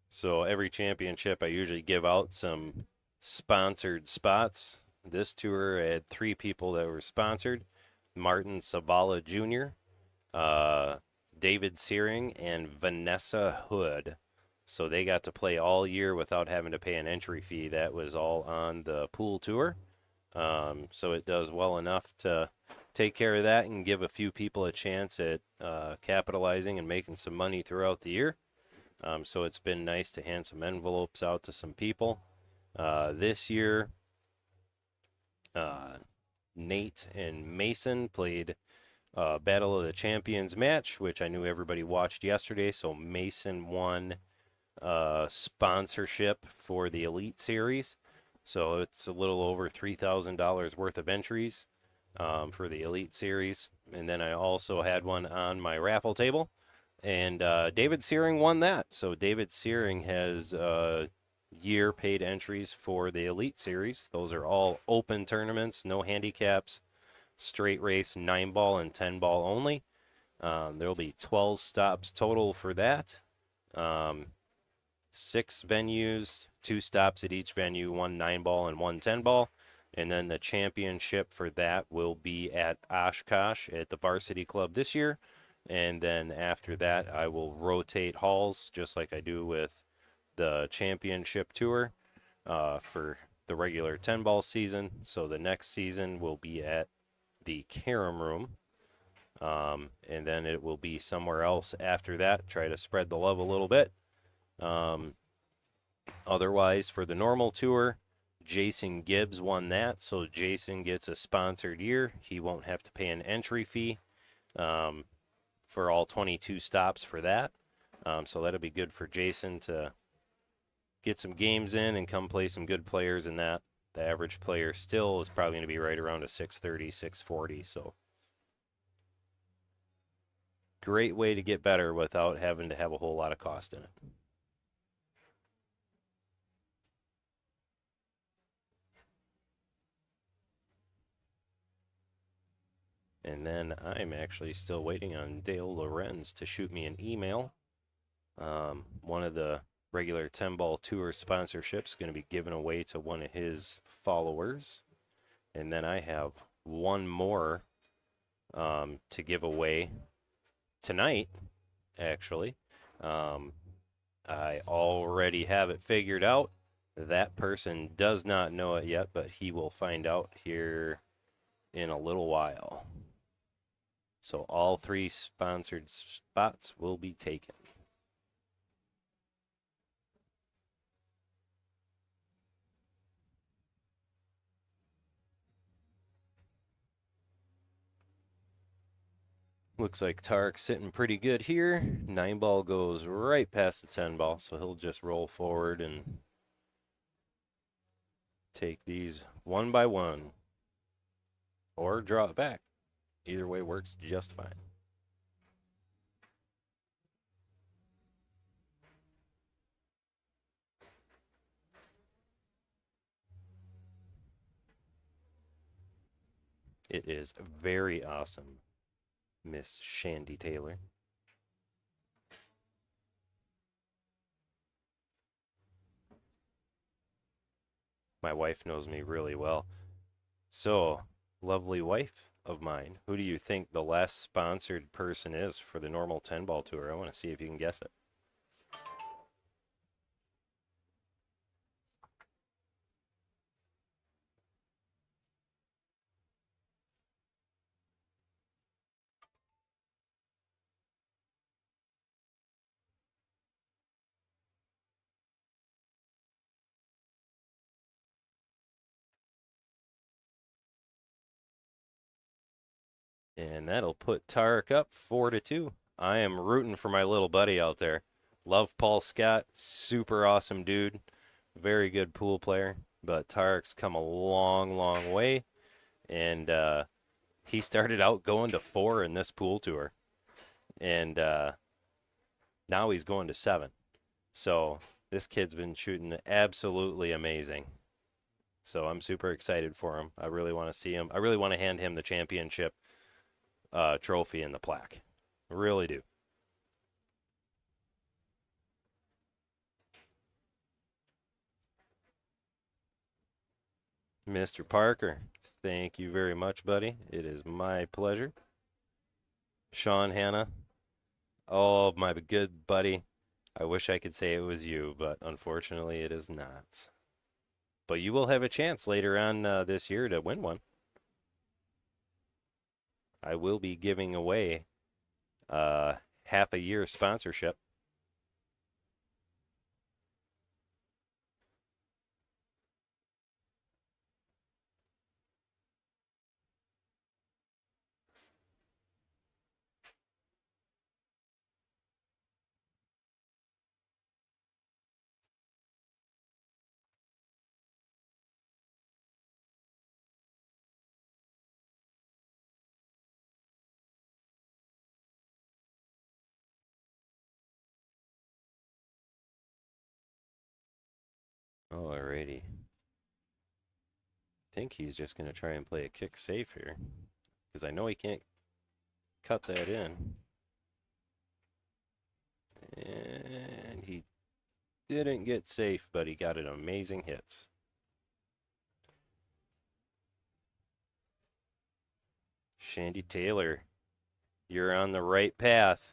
So every championship, I usually give out some sponsored spots. This tour I had 3 people that were sponsored. Martin Savala Jr., David Searing, and Vanessa Hood. So they got to play all year without having to pay an entry fee. That was all on the pool tour. So it does well enough to take care of that and give a few people a chance at capitalizing and making some money throughout the year. So it's been nice to hand some envelopes out to some people. This year, Nate and Mason played Battle of the Champions match, which I knew everybody watched yesterday. So Mason won sponsorship for the Elite Series. So it's a little over $3,000 worth of entries for the Elite Series. And then I also had one on my raffle table. And David Searing won that. So David Searing has year paid entries for the Elite Series. Those are all open tournaments, no handicaps, straight race, 9-ball and 10-ball only. There'll be 12 stops total for that. 6 venues, 2 stops at each venue, 1 9-ball and 1 10-ball. And then the championship for that will be at Oshkosh at the Varsity Club this year. And then after that, I will rotate halls just like I do with the championship tour for the regular 10-ball season. So the next season will be at the Carom Room. And then it will be somewhere else after that. Try to spread the love a little bit. Otherwise, for the normal tour, Jason Gibbs won that. So Jason gets a sponsored year. He won't have to pay an entry fee for all 22 stops for that. So that'll be good for Jason to get some games in and come play some good players in that. The average player still is probably going to be right around a 630, 640. So great way to get better without having to have a whole lot of cost in it. And then I'm actually still waiting on Dale Lorenz to shoot me an email. One of the regular 10-ball tour sponsorships going to be given away to one of his followers. And then I have one more to give away tonight, actually. I already have it figured out. That person does not know it yet, but he will find out here in a little while. So all 3 sponsored spots will be taken. Looks like Tarek's sitting pretty good here. 9 ball goes right past the 10 ball, so he'll just roll forward and take these one by one or draw it back. Either way works just fine. It is very awesome, Miss Shandy Taylor. My wife knows me really well. So, lovely wife of mine, who do you think the last sponsored person is for the normal 10 ball tour? I want to see if you can guess it. And that'll put Tarek up 4-2. I am rooting for my little buddy out there. Love Paul Scott, super awesome dude, very good pool player. But Tarek's come a long, long way, and he started out going to 4 in this pool tour, and now he's going to 7. So this kid's been shooting absolutely amazing. So I'm super excited for him. I really want to see him. I really want to hand him the championship trophy and the plaque. I really do. Mr. Parker, thank you very much, buddy. It is my pleasure. Sean Hanna, oh, my good buddy. I wish I could say it was you, but unfortunately it is not. But you will have a chance later on this year to win one. I will be giving away half a year sponsorship. Alrighty. I think he's just going to try and play a kick safe here, because I know he can't cut that in. And he didn't get safe, but he got an amazing hit. Shandy Taylor, you're on the right path.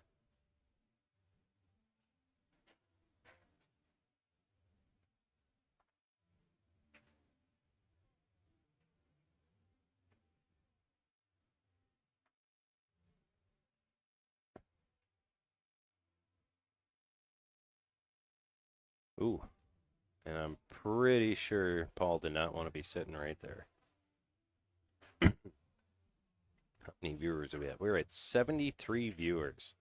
Ooh, and I'm pretty sure Paul did not want to be sitting right there. How many viewers do we have? We're at 73 viewers.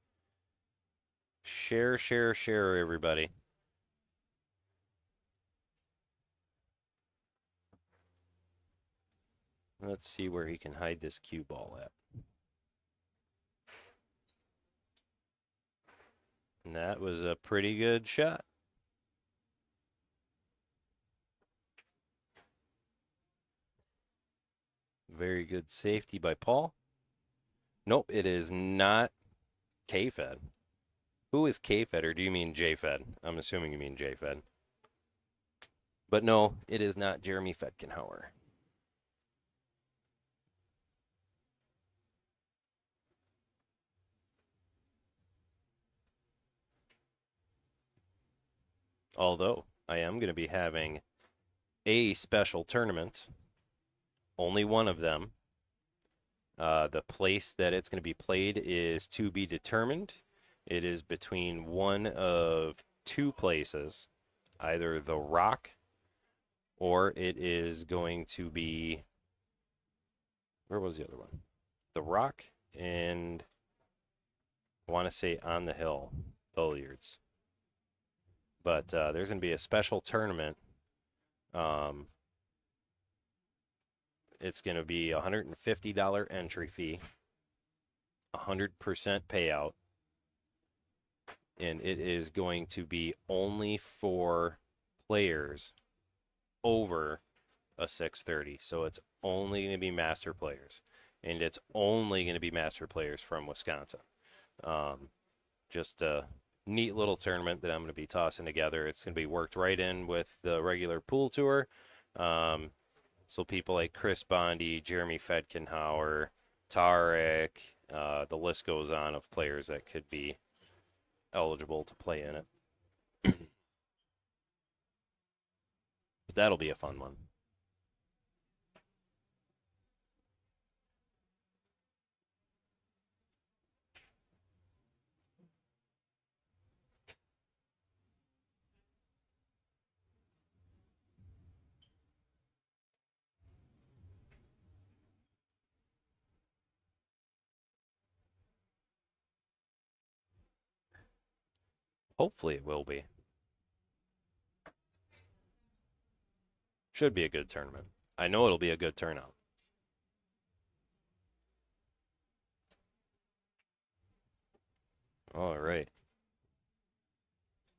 Share, share, share, everybody. Let's see where he can hide this cue ball at. And that was a pretty good shot. Very good safety by Paul. Nope, it is not K-Fed. Who is K-Fed, or do you mean Jfed? I'm assuming you mean Jfed. But no, it is not Jeremy Fetkenhauer. Although I am going to be having a special tournament, only one of them. The place that it's going to be played is to be determined. It is between one of two places, either the Rock or it is going to be, where was the other one? The Rock and I want to say On the Hill Billiards. But there's going to be a special tournament. It's going to be a $150 entry fee, 100% payout, and it is going to be only for players over a 630. So it's only going to be master players, and it's only going to be master players from Wisconsin. Just a neat little tournament that I'm going to be tossing together. It's going to be worked right in with the regular pool tour. So people like Chris Bondi, Jeremy Fedkenhauer, Tarek, the list goes on of players that could be eligible to play in it. But that'll be a fun one. Hopefully it will be. Should be a good tournament. I know it'll be a good turnout. All right.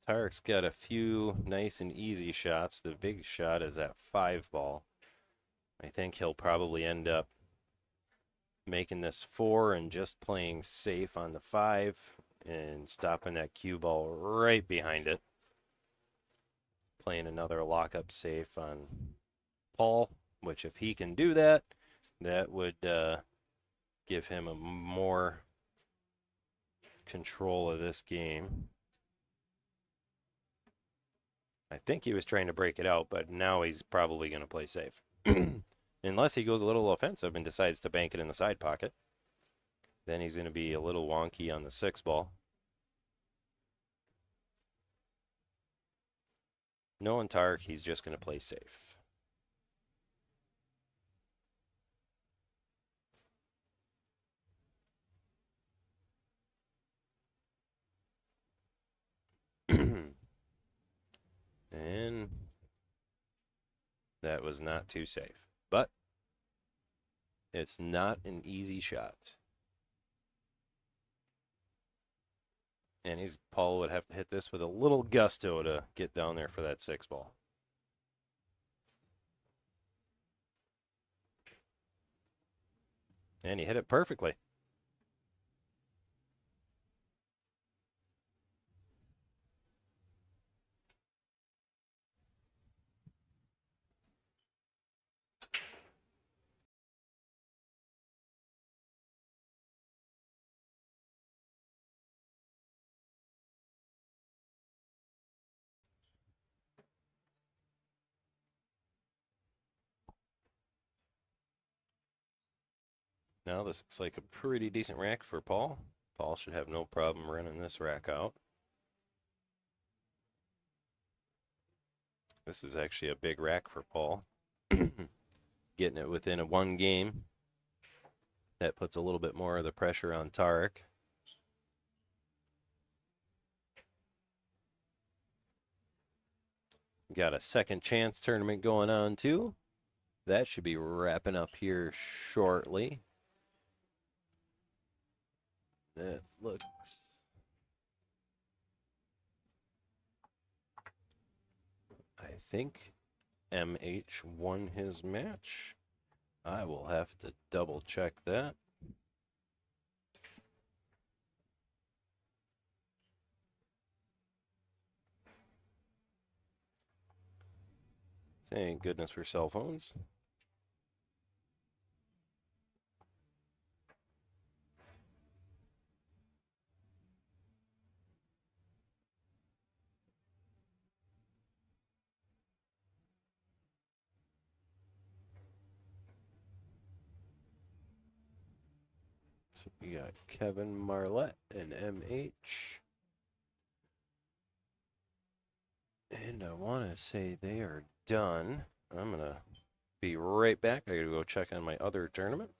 Tarek's got a few nice and easy shots. The big shot is at 5-ball. I think he'll probably end up making this 4 and just playing safe on the 5 and stopping that cue ball right behind it. Playing another lockup safe on Paul, which if he can do that, that would give him a more control of this game. I think he was trying to break it out, but now he's probably going to play safe. Unless he goes a little offensive and decides to bank it in the side pocket. Then he's going to be a little wonky on the 6-ball. Knowing Tarek, he's just going to play safe. And that was not too safe. But it's not an easy shot. And Paul would have to hit this with a little gusto to get down there for that 6-ball. And he hit it perfectly. Now this looks like a pretty decent rack for Paul. Paul should have no problem running this rack out. This is actually a big rack for Paul. Getting it within a 1 game. That puts a little bit more of the pressure on Tarek. Got a second chance tournament going on too. That should be wrapping up here shortly. That looks... I think MH won his match. I will have to double check that. Thank goodness for cell phones. So we got Kevin Marlette and MH. And I want to say they are done. I'm going to be right back. I got to go check on my other tournament.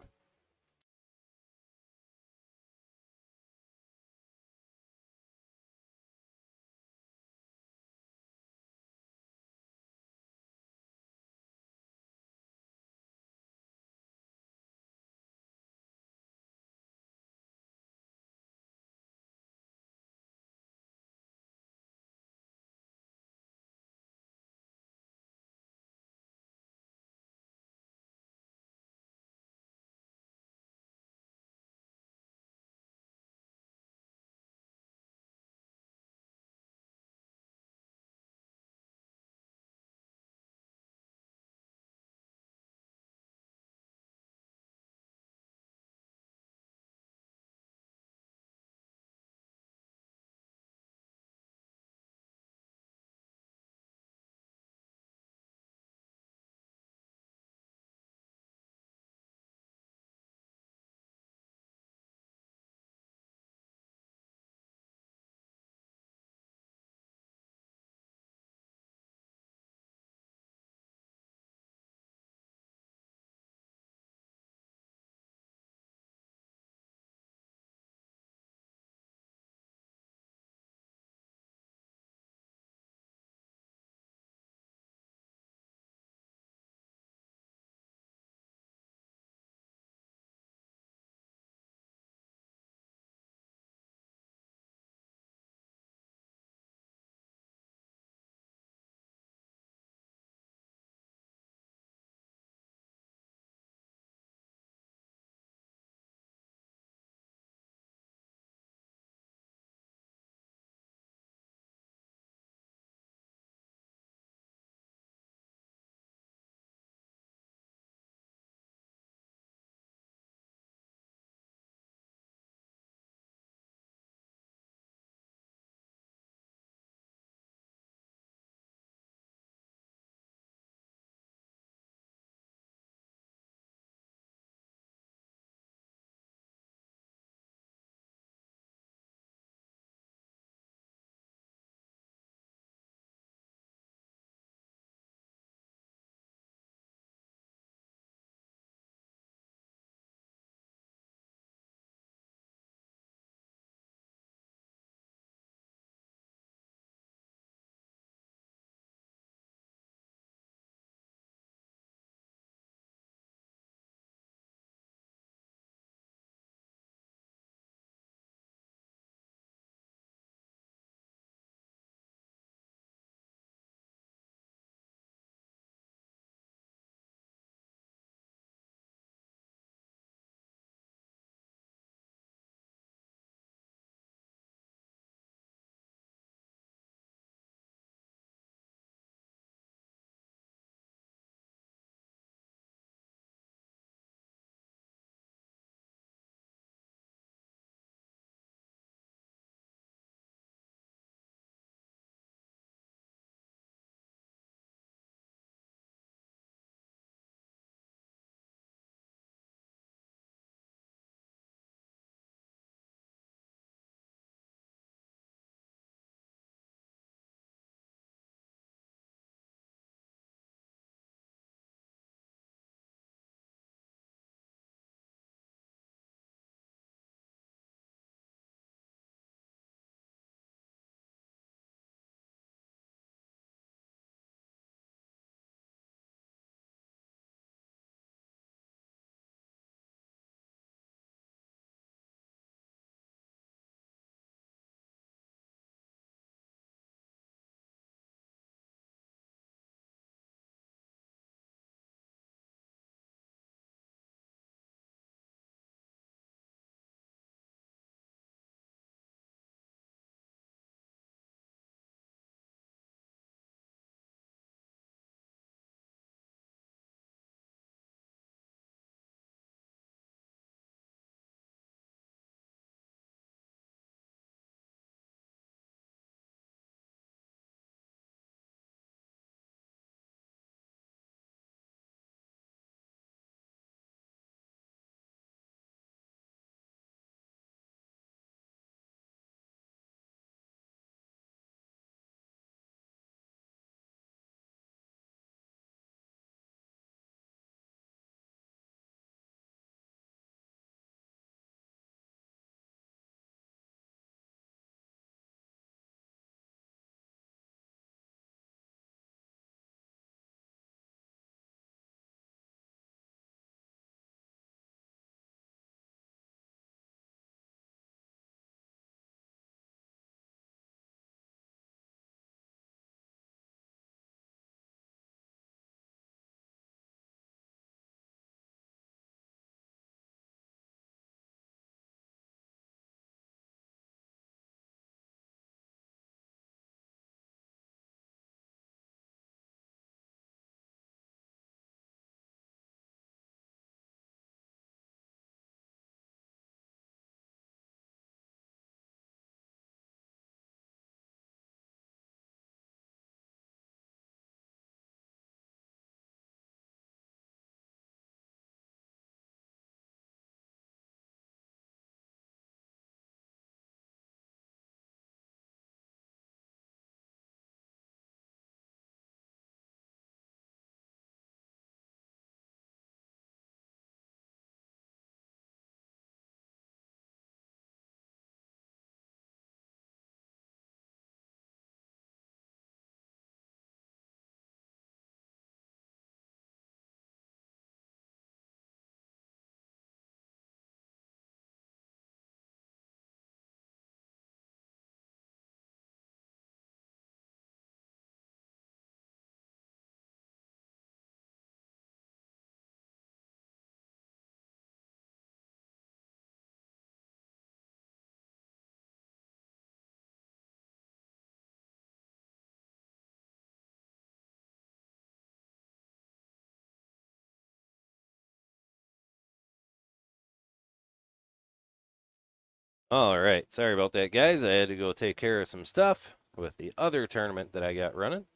All right. Sorry about that, guys. I had to go take care of some stuff with the other tournament that I got running.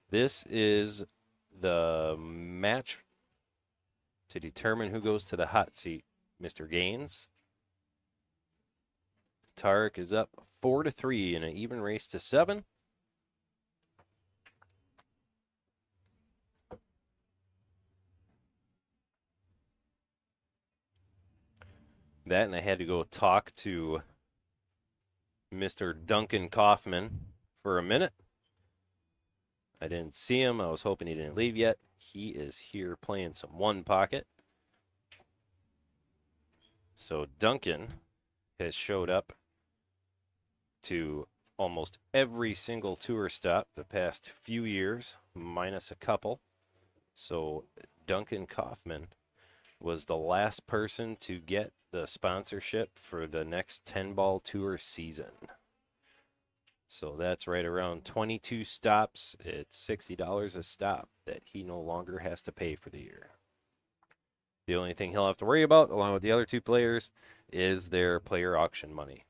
This is the match to determine who goes to the hot seat. Mr. Gaines. Tarek is up 4-3 in an even race to 7. That, and I had to go talk to Mr. Duncan Kaufman for a minute. I didn't see him. I was hoping he didn't leave yet. He is here playing some one pocket. So Duncan has showed up to almost every single tour stop the past few years, minus a couple. So Duncan Kaufman was the last person to get the sponsorship for the next 10-ball tour season. So that's right around 22 stops. It's $60 a stop that he no longer has to pay for the year. The only thing he'll have to worry about, along with the other two players, is their player auction money.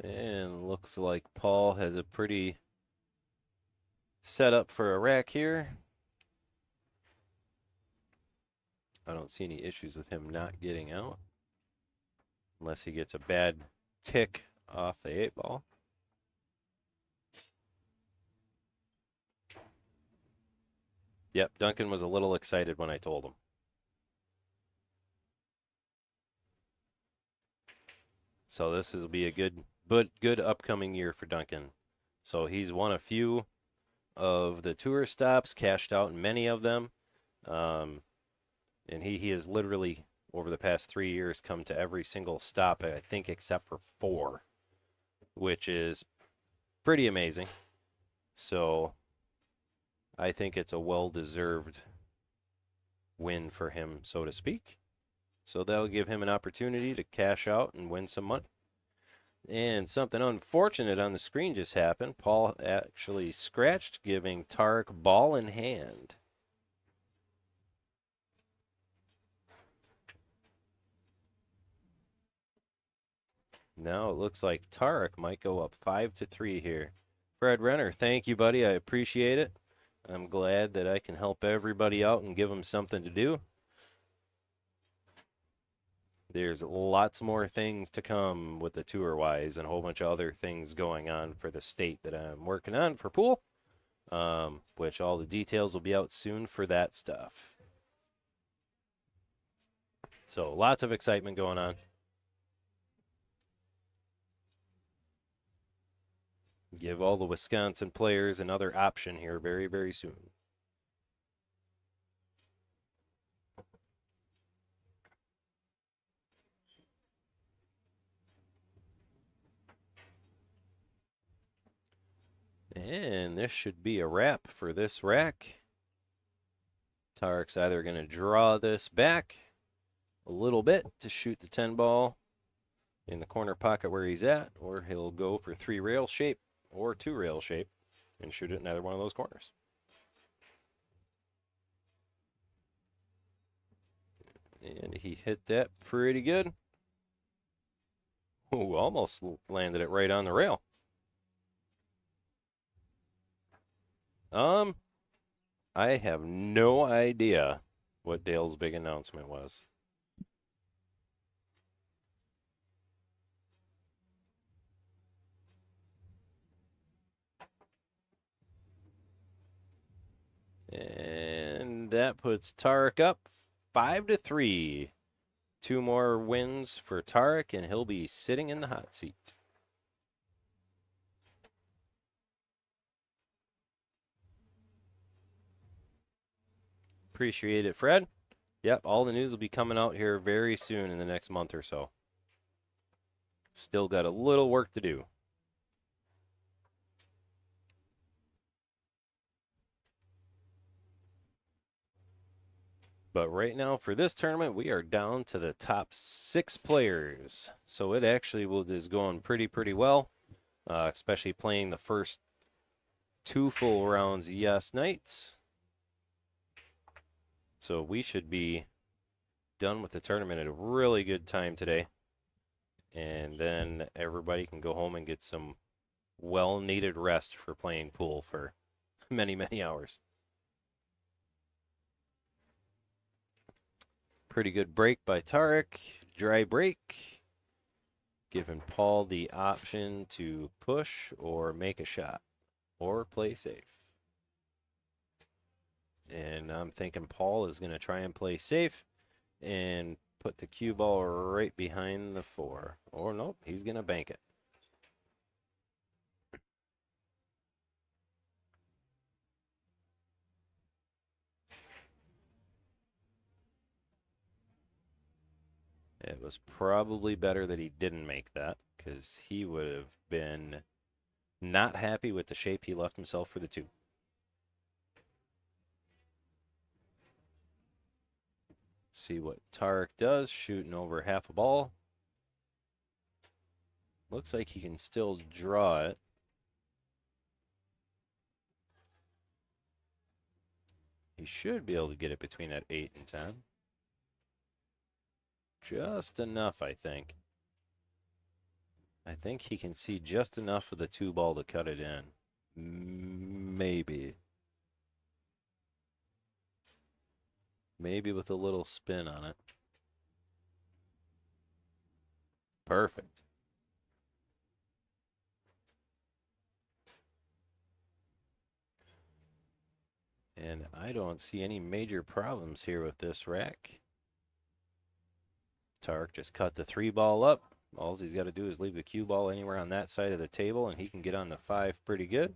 And looks like Paul has a pretty setup for a rack here. I don't see any issues with him not getting out, unless he gets a bad tick off the 8-ball. Yep, Duncan was a little excited when I told him. So this will be a good upcoming year for Duncan. So he's won a few of the tour stops, cashed out in many of them. And he has literally, over the past 3 years, come to every single stop, I think, except for 4, which is pretty amazing. So I think it's a well-deserved win for him, so to speak. So that'll give him an opportunity to cash out and win some money. And something unfortunate on the screen just happened. Paul actually scratched, giving Tarek ball in hand. Now it looks like Tarek might go up 5-3 here. Fred Renner, thank you, buddy. I appreciate it. I'm glad that I can help everybody out and give them something to do. There's lots more things to come with the tour-wise and a whole bunch of other things going on for the state that I'm working on for pool, which all the details will be out soon for that stuff. So lots of excitement going on. Give all the Wisconsin players another option here very, very soon. And this should be a wrap for this rack. Tarek's either going to draw this back a little bit to shoot the 10-ball in the corner pocket where he's at, or he'll go for 3-rail shape or 2-rail shape and shoot it in either one of those corners. And he hit that pretty good. Ooh, almost landed it right on the rail. I have no idea what Dale's big announcement was. And that puts Tarek up 5-3. 2 more wins for Tarek, and he'll be sitting in the hot seat. Appreciate it, Fred. Yep, all the news will be coming out here very soon in the next month or so. Still got a little work to do. But right now for this tournament, we are down to the top 6 players. So it actually is going pretty well, especially playing the first 2 full rounds night. So we should be done with the tournament at a really good time today. And then everybody can go home and get some well-needed rest for playing pool for many hours. Pretty good break by Tarek. Dry break. Giving Paul the option to push or make a shot or play safe. And I'm thinking Paul is going to try and play safe and put the cue ball right behind the 4. Or nope, he's going to bank it. It was probably better that he didn't make that, because he would have been not happy with the shape he left himself for the 2. See what Tarek does, shooting over half a ball. Looks like he can still draw it. He should be able to get it between that 8 and 10. Just enough, I think. I think he can see just enough of the 2 ball to cut it in. Maybe. Maybe with a little spin on it. Perfect. And I don't see any major problems here with this rack. Tarek just cut the 3 ball up. All he's got to do is leave the cue ball anywhere on that side of the table, and he can get on the 5 pretty good.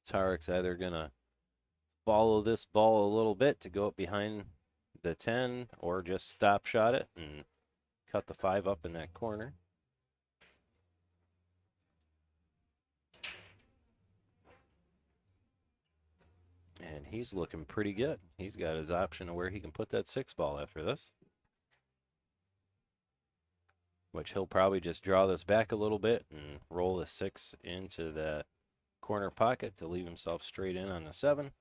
Tarek's either going to follow this ball a little bit to go up behind the 10 or just stop shot it and cut the 5 up in that corner. And he's looking pretty good. He's got his option of where he can put that 6 ball after this, which he'll probably just draw this back a little bit and roll the 6 into that corner pocket to leave himself straight in on the 7.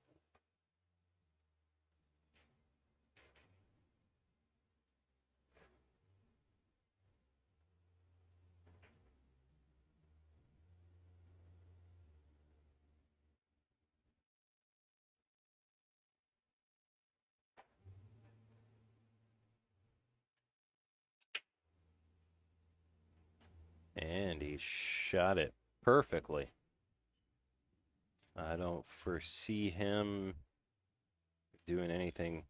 And he shot it perfectly. I don't foresee him doing anything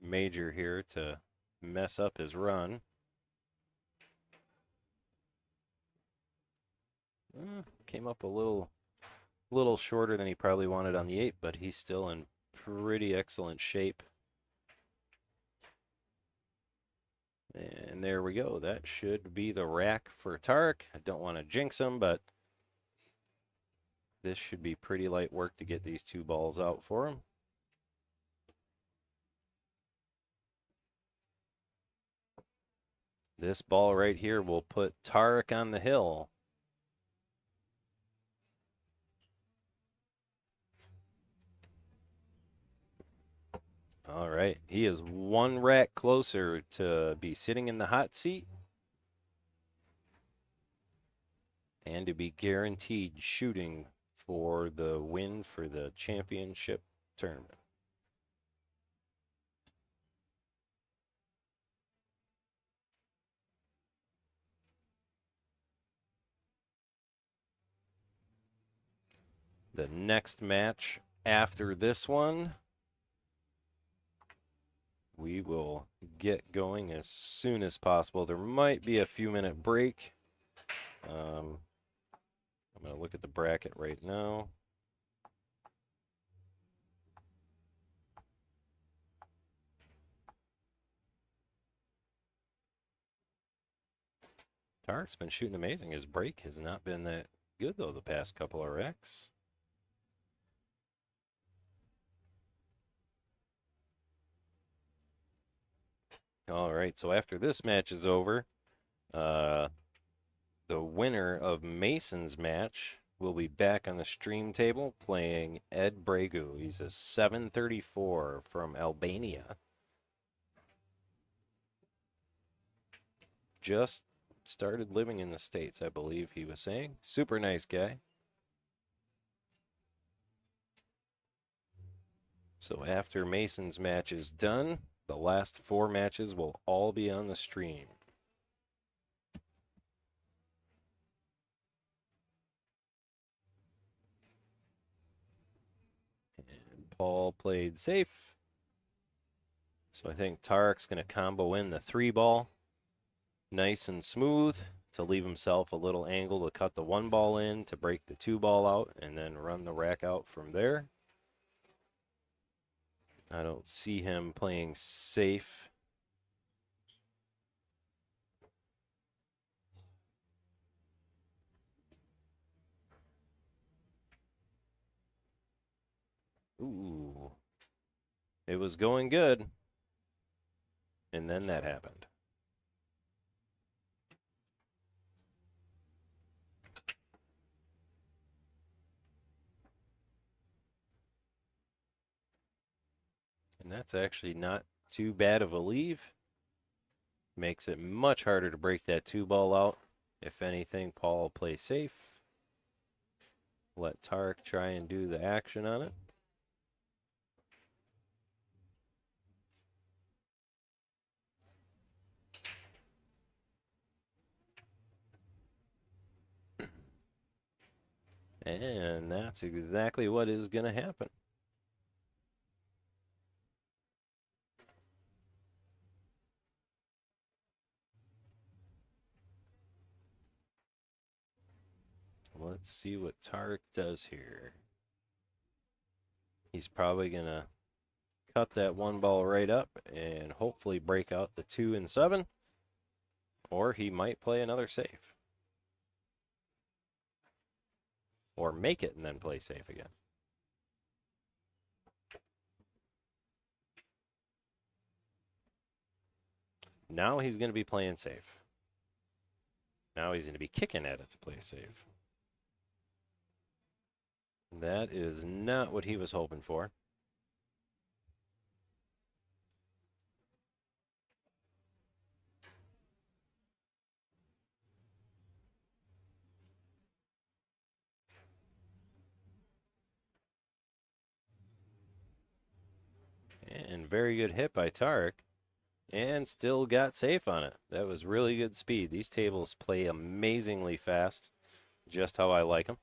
major here to mess up his run. Came up a little shorter than he probably wanted on the 8, but he's still in pretty excellent shape. And there we go. That should be the rack for Tarek. I don't want to jinx him, but this should be pretty light work to get these 2 balls out for him. This ball right here will put Tarek on the hill. All right, he is 1 rack closer to be sitting in the hot seat and to be guaranteed shooting for the win for the championship tournament. The next match after this one, we will get going as soon as possible. There might be a few minute break. I'm going to look at the bracket right now. Tarek's been shooting amazing. His break has not been that good, though, the past couple of wrecks. All right, so after this match is over, the winner of Mason's match will be back on the stream table playing Ed Bregu. He's a 734 from Albania. Just started living in the States, I believe he was saying. Super nice guy. So after Mason's match is done, the last 4 matches will all be on the stream. And Paul played safe. So I think Tarek's going to combo in the 3-ball. Nice and smooth to leave himself a little angle to cut the 1-ball in, to break the 2-ball out, and then run the rack out from there. I don't see him playing safe. Ooh. It was going good. And then that happened. And that's actually not too bad of a leave. Makes it much harder to break that 2-ball out. If anything, Paul will play safe. Let Tarek try and do the action on it. And that's exactly what is going to happen. Let's see what Tarek does here. He's probably going to cut that 1-ball right up and hopefully break out the 2 and 7. Or he might play another safe. Or make it and then play safe again. Now he's going to be playing safe. Now he's going to be kicking at it to play safe. That is not what he was hoping for. And very good hit by Tarek. And still got safe on it. That was really good speed. These tables play amazingly fast. Just how I like them.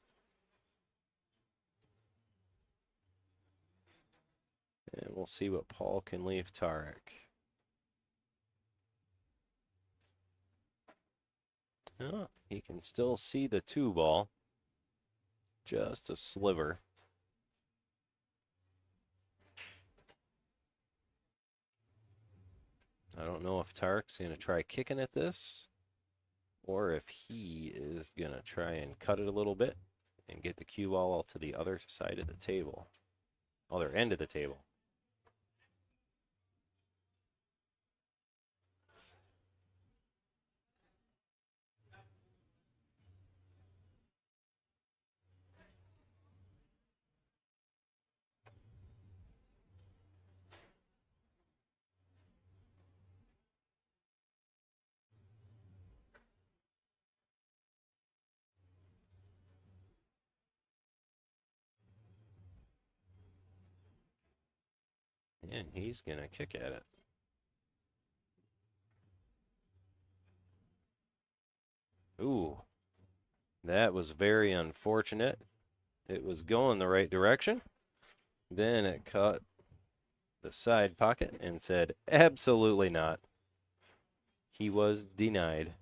And we'll see what Paul can leave Tarek. Oh, he can still see the 2-ball. Just a sliver. I don't know if Tarek's going to try kicking at this, or if he is going to try and cut it a little bit and get the cue ball out to the other side of the table. Other end of the table. And he's going to kick at it. Ooh, that was very unfortunate. It was going the right direction. Then it caught the side pocket and said, absolutely not. He was denied.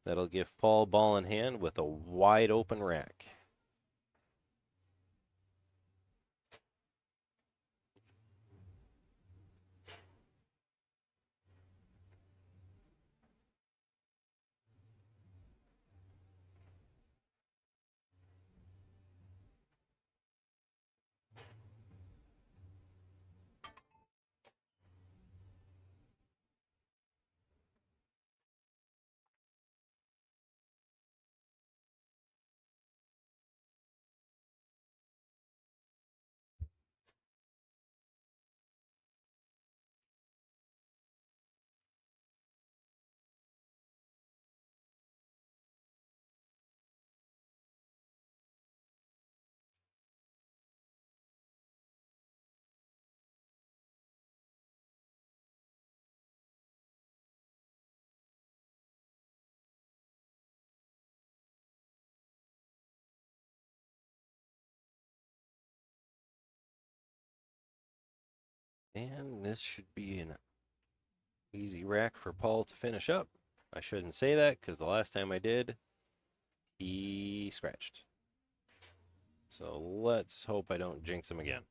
That'll give Paul ball in hand with a wide open rack. And this should be an easy rack for Paul to finish up. I shouldn't say that because the last time I did, he scratched. So let's hope I don't jinx him again.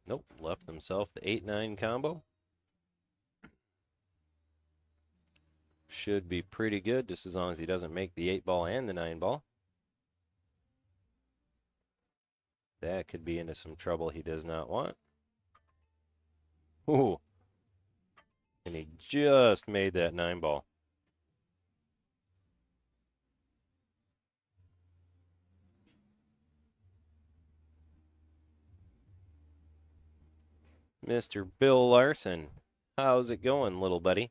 Nope, left himself the 8-9 combo. Should be pretty good, just as long as he doesn't make the 8-ball and the 9-ball. That could be into some trouble he does not want. Ooh. And he just made that 9-ball. Mr. Bill Larson, how's it going, little buddy?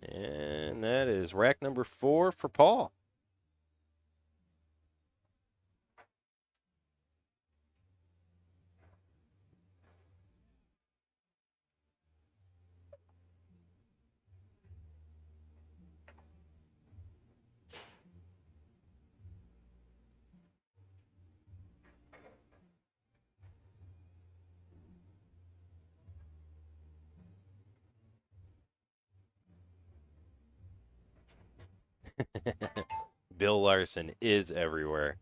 And that is rack number 4 for Paul. Bill Larson is everywhere.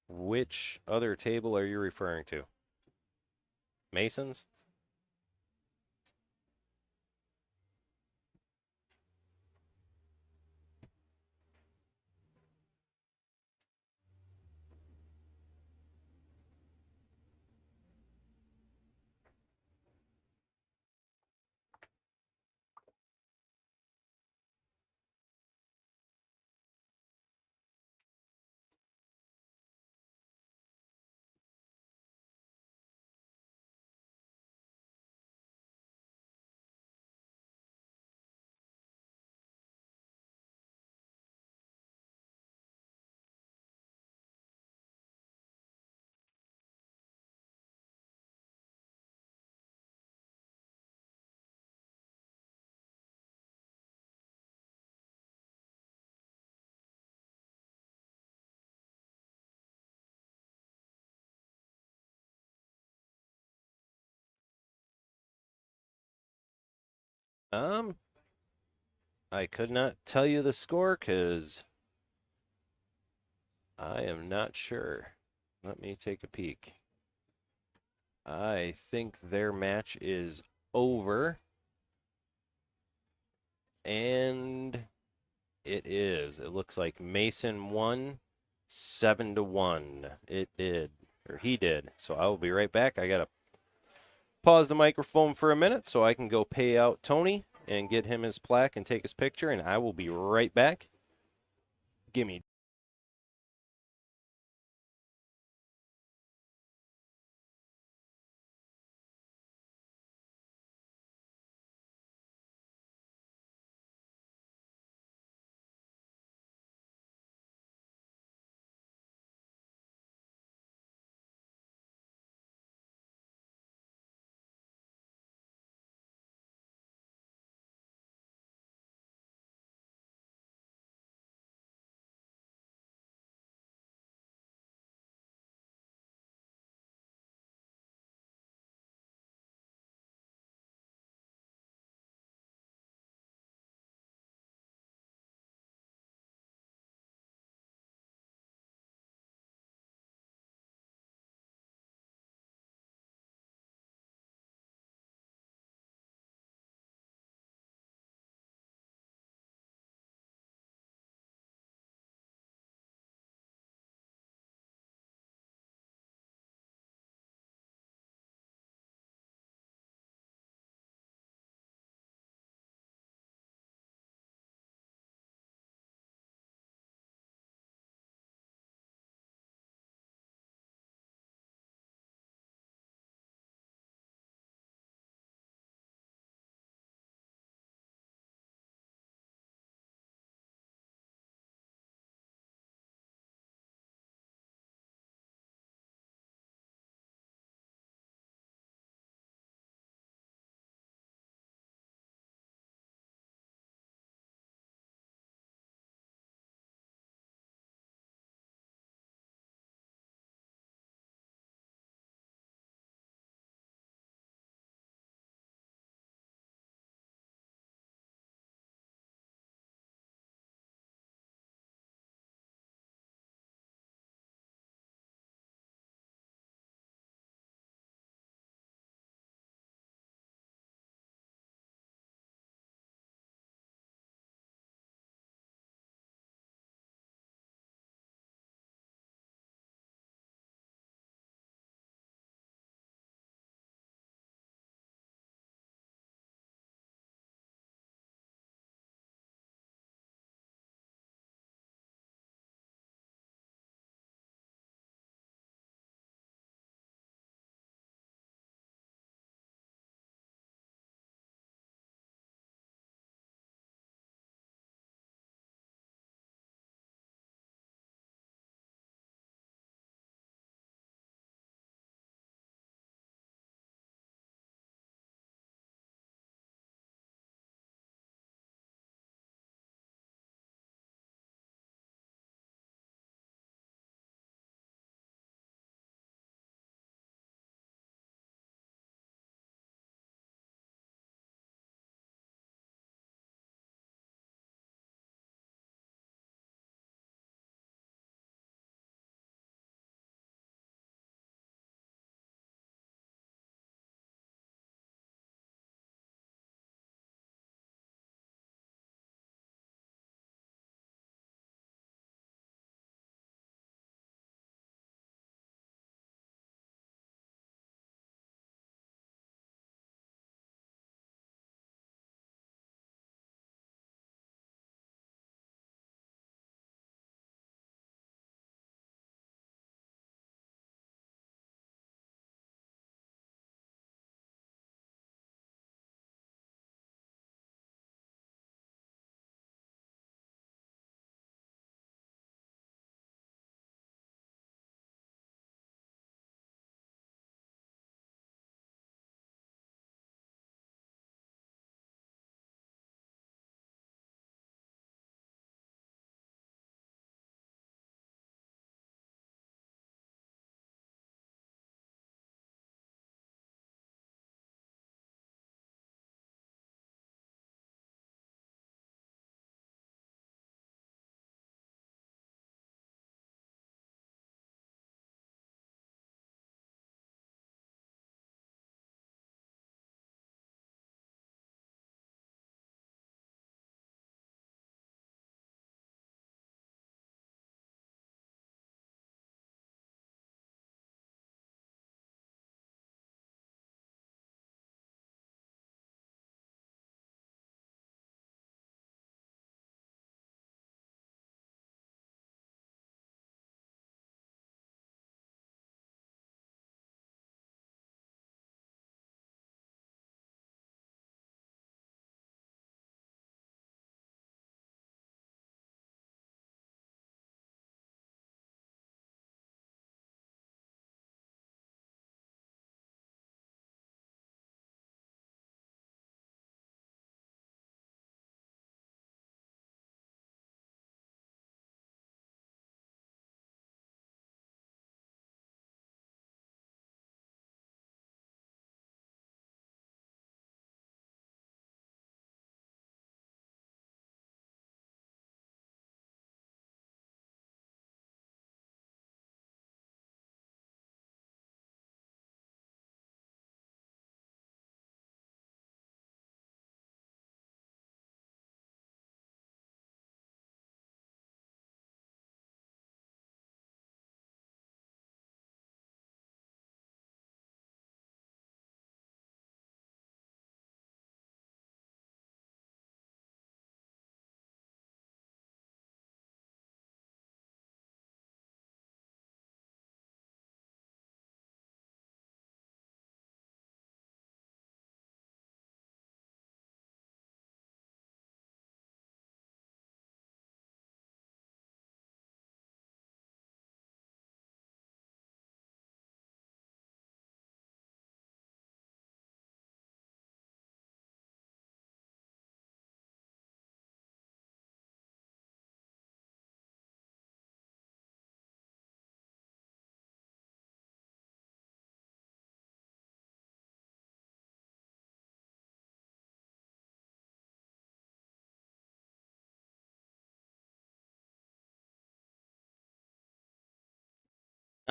Which other table are you referring to? Mason's? Um, I could not tell you the score because I am not sure. Let me take a peek. I think their match is over. And it is. It looks like Mason won 7-1. It did. Or he did. So I will be right back. I gotta pause the microphone for a minute so I can go pay out Tony and get him his plaque and take his picture, and I will be right back. Gimme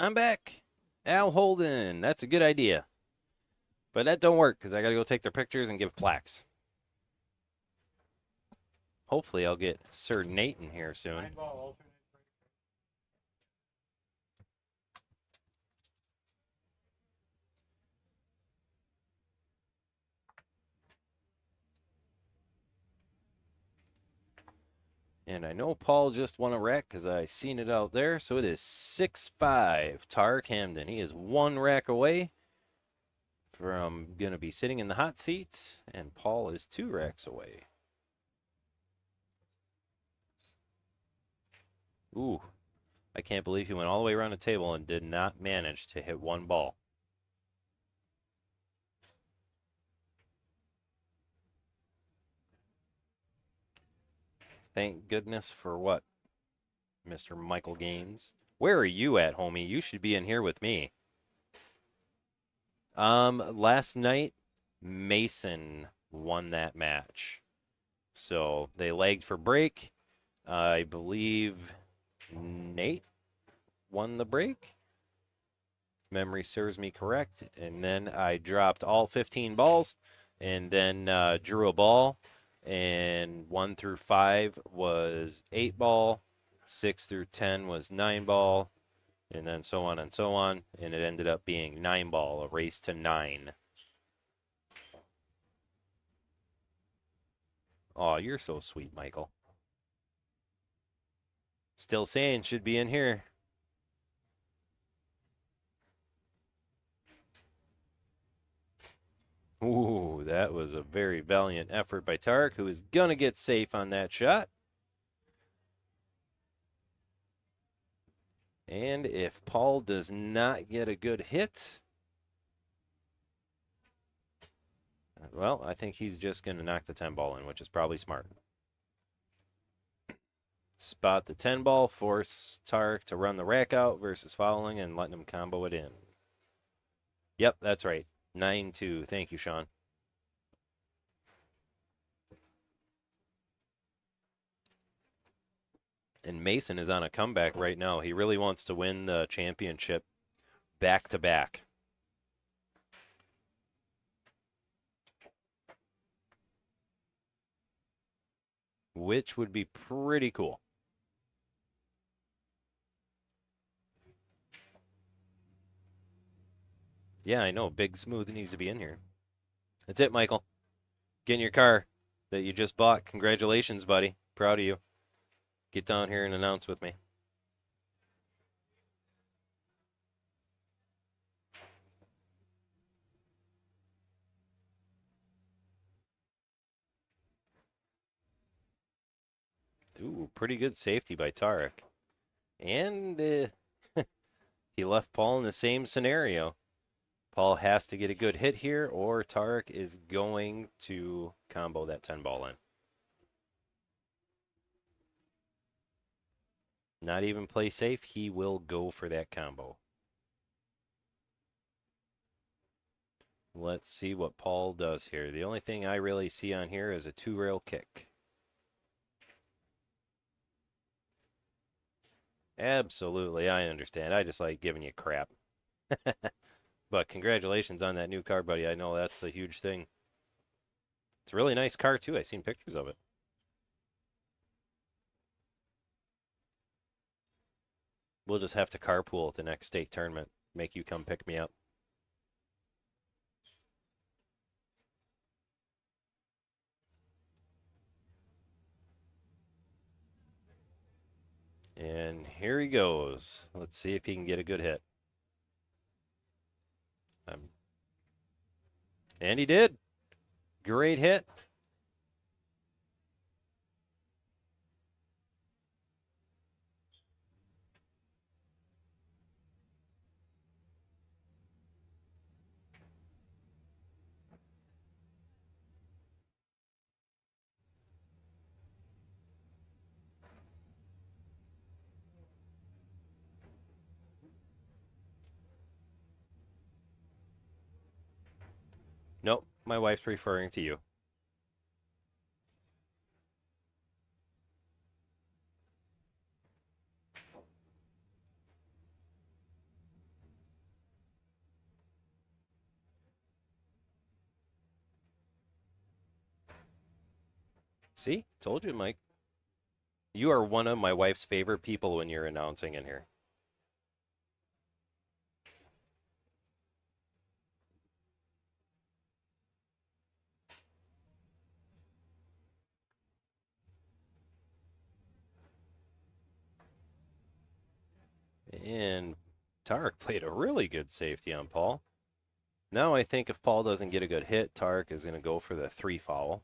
I'm back. Al Holden. That's a good idea. But that don't work because I got to go take their pictures and give plaques. Hopefully I'll get Sir Nate in here soon. And I know Paul just won a rack because I seen it out there. So it is 6-5. Tarek Hamden. He is 1 rack away from going to be sitting in the hot seat. And Paul is 2 racks away. Ooh. I can't believe he went all the way around the table and did not manage to hit 1 ball. Thank goodness for what, Mr. Michael Gaines? Where are you at, homie? You should be in here with me. Last night, Mason won that match. So they lagged for break. I believe Nate won the break. If memory serves me correct. And then I dropped all 15 balls and then drew a ball. And 1 through 5 was 8 ball. 6 through 10 was 9 ball. And then so on and so on. And it ended up being 9 ball, a race to 9. Oh, you're so sweet, Michael. Still saying should be in here. Ooh, that was a very valiant effort by Tarek, who is going to get safe on that shot. And if Paul does not get a good hit, well, I think he's just going to knock the 10 ball in, which is probably smart. Spot the 10 ball, force Tarek to run the rack out versus fouling and letting him combo it in. Yep, that's right. 9-2. Thank you, Sean. And Mason is on a comeback right now. He really wants to win the championship back to back. Which would be pretty cool. Yeah, I know. Big Smooth needs to be in here. That's it, Michael. Get in your car that you just bought. Congratulations, buddy. Proud of you. Get down here and announce with me. Ooh, pretty good safety by Tarek. And he left Paul in the same scenario. Paul has to get a good hit here, or Tarek is going to combo that 10 ball in. Not even play safe. He will go for that combo. Let's see what Paul does here. The only thing I really see on here is a 2-rail kick. Absolutely, I understand. I just like giving you crap. But congratulations on that new car, buddy. I know that's a huge thing. It's a really nice car, too. I've seen pictures of it. We'll just have to carpool at the next state tournament. Make you come pick me up. And here he goes. Let's see if he can get a good hit. And he did. Great hit. Nope, my wife's referring to you. See? Told you, Mike. You are one of my wife's favorite people when you're announcing in here. And Tarek played a really good safety on Paul. Now I think if Paul doesn't get a good hit, Tarek is going to go for the 3 foul.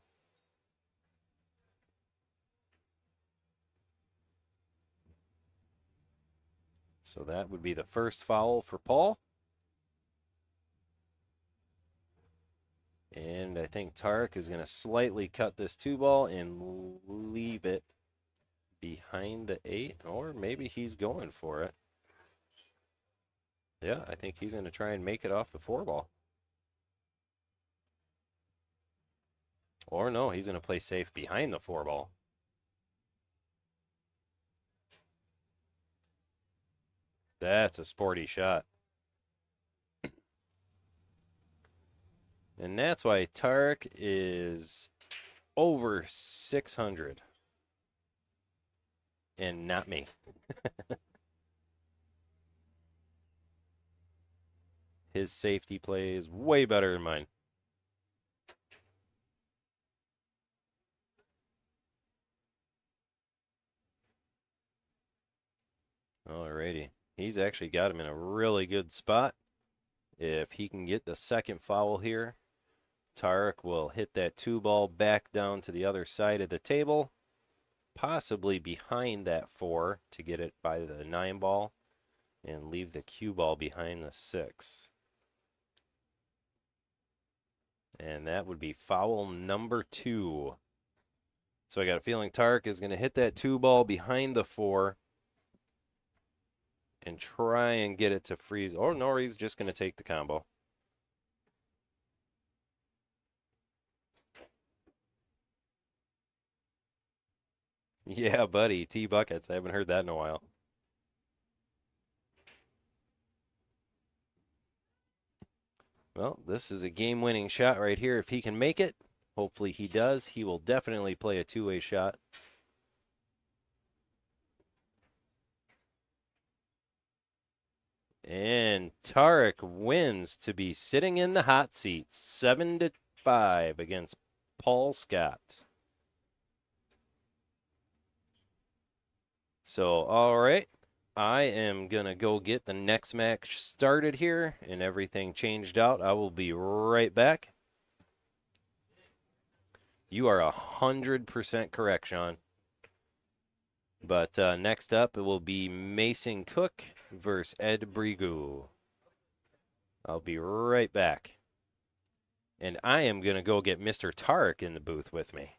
So that would be the first foul for Paul. And I think Tarek is going to slightly cut this 2 ball and leave it behind the 8, or maybe he's going for it. Yeah, I think he's going to try and make it off the 4 ball. Or no, he's going to play safe behind the 4 ball. That's a sporty shot. And that's why Tarek is over 600. And not me. His safety play is way better than mine. Alrighty. He's actually got him in a really good spot. If he can get the second foul here, Tarek will hit that 2 ball back down to the other side of the table, possibly behind that 4 to get it by the 9 ball, and leave the cue ball behind the 6. And that would be foul number 2. So I got a feeling Tarek is going to hit that 2 ball behind the 4 and try and get it to freeze. Or no, he's just going to take the combo. Yeah, buddy, T-Buckets. I haven't heard that in a while. Well, this is a game-winning shot right here. If he can make it, hopefully he does. He will definitely play a two-way shot. And Tarek wins to be sitting in the hot seat, 7-5 against Paul Scott. So, all right. I am going to go get the next match started here and everything changed out. I will be right back. You are 100% correct, Sean. But next up, it will be Mason Cook versus Ed Brigu. I'll be right back. And I am going to go get Mr. Tarek in the booth with me.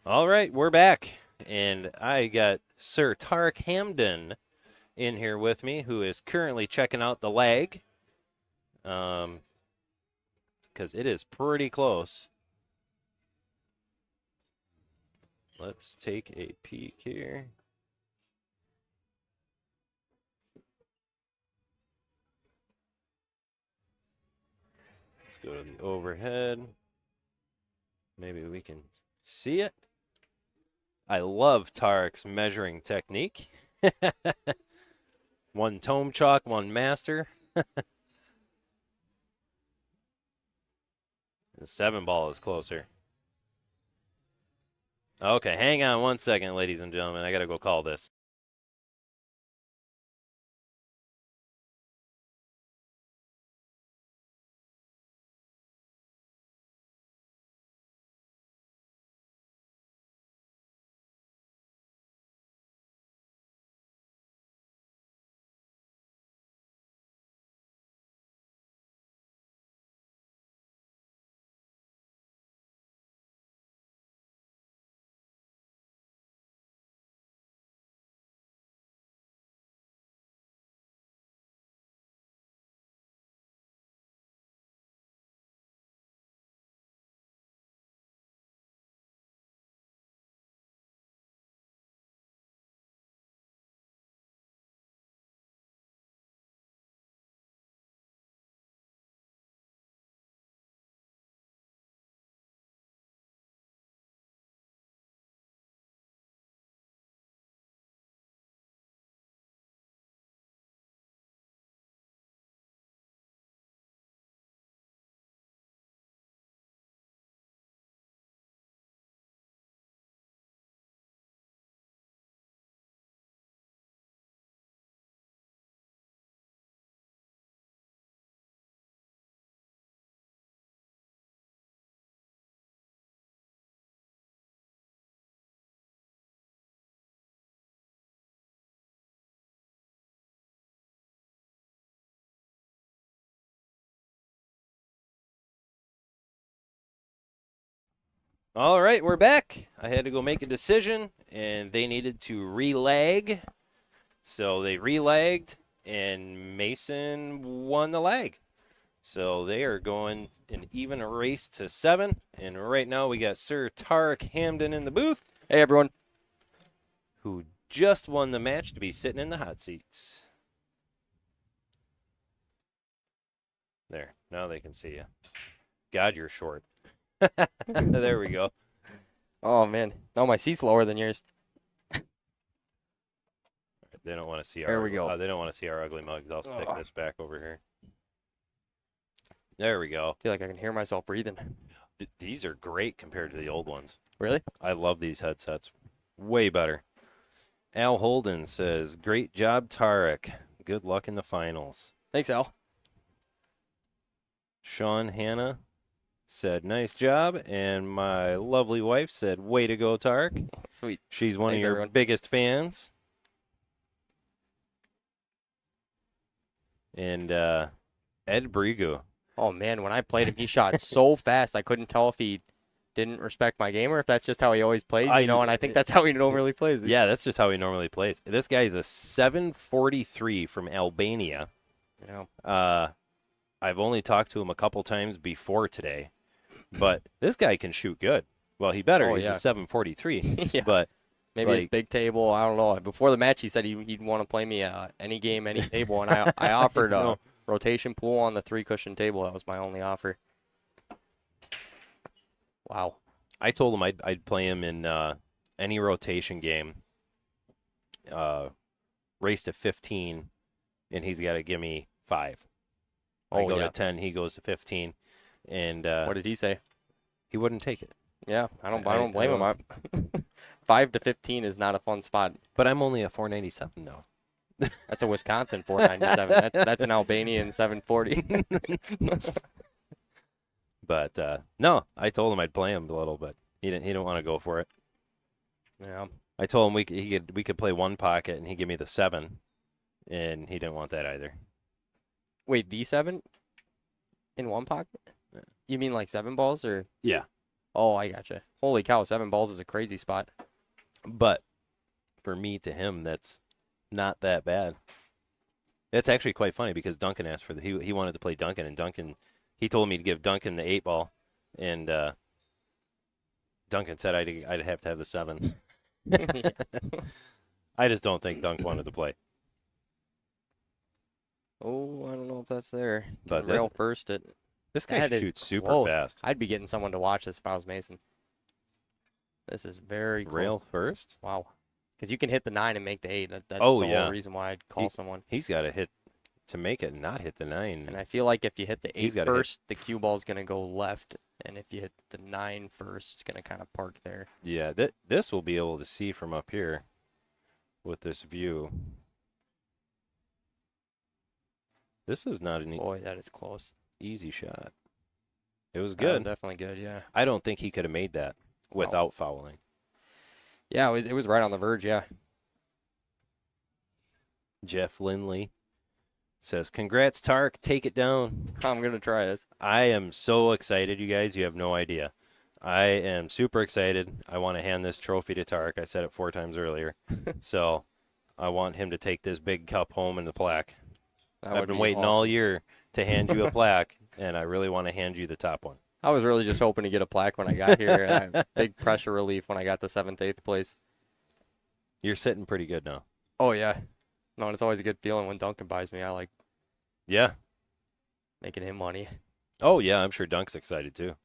All right, we're back. And I got Sir Tarek Hamden in here with me, who is currently checking out the lag. Because it is pretty close. Let's take a peek here. Let's go to the overhead. Maybe we can see it. I love Tarek's measuring technique. One tome chalk, one master. The 7 ball is closer. Okay, hang on one second, ladies and gentlemen. I got to go call this. All right, we're back. I had to go make a decision, and they needed to relag. So they relagged, and Mason won the lag. So they are going an even race to 7. And right now we got Sir Tarek Hamden in the booth, Hey, everyone. who just won the match to be sitting in the hot seats. There, now they can see you. God, you're short. There we go. Oh, man. No, my seat's lower than yours. They don't want to see our. There we go. They don't want to see our ugly mugs. I'll stick Oh. this back over here. There we go. I feel like I can hear myself breathing. These are great compared to the old ones. Really? I love these headsets. Way better. Al Holden says, "Great job, Tarek. Good luck in the finals." Thanks, Al. Sean Hanna said, "Nice job." And my lovely wife said, "Way to go, Tarek." Sweet. She's one Thanks, of your everyone. biggest fans. And Ed Brigu. Oh, man. When I played him, he shot so fast, I couldn't tell if he didn't respect my game or if that's just how he always plays, I- you know, and I think that's how he normally plays it. Yeah, that's just how he normally plays. This guy is a 743 from Albania. Yeah. I've only talked to him a couple times before today, but this guy can shoot good. Well, he better. Oh, He's yeah. a 743. Yeah. But Maybe it's like- big table. I don't know. Before the match, he said he'd want to play me any game, any table, and I offered a No. rotation pool on the 3-cushion table. That was my only offer. Wow. I told him I'd play him in any rotation game. Race to 15, and he's got to give me 5. I Oh, go yeah. to 10, he goes to 15, and What did he say? he wouldn't take it. Yeah, I don't I blame him. 5 to 15 is not a fun spot. But I'm only a 497 though. That's a Wisconsin 497. That's an Albanian 740. But no, I told him I'd play him a little, but he didn't want to go for it. Yeah. I told him we could play one pocket, and he'd give me the 7, and he didn't want that either. Wait, the 7 in one pocket? You mean like 7 balls or? Yeah. Oh, I gotcha. Holy cow, 7 balls is a crazy spot. But for me to him, that's not that bad. It's actually quite funny because Duncan asked for he wanted to play Duncan, and Duncan, he told me to give Duncan the 8 ball, and Duncan said I'd have to have the 7. I just don't think Dunk wanted to play. Oh, I don't know if that's there. But Rail first at This guy that is shoots super close. fast. I'd be getting someone to watch this if I was Mason. This is very close. Rail first? Wow. Because you can hit the 9 and make the 8. That's Oh, the yeah. whole reason why I'd call someone. He's got to hit to make it, not hit the 9. And I feel like if you hit the 8 He's gotta hit- first, the cue ball's going to go left. And if you hit the 9 first, it's going to kind of park there. Yeah, this we'll be able to see from up here with this view. This is not an Boy, that is close. easy shot. It was That was good. definitely good, yeah. I don't think he could have made that without fouling. Yeah, it was right on the verge, yeah. Jeff Lindley says, "Congrats, Tark. Take it down." I'm going to try this. I am so excited, you guys. You have no idea. I am super excited. I want to hand this trophy to Tark. I said it 4 times earlier. So I want him to take this big cup home and the plaque. That I've would been be waiting awesome. all year to hand you a plaque, and I really want to hand you the top one. I was really just hoping to get a plaque when I got here. And big pressure relief when I got the 7th, 8th place. You're sitting pretty good now. Oh, yeah. No, and it's always a good feeling when Duncan buys me. I like Yeah. making him money. Oh, yeah, I'm sure Dunk's excited too.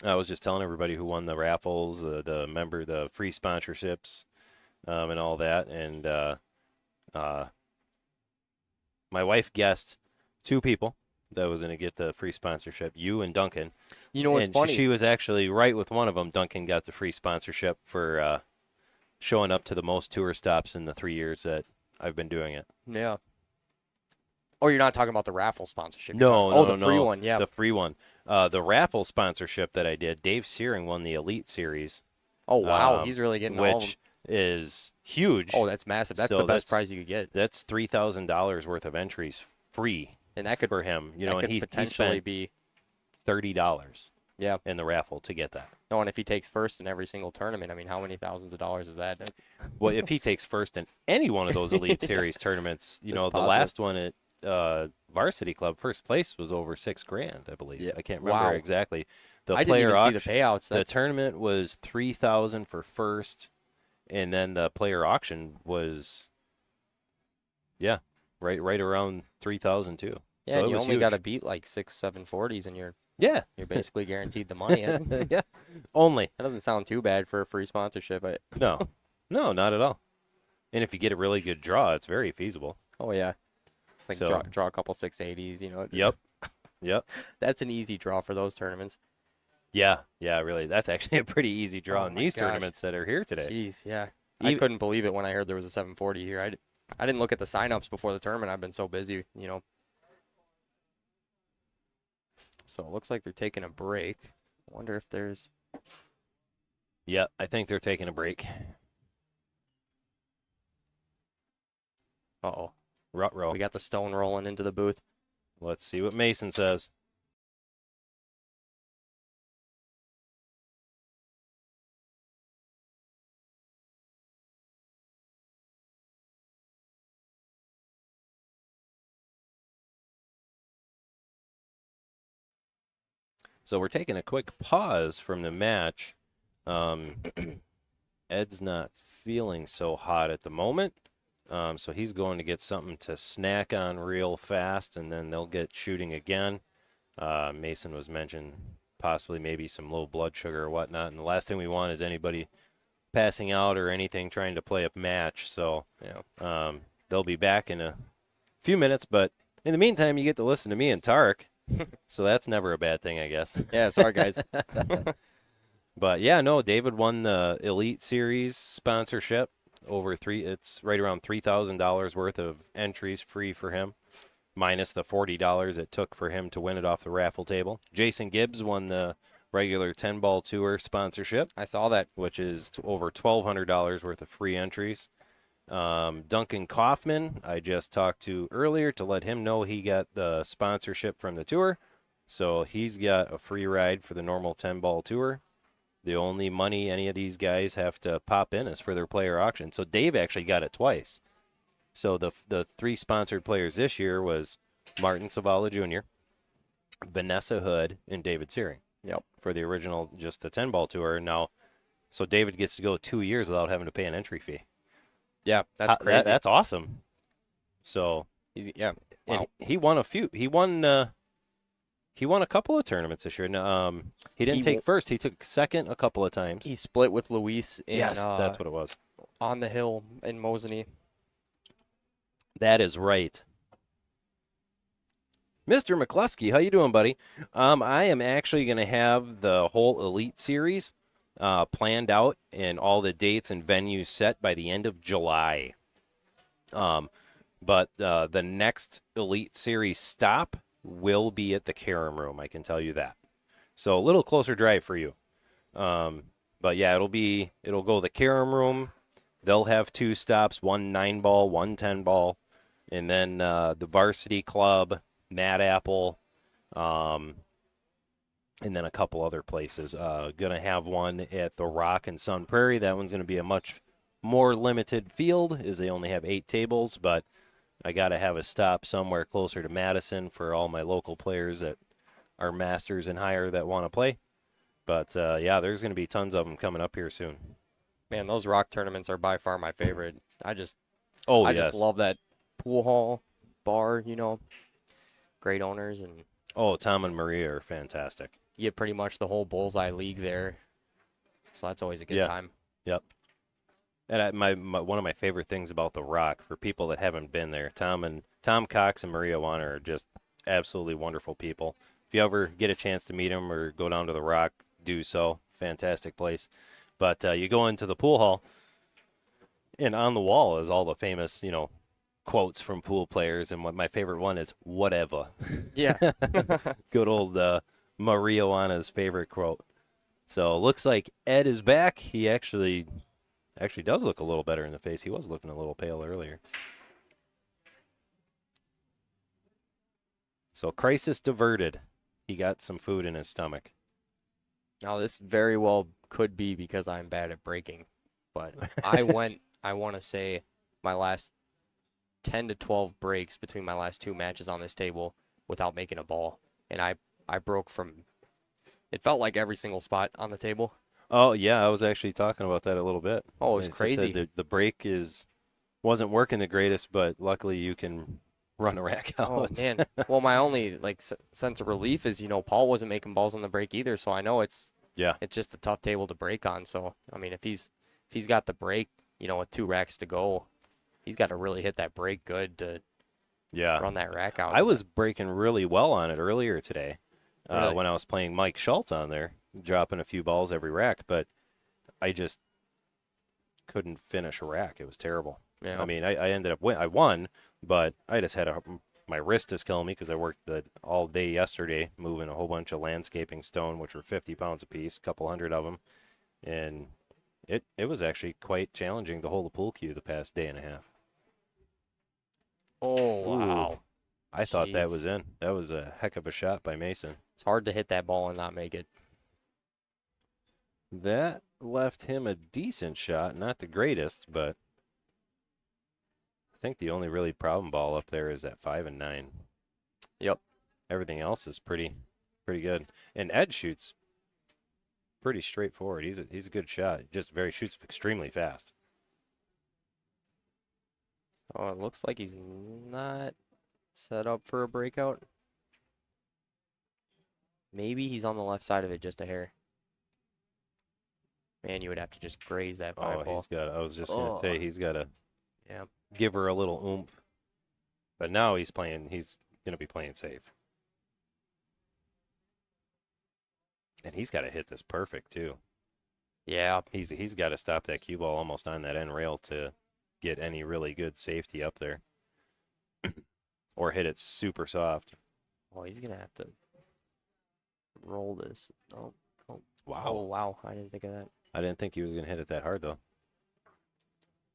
I was just telling everybody who won the raffles, the free sponsorships, and all that. And my wife guessed 2 people that was going to get the free sponsorship, you and Duncan. You know what's And funny? she was actually right with one of them. Duncan got the free sponsorship for showing up to the most tour stops in the 3 years that I've been doing it. Yeah. Oh, you're not talking about the raffle sponsorship. No, Oh, no, the free no. one, yeah. The free one. The raffle sponsorship that I did, Dave Searing won the Elite Series, Oh, wow. um, He's really getting all of them. which is huge. Oh, that's massive. That's So the best that's- prize you could get. That's $3,000 worth of entries free And that could, for him. You know, that and could he potentially spent be, $30 yeah. in the raffle to get that. No, and if he takes first in every single tournament, I mean, how many thousands of dollars is that? Well, if he takes first in any one of those Elite Series tournaments, you That's know, the positive. last one at Varsity Club, first place was over $6,000, I believe. Yeah. I can't remember Wow. exactly. The I didn't player even auction, see the payouts. the That's, tournament was $3,000 for first, and then the player auction was, yeah, right around $3,000 too. yeah, so and it you was only huge. got to beat like 6, 740s, and you're Yeah, basically guaranteed the money. That yeah, only. doesn't sound too bad for a free sponsorship. No, not at all. And if you get a really good draw, it's very feasible. Oh, yeah. It's like So- draw a couple 680s, you know. Yep. Yep. That's an easy draw for those tournaments. Yeah, really. That's actually a pretty easy draw Oh in my these gosh. tournaments that are here today. Jeez, yeah. I Even- couldn't believe it when I heard there was a 740 here. I didn't look at the signups before the tournament. I've been so busy, you know. So it looks like they're taking a break. I wonder if there's... Yeah, I think they're taking a break. Uh-oh. Ruh-roh. We got the stone rolling into the booth. Let's see what Mason says. So we're taking a quick pause from the match. Ed's not feeling so hot at the moment. So he's going to get something to snack on real fast, and then they'll get shooting again. Mason was mentioned possibly maybe some low blood sugar or whatnot. And the last thing we want is anybody passing out or anything trying to play a match. So Yeah. they'll be back in a few minutes. But in the meantime, you get to listen to me and Tark. So that's never a bad thing, I guess. Yeah, sorry, guys. But yeah, no, David won the Elite Series sponsorship it's right around $3,000 worth of entries free for him, minus the $40 it took for him to win it off the raffle table. Jason Gibbs won the regular 10-ball tour sponsorship, I saw that. which is over $1,200 worth of free entries. Duncan Kaufman, I just talked to earlier to let him know he got the sponsorship from the tour. So he's got a free ride for the normal 10-ball tour. The only money any of these guys have to pop in is for their player auction. So Dave actually got it twice. So the 3 sponsored players this year was Martin Savala Jr., Vanessa Hood, and David Searing. Yep. For the original, just the 10-ball tour. Now, so David gets to go 2 years without having to pay an entry fee. Yeah, that's crazy. That's awesome. So Yeah. and Wow. he won a few. He won a couple of tournaments this year. No, he didn't He take first. He took second a couple of times. He split with Luis in, Yes, that's what it was. on the hill in Mosinee. That is right. Mr. McCluskey, how you doing, buddy? I am actually going to have the whole Elite Series planned out and all the dates and venues set by the end of July. But the next Elite Series stop will be at the Karam Room, I can tell you that. So a little closer drive for you. But yeah, it'll go the Karam Room. They'll have 2 stops, 1 9-ball, 1 10-ball, and then the Varsity Club, Mad Apple, and then a couple other places. Gonna have one at the Rock and Sun Prairie. That one's gonna be a much more limited field, as they only have 8 tables, but I gotta have a stop somewhere closer to Madison for all my local players that are masters and higher that want to play. But yeah, there's gonna be tons of them coming up here soon. Man, those rock tournaments are by far my favorite. I just Yes. love that pool hall bar, great owners, and Oh, Tom and Maria are fantastic. you get pretty much the whole bullseye league there. So that's always a good Yeah. time. Yep. And one of my favorite things about the Rock, for people that haven't been there, Tom Cox and Maria Warner are just absolutely wonderful people. If you ever get a chance to meet them or go down to the Rock, do so. Fantastic place. But you go into the pool hall, and on the wall is all the famous, quotes from pool players. And my favorite one is "whatever." Yeah. Good old Maria Warner's favorite quote. So looks like Ed is back. He actually does look a little better in the face. He was looking a little pale earlier. So crisis diverted. He got some food in his stomach. Now, this very well could be because I'm bad at breaking, but I want to say, my last 10 to 12 breaks between my last 2 matches on this table without making a ball. And I broke from, it felt like every single spot on the table. Oh, yeah, I was actually talking about that a little bit. Oh, it was As I said, crazy. the break wasn't working the greatest, but luckily you can run a rack out. Oh, man. Well, my only sense of relief is, Paul wasn't making balls on the break either, so I know it's just a tough table to break on. So, I mean, if he's got the break, with 2 racks to go, he's got to really hit that break good to run that rack out. I was breaking really well on it earlier today Really? when I was playing Mike Schultz on there, dropping a few balls every rack, but I just couldn't finish a rack. It was terrible. Yeah. I mean, I ended up I won, but I just had my wrist is killing me because I worked all day yesterday moving a whole bunch of landscaping stone, which were 50 pounds a piece, a couple hundred of them, and it was actually quite challenging to hold the pool cue the past day and a half. Oh, wow. I thought that Jeez. was in. That was a heck of a shot by Mason. It's hard to hit that ball and not make it. That left him a decent shot, not the greatest, but I think the only really problem ball up there is that 5 and 9. Yep. Everything else is pretty good. And Ed shoots pretty straightforward. He's a good shot. Just shoots extremely fast. Oh, it looks like he's not set up for a breakout. Maybe he's on the left side of it just a hair. Man, you would have to just graze that 5 ball. I was just going to say, he's got to Yeah. give her a little oomph. But now he's going to be playing safe. And he's got to hit this perfect, too. Yeah. He's got to stop that cue ball almost on that end rail to get any really good safety up there. Or hit it super soft. Oh, he's going to have to roll this. Oh, Wow. oh, wow. I didn't think of that. I didn't think he was going to hit it that hard, though.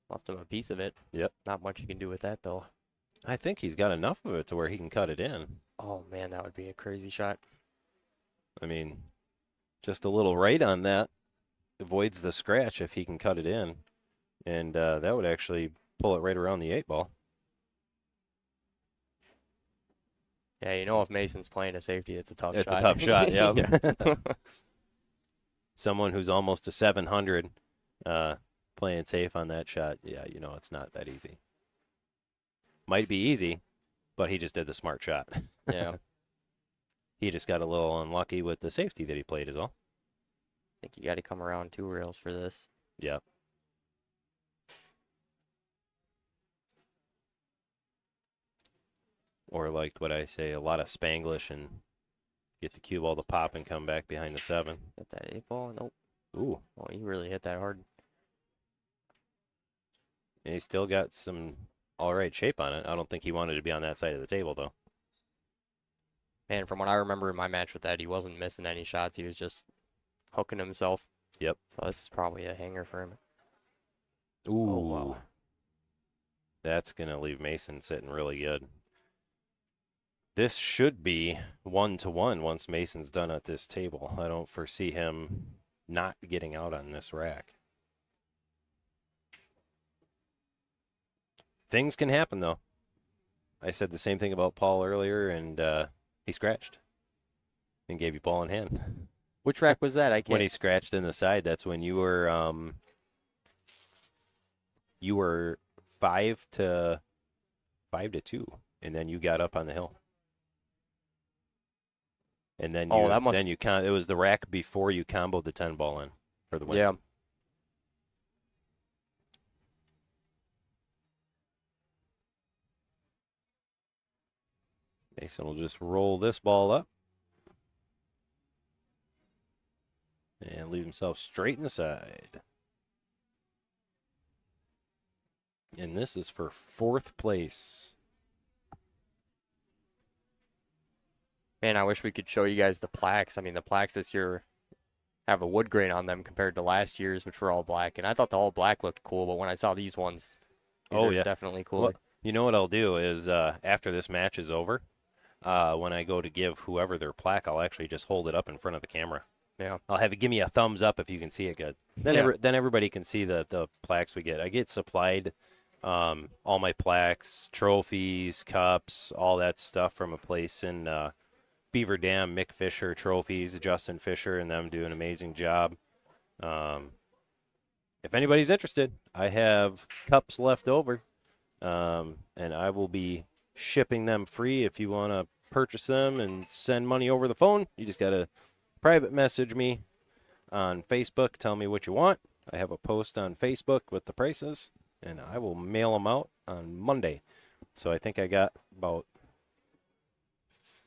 Left him a piece of it. Yep. Not much you can do with that, though. I think he's got enough of it to where he can cut it in. Oh, man, that would be a crazy shot. I mean, just a little right on that avoids the scratch if he can cut it in. And that would actually pull it right around the 8 ball. Yeah, you know if Mason's playing a safety, it's a tough It's shot. a tough shot, yeah. Yeah. Someone who's almost a 700 playing safe on that shot, yeah, you know it's not that easy. Might be easy, but he just did the smart shot. Yeah. He just got a little unlucky with the safety that he played is all. I think you got to come around 2 rails for this. Yep. Or like what I say, a lot of Spanglish and get the cue ball to pop and come back behind the 7. Hit that 8 ball. Nope. Ooh. Oh, you really hit that hard. And he's still got some all right shape on it. I don't think he wanted to be on that side of the table, though. Man, from what I remember in my match with that, he wasn't missing any shots. He was just hooking himself. Yep. So this is probably a hanger for him. Ooh. Oh, wow. That's going to leave Mason sitting really good. This should be 1-1 once Mason's done at this table. I don't foresee him not getting out on this rack. Things can happen, though. I said the same thing about Paul earlier, and he scratched and gave you ball in hand. Which rack was that? I can't. When he scratched in the side, that's when you were 5-2, and then you got up on the hill. And then Oh, that must- it was the rack before you comboed the 10 ball in for the win. Yeah. Mason will just roll this ball up and leave himself straight in the side. And this is for 4th place. Man, I wish we could show you guys the plaques. I mean, the plaques this year have a wood grain on them compared to last year's, which were all black. And I thought the all black looked cool, but when I saw these ones, these Oh, are yeah. definitely cooler. Well, you know what I'll do is after this match is over, when I go to give whoever their plaque, I'll actually just hold it up in front of the camera. Yeah. I'll have it give me a thumbs up if you can see it good. Then Yeah. then everybody can see the plaques we get. I get supplied all my plaques, trophies, cups, all that stuff from a place in Beaver Dam, Mick Fisher Trophies, Justin Fisher, and them do an amazing job. If anybody's interested, I have cups left over, and I will be shipping them free if you want to purchase them and send money over the phone. You just got to private message me on Facebook. Tell me what you want. I have a post on Facebook with the prices, and I will mail them out on Monday. So I think I got about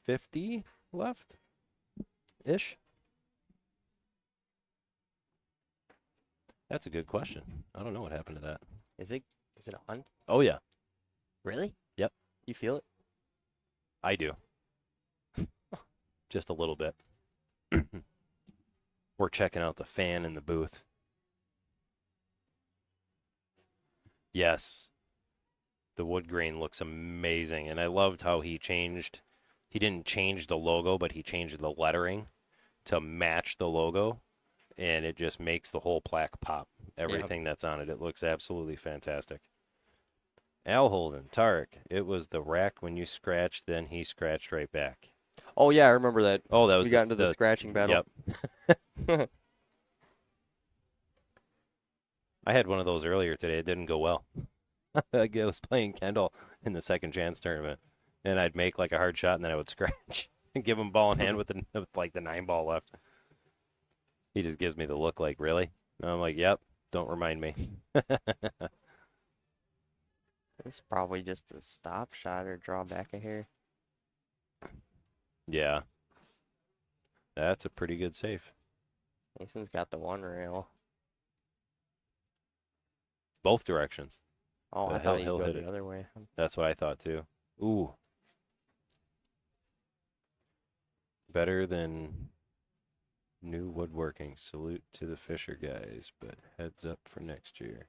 50 left-ish. That's a good question. I don't know what happened to that. Is it on? Oh, yeah. Really? Yep. You feel it? I do. Just a little bit. We're checking out the fan in the booth. Yes. The wood grain looks amazing. And I loved how he didn't change the logo, but he changed the lettering to match the logo. And it just makes the whole plaque pop. Everything that's on it. It looks absolutely fantastic. Al Holden, Tarek, it was the rack when you scratched, then he scratched right back. Oh, yeah, I remember that. Oh, that was We got into the scratching battle. Yep. I had one of those earlier today. It didn't go well. I was playing Kendall in the second chance tournament, and I'd make like a hard shot, and then I would scratch and give him ball in hand with like the 9 ball left. He just gives me the look like, really? And I'm like, yep, don't remind me. This is probably just a stop shot or draw back a hair. Yeah. That's a pretty good save. Mason's got the 1 rail. Both directions. Oh, I But thought he'll he'd go hit the it. other way. That's what I thought too. Ooh. Better than new woodworking. Salute to the Fisher guys, but heads up for next year.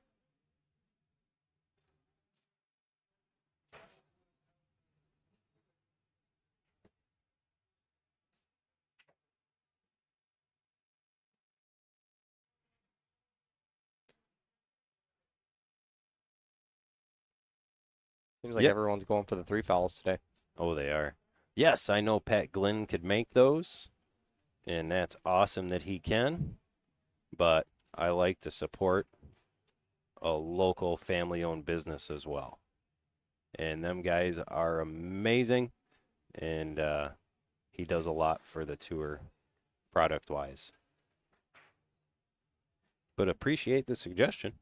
Seems like Yep. everyone's going for the 3 fouls today. Oh, they are. Yes, I know Pat Glenn could make those, and that's awesome that he can. But I like to support a local family-owned business as well. And them guys are amazing, and he does a lot for the tour product-wise. But appreciate the suggestion.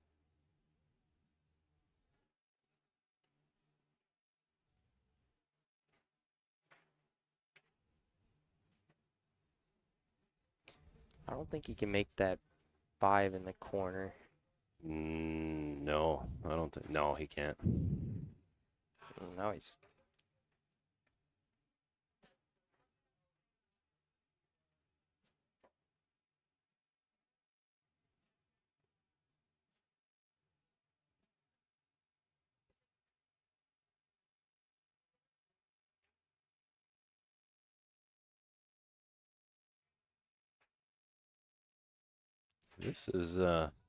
I don't think he can make that 5 in the corner. No, I don't think. No, he can't. Now he's. This is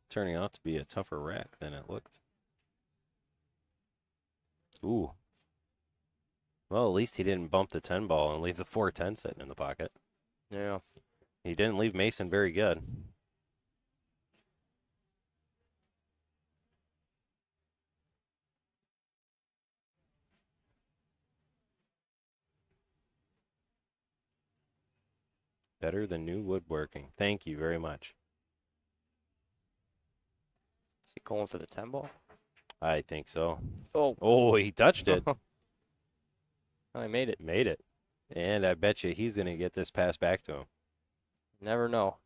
turning out to be a tougher rack than it looked. Ooh. Well, at least he didn't bump the 10 ball and leave the 410 sitting in the pocket. Yeah. He didn't leave Mason very good. Better than new woodworking. Thank you very much. Is he going for the 10 ball? I think so. Oh. Oh, he touched it. Oh, he made it. Made it. And I bet you he's going to get this pass back to him. Never know.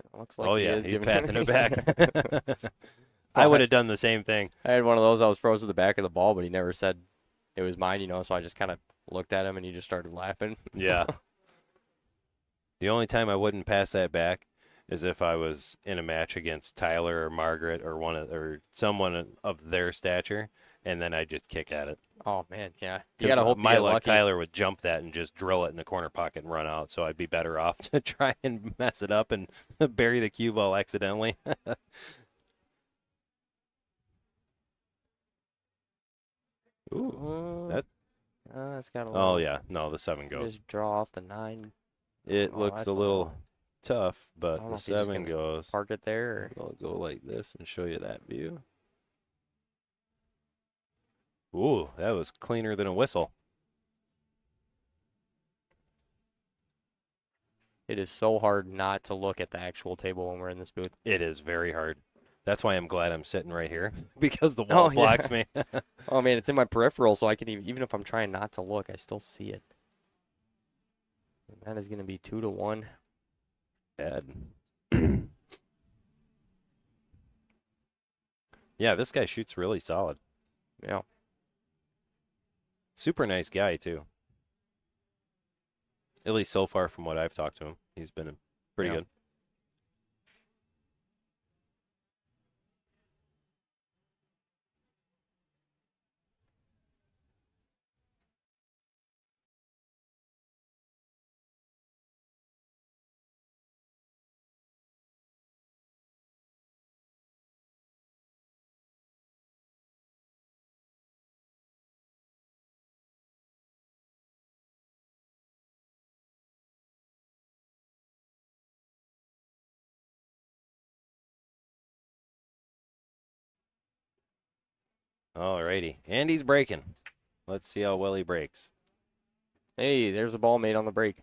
It looks like Oh, he yeah, is he's giving passing it back. I would have done the same thing. I had one of those. I was froze to the back of the ball, but he never said it was mine, so I just kind of looked at him and he just started laughing. Yeah. The only time I wouldn't pass that back is if I was in a match against Tyler or Margaret or someone of their stature, and then I just kick at it. Oh, man, yeah. You 'Cause got to hope to my get luck, lucky. Tyler would jump that and just drill it in the corner pocket and run out. So I'd be better off to try and mess it up and bury the cue ball accidentally. Ooh, that. That's got a little. Oh yeah, no, the 7 goes. Just draw off the 9. It Oh, looks that's a a little little- tough, I but don't know the if he's just 7 gonna goes. Park it there. I'll go like this and show you that view. Ooh, that was cleaner than a whistle. It is so hard not to look at the actual table when we're in this booth. It is very hard. That's why I'm glad I'm sitting right here because the wall Oh, yeah. blocks me. Oh, man, it's in my peripheral, so I can even if I'm trying not to look, I still see it. And that is going to be 2-1. Bad. Yeah, this guy shoots really solid. Yeah. Super nice guy, too. At least so far from what I've talked to him. He's been pretty Yeah. good. Alrighty. And he's breaking. Let's see how well he breaks. Hey, there's a ball made on the break.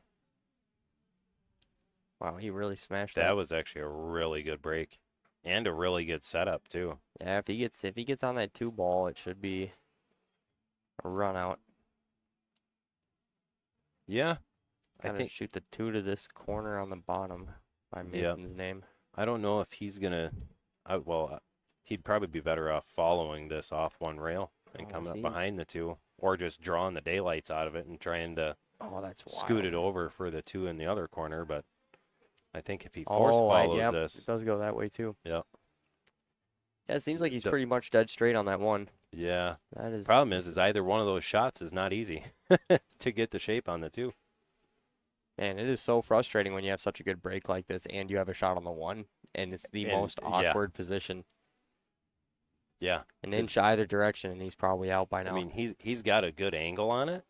Wow, he really smashed That that. was actually a really good break. And a really good setup, too. Yeah, if he gets on that 2 ball, it should be a run out. Yeah. I Gotta think shoot the 2 to this corner on the bottom by Yeah. Mason's name. I don't know if he's gonna. He'd probably be better off following this off one rail and Oh, coming up see? behind the 2, or just drawing the daylights out of it and trying to Oh, that's wild. scoot it over for the 2 in the other corner. But I think if he force Oh, follows yep, this, it does go that way too. Yep. Yeah, it seems like he's The- pretty much dead straight on that one. yeah. That is. Problem is either one of those shots is not easy to get the shape on the 2. Man, it is so frustrating when you have such a good break like this and you have a shot on the 1, and it's the And- most yeah. awkward position. Yeah. An inch either direction, and he's probably out by now. I mean, he's got a good angle on it.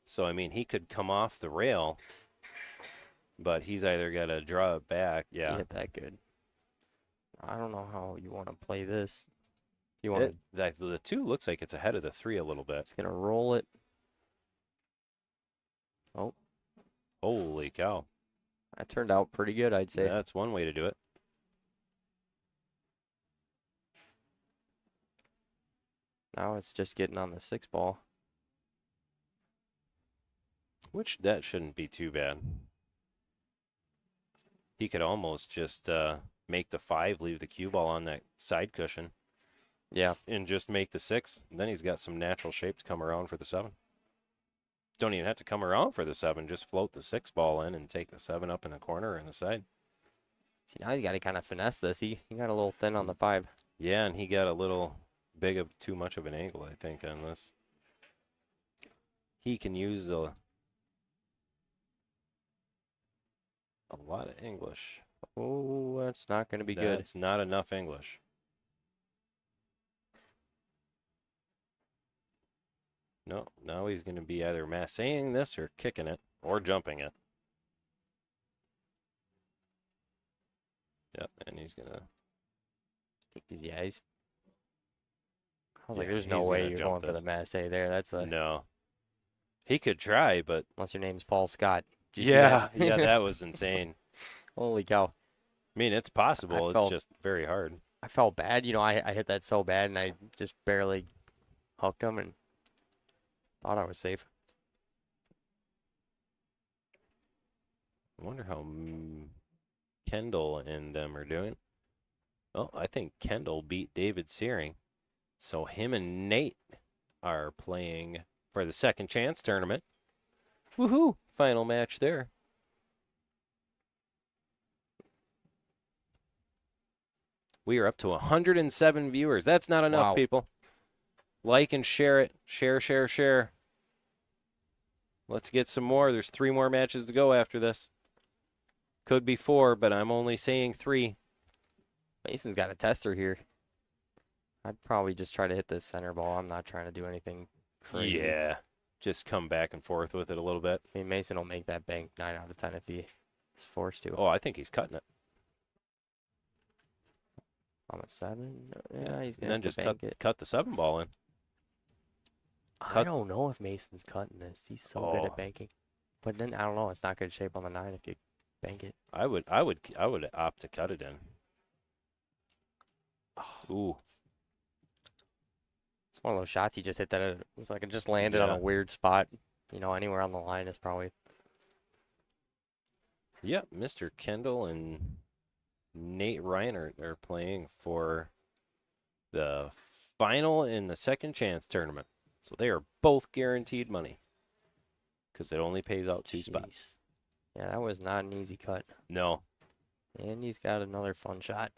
So, I mean, he could come off the rail, but he's either got to draw it back. He Yeah. hit that good. I don't know how you want to play this. You want The 2 looks like it's ahead of the 3 a little bit. He's going to roll it. Oh, Holy cow. that turned out pretty good, I'd say. That's one way to do it. Now it's just getting on the 6 ball. Which that shouldn't be too bad. He could almost just make the 5 leave the cue ball on that side cushion Yeah. and just make the 6. Then he's got some natural shape to come around for the 7. Don't even have to come around for the 7. Just float the 6 ball in and take the 7 up in the corner and the side. See, now you got to kind of finesse this. He got a little thin on the 5. Yeah, and he got a little too much of an angle, I think, on this. He can use a lot of English. Oh, that's not going to be good. That's not enough English. No, now he's going to be either massing this or kicking it or jumping it. Yep, and he's going to. Yeah, he's. I was Yeah, like, there's he's no way gonna you're jump going for this. the masse there. That's a. No. He could try, but. Unless your name's Paul Scott. Did you see Yeah, that? yeah, that was insane. Holy cow. I mean, it's possible. It's felt- just very hard. I felt bad. You know, I hit that so bad, and I just barely hooked him and thought I was safe. I wonder how Kendall and them are doing. Oh, I think Kendall beat David Searing. So him and Nate are playing for the second chance tournament. Woohoo! Final match there. We are up to 107 viewers. That's not enough, Wow. people. Like and share it. Share, share, share. Let's get some more. There's 3 more matches to go after this. Could be 4, but I'm only saying 3. Mason's got a tester here. I'd probably just try to hit the center ball. I'm not trying to do anything crazy. Yeah. Just come back and forth with it a little bit. I mean, Mason will make that bank 9 out of 10 if he is forced to. Oh, I think he's cutting it. On a 7? Yeah, he's And going then to just bank it. cut the 7 ball in. I cut- don't know if Mason's cutting this. He's so good Oh. at banking. But then, I don't know. It's not good shape on the 9 if you bank it. I would opt to cut it in. Ooh. It's one of those shots he just hit that it's like it just landed on Yeah. a weird spot. You know, anywhere on the line is probably. Yep, Mr. Kendall and Nate Ryan are playing for the final in the second chance tournament. So they are both guaranteed money because it only pays out 2 spots. Jeez. Yeah, that was not an easy cut. No, And he's got another fun shot.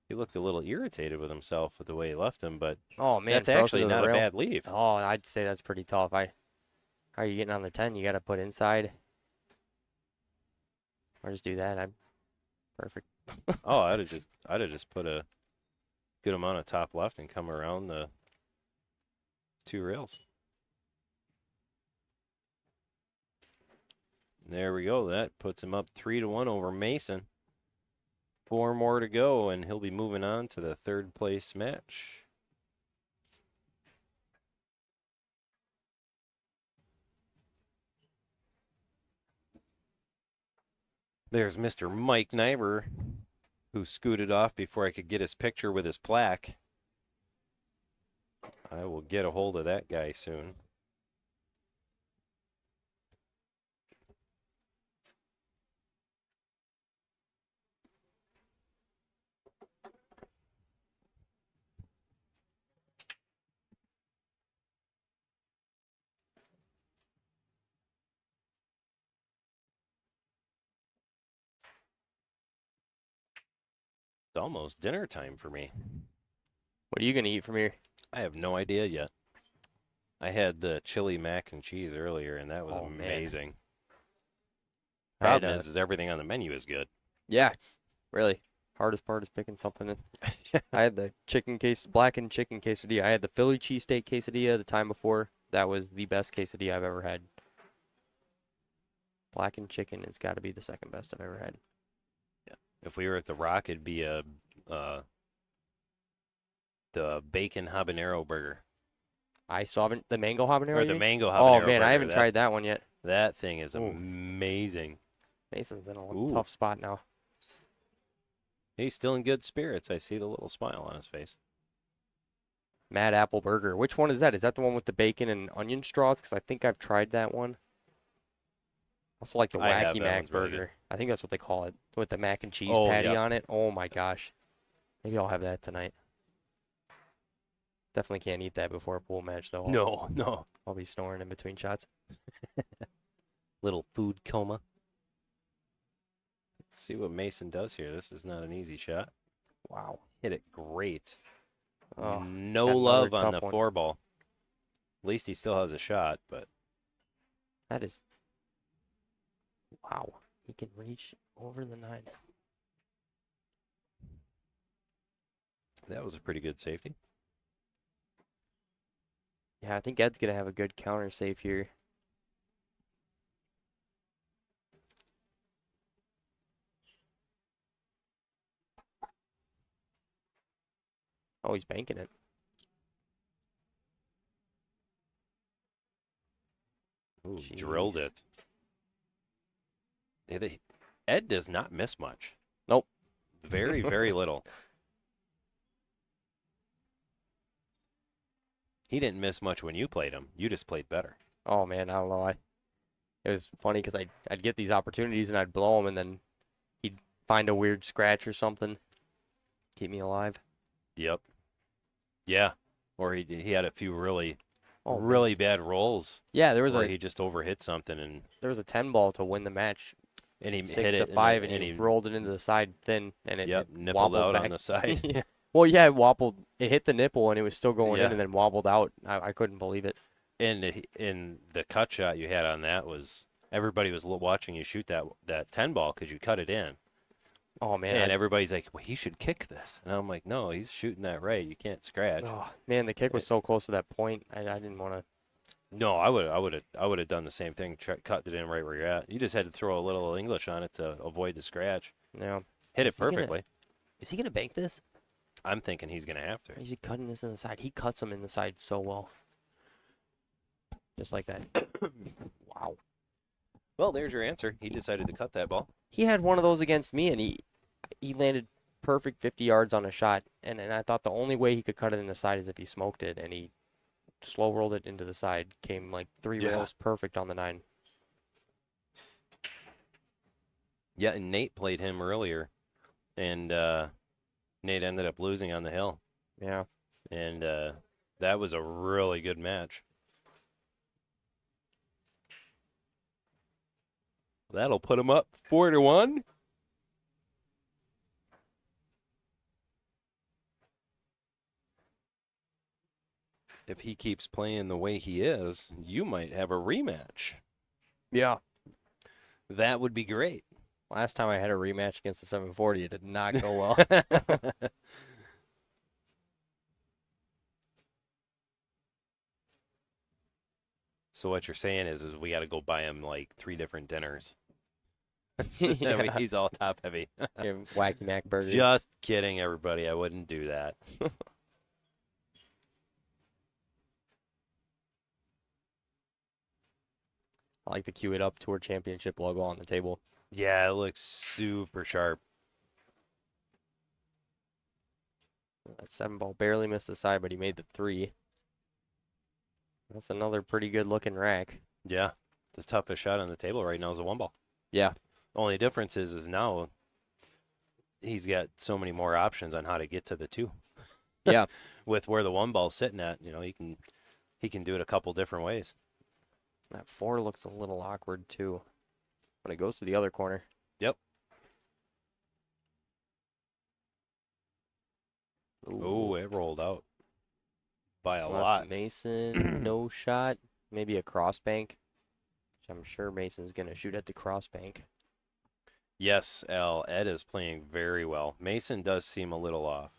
he looked a little irritated with himself with the way he left him, but Oh man, that's throws it actually to the not a rail. bad leave. Oh, I'd say that's pretty tough. How are you getting on the 10? You got to put inside. Or just do that. I'm perfect. Oh, I'd have just put a good amount of top left and come around the 2 rails. There we go. That puts him up 3-1 over Mason. 4 more to go, and he'll be moving on to the 3rd place match. There's Mr. Mike Nyber, who scooted off before I could get his picture with his plaque. I will get a hold of that guy soon. It's almost dinner time for me. What are you going to eat from here? I have no idea yet. I had the chili mac and cheese earlier, and that was Oh, man. amazing. I had Problem is everything on the menu is good. Yeah, really. Hardest part is picking something. I had the blackened chicken quesadilla. I had the Philly cheesesteak quesadilla the time before. That was the best quesadilla I've ever had. Blackened chicken has got to be the second best I've ever had. If we were at the Rock, it'd be the bacon habanero burger. I still haven't the mango habanero. Or you the mean? mango habanero Oh man, burger. I haven't tried that one yet. That thing is Ooh. amazing. Mason's in a Ooh. tough spot now. He's still in good spirits. I see the little smile on his face. Mad Apple Burger. Which one is that? Is that the one with the bacon and onion straws? Because I think I've tried that one. Also like the I have, Wacky that Mac one's really good. Burger. I think that's what they call it. With the mac and cheese Oh, patty yep. on it. Oh my gosh. Maybe I'll have that tonight. Definitely can't eat that before a pool match though. No. I'll be snoring in between shots. Little food coma. Let's see what Mason does here. This is not an easy shot. Wow. Hit it great. Oh, No got another love on tough the one. 4-ball. At least he still has a shot, but That is. Wow. He can reach over the 9. that was a pretty good safety. Yeah, I think Ed's going to have a good counter save here. Oh, he's banking it. Ooh, Jeez. drilled it. Ed does not miss much. Nope. Very, very little. He didn't miss much when you played him. You just played better. Oh, man, I don't know. It was funny because I'd get these opportunities and I'd blow them, and then he'd find a weird scratch or something. Keep me alive. Yep. Yeah. Or he had a few really Oh, man. really bad rolls Yeah, there was where a he just overhit something and 10 ball to win the match. he 6 hit to it 5, and and he he rolled it into the side thin, and it nippled wobbled out back. on the side. Yeah. Well, yeah, it wobbled. It hit the nipple, and it was still going Yeah. in, and then wobbled out. I couldn't believe it. And in the cut shot you had on that was everybody was watching you shoot that 10 ball because you cut it in. Oh, man. And everybody's like, well, he should kick this. And I'm like, no, he's shooting that right. You can't scratch. Oh, man, the kick was so close to that point. I didn't want to. No, I would have done the same thing. Cut it in right where you're at. You just had to throw a little English on it to avoid the scratch. Yeah. Hit it Is he gonna- perfectly. Is he going to bank this? I'm thinking he's gonna have to. Or is he cutting this in the side? He cuts them in the side so well. Just like that. Wow. Well, there's your answer. He decided to cut that ball. He had one of those against me, and he landed perfect 50 yards on a shot. And I thought the only way he could cut it in the side is if he smoked it, and he slow rolled it into the side. Came like 3 Yeah. rails perfect on the 9. Yeah, and Nate played him earlier, and Nate ended up losing on the hill, Yeah. and that was a really good match. That'll put him up 4-1. If he keeps playing the way he is, you might have a rematch. Yeah. That would be great. Last time I had a rematch against the 740, it did not go well. So what you're saying is we got to go buy him like 3 different dinners. Yeah. He's all top heavy. Wacky Mac burgers. Just kidding, everybody. I wouldn't do that. I like the Cue It Up Tour Championship logo on the table. Yeah, it looks super sharp. That 7 ball barely missed the side, but he made the 3. That's another pretty good looking rack. Yeah, the toughest shot on the table right now is a 1 ball. Yeah. Only difference is now he's got so many more options on how to get to the 2. Yeah. With where the 1 ball's sitting at, he can do it a couple different ways. That 4 looks a little awkward too, but it goes to the other corner. Yep. Ooh. Oh, it rolled out by a Left lot. Mason, no shot. Maybe a cross bank, which I'm sure Mason's going to shoot at the cross bank. Yes, Al. Ed is playing very well. Mason does seem a little off.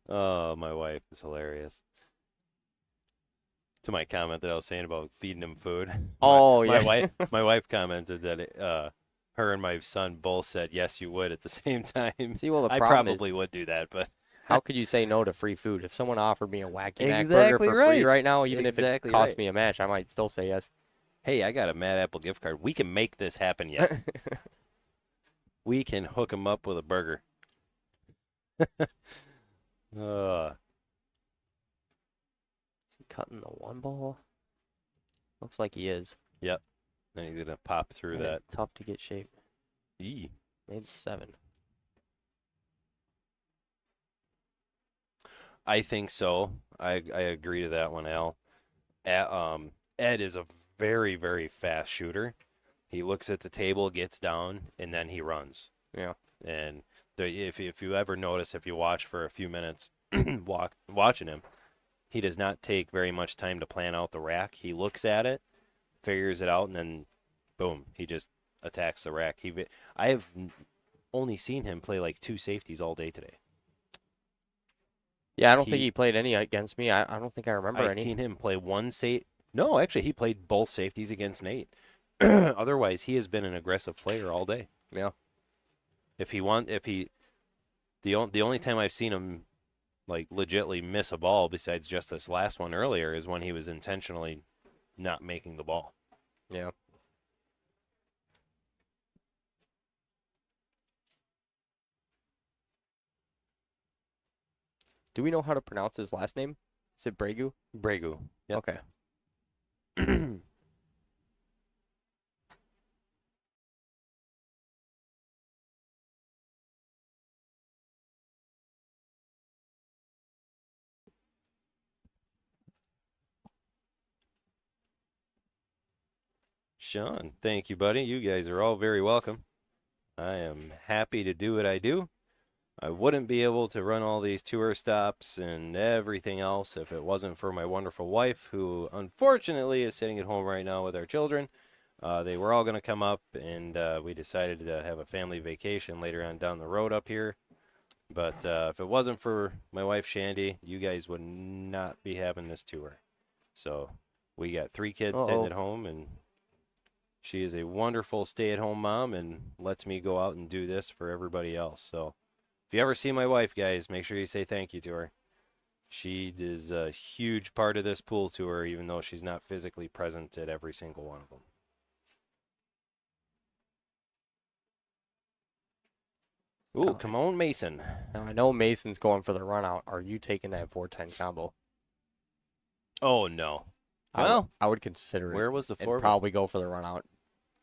Oh, my wife is hilarious. To my comment that I was saying about feeding him food. Oh, my yeah. wife commented that her and my son both said yes, you would at the same time. See, well, the I problem is, probably would do that, but how could you say no to free food? If someone offered me a Wacky Mac Exactly burger for free right. right now, even if it Exactly cost right. me a match, I might still say yes. hey, I got a Mad Apple gift card. We can make this happen yet. We can hook him up with a burger. uh, Is he cutting the one ball? Looks like he is. Yep. Then he's gonna pop through Man, that. it's tough to get shape. Eee. Maybe 7. I think so. I agree to that one, Al. Ed is a very, very fast shooter. He looks at the table, gets down, and then he runs. Yeah. And if you ever notice, if you watch for a few minutes, watching him, he does not take very much time to plan out the rack. He looks at it, figures it out, and then, boom, he just attacks the rack. I have only seen him play like 2 safeties all day today. Yeah, I don't think he played any against me. I don't think I remember I've any. seen him play one safe. No, actually, he played both safeties against Nate. Otherwise, he has been an aggressive player all day. Yeah. The only time I've seen him like legitly miss a ball besides just this last one earlier is when he was intentionally not making the ball. Yeah. Do we know how to pronounce his last name? Is it Bregu? Bregu. Yep. Okay. Sean, thank you, buddy. You guys are all very welcome. I am happy to do what I do. I wouldn't be able to run all these tour stops and everything else if it wasn't for my wonderful wife, who unfortunately is sitting at home right now with our children. They were all going to come up, and we decided to have a family vacation later on down the road up here. But if it wasn't for my wife, Shandy, you guys would not be having this tour. So we got 3 kids sitting at home, and she is a wonderful stay-at-home mom and lets me go out and do this for everybody else. So if you ever see my wife, guys, make sure you say thank you to her. She is a huge part of this pool tour, even though she's not physically present at every single one of them. Ooh, come on, Mason. Now, I know Mason's going for the run out. Are you taking that 4-10 combo? Oh, no. I would consider it. Where was the I'd 4? probably go for the run out.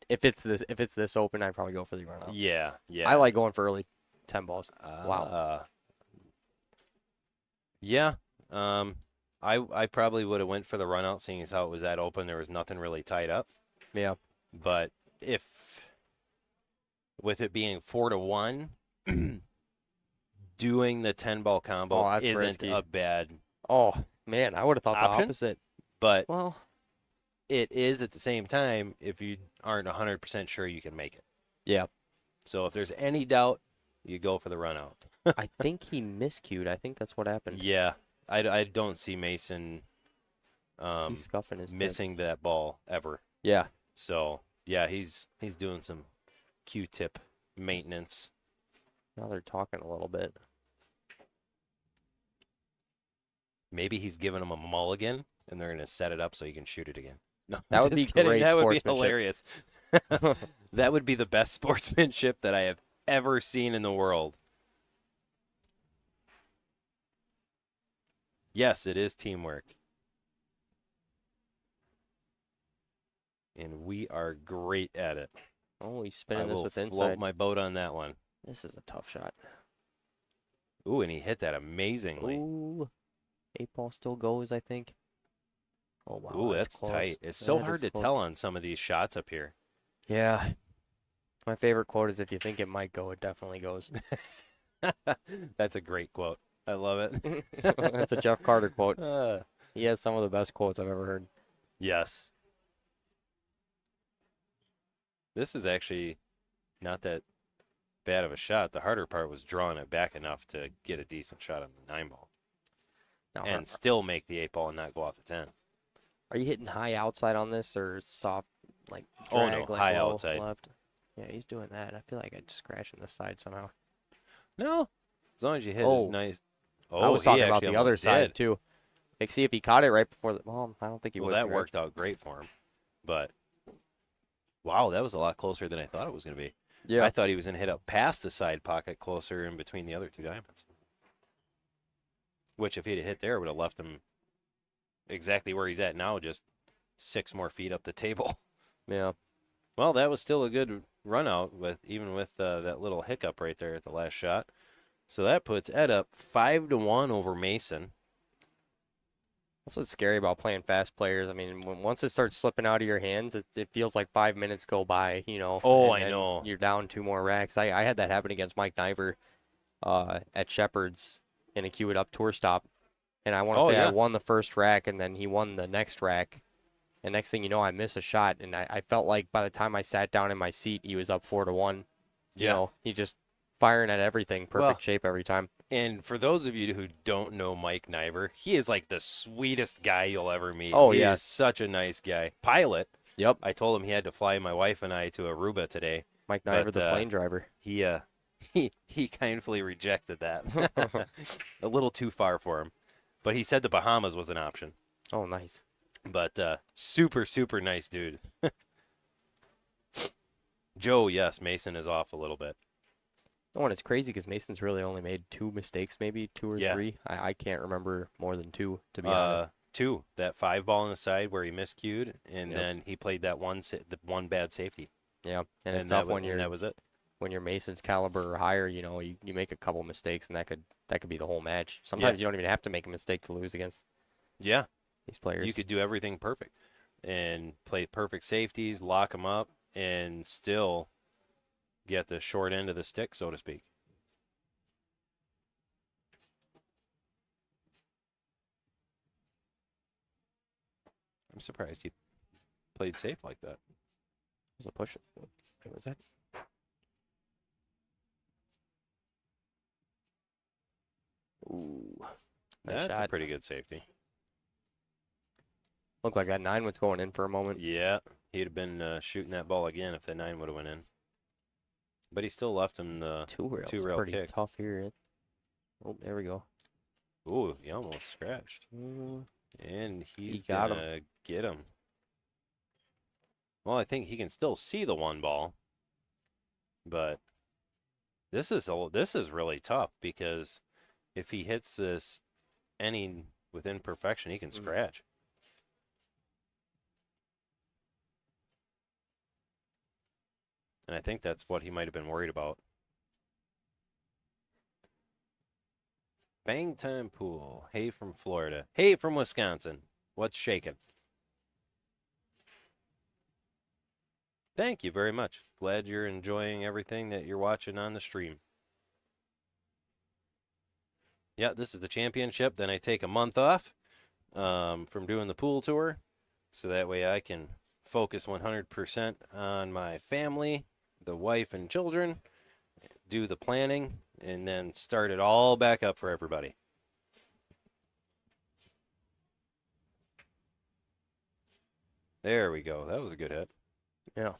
If it's this open, I'd probably go for the run out. Yeah. I like going for early 10 balls. Wow. Yeah. I probably would have went for the run out, seeing as how it was that open. There was nothing really tied up. Yeah. But with it being 4-1, doing the 10-ball combo isn't risky. a bad Oh, man, I would have thought option? the opposite. But Well, it is at the same time if you aren't 100% sure you can make it. yeah. So if there's any doubt, you go for the run out. I think he miscued. I think that's what happened. Yeah. I don't see Mason He's scuffing his tip. missing that ball ever. Yeah. So, yeah, he's doing some Q-tip maintenance. Now they're talking a little bit. Maybe he's giving him a mulligan, and they're going to set it up so he can shoot it again. No, That would just be kidding. great That would be sportsmanship. hilarious. That would be the best sportsmanship that I have ever seen in the world. Yes, it is teamwork. And we are great at it. Oh, he's I spinning this will with float inside. my boat on that one. This is a tough shot. Ooh, and he hit that amazingly. Ooh. 8 ball still goes, I think. Oh, wow. Ooh, that's close. tight. It's so That hard is to close. tell on some of these shots up here. Yeah. My favorite quote is, if you think it might go, it definitely goes. That's a great quote. I love it. That's a Jeff Carter quote. He has some of the best quotes I've ever heard. Yes. This is actually not that bad of a shot. The harder part was drawing it back enough to get a decent shot on the 9 ball Now, and still make the 8 ball and not go off the 10. are you hitting high outside on this or soft, like Oh, drag, no, like high low outside. left? Yeah, he's doing that. I feel like I just scratched in the side somehow. No, as long as you hit Oh. it nice. I was he talking about actually the other almost side did. too. Like, see if he caught it right before the. Well, I don't think he Well, would. that scratch. worked out great for him. But, wow, that was a lot closer than I thought it was going to be. Yeah. I thought he was going to hit up past the side pocket closer in between the other 2 diamonds. Which, if he'd have hit there, would have left him exactly where he's at now, just 6 more feet up the table. Yeah. Well, that was still a good run out, even with that little hiccup right there at the last shot. So that puts Ed up 5-1 over Mason. That's what's scary about playing fast players. I mean, once it starts slipping out of your hands, it feels like 5 minutes go by, you know. Oh, and I then know. You're down 2 more racks. I had that happen against Mike Niver at Shepherd's in a queue it up tour stop. And I want to Oh, say I yeah. won the first rack, and then he won the next rack. And next thing you know, I miss a shot. And I felt like by the time I sat down in my seat, he was up 4-1. You Yeah. know, he just firing at everything, perfect Well, shape every time. And for those of you who don't know Mike Niver, he is like the sweetest guy you'll ever meet. Oh, he yeah. is such a nice guy. Pilot. Yep. I told him he had to fly my wife and I to Aruba today. Mike Niver, But, the plane driver. He kindly rejected that. A little too far for him. But he said the Bahamas was an option. Oh, nice. But super, super nice dude. Joe, yes, Mason is off a little bit. Oh, and it's crazy because Mason's really only made 2 mistakes, maybe 2 or Yeah. 3. I can't remember more than 2, to be honest. 2, that 5 ball on the side where he miscued, and Yep. then he played that the one bad safety. Yeah, and it's and tough that, when and that was it. when you're Mason's caliber or higher. You know, you make a couple mistakes, and that could be the whole match. Sometimes you don't even have to make a mistake to lose against Yeah, these players. you could do everything perfect and play perfect safeties, lock them up, and still get the short end of the stick, so to speak. I'm surprised he played safe like that. was a push. What was that? Ooh, nice That's shot. a pretty good safety. Looked like that 9 was going in for a moment. Yeah, he'd have been shooting that ball again if the 9 would have went in. But he still left him the 2-rails. two-rail Pretty kick. tough here. Oh, there we go. Ooh, he almost scratched. Mm, And he's got gonna get him. Well, I think he can still see the 1 ball. But this is really tough because if he hits this any within perfection, he can scratch. And I think that's what he might have been worried about. Bang time pool. Hey from Florida. Hey from Wisconsin. What's shaking? Thank you very much. Glad you're enjoying everything that you're watching on the stream. Yeah, this is the championship. Then I take a month off from doing the pool tour. So that way I can focus 100% on my family, the wife and children, do the planning, and then start it all back up for everybody. There we go. That was a good hit. yeah.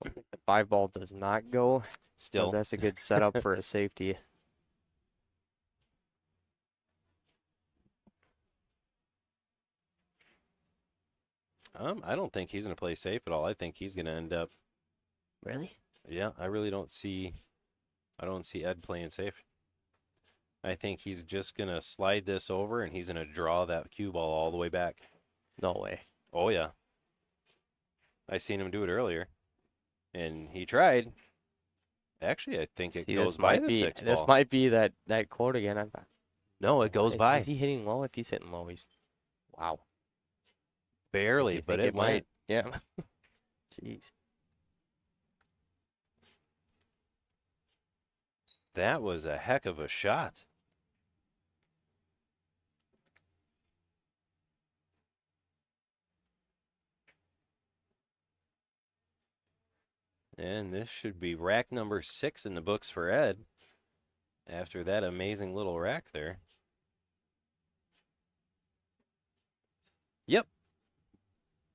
The 5 ball does not go. Still, That's a good setup for a safety. I don't think he's going to play safe at all. I think he's going to end up. Really? Yeah, I really don't see. I don't see Ed playing safe. I think he's just going to slide this over and he's going to draw that cue ball all the way back. No way. Oh, yeah. I seen him do it earlier. And he tried. Actually, I think it See, goes by the 6 ball. This might be that quote again. No, it goes by. Is he hitting low? If he's hitting low, he's. Wow. Barely, You but think it went. might. Yeah. Jeez. That was a heck of a shot. And this should be rack number 6 in the books for Ed. After that amazing little rack there. Yep.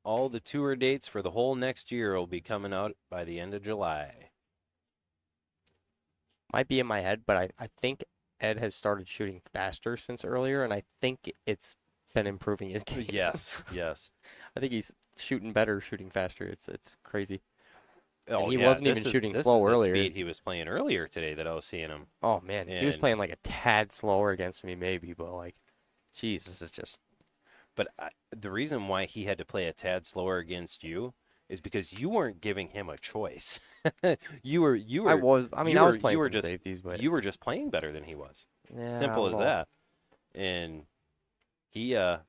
All the tour dates for the whole next year will be coming out by the end of July. Might be in my head, but I think Ed has started shooting faster since earlier, and I think it's been improving his game. Yes, yes. I think he's shooting better, shooting faster. It's crazy. Oh, he yeah, wasn't this even is- shooting this slow is the earlier. speed he was playing earlier today that I was seeing him. Oh man, he was And- playing like a tad slower against me, maybe, but like, jeez, this is just. But the reason why he had to play a tad slower against you is because you weren't giving him a choice. you were. I was. I mean, you I was were- playing you were some just- safeties, but You were just playing better than he was. yeah, Simple as well, that. And he, I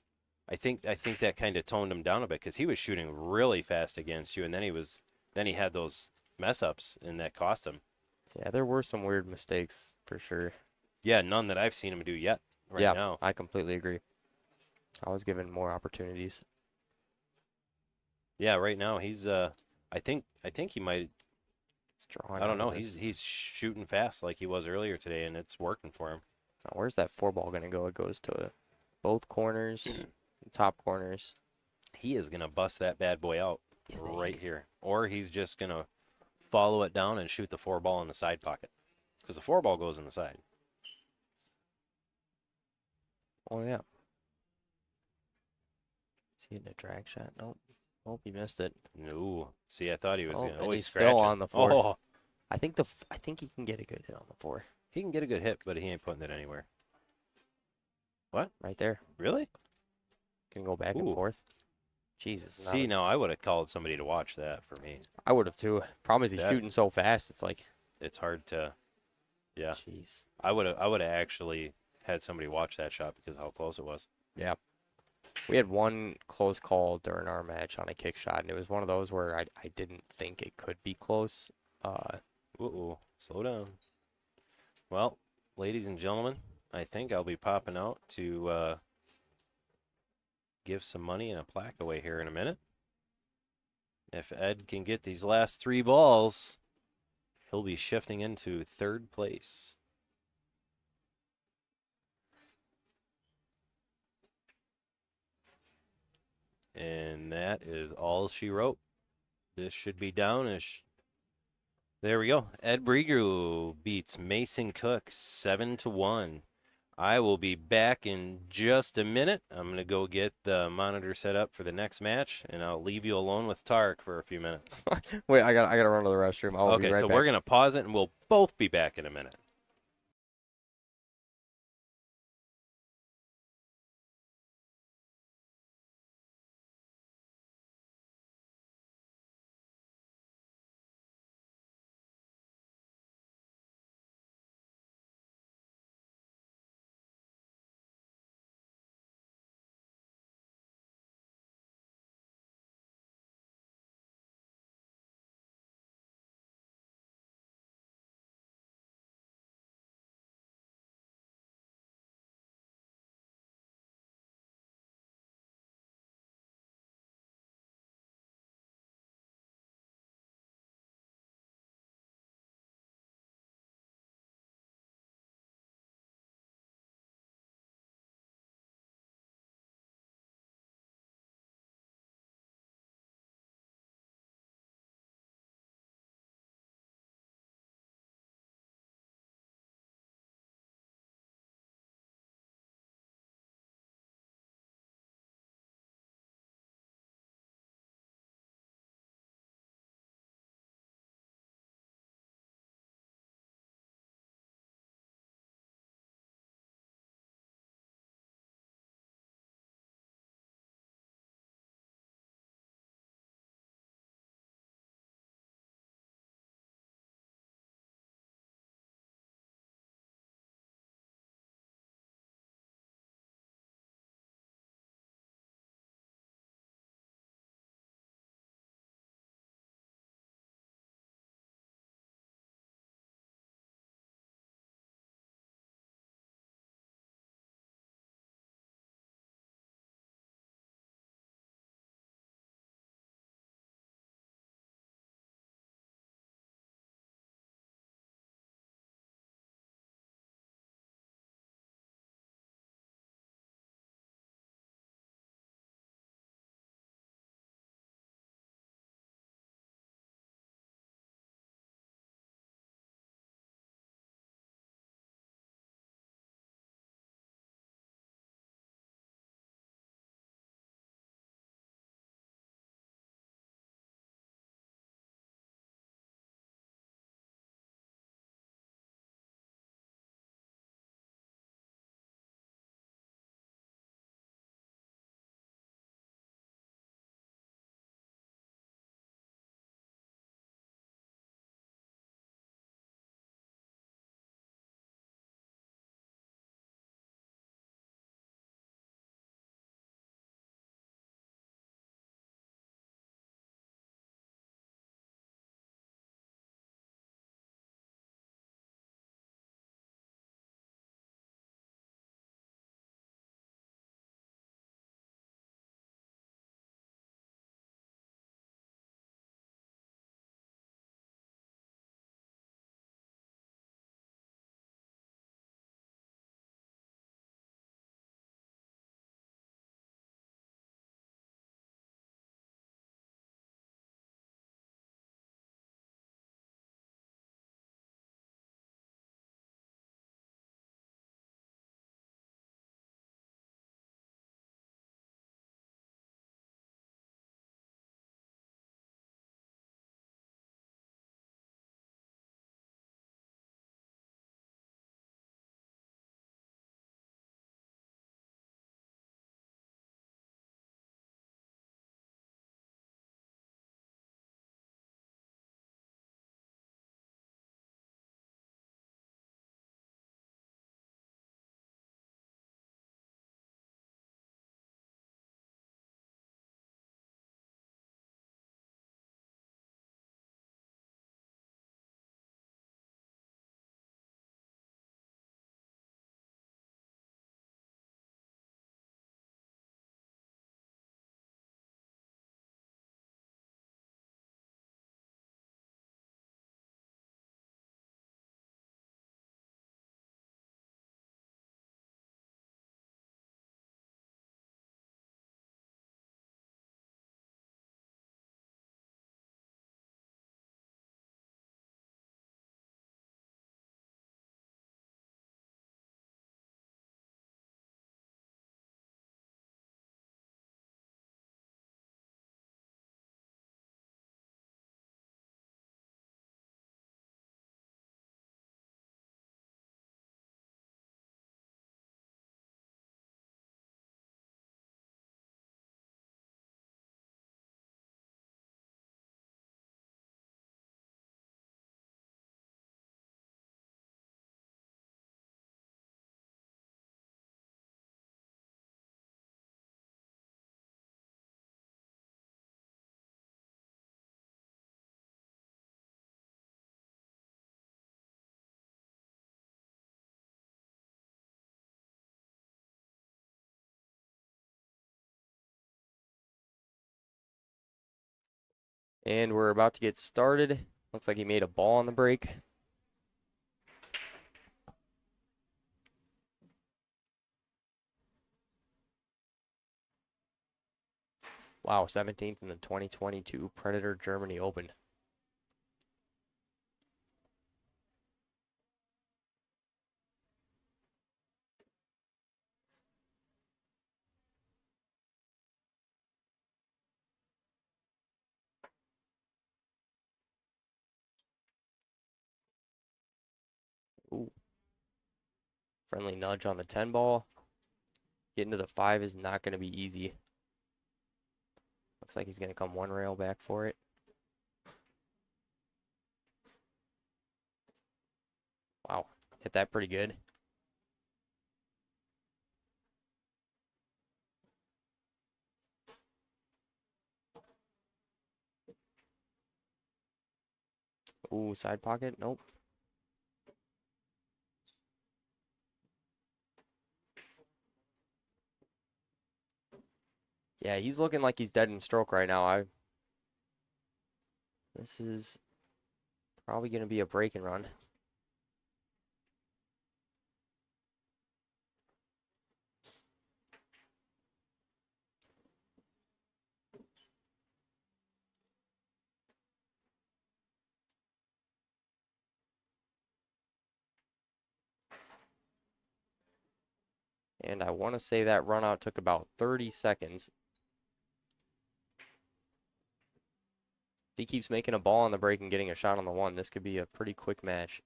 think that kind of toned him down a bit because he was shooting really fast against you, and then he had those mess ups, and that cost him. Yeah, there were some weird mistakes for sure. Yeah, none that I've seen him do yet. Right yeah, now. I completely agree. I was given more opportunities. Yeah, right now he's. I think he might. He's drawing I don't out of know. this. He's shooting fast like he was earlier today, and it's working for him. Now, where's that 4 ball gonna go? It goes to both corners, top corners. He is gonna bust that bad boy out You right think? here, or he's just gonna follow it down and shoot the 4 ball in the side pocket, because the 4 ball goes in the side. Oh yeah. Is he in a drag shot? Nope. Nope, he missed it. No, see, I thought he was Oh, gonna. and Oh, he's scratching. still on the 4. Oh, I think he can get a good hit on the 4. he can get a good hit, but he ain't putting it anywhere. Right there. Really? Can go back Ooh. and forth. Jesus. See, now I would have called somebody to watch that for me. I would have too. Problem is he's That- shooting so fast. It's like, It's hard to. Yeah, jeez. I would have actually had somebody watch that shot because of how close it was. Yeah. We had one close call during our match on a kick shot, and it was one of those where I didn't think it could be close. Ooh, slow down. Well, ladies and gentlemen, I think I'll be popping out to give some money and a plaque away here in a minute. If Ed can get these last 3 balls, he'll be shifting into 3rd place. And that is all she wrote. This should be downish. There we go. Ed Brieger beats Mason Cook 7-1. I will be back in just a minute. I'm going to go get the monitor set up for the next match, and I'll leave you alone with Tark for a few minutes. Wait, I gotta run to the restroom. I'll be Okay, right so back. we're going to pause it, and we'll both be back in a minute. And we're about to get started. Looks like he made a ball on the break. Wow, 17th in the 2022 Predator Germany Open. Ooh. Friendly nudge on the 10 ball. Getting to the 5 is not going to be easy. Looks like he's going to come one rail back for it. Wow, hit that pretty good. Ooh, side pocket? Nope. Yeah, he's looking like he's dead in stroke right now. This is probably going to be a break and run. And I want to say that run out took about 30 seconds. If he keeps making a ball on the break and getting a shot on the 1, this could be a pretty quick match.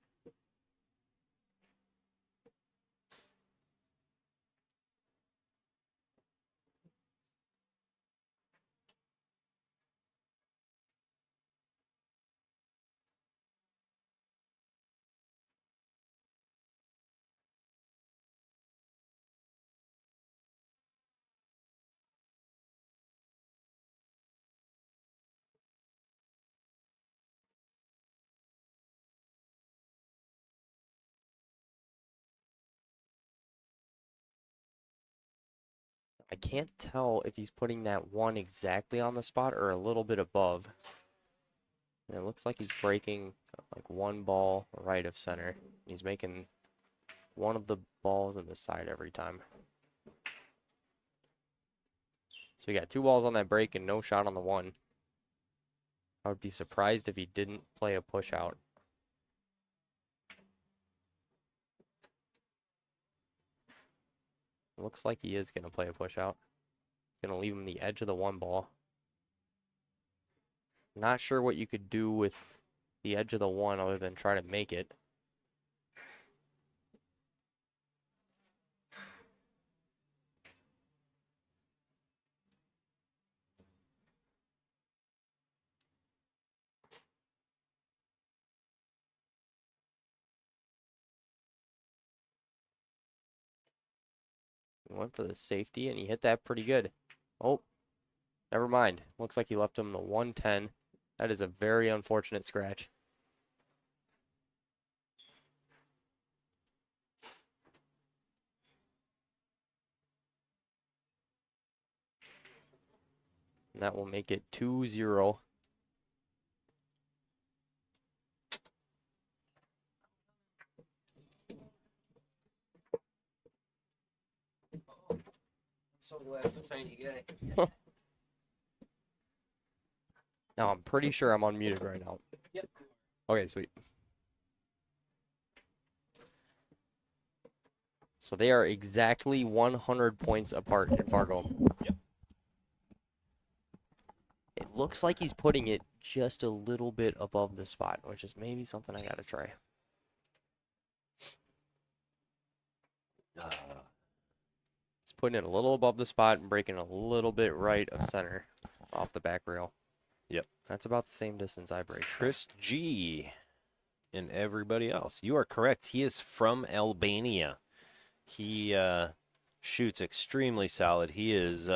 I can't tell if he's putting that 1 exactly on the spot or a little bit above. And it looks like he's breaking like 1 ball right of center. He's making one of the balls in the side every time. So we got 2 balls on that break and no shot on the 1. I would be surprised if he didn't play a push out. Looks like he is going to play a push out. Going to leave him the edge of the 1 ball. Not sure what you could do with the edge of the 1 other than try to make it. He went for the safety and he hit that pretty good. Oh, never mind. Looks like he left him the 110. That is a very unfortunate scratch. And that will make it 2-0. So glad I'm a tiny guy. Now I'm pretty sure I'm unmuted right now. Yep. Okay, sweet. So they are exactly 100 points apart in Fargo. Yep. It looks like he's putting it just a little bit above the spot, which is maybe something I gotta try. He's putting it a little above the spot and breaking a little bit right of center off the back rail. Yep. That's about the same distance I break. Chris G. and everybody else. You are correct. He is from Albania. He shoots extremely solid. He is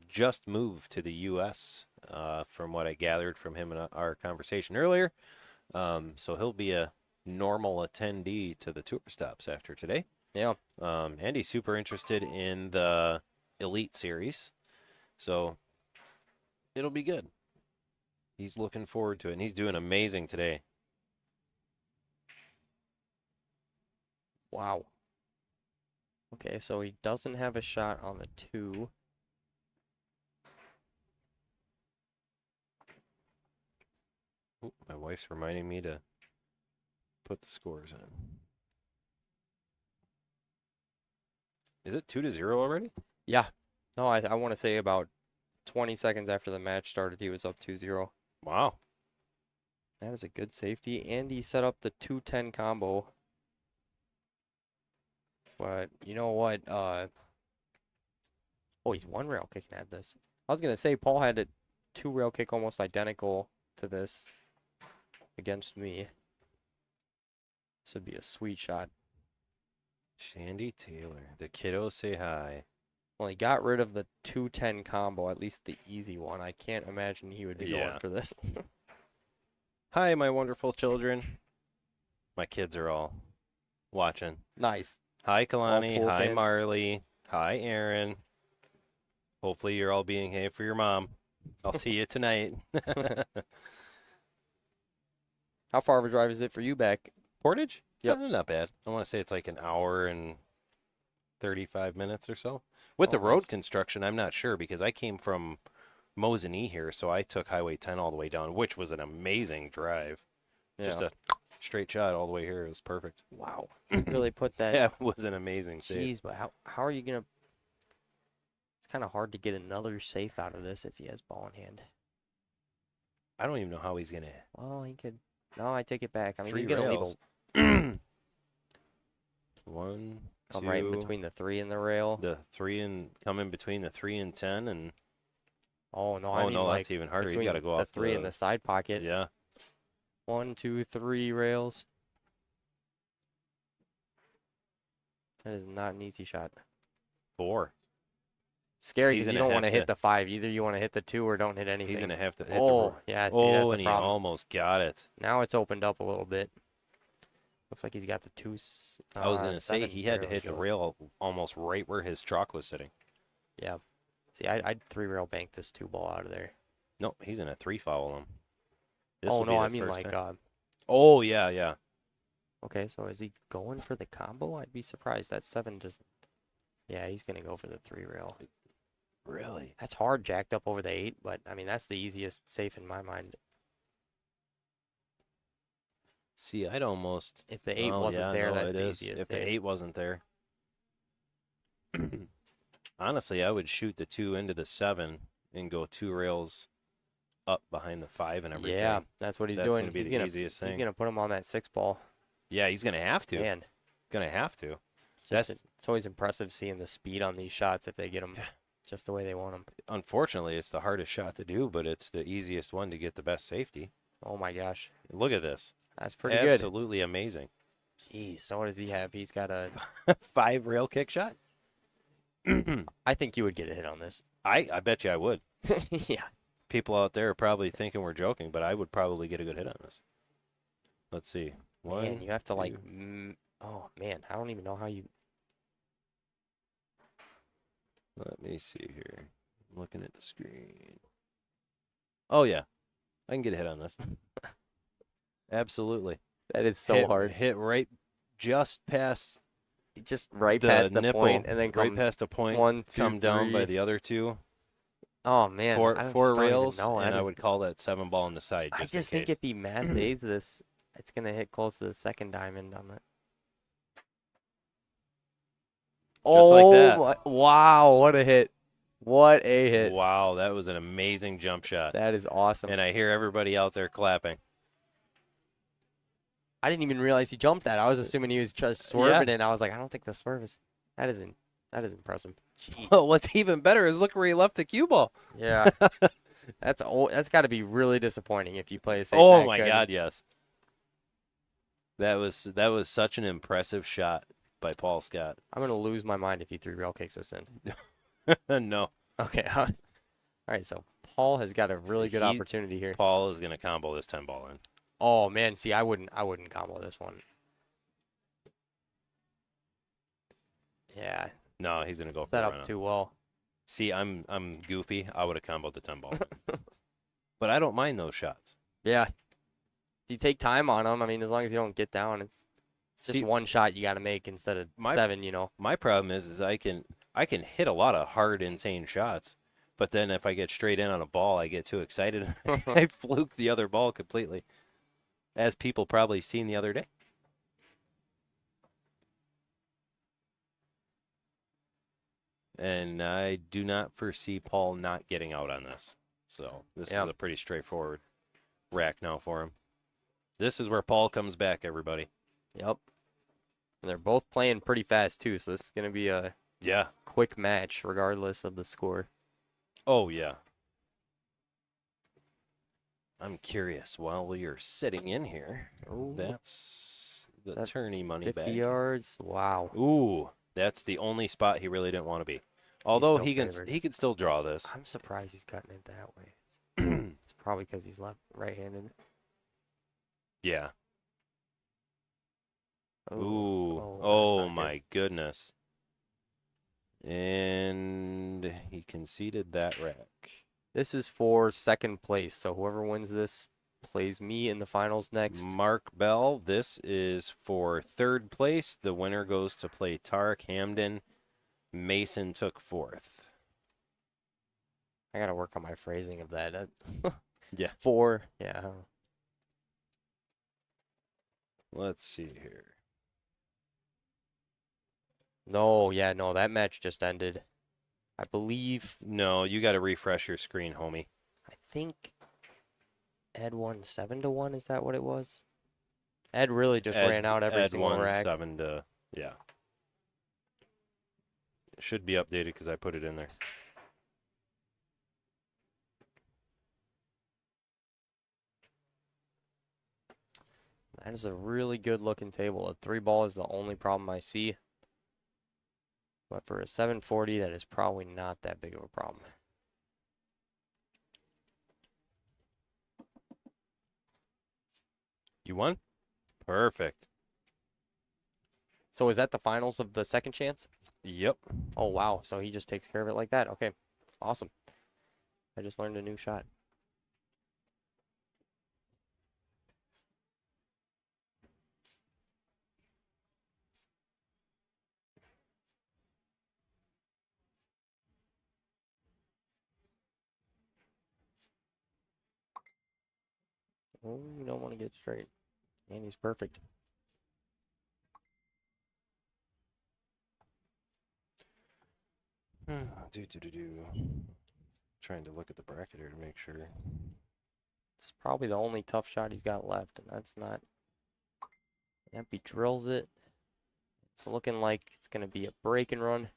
just moved to the U.S., from what I gathered from him in our conversation earlier. So he'll be a normal attendee to the tour stops after today. Yeah. And he's super interested in the Elite Series. So it'll be good. He's looking forward to it, and he's doing amazing today. Wow. Okay, so he doesn't have a shot on the 2. Ooh, my wife's reminding me to put the scores in. Is it 2-0 already? Yeah. No, I want to say about 20 seconds after the match started, he was up 2-0. Wow. That is a good safety. And he set up the 2-10 combo. But you know what? Oh, he's 1 rail kicking at this. I was going to say Paul had a 2 rail kick almost identical to this against me. This would be a sweet shot. Shandy Taylor. The kiddos say hi. Well, he got rid of the 2-10 combo, at least the easy one. I can't imagine he would be Yeah. going for this. Hi, my wonderful children. My kids are all watching. Nice. Hi, Kalani. pool Hi, fans. Marley. Hi, Aaron. Hopefully you're all being hey for your mom. I'll see you tonight. How far of a drive is it for you back? Portage? Yep. Not bad. I want to say it's like an hour and 35 minutes or so. With the Oh, road nice. construction, I'm not sure because I came from Mosinee here, so I took Highway 10 all the way down, which was an amazing drive. Just Yeah. a straight shot all the way here. It was perfect. Wow. Really put that. Yeah, it was an amazing save. Jeez, but how are you gonna? It's kind of hard to get another safe out of this if he has ball in hand. I don't even know how he's going to. Well, he could. No, I take it back. I mean, 3 he's gonna rails. leave One, a come two, right in between the 3 and the rail. the 3 and come in between the 3 and 10, and Oh no, I mean no, like that's even harder. He's between got to go the off 3 and the side pocket. Yeah, 1, 2, 3 rails. That is not an easy shot. 4. Scary He's because you gonna don't want to have hit to- the 5. Either you want to hit the 2 or don't hit anything. He's gonna have to hit Oh, yeah. See, that's Oh, the and he problem. almost got it. Now it's opened up a little bit. Looks like he's got the 2. I was gonna say 7 he had to barrel hit the kills. rail almost right where his chalk was sitting. Yeah. See, I'd 3 rail bank this 2 ball out of there. No, he's in a 3 foul him. This Oh will be no, the I mean first like time. Oh yeah. okay, so is he going for the combo? I'd be surprised. That 7 just. Yeah, he's gonna go for the 3 rail. Really? That's hard, jacked up over the 8, but I mean that's the easiest safe in my mind. See, I'd almost. If the 8 Oh, wasn't yeah, there, no, that's it the is. easiest. If the safe. 8 wasn't there. Honestly, I would shoot the 2 into the 7 and go 2 rails up behind the 5 and everything. Yeah, that's what he's That's doing. gonna be he's the gonna easiest he's thing. gonna put him on that 6 ball. Yeah, he's gonna have to. Man, Gonna have to. it's That's- it's always impressive seeing the speed on these shots if they get them just the way they want them. Unfortunately, it's the hardest shot to do, but it's the easiest one to get the best safety. Oh my gosh, Look at this. that's pretty good. Absolutely amazing. Jeez, so what does he have? He's got a. 5 rail kick shot. I think you would get a hit on this. I bet you I would. Yeah. People out there are probably thinking we're joking, but I would probably get a good hit on this. Let's see. One, Man, you have to like. two. Oh man, I don't even know how you. Let me see here. I'm looking at the screen. Oh yeah, I can get a hit on this. Absolutely. That is so hit, hard. Hit right just past Just right the past the nipple, point, and then right come past the point. 1, 2, Come down by 3. the other 2. Oh man, four I just four don't even rails, know. and That I is- would call that 7 ball on the side. I Just just in think case. if he math days this, it's gonna hit close to the 2nd diamond on that. Just like that. Wow, what a hit. What a hit. Wow, that was an amazing jump shot. That is awesome. And I hear everybody out there clapping. I didn't even realize he jumped that. I was assuming he was just swerving it. And I was like, I don't think the swerve is. That is impressive. Jeez. Well, what's even better is look where he left the cue ball. Yeah. That's got to be really disappointing if you play a safe Oh back my good. God, yes. That was such an impressive shot by Paul Scott. I'm gonna lose my mind if he 3 rail kicks us in. No, Okay. All right. So Paul has got a really good He- opportunity here. Paul is gonna combo this 10 ball in. Oh man, see, I wouldn't combo this one. Yeah. No, he's gonna go for Set a up run. too well. See, I'm goofy. I would have comboed the 10 ball. but I don't mind those shots. Yeah. If you take time on them, I mean, as long as you don't get down, it's just See, one shot you got to make instead of seven, you know. My problem is I can hit a lot of hard, insane shots, but then if I get straight in on a ball, I get too excited. I fluke the other ball completely, as people probably seen the other day. And I do not foresee Paul not getting out on this. So this is a pretty straightforward rack now for him. This is where Paul comes back, everybody. Yep. And they're both playing pretty fast, too, so this is going to be a quick match regardless of the score. Oh, yeah. I'm curious, while you're sitting in here, that's the tourney money 50 bag. yards. Wow. Ooh, that's the only spot he really didn't want to be. Although he could still draw this. I'm surprised he's cutting it that way. It's probably because he's right-handed. Yeah. Oh, oh my goodness. And he conceded that rack. This is for second place, so whoever wins this plays me in the finals next. Mark Bell, this is for third place. The winner goes to play Tarek Hamden. Mason took fourth. I got to work on my phrasing of that. Yeah. 4. Yeah. Let's see here. No, that match just ended. I believe. No, you got to refresh your screen, homie. I think Ed won 7-1. Is that what it was? Ed really just ran out every single won rack. 7 yeah. It should be updated because I put it in there. That is a really good looking table. A 3-ball is the only problem I see. But for a 740, that is probably not that big of a problem. You won? Perfect. So is that the finals of the second chance? Yep. Oh, wow. So he just takes care of it like that. Okay. Awesome. I just learned a new shot. Oh, you don't want to get straight. And he's perfect. Trying to look at the bracket here to make sure. It's probably the only tough shot he's got left, and that's not. Yep, he drills it. It's looking like it's going to be a break and run.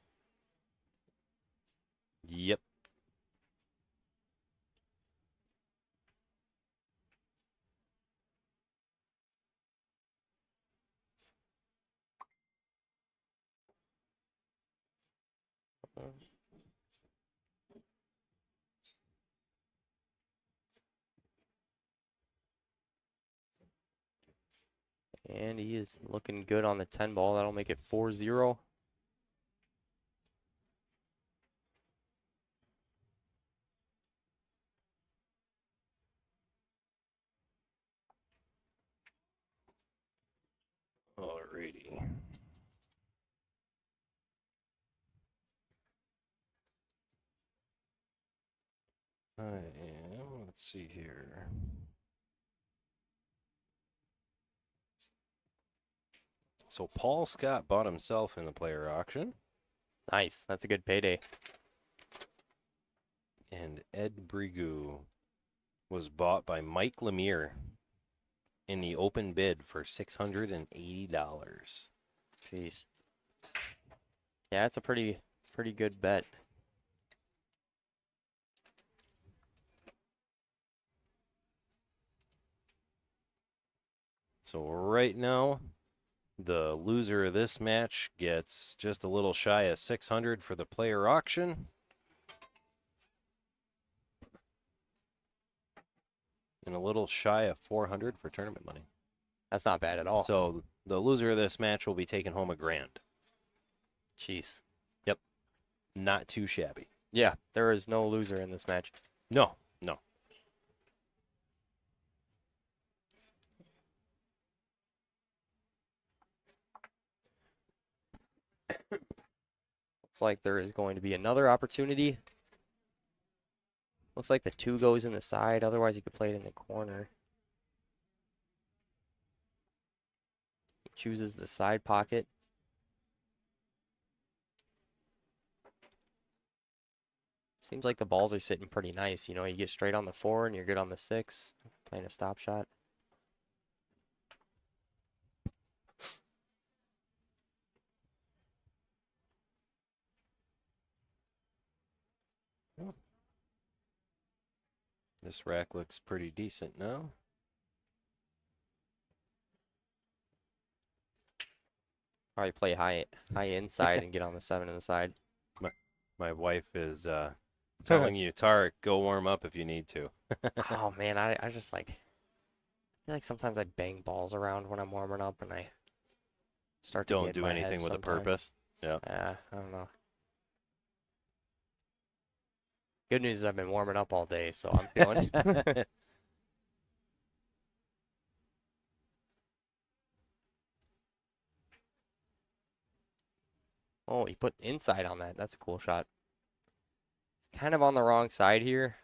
Yep. And he is looking good on the 10 ball. That'll make it 4-0. Alrighty. Let's see here. So Paul Scott bought himself in the player auction. Nice. That's a good payday. And Ed Brigu was bought by Mike Lemire in the open bid for $680. Jeez. Yeah, that's a pretty good bet. So right now, the loser of this match gets just a little shy of $600 for the player auction. And a little shy of $400 for tournament money. That's not bad at all. So the loser of this match will be taking home $1,000. Jeez. Yep. Not too shabby. Yeah, there is no loser in this match. No. Looks like there is going to be another opportunity. Looks like the 2 goes in the side. Otherwise, he could play it in the corner. He chooses the side pocket. Seems like the balls are sitting pretty nice. You know, you get straight on the 4 and you're good on the 6. Playing a stop shot. This rack looks pretty decent now. Probably play high inside and get on the 7 in the side. My wife is telling you, Tarek, go warm up if you need to. Oh man, I just like, I feel like sometimes I bang balls around when I'm warming up and I start to Don't get do in my head anything with a sometimes. purpose. Yeah. Yeah, I don't know. Good news is I've been warming up all day, so I'm feeling. Oh, he put inside on that. That's a cool shot. It's kind of on the wrong side here,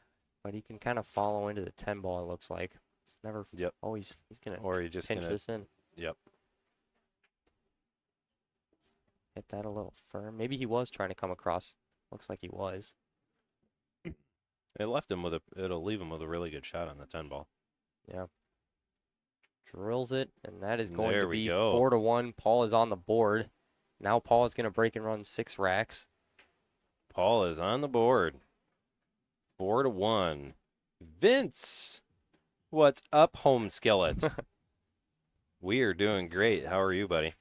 but he can kind of follow into the 10 ball, it looks like. It's never. Yep. Oh, he's going to Or you just pinch gonna. this in. Yep. Hit that a little firm. Maybe he was trying to come across. Looks like he was. It left him with a. It'll leave him with a really good shot on the 10 ball. Yeah. Drills it, and that is going There to we be go. 4-1. Paul is on the board. Now Paul is going to break and run 6 racks. Paul is on the board. 4-1. Vince, what's up, home skillet? We are doing great. How are you, buddy?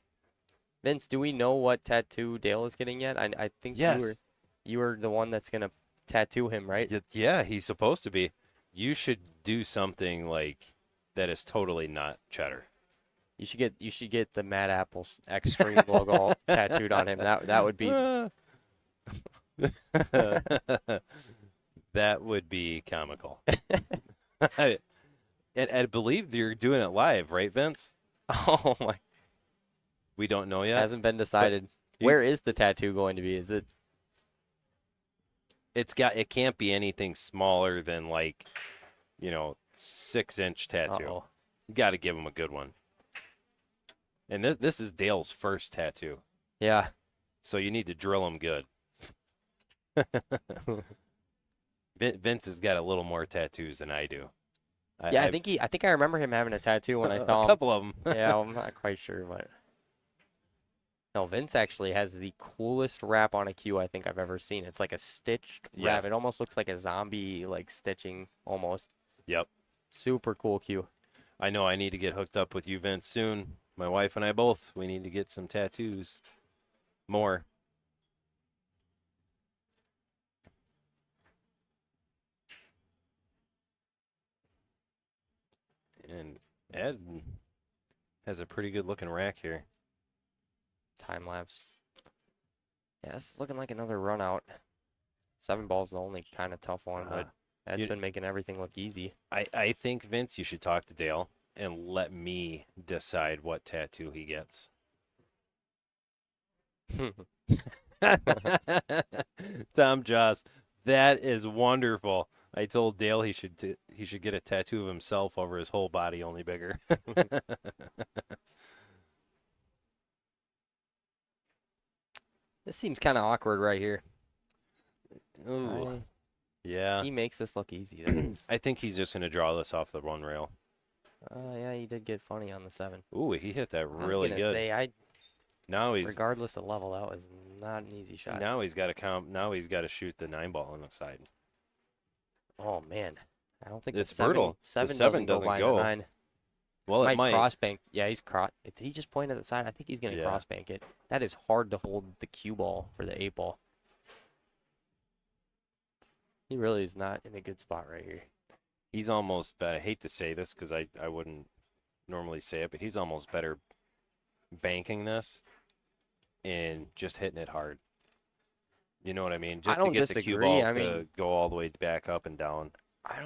Vince, do we know what tattoo Dale is getting yet? I think Yes. you were the one that's going to tattoo him, right? Yeah, he's supposed to be. You should do something like that is totally not cheddar. You should get the Mad Apple's Extreme logo tattooed on him. That would be That would be comical. I believe you're doing it live, right, Vince? oh my, We don't know yet. hasn't been decided. you- Where is the tattoo going to be? Is it It can't be anything smaller than 6-inch tattoo. Uh-oh. You got to give him a good one. And this is Dale's first tattoo, Yeah. so you need to drill him good. Vince has got a little more tattoos than I do. Yeah, I think I remember him having a tattoo when I saw a him. couple of them. Yeah, I'm not quite sure, but no, Vince actually has the coolest wrap on a cue I think I've ever seen. It's like a stitched wrap. Yes. It almost looks like a zombie like stitching almost. Yep. Super cool cue. I know I need to get hooked up with you, Vince, soon. My wife and I both. We need to get some tattoos. More. And Ed has a pretty good looking rack here. Time lapse. Yeah, this is looking like another run out. 7 ball's the only kind of tough one, but Ed's you- been making everything look easy. I think, Vince, you should talk to Dale and let me decide what tattoo he gets. Tom Joss, that is wonderful. I told Dale he should get a tattoo of himself over his whole body, only bigger. This seems kind of awkward right here. Ooh. Yeah. He makes this look easy. That is, I think he's just going to draw this off the one rail. yeah, he did get funny on the 7. Ooh, he hit that I was really gonna good. say, Now he's regardless of level, that was not an easy shot. now he's got to count. Now he's got to shoot the 9 ball on the side. Oh man, I don't think It's the 7, brutal. The 7 7 doesn't go by doesn't the go. 9. Well, it might. cross bank. Yeah, he's cross. Did he just point at the side? I think he's gonna Yeah. cross bank it. That is hard to hold the cue ball for the 8 ball. He really is not in a good spot right here. He's almost better. I hate to say this because I wouldn't normally say it, but he's almost better banking this and just hitting it hard. You know what I mean? Just don't to get the cue disagree. ball I to mean- go all the way back up and down. I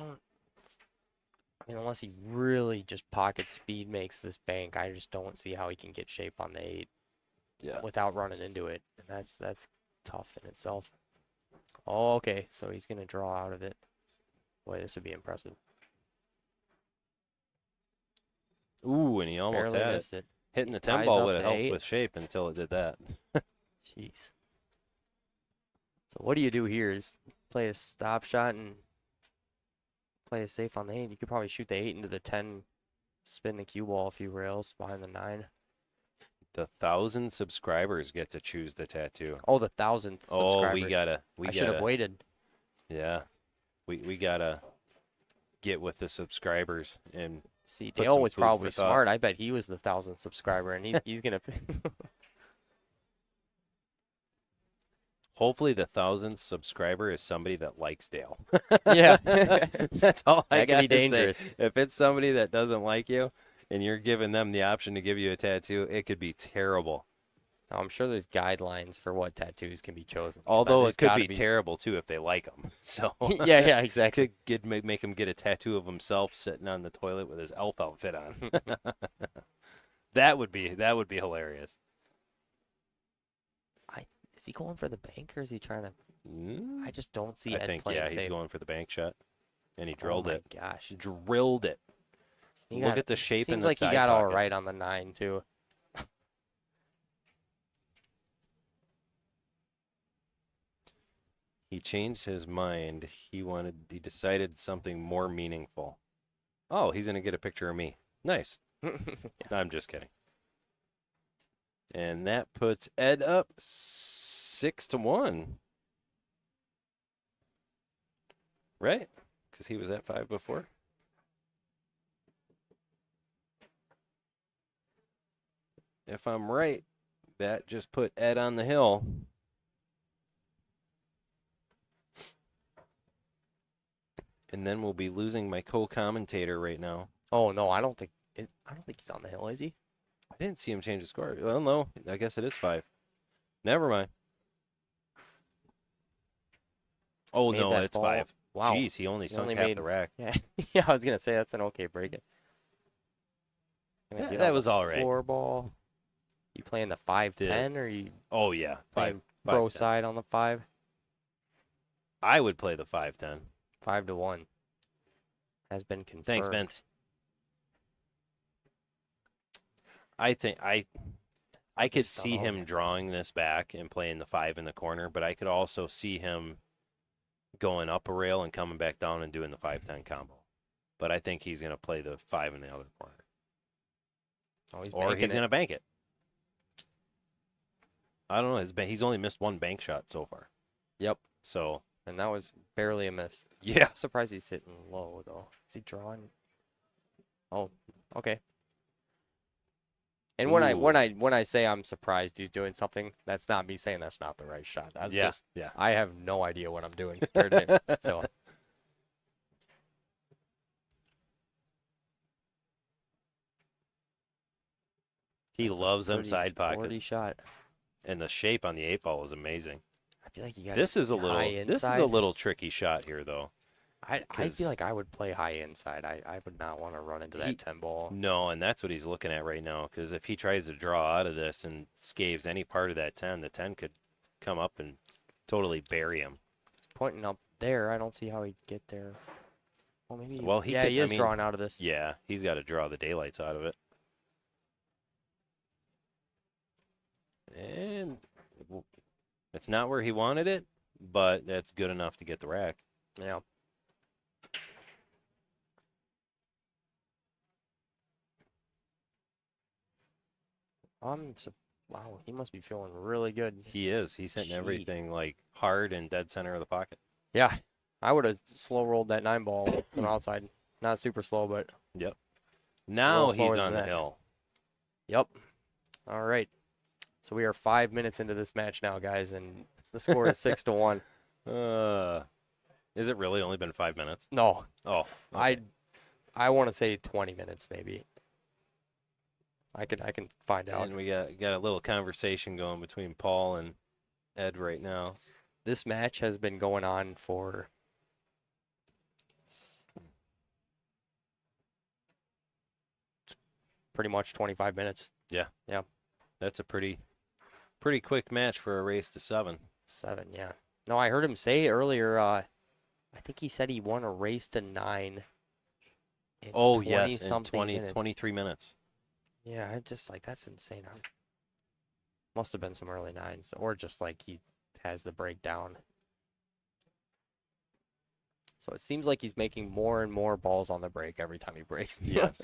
mean, unless he really just pocket speed makes this bank, I just don't see how he can get shape on the 8 Yeah. without running into it. And that's tough in itself. Oh, okay. So he's gonna draw out of it. Boy, this would be impressive. Ooh, and he almost Barely had missed it. it. Hitting the Ties 10 ball up would have to helped 8. with shape until it did that. Jeez. So what do you do here? Is play a stop shot and play it safe on the 8. You could probably shoot the 8 into the 10, spin the cue ball a few rails behind the 9. The 1,000 subscribers get to choose the tattoo. Oh, the 1,000th Oh, subscriber. we I should have gotta, waited. yeah, we gotta get with the subscribers and See, put Dale some was food probably for thought. smart. I bet he was the 1,000th subscriber, and he's gonna. hopefully the 1,000th subscriber is somebody that likes Dale. Yeah. That's all I That could got be to say. dangerous. If it's somebody that doesn't like you and you're giving them the option to give you a tattoo, it could be terrible. I'm sure there's guidelines for what tattoos can be chosen. Although There's it could gotta be terrible too if they like them. So yeah, exactly. could make him get a tattoo of himself sitting on the toilet with his elf outfit on. That would be hilarious. Is he going for the bank or is he trying to? Mm, I just don't see I Ed think playing he's safe. going for the bank shot, and he Oh drilled my it. gosh. Drilled it. He Look got- at the shape in Seems the like side he got all pocket. right on the 9 too. He changed his mind. He decided something more meaningful. Oh, he's gonna get a picture of me. Nice. I'm just kidding. And that puts Ed up 6-1. Right? Because he was at 5 before. If I'm right, that just put Ed on the hill. And then we'll be losing my co-commentator right now. Oh no, I don't think he's on the hill, is he? I didn't see him change the score. Well, no, I guess it is 5. Never mind. Oh, made no, that it's ball. 5. Wow. Jeez, he only sunk only half made- the rack. Yeah, yeah. I was gonna say that's an okay break. It. Gonna Yeah, get that on was the all right. Floor ball. You playing the 5-10 or you Oh, yeah, 5. playing pro 5-10. side on the 5? I would play the 5-10. 5-1 has been confirmed. Thanks, Vince. I think I could just don't see know, him man. drawing this back and playing the 5 in the corner, but I could also see him going up a rail and coming back down and doing the 5-10 combo. But I think he's going to play the 5 in the other corner. Oh, he's Or banking he's it. going to bank it. I don't know. He's only missed 1 bank shot so far. Yep, So, and that was barely a miss. yeah. I'm surprised he's hitting low though. Is he drawing? Oh, okay. And when I say I'm surprised he's doing something, that's not me saying that's not the right shot. That's Yeah, just yeah. I have no idea what I'm doing compared to him. So He that's a loves them pretty side sporty pockets. shot. And the shape on the 8 ball is amazing. I feel like you got This is a inside. little tricky shot here though. I 'cause- feel like I would play high inside. I would not want to run into that 10 ball. No, and that's what he's looking at right now. Because if he tries to draw out of this and scaves any part of that 10, the 10 could come up and totally bury him. He's pointing up there. I don't see how he'd get there. Well, maybe. Well, he yeah, could- he I is mean, drawing out of this. Yeah, he's got to draw the daylights out of it. And it's not where he wanted it, but that's good enough to get the rack. Yeah. Wow, he must be feeling really good. He is. He's hitting Jeez. everything like hard and dead center of the pocket. Yeah, I would have slow rolled that 9 ball to the outside. Not super slow, but Now he's slower than on the that. hill. yep. All right. So we are 5 minutes into this match now, guys, and the score is 6-1. Is it really only been 5 minutes? No, Oh, I want to say 20 minutes maybe. I can find out. and we got a little conversation going between Paul and Ed right now. This match has been going on for pretty much 25 minutes. That's a pretty quick match for a race to 7. 7, yeah. No, I heard him say earlier, I think he said he won a race to 9 in Oh 20 yes, in something 20, minutes. 23 minutes. Yeah, I just like that's insane. Must have been some early 9s, or just like he has the breakdown. So it seems like he's making more and more balls on the break every time he breaks. Yes.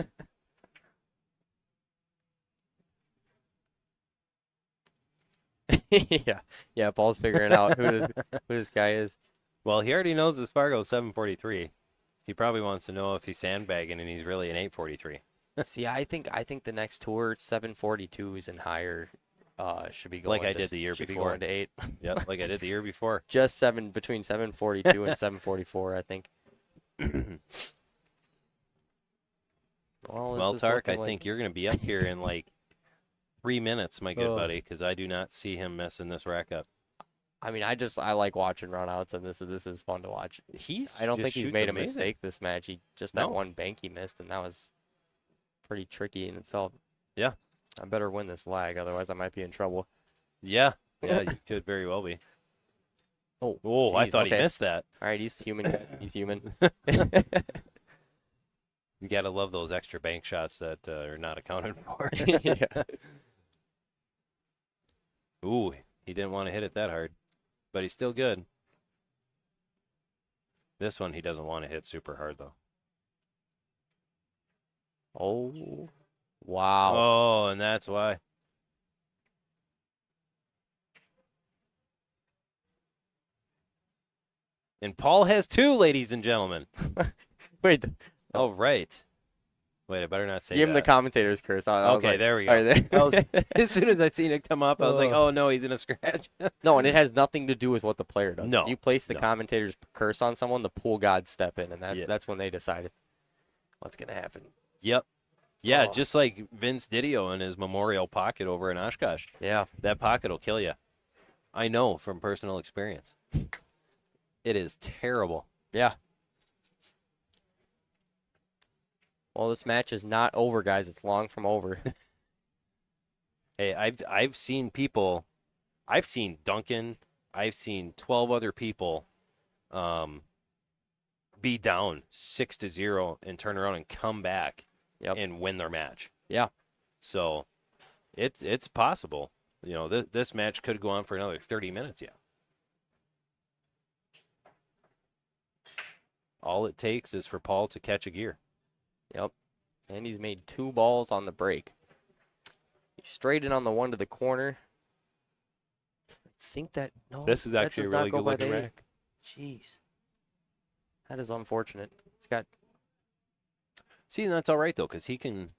Yeah, yeah. Paul's figuring out who this guy is. Well, he already knows his Fargo's 743. He probably wants to know if he's sandbagging and he's really an 843. See, I think the next tour 742s and higher should be going Like I to did the year should be before. going to 8. Yep, like I did the year before. Just between 742 and 744, I think. Well, Tark, I think you're going to be up here in like 3 minutes, my good buddy, because I do not see him messing this rack up. I mean, I like watching runouts, and this is fun to watch. I don't think he's made a mistake this match. He just that one bank he missed, and that was pretty tricky in itself. Yeah. I better win this lag, otherwise I might be in trouble. Yeah, you could very well be. Oh, I geez, thought okay. he missed that. All right, he's human. He's human. You got to love those extra bank shots that are not accounted for. Yeah. Ooh, he didn't want to hit it that hard, but he's still good. This one he doesn't want to hit super hard, though. Oh, wow. Oh, and that's why. And Paul has 2, ladies and gentlemen. Wait, All right. Wait, I better not say give him the that. commentator's curse. I was Okay, like, there we go. all right, there. As soon as I seen it come up, I was like, oh, no, he's in a scratch. No, and it has nothing to do with what the player does. No, If you place the no. commentator's curse on someone, the pool gods step in, and Yeah. that's when they decide what's going to happen. Yep. Yeah, Oh. just like Vince Didio in his memorial pocket over in Oshkosh. Yeah. That pocket will kill you. I know from personal experience. It is terrible. Yeah. Well, this match is not over, guys. It's long from over. Hey, I've seen people, I've seen Duncan, I've seen 12 other people be down 6-0 and turn around and come back and win their match. Yeah. So it's possible. You know, this match could go on for another 30 minutes, yeah. All it takes is for Paul to catch a gear. Yep. And he's made 2 balls on the break. He straight in on the one to the corner. I think that no. This is that actually does a not really go good by looking the 8. rack. Jeez. That is unfortunate. He's got. See, that's all right though, because he can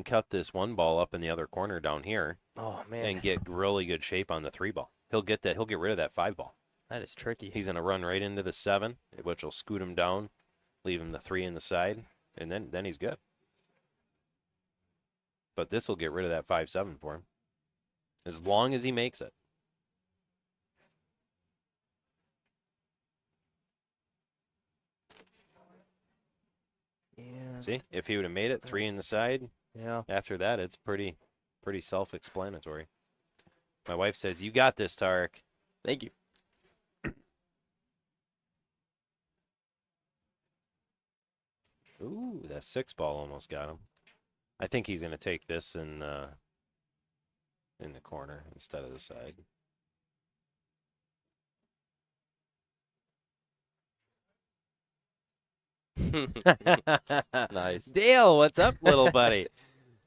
cut this one ball up in the other corner down here Oh man. and get really good shape on the 3 ball. He'll get rid of that 5 ball. That is tricky. He's gonna run right into the 7, which will scoot him down, leave him the 3 in the side, and then he's good. But this will get rid of that 5-7 for him, as long as he makes it. Yeah. See, if he would have made it 3 in the side, Yeah. after that it's pretty self-explanatory. My wife says, "You got this, Tarek." Thank you. Ooh, that 6 ball almost got him. I think he's gonna take this in the corner instead of the side. Nice. Dale, what's up, little buddy?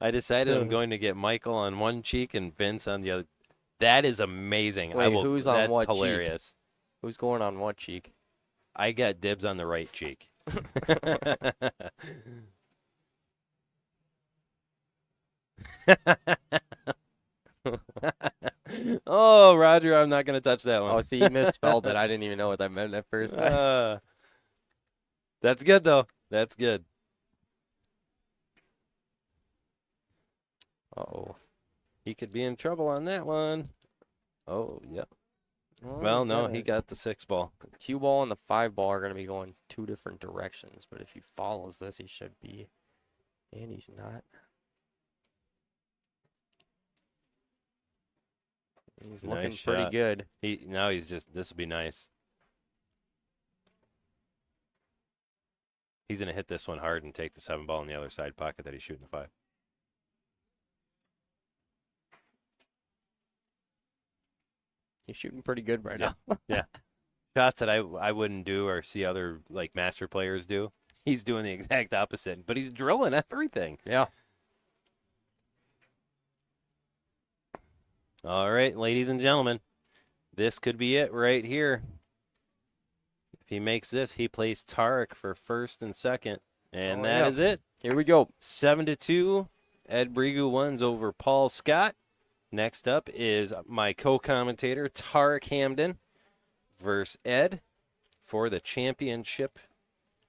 I decided I'm going to get Michael on one cheek and Vince on the other. That is amazing. Wait, who's on that's what cheek? hilarious. Who's going on what cheek? I got dibs on the right cheek. Oh, Roger, I'm not going to touch that one. Oh, see, you misspelled it. I didn't even know what that meant at first. That's good, though. That's good. Uh-oh. He could be in trouble on that one. Oh, yep. Well, no, he got the 6 ball. Cue ball and the 5 ball are going to be going 2 different directions, but if he follows this, he should be. And he's not. He's Nice looking pretty shot. good. Now he's just, this will be nice. He's going to hit this one hard and take the 7 ball in the other side pocket that he's shooting the 5. He's shooting pretty good right Yeah. now. Yeah. Shots that I wouldn't do or see other like master players do. He's doing the exact opposite, but he's drilling everything. Yeah. All right, ladies and gentlemen, this could be it right here. If he makes this, he plays Tarek for first and second, and that is it. Here we go. 7-2. Ed Brigu wins over Paul Scott. Next up is my co-commentator Tarek Hamden versus Ed for the championship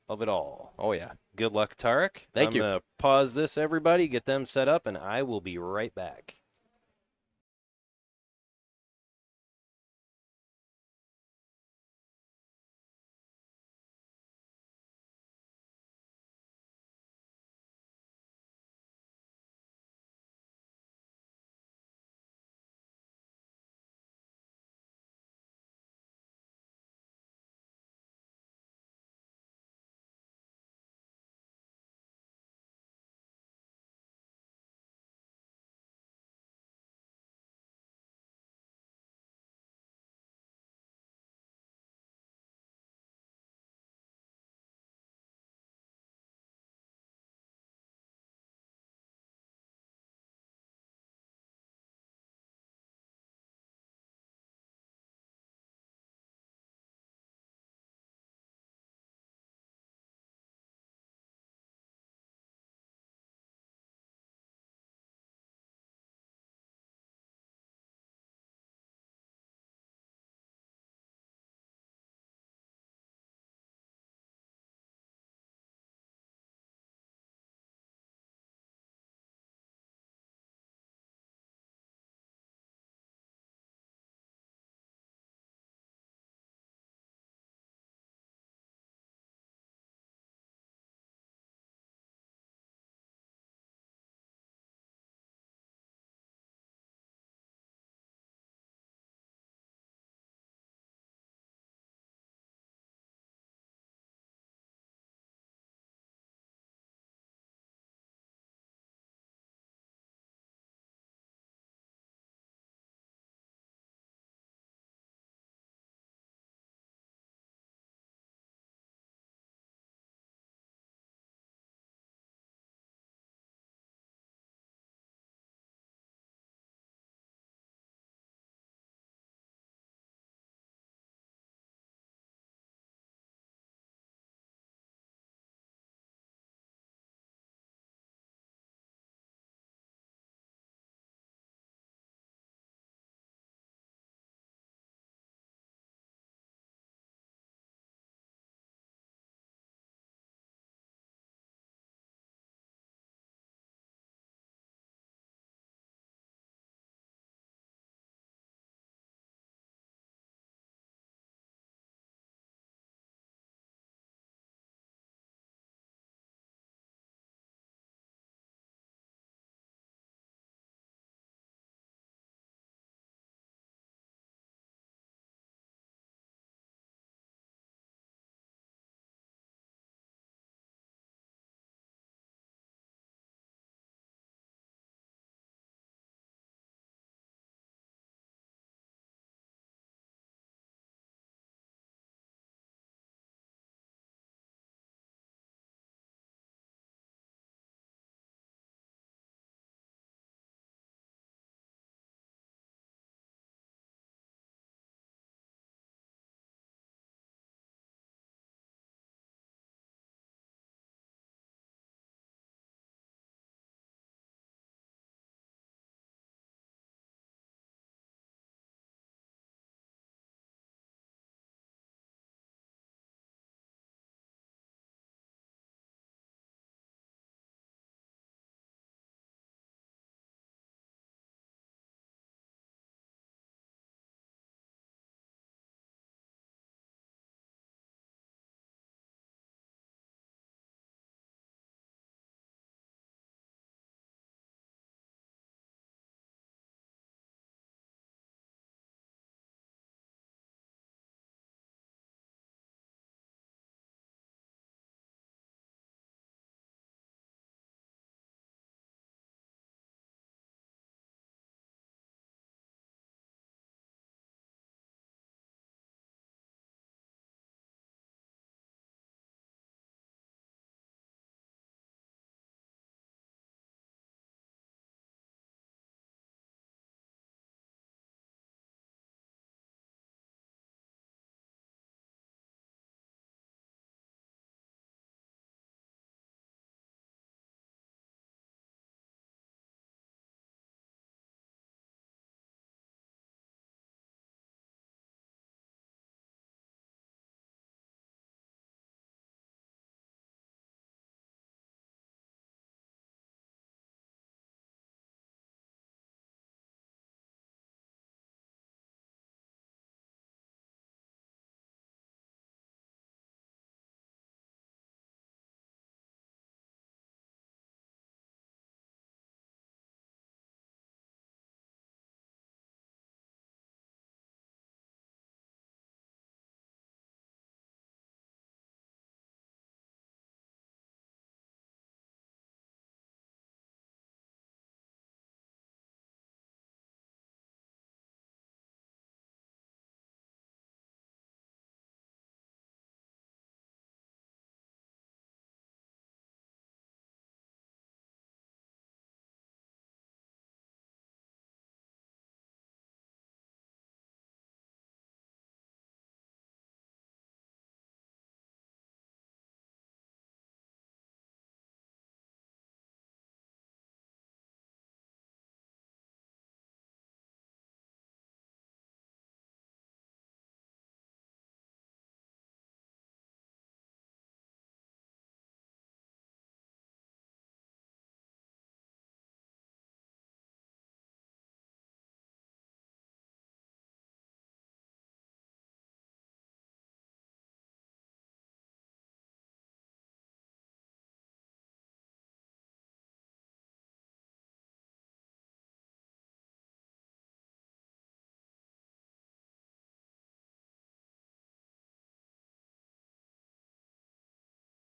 of it all. Oh, yeah. Good luck, Tarek. Thank you. I'm going to pause this, everybody, get them set up, and I will be right back.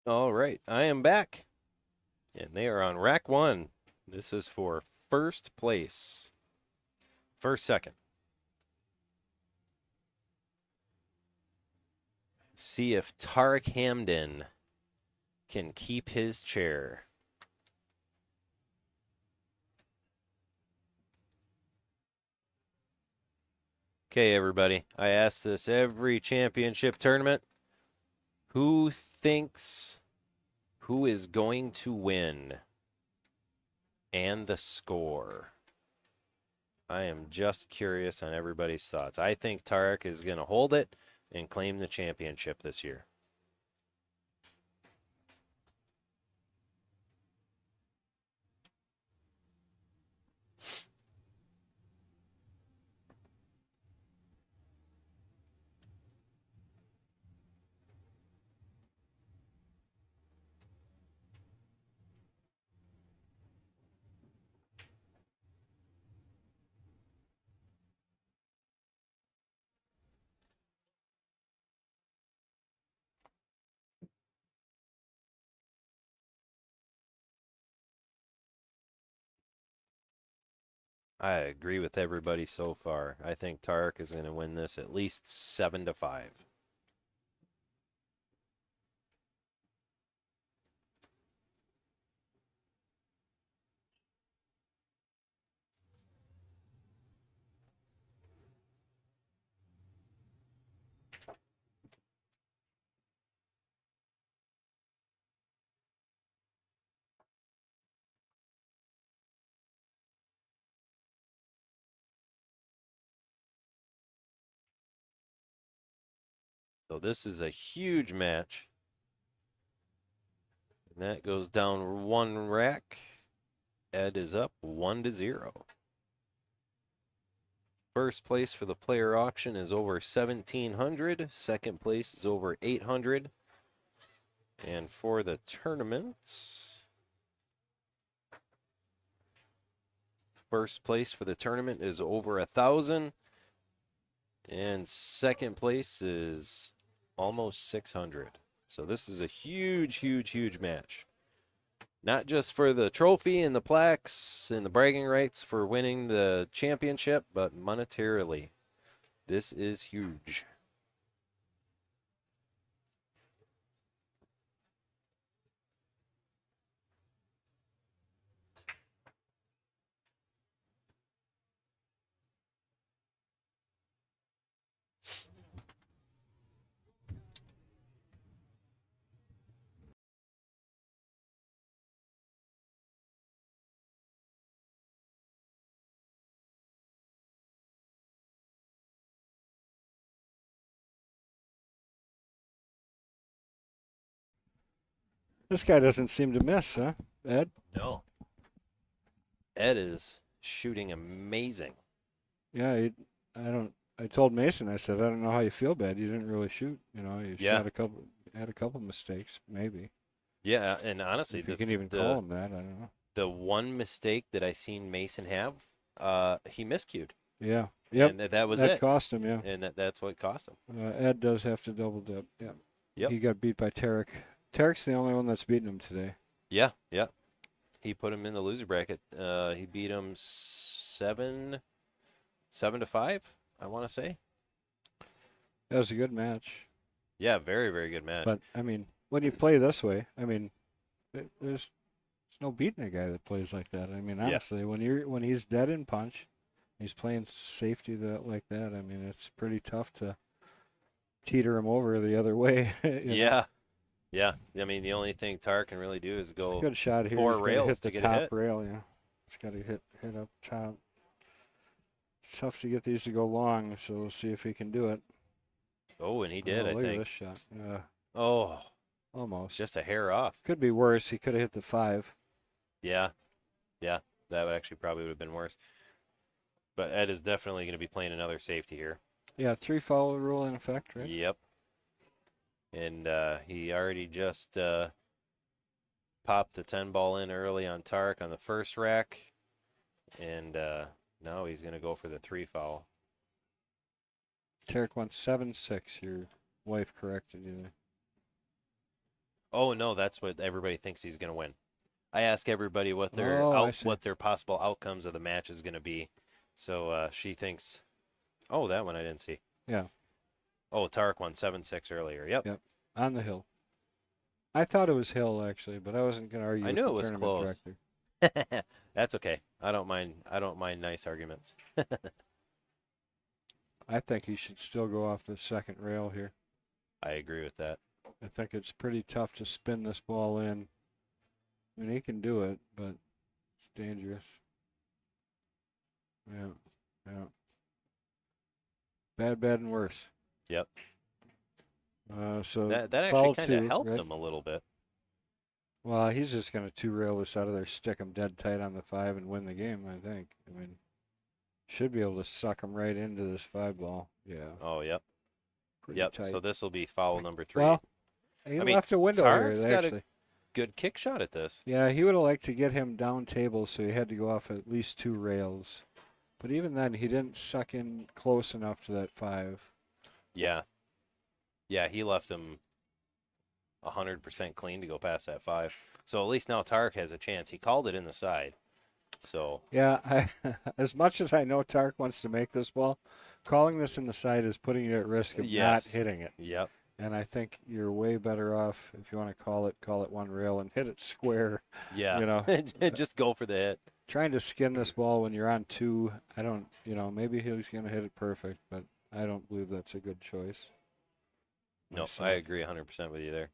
All right, I am back. And they are on rack 1. This is for first place. First, second. See if Tarek Hamden can keep his chair. Okay, everybody. I ask this every championship tournament. Who thinks who is going to win? And the score. I am just curious on everybody's thoughts. I think Tarek is going to hold it and claim the championship this year. I agree with everybody so far. I think Tarek is going to win this at least 7-5. So this is a huge match. And that goes down 1 rack. Ed is up 1-0. First place for the player auction is over 1,700. Second place is over 800. And for the tournaments, first place for the tournament is over 1,000. And second place is almost 600. So this is a huge, huge, huge match. Not just for the trophy and the plaques and the bragging rights for winning the championship, but monetarily. This is huge. This guy doesn't seem to miss, huh, Ed? No. Ed is shooting amazing. Yeah, I told Mason, I said, I don't know how you feel bad. You didn't really shoot. You know, you Yeah. had a couple mistakes, maybe. Yeah, and honestly, If you can even call him that, I don't know. the one mistake that I seen Mason have, he miscued. Yeah. Yep. And that was that it. cost him, yeah. And that's what cost him. Ed does have to double dip. Yeah. Yep. He got beat by Tarek. Tarek's the only one that's beaten him today. Yeah, yeah. He put him in the loser bracket. He beat him 7-5, I want to say. That was a good match. Yeah, very, very good match. But, I mean, when you play this way, I mean, there's no beating a guy that plays like that. I mean, honestly, when he's dead in punch, he's playing safety like that. I mean, it's pretty tough to teeter him over the other way. Yeah. Yeah. I mean, the only thing Tar can really do is go good shot here. 4 He's gotta rails hit to the get top a hit. rail. Yeah, it's got to hit up top. It's tough to get these to go long, so we'll see if he can do it. Oh, and he did, I look think. at this shot. Oh, Almost. just a hair off. Could be worse. He could have hit the 5. Yeah. Yeah. That would actually probably would have been worse. But Ed is definitely going to be playing another safety here. Yeah, 3 foul rule in effect, right? Yep. And he already just popped the 10 ball in early on Tarek on the first rack. And now he's going to go for the 3 foul. Tarek went 7-6. Your wife corrected you there. Oh no, that's what everybody thinks he's gonna win. I ask everybody what their Oh, I see. what their possible outcomes of the match is gonna be. So she thinks, oh, that one I didn't see. Yeah. Oh, Tarek won 7-6 earlier. Yep. Yep. On the hill. I thought it was Hill actually, but I wasn't going to argue I with knew the it was tournament close. director. That's okay. I don't mind. I don't mind nice arguments. I think he should still go off the second rail here. I agree with that. I think it's pretty tough to spin this ball in. I mean, he can do it, but it's dangerous. Yeah, yeah. Bad, and worse. Yep. So That actually foul kind of two, helped right? him a little bit. Well, he's just going to two rail this out of there, stick him dead tight on the 5 and win the game, I think. I mean, should be able to suck him right into this 5 ball. Yeah, Oh, yep. pretty Yep. tight. So this will be foul number 3. Well, he I mean, left a window Tarek's here, got actually. a good kick shot at this. Yeah, he would have liked to get him down table, so he had to go off at least 2 rails. But even then, he didn't suck in close enough to that 5. Yeah. Yeah, he left him 100% clean to go past that 5. So at least now Tarek has a chance. He called it in the side. So Yeah, as much as I know Tark wants to make this ball, calling this in the side is putting you at risk of Yes. not hitting it. yep. And I think you're way better off if you want to call it 1 rail and hit it square. Yeah. You know, Just go for the hit. trying to skin this ball when you're on 2, I don't, maybe he's going to hit it perfect, but I don't believe that's a good choice. No, myself. I agree 100% with you there.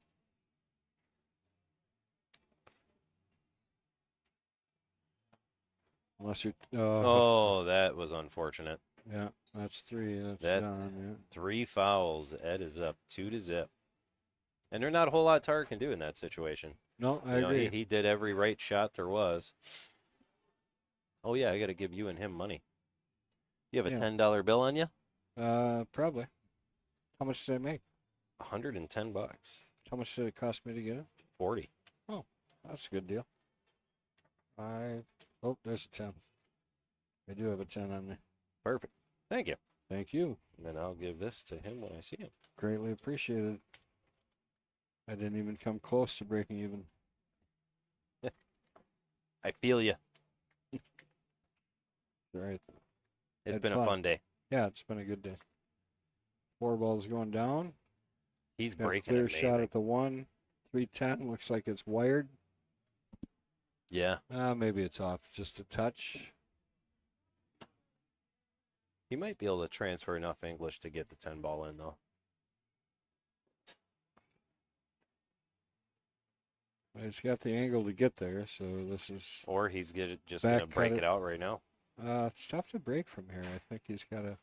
Unless you're, Oh, that was unfortunate. yeah, that's 3. That's That's- done. 3 fouls. Ed is up 2-0. And there's not a whole lot Tarek can do in that situation. Yeah. No, I You know, agree. he did every right shot there was. Oh, yeah, I got to give you and him money. You have a Yeah. $10 bill on you? Probably. How much did I make? $110. How much did it cost me to get it? 40. That's a good deal. 5. Oh, there's a 10. I do have a 10 on me. Perfect. Thank you. Thank you. And then I'll give this to him when I see him. Greatly appreciated. I didn't even come close to breaking even. I feel you. All right. It's Had been fun. a fun day. Yeah, it's been a good day. 4 balls going down. He's Got a breaking clear it. shot at the 1. 310 looks like it's wired. Yeah. Maybe it's off just a touch. He might be able to transfer enough English to get the 10 ball in, though. He's got the angle to get there, so this is. Or he's just going to Back break cut it it. out right now. It's tough to break from here. I think he's got to.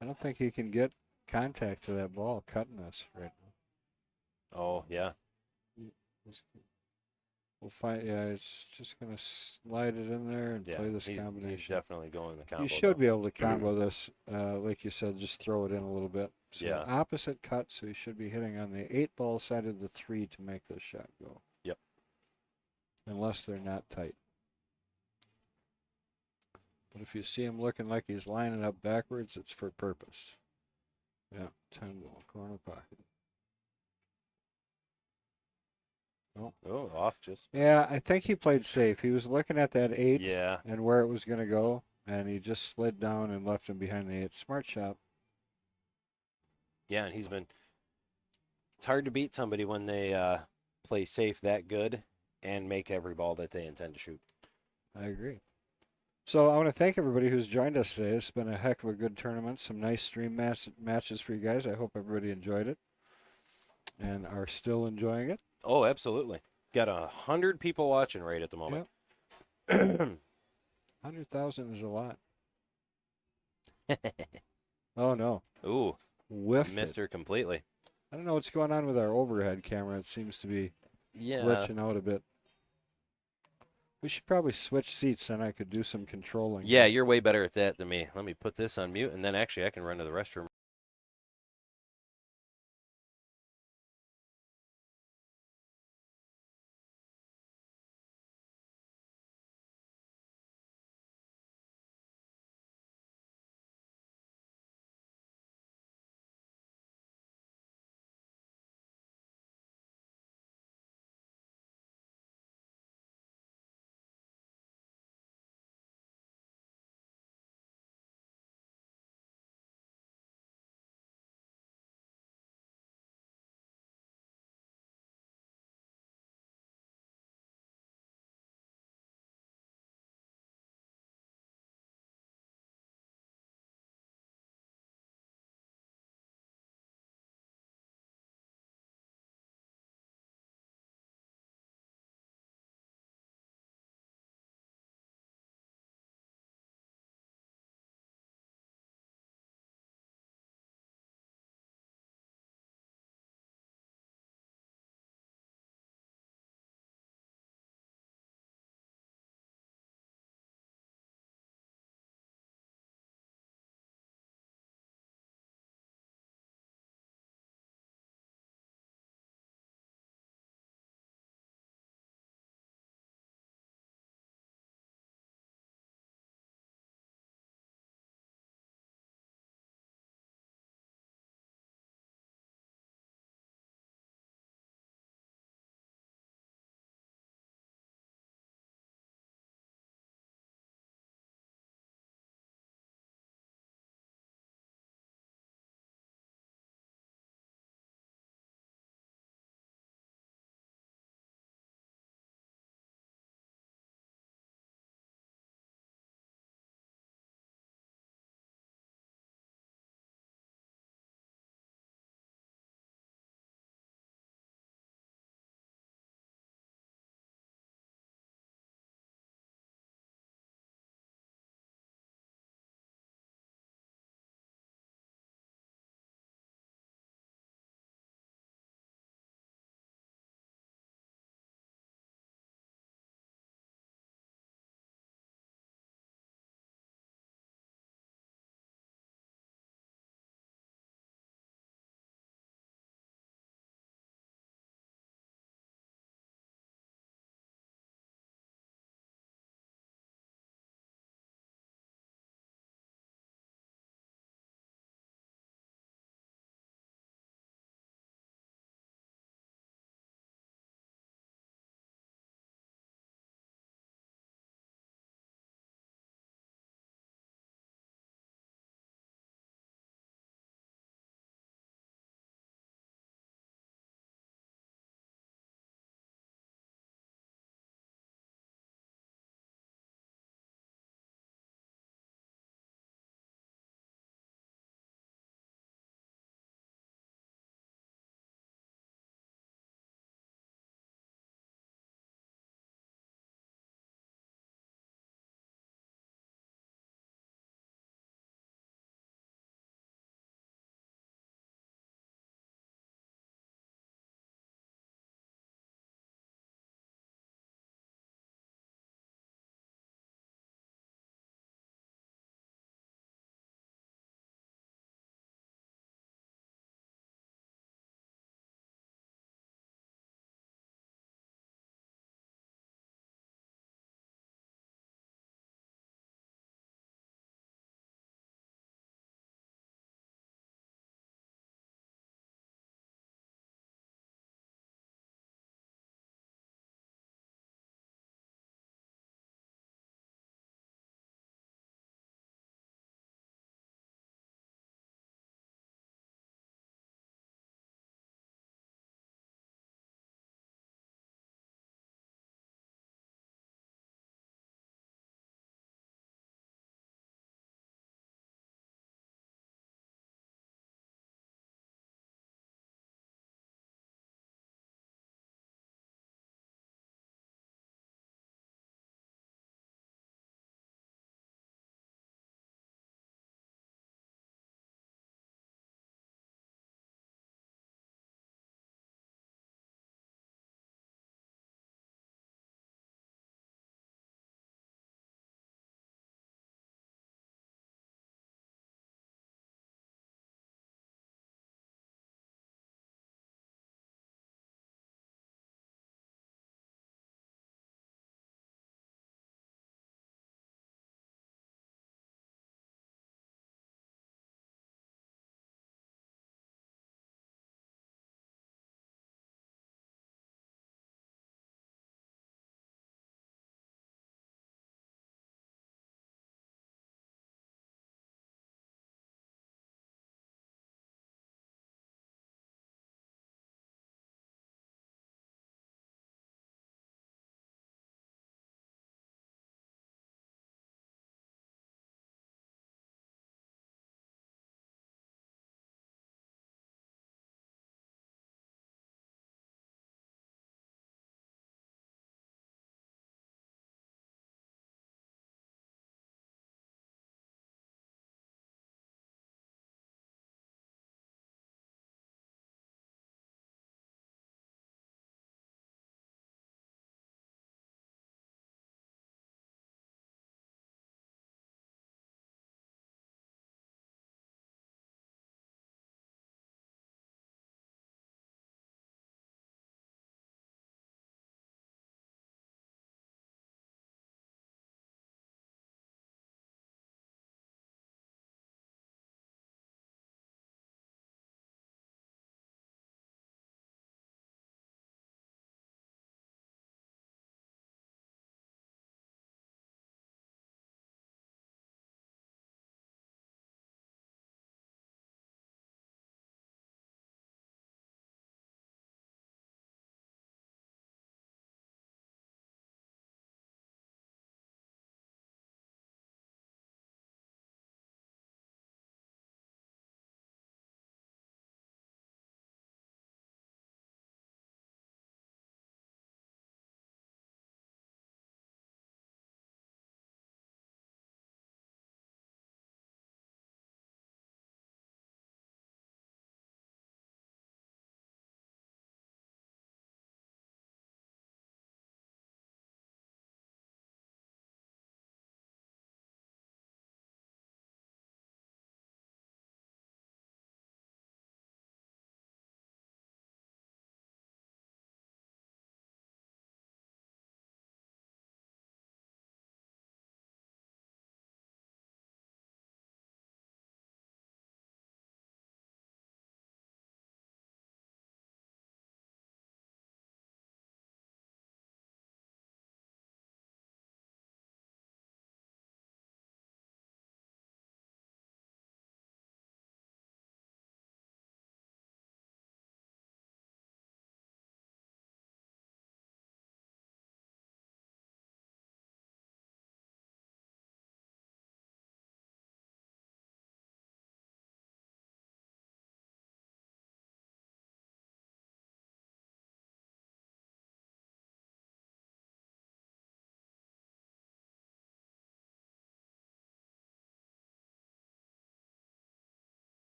I don't think he can get contact to that ball cutting this right now. Oh, yeah. We'll find. Yeah, it's just gonna slide it in there and Yeah. play this He's combination. definitely going the combo. You should though. be able to combo this, like you said, just throw it in a little bit. So Yeah. opposite cut, so you should be hitting on the 8-ball side of the 3 to make this shot go. Yep. Unless they're not tight. But if you see him looking like he's lining up backwards, it's for purpose. Yeah, 10-ball, corner pocket. Oh, off just. Yeah, I think he played safe. He was looking at that 8 Yeah. and where it was going to go, and he just slid down and left him behind the 8. Smart shot. Yeah, and he's been. It's hard to beat somebody when they play safe that good and make every ball that they intend to shoot. I agree. So I want to thank everybody who's joined us today. It's been a heck of a good tournament. Some nice stream matches for you guys. I hope everybody enjoyed it and are still enjoying it. Oh, absolutely. Got 100 people watching right at the moment. 100,000 is a lot. Oh, no. Ooh, Whiffed missed it. her completely. I don't know what's going on with our overhead camera. It seems to be Yeah. glitching out a bit. We should probably switch seats, then I could do some controlling. Yeah, you're way better at that than me. Let me put this on mute, and then actually I can run to the restroom.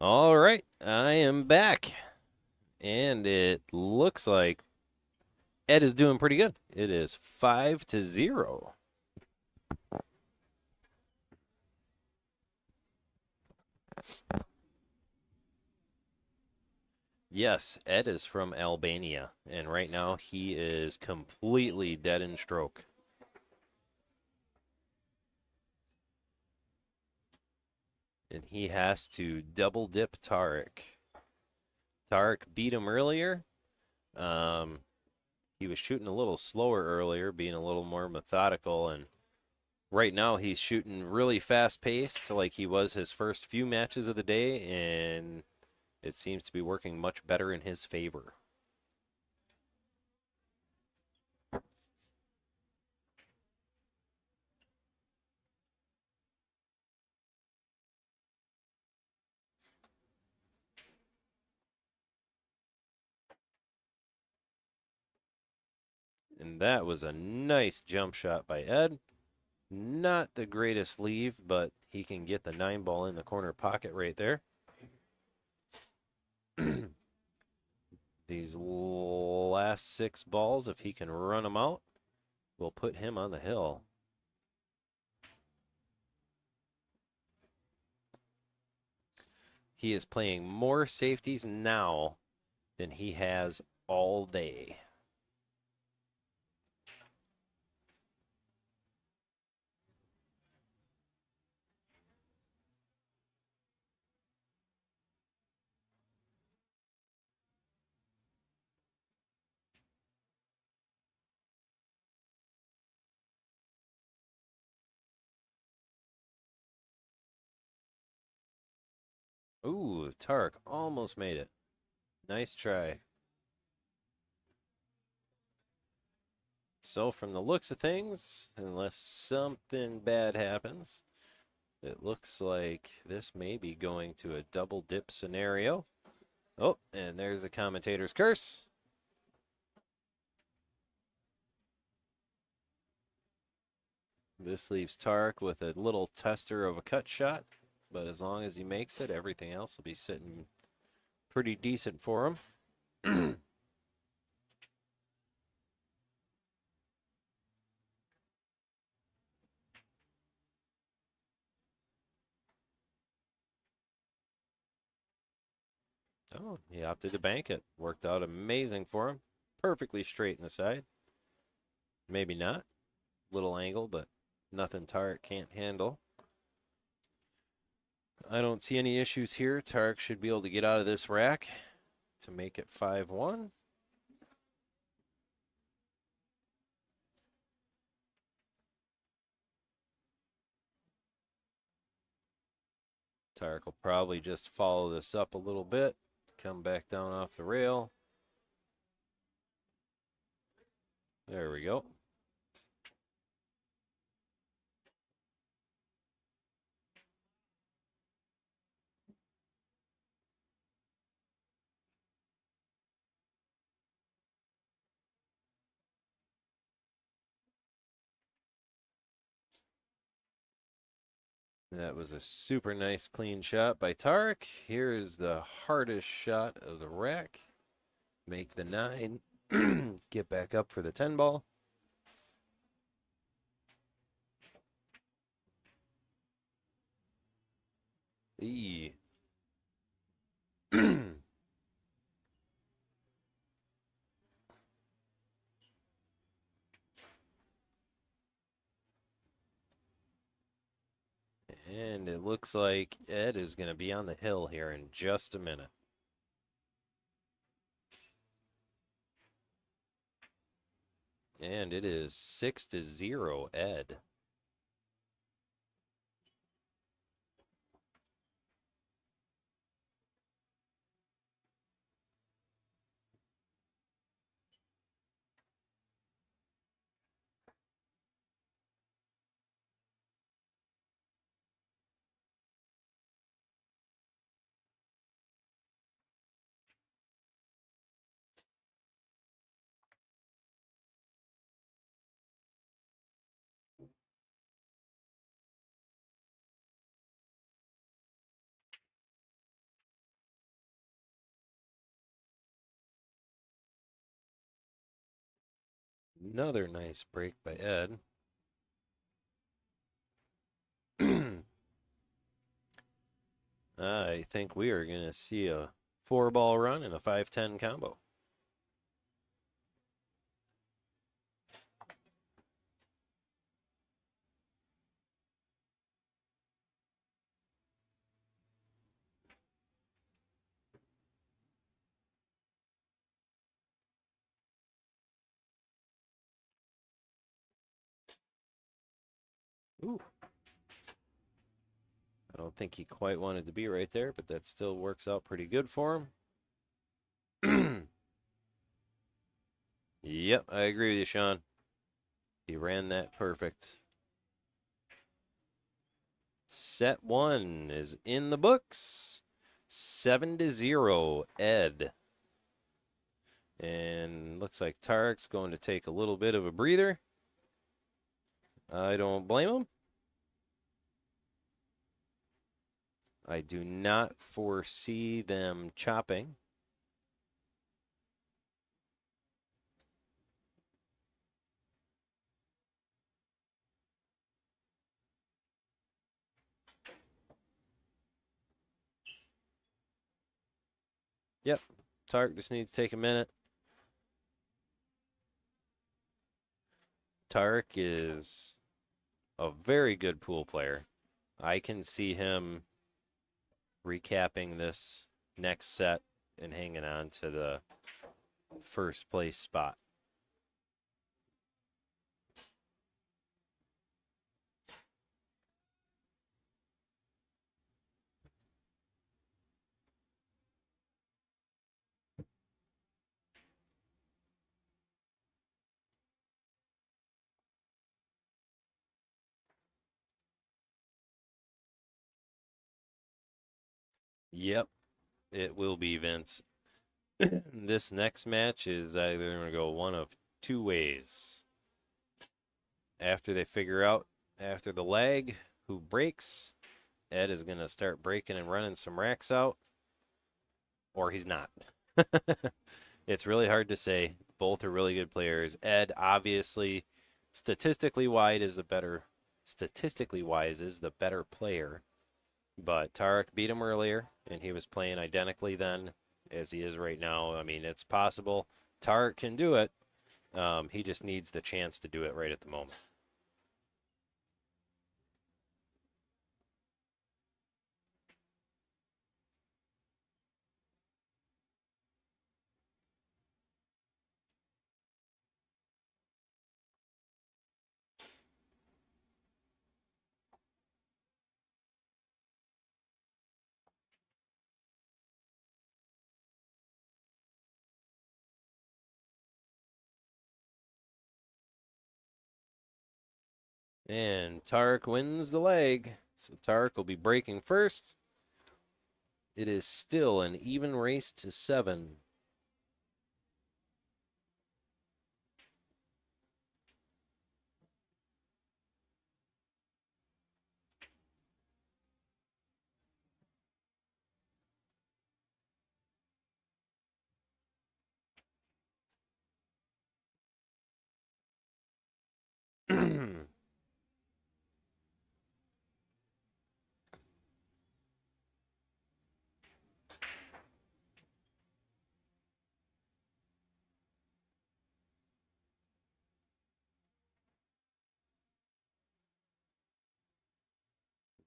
All right, I am back, and it looks like Ed is doing pretty good. It is 5-0. Yes, Ed is from Albania, and right now he is completely dead in stroke. And he has to double dip Tarek. Tarek beat him earlier. Um, he was shooting a little slower earlier, being a little more methodical, and right now he's shooting really fast paced like he was his first few matches of the day, and it seems to be working much better in his favor. And that was a nice jump shot by Ed. Not the greatest leave, but he can get the 9 ball in the corner pocket right there. These last 6 balls, if he can run them out, will put him on the hill. He is playing more safeties now than he has all day. Ooh, Tark almost made it. Nice try. So from the looks of things, unless something bad happens, it looks like this may be going to a double dip scenario. Oh, and there's the commentator's curse. This leaves Tark with a little tester of a cut shot, but as long as he makes it, everything else will be sitting pretty decent for him. Oh, he opted to bank it. Worked out amazing for him. Perfectly straight in the side. Maybe not. Little angle, but nothing Tarek can't handle. I don't see any issues here. Tarek should be able to get out of this rack to make it 5-1. Tarek will probably just follow this up a little bit. Come back down off the rail. There we go. That was a super nice clean shot by Tarek. Here's the hardest shot of the rack. Make the 9. Get back up for the 10 ball. E. And it looks like Ed is going to be on the hill here in just a minute. And it is 6-0 Ed. Another nice break by Ed. I think we are going to see a 4-ball run and a 5-10 combo. Ooh. I don't think he quite wanted to be right there, but that still works out pretty good for him. Yep, I agree with you, Sean. He ran that perfect. Set 1 is in the books. 7-0, Ed. And looks like Tarek's going to take a little bit of a breather. I don't blame him. I do not foresee them chopping. Yep, Tarek just needs to take a minute. Tarek is a very good pool player. I can see him recapping this next set and hanging on to the first place spot. Yep, it will be, Vince. This next match is either going to go one of two ways. After they figure out, after the lag, who breaks, Ed is going to start breaking and running some racks out, or he's not. It's really hard to say. Both are really good players. Ed, obviously, statistically wise, is the better player. But Tarek beat him earlier, and he was playing identically then as he is right now. I mean, it's possible. Tarek can do it. He just needs the chance to do it right at the moment. And Tarek wins the leg. So Tarek will be breaking first. It is still an even race to 7.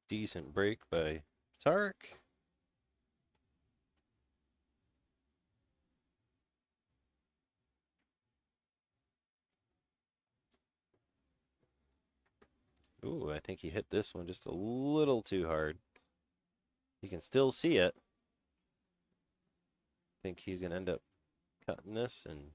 Decent break by Tarek. Ooh, I think he hit this one just a little too hard. You can still see it. I think he's going to end up cutting this and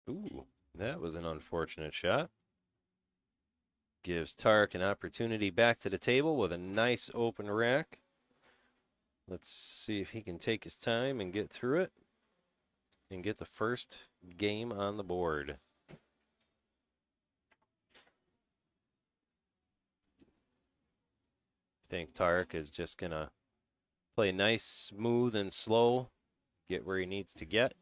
Ooh, that was an unfortunate shot. Gives Tark an opportunity back to the table with a nice open rack. Let's see if he can take his time and get through it and get the first game on the board. I think Tark is just going to play nice, smooth, and slow, get where he needs to get.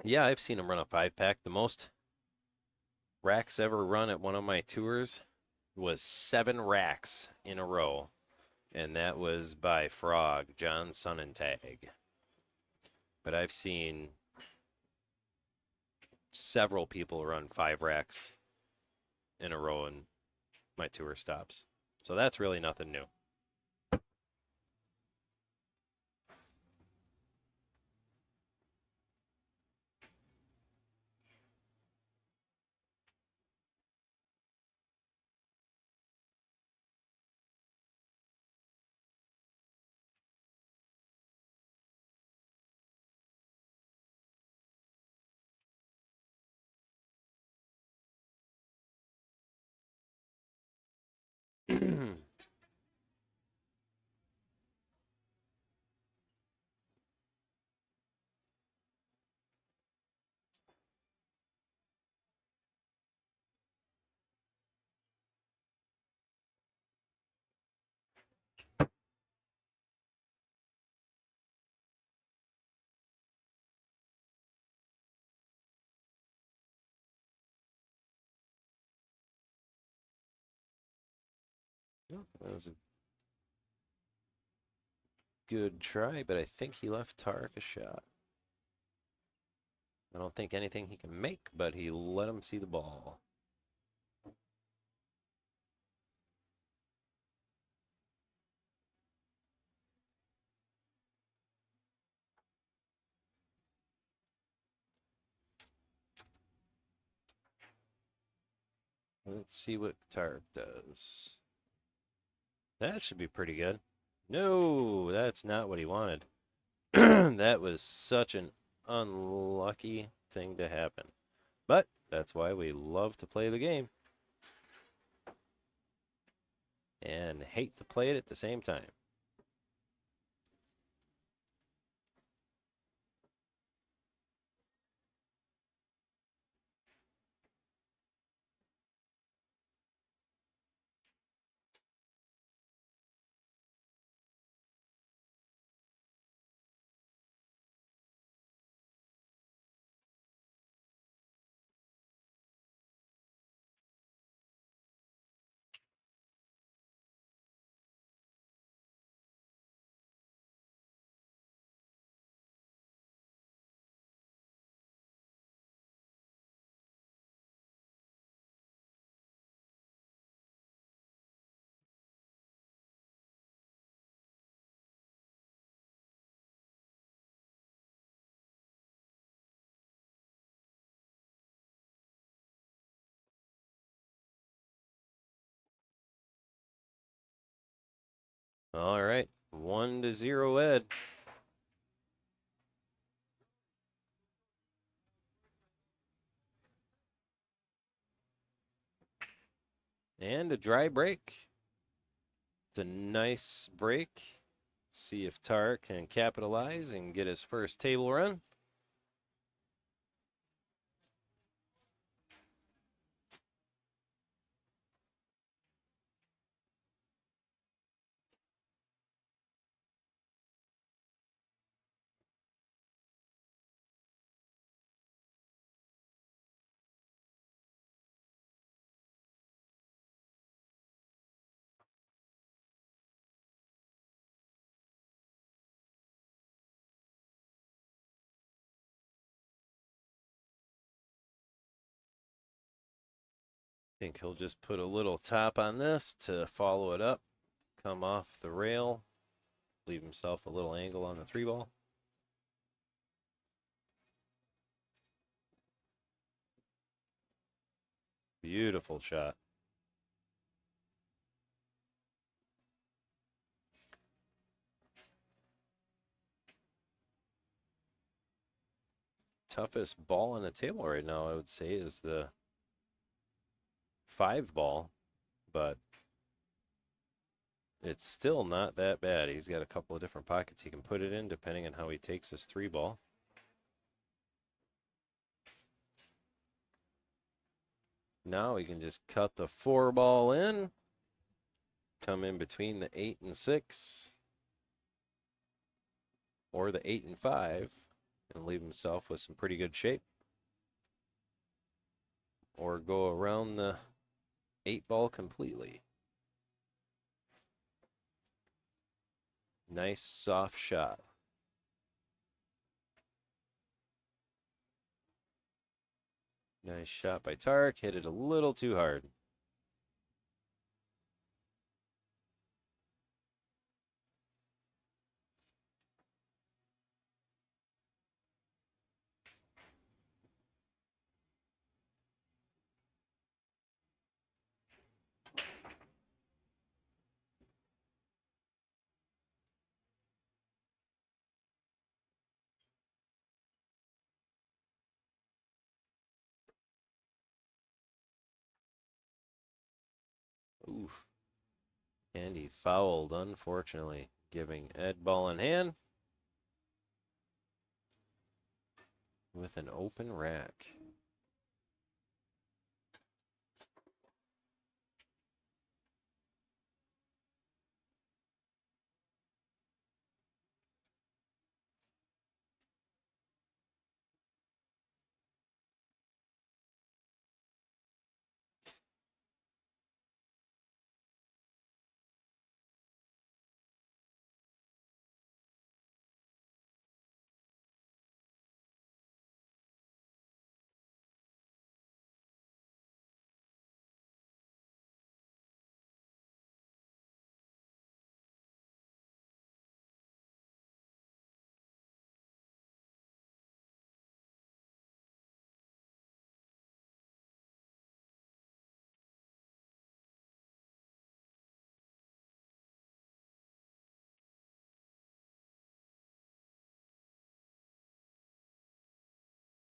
Yeah, I've seen him run a 5-pack. The most racks ever run at one of my tours was 7 racks in a row. And that was by Frog, John Sonnentag. But I've seen several people run 5 racks in a row in my tour stops. So that's really nothing new. That was a good try, but I think he left Tarek a shot. I don't think anything he can make, but he let him see the ball. Let's see what Tarek does. That should be pretty good. No, that's not what he wanted. That was such an unlucky thing to happen. But that's why we love to play the game. And hate to play it at the same time. All right, 1-0 Ed. And a dry break. It's a nice break. See if Tar can capitalize and get his first table run. think he'll just put a little top on this to follow it up, come off the rail, leave himself a little angle on the 3-ball. Beautiful shot. Toughest ball on the table right now, I would say, is the 5-ball, but it's still not that bad. He's got a couple of different pockets he can put it in depending on how he takes his 3-ball. Now we can just cut the 4-ball in, come in between the 8 and 6, or the 8 and 5, and leave himself with some pretty good shape. Or go around the 8-ball completely. Nice soft shot. Nice shot by Tarek. Hit it a little too hard. Oof. And he fouled, unfortunately, giving Ed ball in hand with an open rack.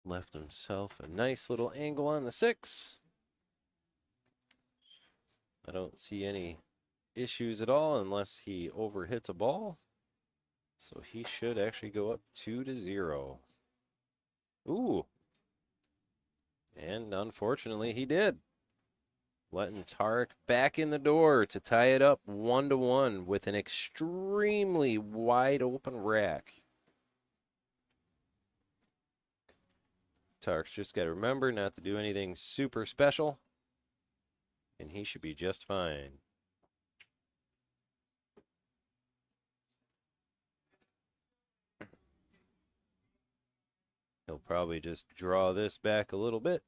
Left himself a nice little angle on the 6. I don't see any issues at all unless he overhits a ball. So he should actually go up 2-0. Ooh. And unfortunately, he did. Letting Tarek back in the door to tie it up 1-1 with an extremely wide open rack. Tarek's just got to remember not to do anything super special, and he should be just fine. He'll probably just draw this back a little bit.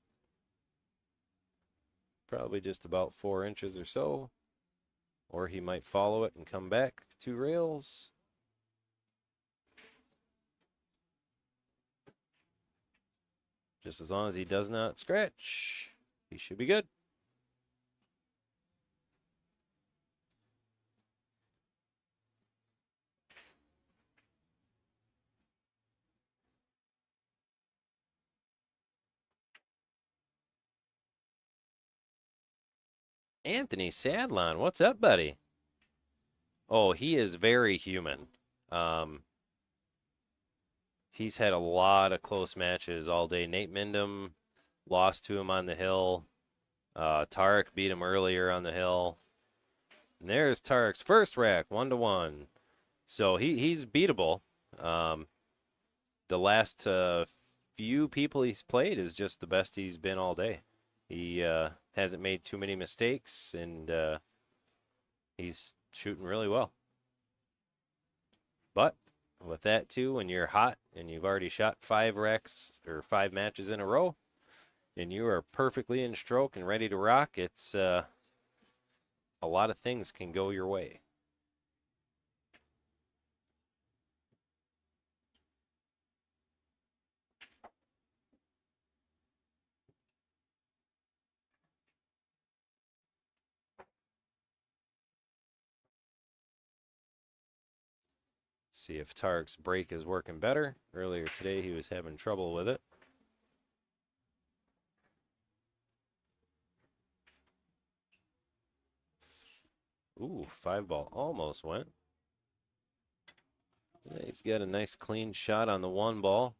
Probably just about 4 inches or so. Or he might follow it and come back 2 rails. Just as long as he does not scratch, he should be good. Anthony Sadlon, what's up, buddy? Oh, he is very human. He's had a lot of close matches all day. Nate Mindham lost to him on the hill. Tarek beat him earlier on the hill. And there's Tarek's first rack, 1-1. So he's beatable. The last few people he's played is just the best he's been all day. He hasn't made too many mistakes, and he's shooting really well. But with that too, when you're hot and you've already shot 5 racks or 5 matches in a row, and you are perfectly in stroke and ready to rock, it's a lot of things can go your way. See if Tark's break is working better. Earlier today, he was having trouble with it. Ooh, 5-ball almost went. Yeah, he's got a nice clean shot on the 1-ball.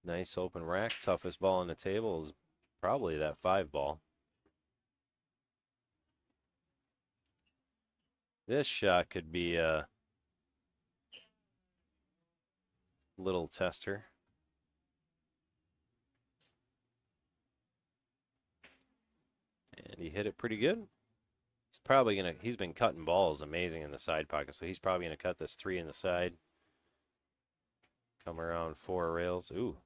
Nice open rack. Toughest ball on the table is probably that 5-ball. This shot could be a little tester. And he hit it pretty good. He's probably going to, he's been cutting balls amazing in the side pocket, so he's probably going to cut this 3 in the side. Come around 4 rails. Ooh.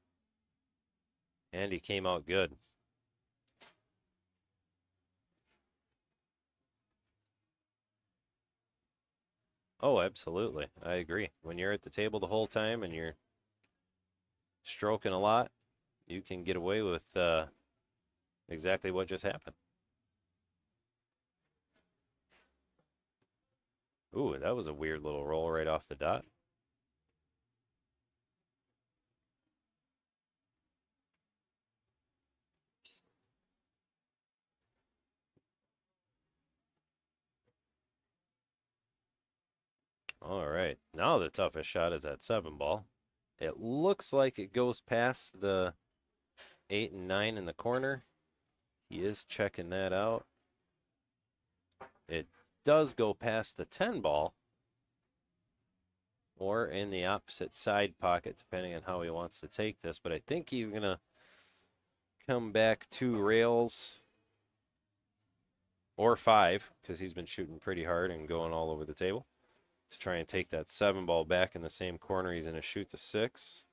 And he came out good. Oh, absolutely. I agree. When you're at the table the whole time and you're stroking a lot, you can get away with exactly what just happened. Ooh, that was a weird little roll right off the dot. All right. Now the toughest shot is that 7-ball. It looks like it goes past the 8 and 9 in the corner. He is checking that out. It does go past the 10-ball or in the opposite side pocket, depending on how he wants to take this. But I think he's going to come back 2 rails or 5 because he's been shooting pretty hard and going all over the table to try and take that 7-ball back in the same corner. He's going to shoot the 6.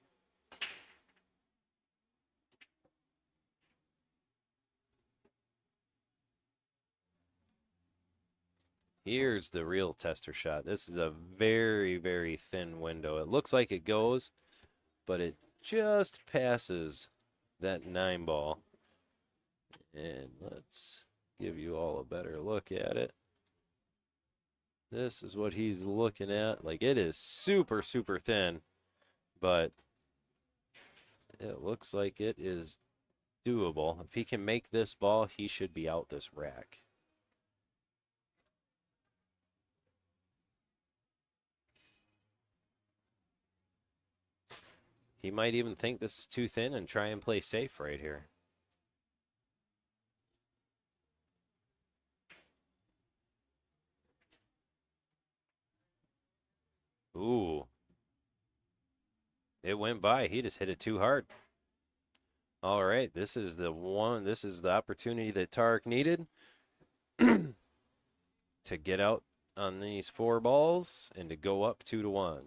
Here's the real tester shot. This is a very, very thin window. It looks like it goes, but it just passes that 9-ball. And let's give you all a better look at it. This is what he's looking at. Like, it is super, super thin, but it looks like it is doable. If he can make this ball, he should be out this rack. He might even think this is too thin and try and play safe right here. Ooh. It went by. He just hit it too hard. All right, this is the one. This is the opportunity that Tarek needed to get out on these 4 balls and to go up 2-1.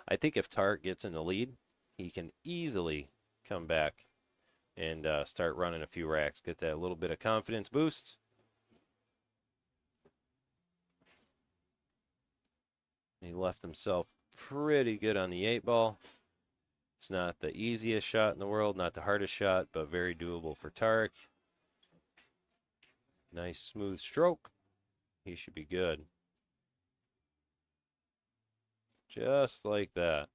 I think if Tarek gets in the lead, he can easily come back and start running a few racks, get that little bit of confidence boost. He left himself pretty good on the 8-ball. It's not the easiest shot in the world, not the hardest shot, but very doable for Tarek. Nice smooth stroke. He should be good. Just like that.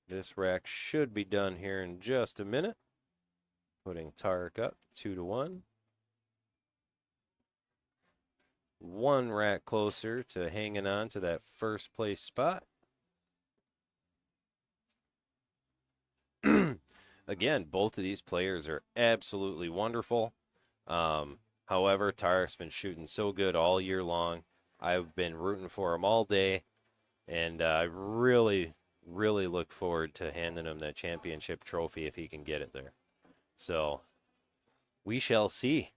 This rack should be done here in just a minute. Putting Tarek up 2-1. 1 rack closer to hanging on to that first place spot. Again, both of these players are absolutely wonderful. However, Tarek's been shooting so good all year long. I've been rooting for him all day, and I really, really look forward to handing him that championship trophy if he can get it there. So, we shall see.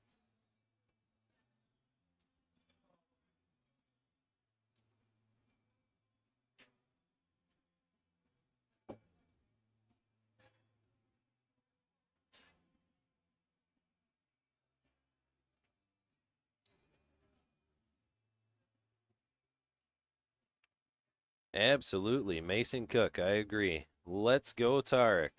Absolutely. Mason Cook, I agree. Let's go, Tarek.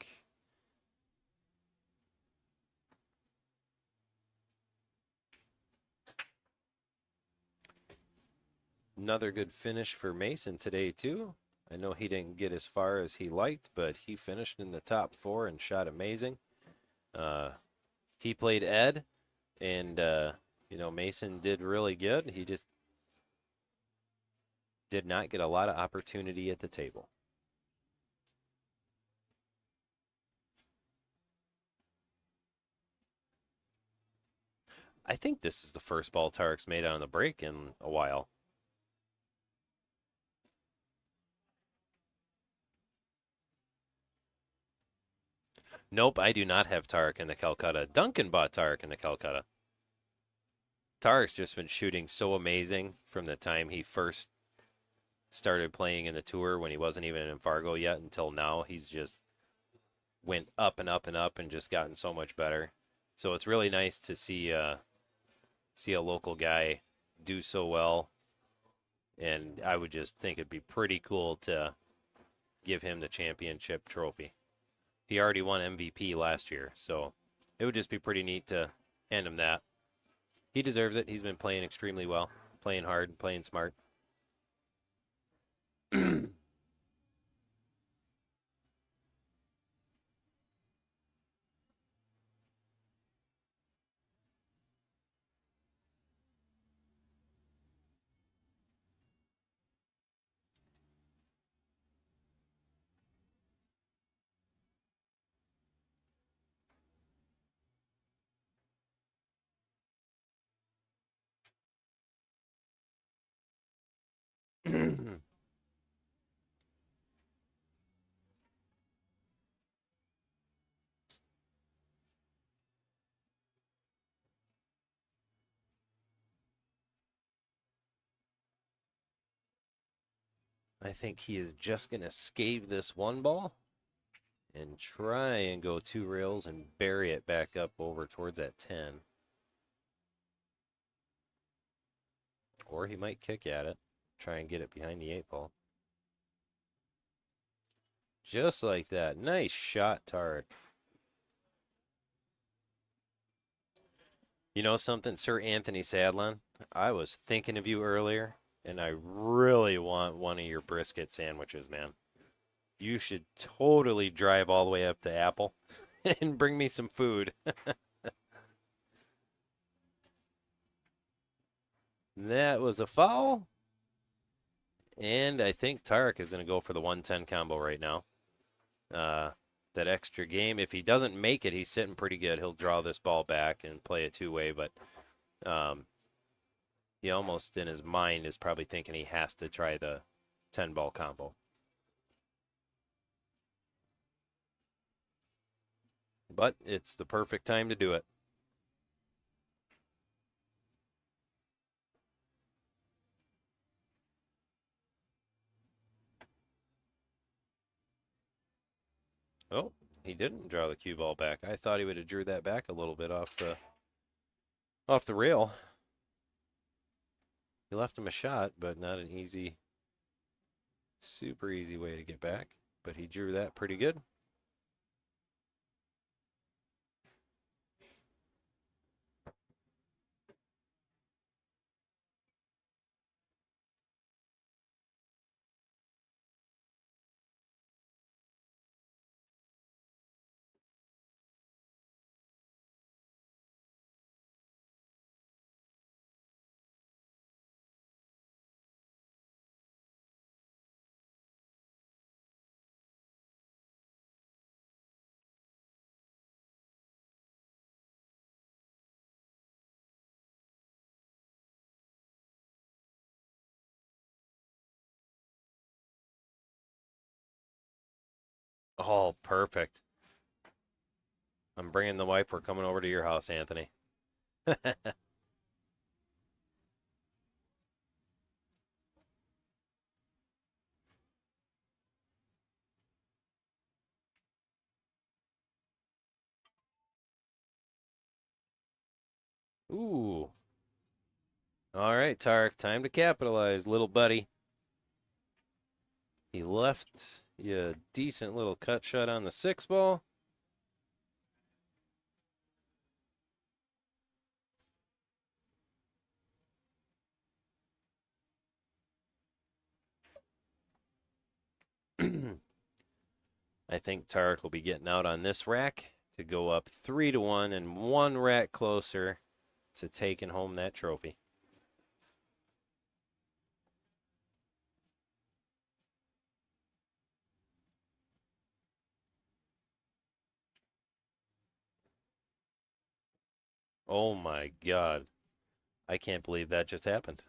Another good finish for Mason today, too. I know he didn't get as far as he liked, but he finished in the top 4 and shot amazing. He played Ed, and, Mason did really good. He just did not get a lot of opportunity at the table. I think this is the first ball Tarek's made on the break in a while. Nope, I do not have Tarek in the Calcutta. Duncan bought Tarek in the Calcutta. Tarek's just been shooting so amazing from the time he first started playing in the tour when he wasn't even in Fargo yet until now. He's just went up and up and up and just gotten so much better. So it's really nice to see a local guy do so well. And I would just think it'd be pretty cool to give him the championship trophy. He already won MVP last year, so it would just be pretty neat to hand him that. He deserves it. He's been playing extremely well, playing hard, playing smart. I think he is just going to scave this one ball and try and go 2 rails and bury it back up over towards that 10. Or he might kick at it, try and get it behind the 8 ball. Just like that. Nice shot, Tarek. You know something, Sir Anthony Sadlon? I was thinking of you earlier, and I really want one of your brisket sandwiches, man. You should totally drive all the way up to Apple and bring me some food. That was a foul. And I think Tarek is going to go for the 110 combo right now. That extra game. If he doesn't make it, he's sitting pretty good. He'll draw this ball back and play it 2-way, but he almost in his mind is probably thinking he has to try the 10-ball combo. But it's the perfect time to do it. Oh, he didn't draw the cue ball back. I thought he would have drew that back a little bit off the rail. He left him a shot, but not an easy, super easy way to get back. But he drew that pretty good. Oh, perfect. I'm bringing the wife. We're coming over to your house, Anthony. Ooh. All right, Tarek, time to capitalize, little buddy. He left you a decent little cut shot on the 6 ball. I think Tarek will be getting out on this rack to go up 3-1 and one rack closer to taking home that trophy. Oh my God. I can't believe that just happened.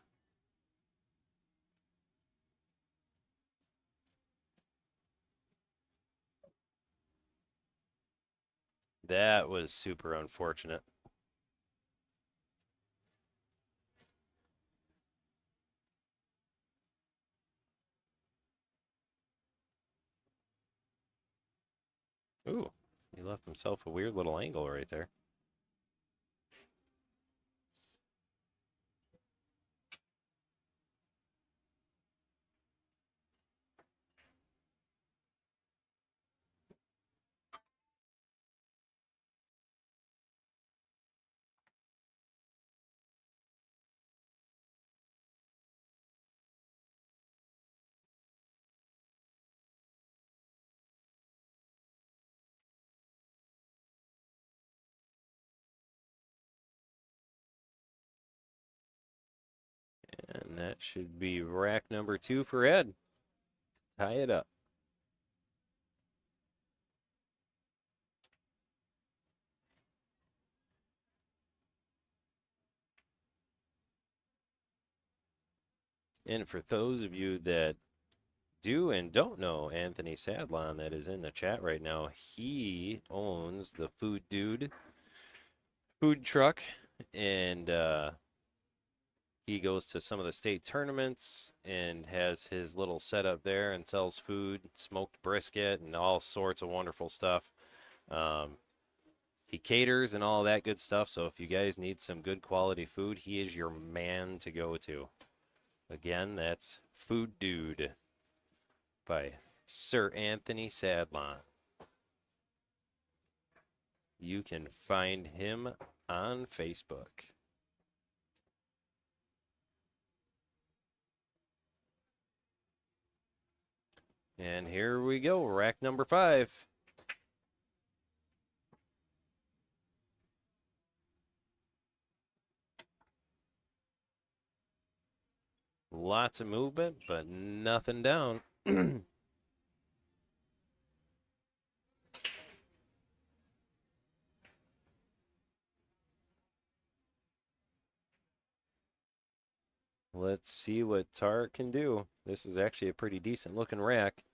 That was super unfortunate. Ooh, he left himself a weird little angle right there. And that should be rack number 2 for Ed. Tie it up. And for those of you that do and don't know Anthony Sadlon that is in the chat right now, he owns the Food Dude food truck, and he goes to some of the state tournaments and has his little setup there and sells food, smoked brisket, and all sorts of wonderful stuff. He caters and all that good stuff. So if you guys need some good quality food, he is your man to go to. Again, that's Food Dude by Sir Anthony Sadlon. You can find him on Facebook. And here we go, rack number 5. Lots of movement, but nothing down. Let's see what Tar can do. This is actually a pretty decent looking rack.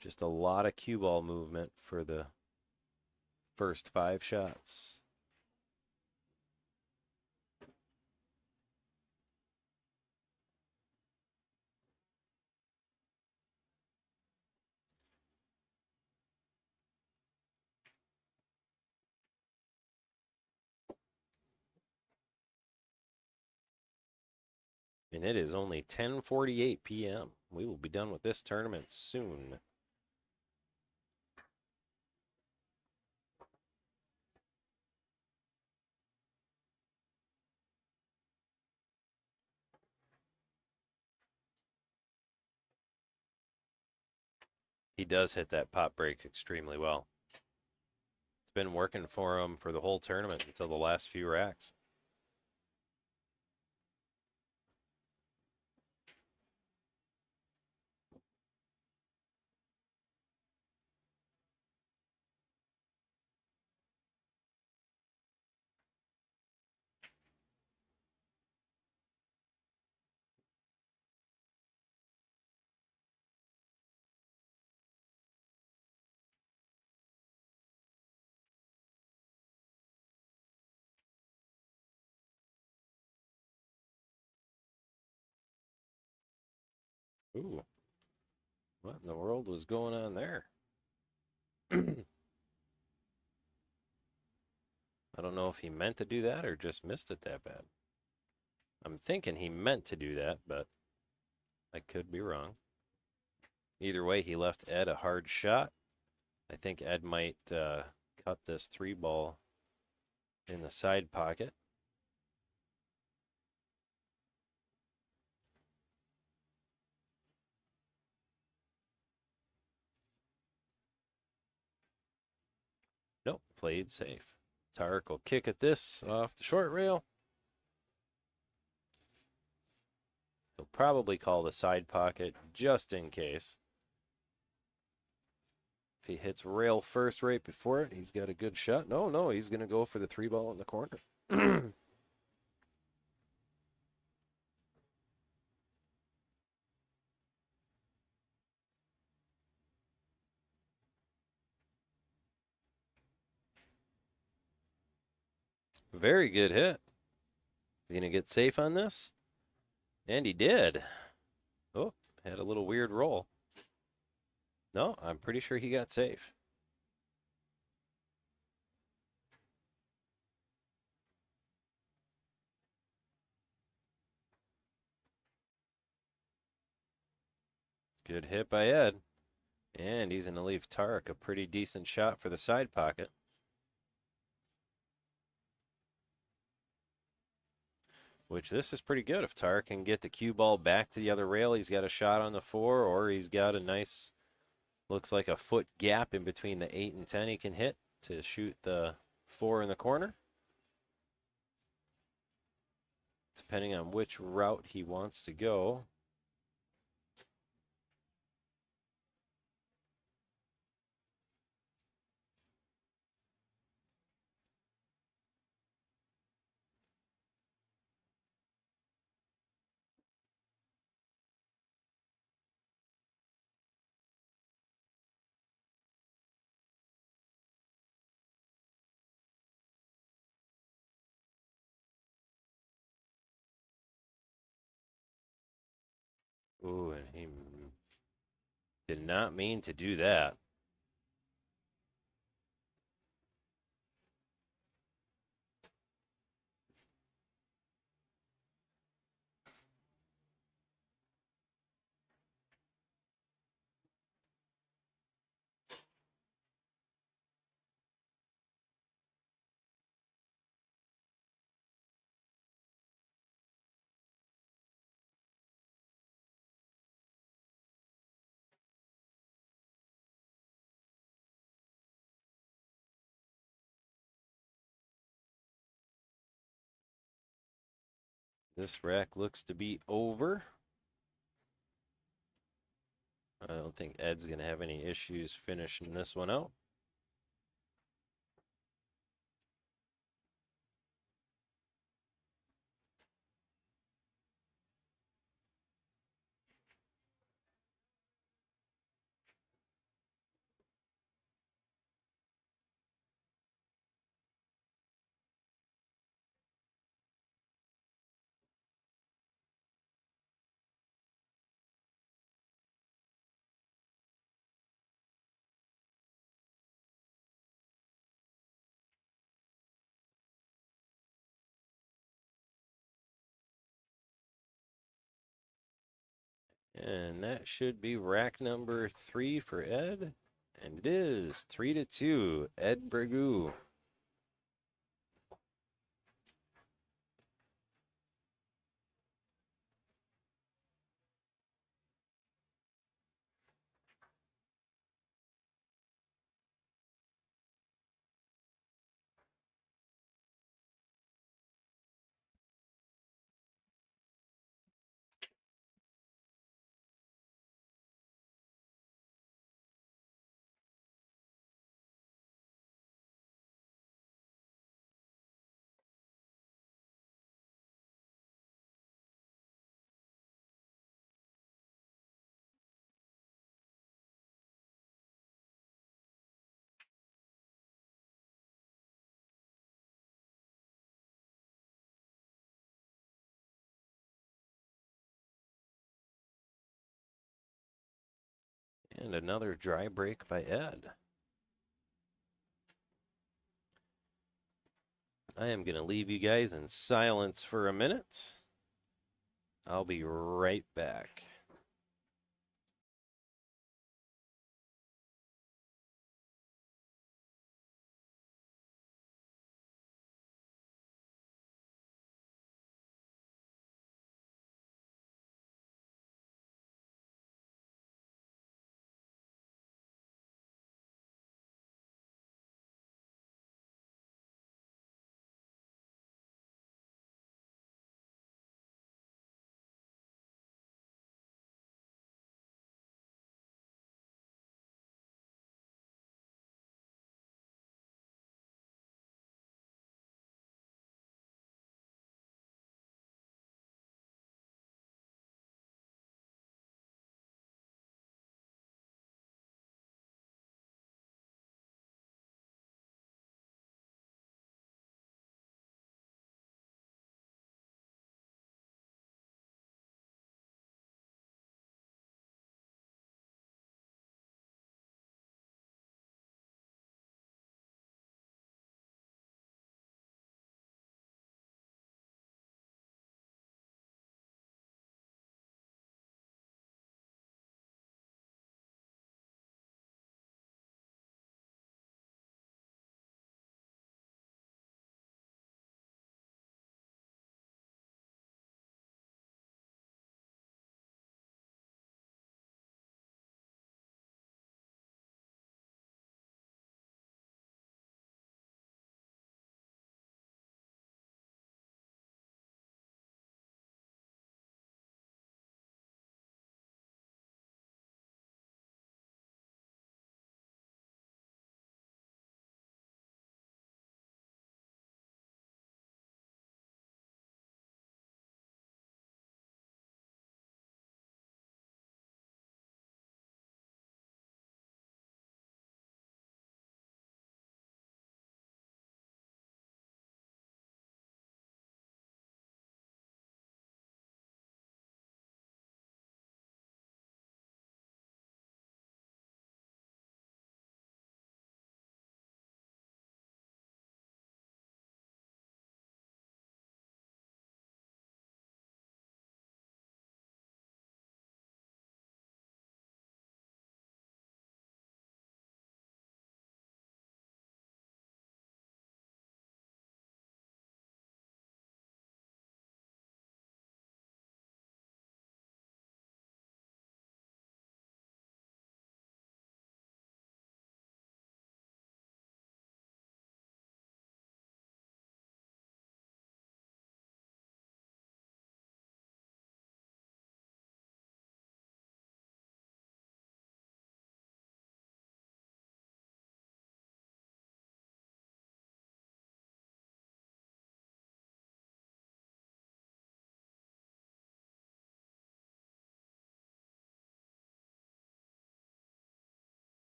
Just a lot of cue ball movement for the first 5 shots. And it is only 10:48 p.m. We will be done with this tournament soon. He does hit that pop break extremely well. It's been working for him for the whole tournament until the last few racks. Ooh, what in the world was going on there? I don't know if he meant to do that or just missed it that bad. I'm thinking he meant to do that, but I could be wrong. Either way, he left Ed a hard shot. I think Ed might cut this 3-ball in the side pocket. Nope, played safe. Tarek will kick at this off the short rail. He'll probably call the side pocket just in case. If he hits rail first right before it, he's got a good shot. No, he's going to go for the 3-ball in the corner. Very good hit. He's going to get safe on this. And he did. Oh, had a little weird roll. No, I'm pretty sure he got safe. Good hit by Ed. And he's going to leave Tarek a pretty decent shot for the side pocket. Which this is pretty good. If Tarek can get the cue ball back to the other rail, he's got a shot on the 4, or he's got a nice, looks like a foot gap in between the 8 and 10 he can hit to shoot the 4 in the corner. Depending on which route he wants to go. Ooh, and he did not mean to do that. This rack looks to be over. I don't think Ed's going to have any issues finishing this one out. And that should be rack number 3 for Ed. And it is 3-2, Ed Bregu. And another dry break by Ed. I am going to leave you guys in silence for a minute. I'll be right back.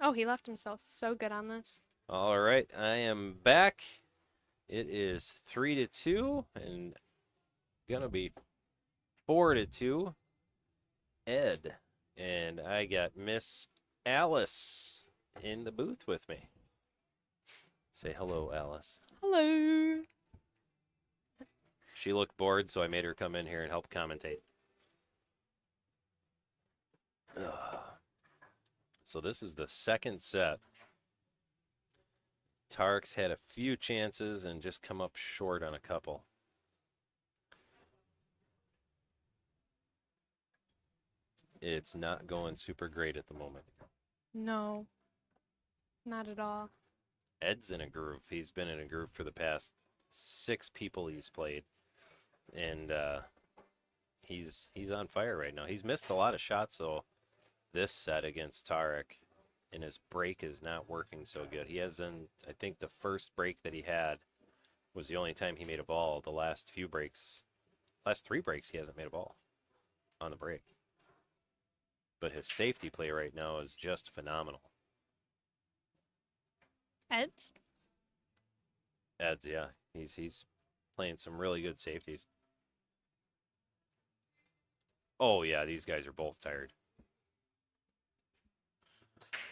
Oh, he left himself so good on this. All right, I am back. It is 3-2 and gonna be 4-2. Ed, and I got Miss Alice in the booth with me. Say hello, Alice. Hello. She looked bored, so I made her come in here and help commentate. Ugh. So this is the second set. Tarek's had a few chances and just come up short on a couple. It's not going super great at the moment. No. Not at all. Ed's in a groove. He's been in a groove for the past 6 people he's played. And he's on fire right now. He's missed a lot of shots, though, this set against Tarek. And his break is not working so good. He hasn't, I think the first break that he had was the only time he made a ball. The last 3 breaks, he hasn't made a ball on the break. But his safety play right now is just phenomenal. Ed? Ed's, yeah. He's playing some really good safeties. Oh, yeah, these guys are both tired.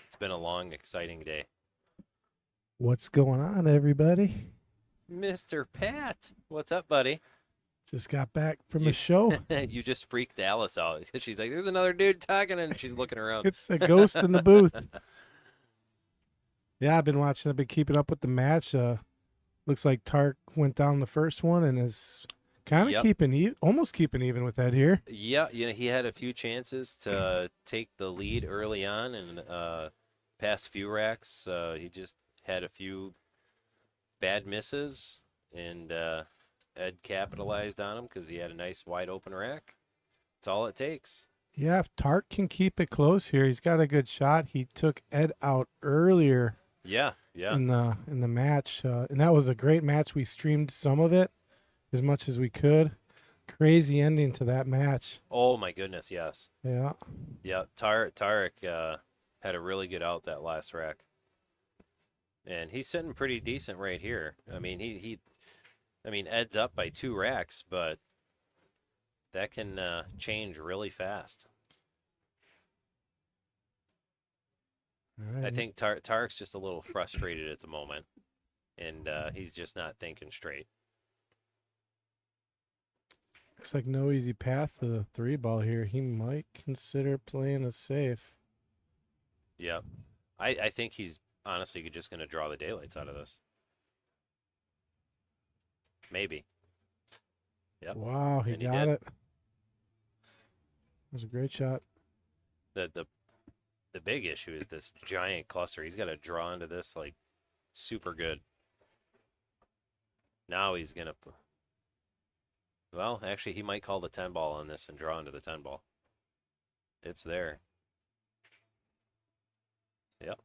It's been a long, exciting day. What's going on, everybody? Mr. Pat, what's up, buddy? Just got back from You- a show. You just freaked Alice out. She's like, there's another dude talking, and she's looking around. It's a ghost in the booth. Yeah, I've been watching. I've been keeping up with the match. Looks like Tark went down the first one and is kind of Yep. almost keeping even with that here. Yeah, he had a few chances to take the lead early on and pass a few racks. He just had a few bad misses, and Ed capitalized on them because he had a nice wide open rack. That's all it takes. Yeah, if Tark can keep it close here, he's got a good shot. He took Ed out earlier Yeah. in the match, and that was a great match. We streamed some of it as much as we could. Crazy ending to that match. Oh my goodness, yes. Yeah. Yeah, Tarek had a really good out that last rack. And he's sitting pretty decent right here. I mean, Ed's up by 2 racks, but that can change really fast. All right. I think Tarek's just a little frustrated at the moment, and he's just not thinking straight. Looks like no easy path to the 3 ball here. He might consider playing a safe. Yep. I think he's honestly just going to draw the daylights out of this. Maybe. Yep. Wow, he And he got did. it. That was a great shot. The big issue is this giant cluster. He's got to draw into this like super good. Now he's going to well, actually he might call the 10 ball on this and draw into the 10 ball. It's there. Yep.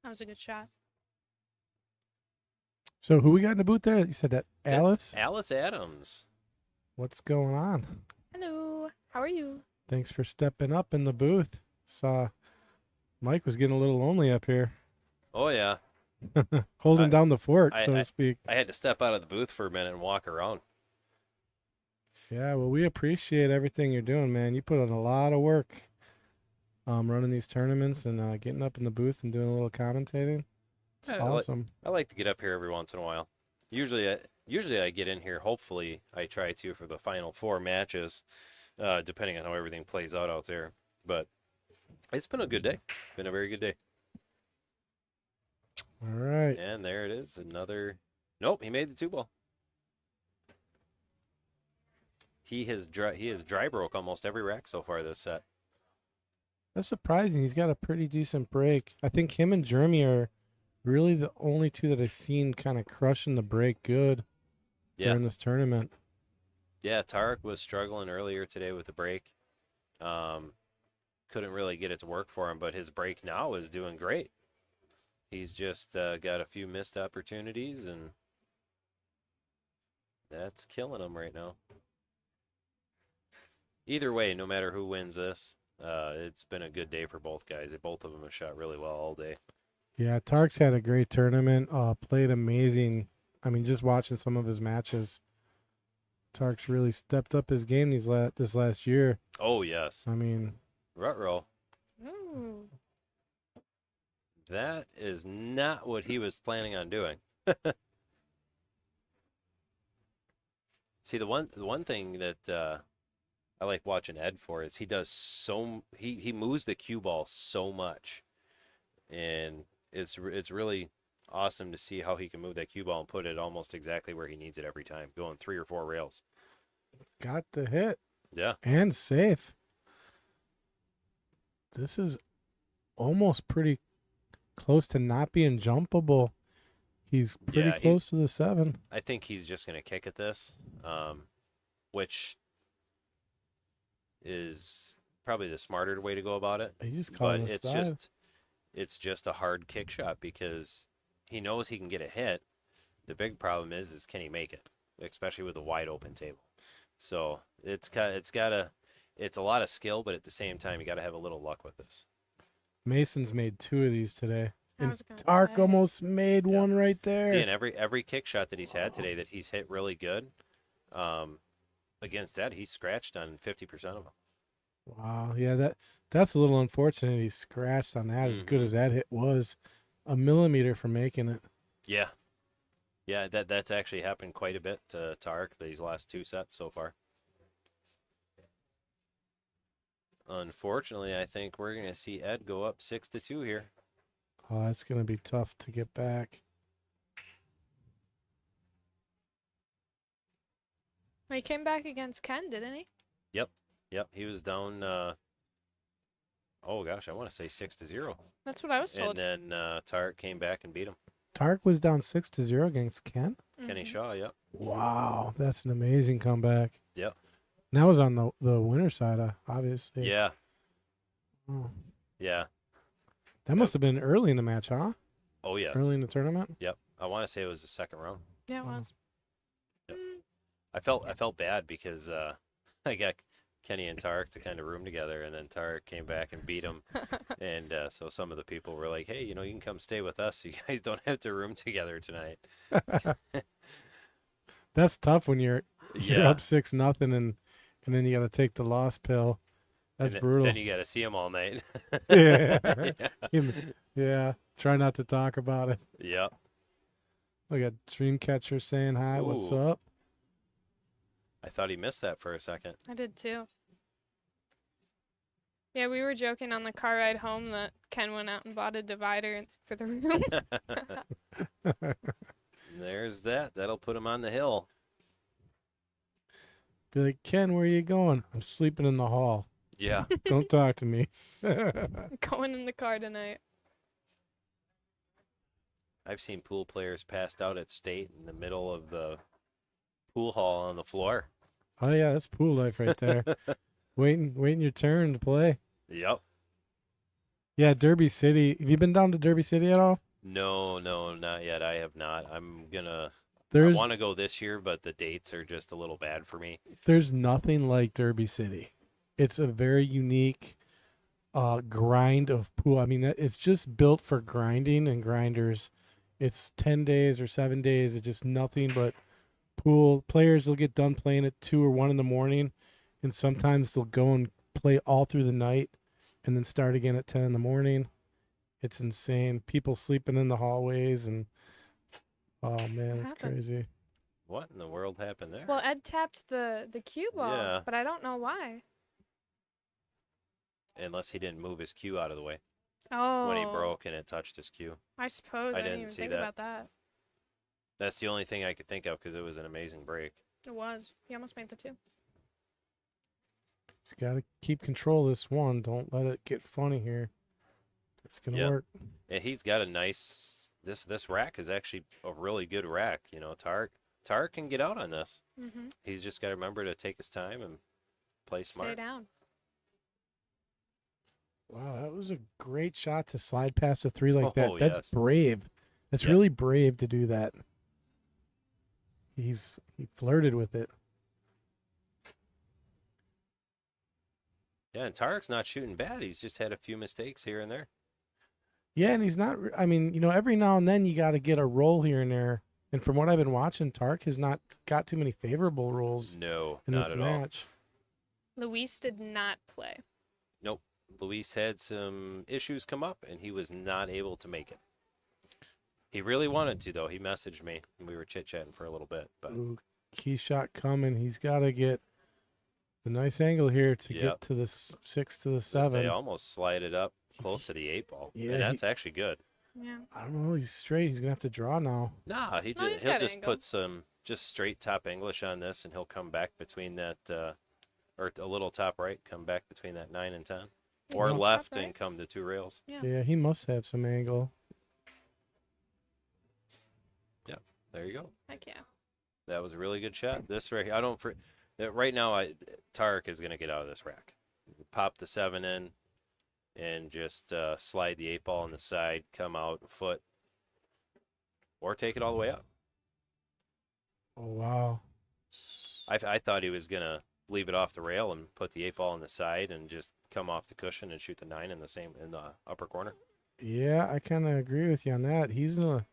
That was a good shot. So who we got in the booth there? You said that Alice? It's Alice Adams. What's going on? Hello. How are you? Thanks for stepping up in the booth. Saw Mike was getting a little lonely up here. Oh yeah. Holding down the fort, I- so to speak. I had to step out of the booth for a minute and walk around. Yeah, well, we appreciate everything you're doing, man. You put in a lot of work running these tournaments and getting up in the booth and doing a little commentating. It's Yeah, awesome. I like to get up here every once in a while. Usually I get in here. Hopefully, I try to for the final 4 matches, depending on how everything plays out there. But it's been a good day. Been a very good day. All right. And there it is. Another. Nope, he made the 2 ball. He has dry broke almost every rack so far this set. That's surprising. He's got a pretty decent break. I think him and Jeremy are really the only 2 that I've seen kind of crushing the break good Yeah. during this tournament. Yeah, Tarek was struggling earlier today with the break. Couldn't really get it to work for him, but his break now is doing great. He's just got a few missed opportunities, and that's killing him right now. Either way, no matter who wins this, It's been a good day for both guys. Both of them have shot really well all day. Yeah, Tark's had a great tournament. Played amazing. I mean, just watching some of his matches, Tark's really stepped up his game this last year. Oh, yes. I mean, Ruh-roh. Ooh. That is not what he was planning on doing. See, the one thing that I like watching Ed for is he moves the cue ball so much, and it's really awesome to see how he can move that cue ball and put it almost exactly where he needs it every time, going 3 or 4 rails. got the hit Yeah. and safe. This is almost pretty close to not being jumpable. He's pretty Yeah, close to the 7. I think he's just going to kick at this, which is probably the smarter way to go about it. He just caught But him it's aside. just a hard kick shot because he knows he can get a hit. The big problem is can he make it, especially with a wide open table. So it's a lot of skill, but at the same time you got to have a little luck with this. Mason's made 2 of these today. I And was gonna Tark say. almost made Yeah. one right there. See, and every kick shot that he's had today that he's hit really good, against that he's scratched on 50% of them. Wow, yeah, that's a little unfortunate. He scratched on that as good as that hit was, a millimeter from making it. Yeah. Yeah, that's actually happened quite a bit to Tark these last 2 sets so far. Unfortunately, I think we're going to see Ed go up 6-2 here. Oh, that's gonna be tough to get back. He came back against Ken, didn't he? Yep, he was down, oh gosh, I want to say 6-0. That's what I was And told. then Tark came back and beat him. Tark was down 6-0 against Kent. Kenny Mhm. Shaw, yep. Wow, that's an amazing comeback. Yep. And that was on the winner side, obviously. Yeah, Oh, yeah. that must have been early in the match, huh? Oh, yeah. Early in the tournament. Yep. I want to say it was the second round. Yeah, it Wow. was. Yep. I felt bad because I got Kenny and Tark to kind of room together, and then Tark came back and beat him. And so some of the people were like, hey, you can come stay with us. You guys don't have to room together tonight. That's tough when you're Yeah. up 6-0 and then you got to take the loss pill. That's And brutal. Then you got to see him all night. Yeah. Yeah. Yeah. Try not to talk about it. Yep. Look at Dreamcatcher saying hi. What's Ooh. up? I thought he missed that for a second. I did too. Yeah, we were joking on the car ride home that Ken went out and bought a divider for the room. There's that. That'll put him on the hill. Be like, Ken, where are you going? I'm sleeping in the hall. Yeah. Don't talk to me. Going in the car tonight. I've seen pool players passed out at state in the middle of the pool hall on the floor. Oh yeah, that's pool life right there. waiting your turn to play. Yep. Yeah, Derby City. Have you been down to Derby City at all? No, not yet. I have not. I There's want to go this year, but the dates are just a little bad for me. there's nothing like Derby City. It's a very unique grind of pool. I mean, it's just built for grinding and grinders. It's 10 days or 7 days. It's just nothing but pool. Players will get done playing at 2 or 1 in the morning, and sometimes they'll go and play all through the night and then start again at 10 in the morning. It's insane. People sleeping in the hallways, and oh man, it's happened? crazy. What in the world happened there? Well, Ed tapped the cue ball, Yeah. but I don't know why. Unless he didn't move his cue out of the way Oh. when he broke and it touched his cue. I suppose I I didn't didn't even see think that. about that. That's the only thing I could think of because it was an amazing break. It was. He almost made the 2. Just got to keep control of this one. Don't let it get funny here. It's going to Yep. work. And he's got a nice. This rack is actually a really good rack. Tark can get out on this. Mm-hmm. He's just got to remember to take his time and play Stay smart. down. Wow, that was a great shot to slide past a 3 like that. Oh, That's yes. brave. That's Yep. really brave to do that. He flirted with it. Yeah, and Tarek's not shooting bad. He's just had a few mistakes here and there. Yeah, and he's not. I mean, every now and then you got to get a roll here and there. And from what I've been watching, Tark has not got too many favorable rolls No, in not this at all. match. Luis did not play. Nope. Luis had some issues come up, and he was not able to make it. He really wanted to, though. He messaged me, and we were chit-chatting for a little bit. But Ooh, key shot coming. He's got to get a nice angle here to Yep. get to the 6 to the they 7. almost slide it up close to the 8 ball. Yeah, and that's actually good. Yeah. I don't know. He's straight. He's gonna have to draw now. Nah, he's he'll got just angle. put some just straight top English on this, and he'll come back between that, or a little top right, come back between that 9 and 10. He's Or on top left right. and come to 2 rails. Yeah. Yeah, he must have some angle. There you go. Heck yeah. That was a really good shot. This right here, right now, Tarek is going to get out of this rack. Pop the 7 in and just slide the 8 ball on the side, come out a foot, or take it all the way up. Oh wow. I thought he was going to leave it off the rail and put the 8 ball on the side and just come off the cushion and shoot the 9 in the upper corner. Yeah, I kind of agree with you on that. He's gonna.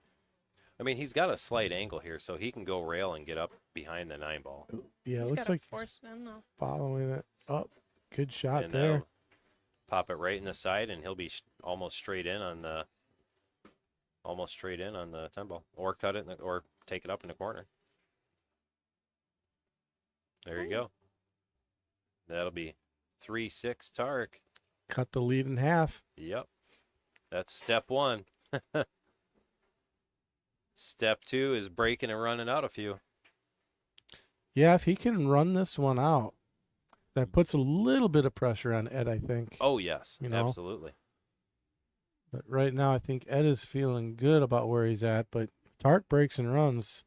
I mean, he's got a slight angle here, so he can go rail and get up behind the 9 ball. Yeah, it He's looks got to like he's force it in though. following it up. Good shot And there. that'll pop it right in the side, and he'll be almost straight in on the 10 ball, or cut it or take it up in the corner. There you go. That'll be 3-6 Tarek. Cut the lead in half. Yep. That's step 1. Step 2 is breaking and running out a few. Yeah, if he can run this one out, that puts a little bit of pressure on Ed, I think. Oh, yes. You know? Absolutely. But right now, I think Ed is feeling good about where he's at. But Tark breaks and runs.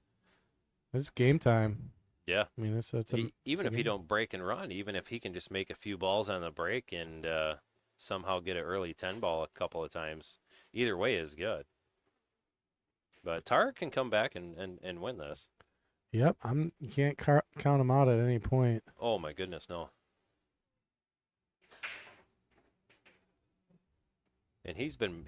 It's game time. Yeah. I mean, it's Even a if he game. don't break and run, even if he can just make a few balls on the break and somehow get an early 10 ball a couple of times, either way is good. But Tarek can come back and win this. Yep, you can't count him out at any point. Oh my goodness, no. And he's been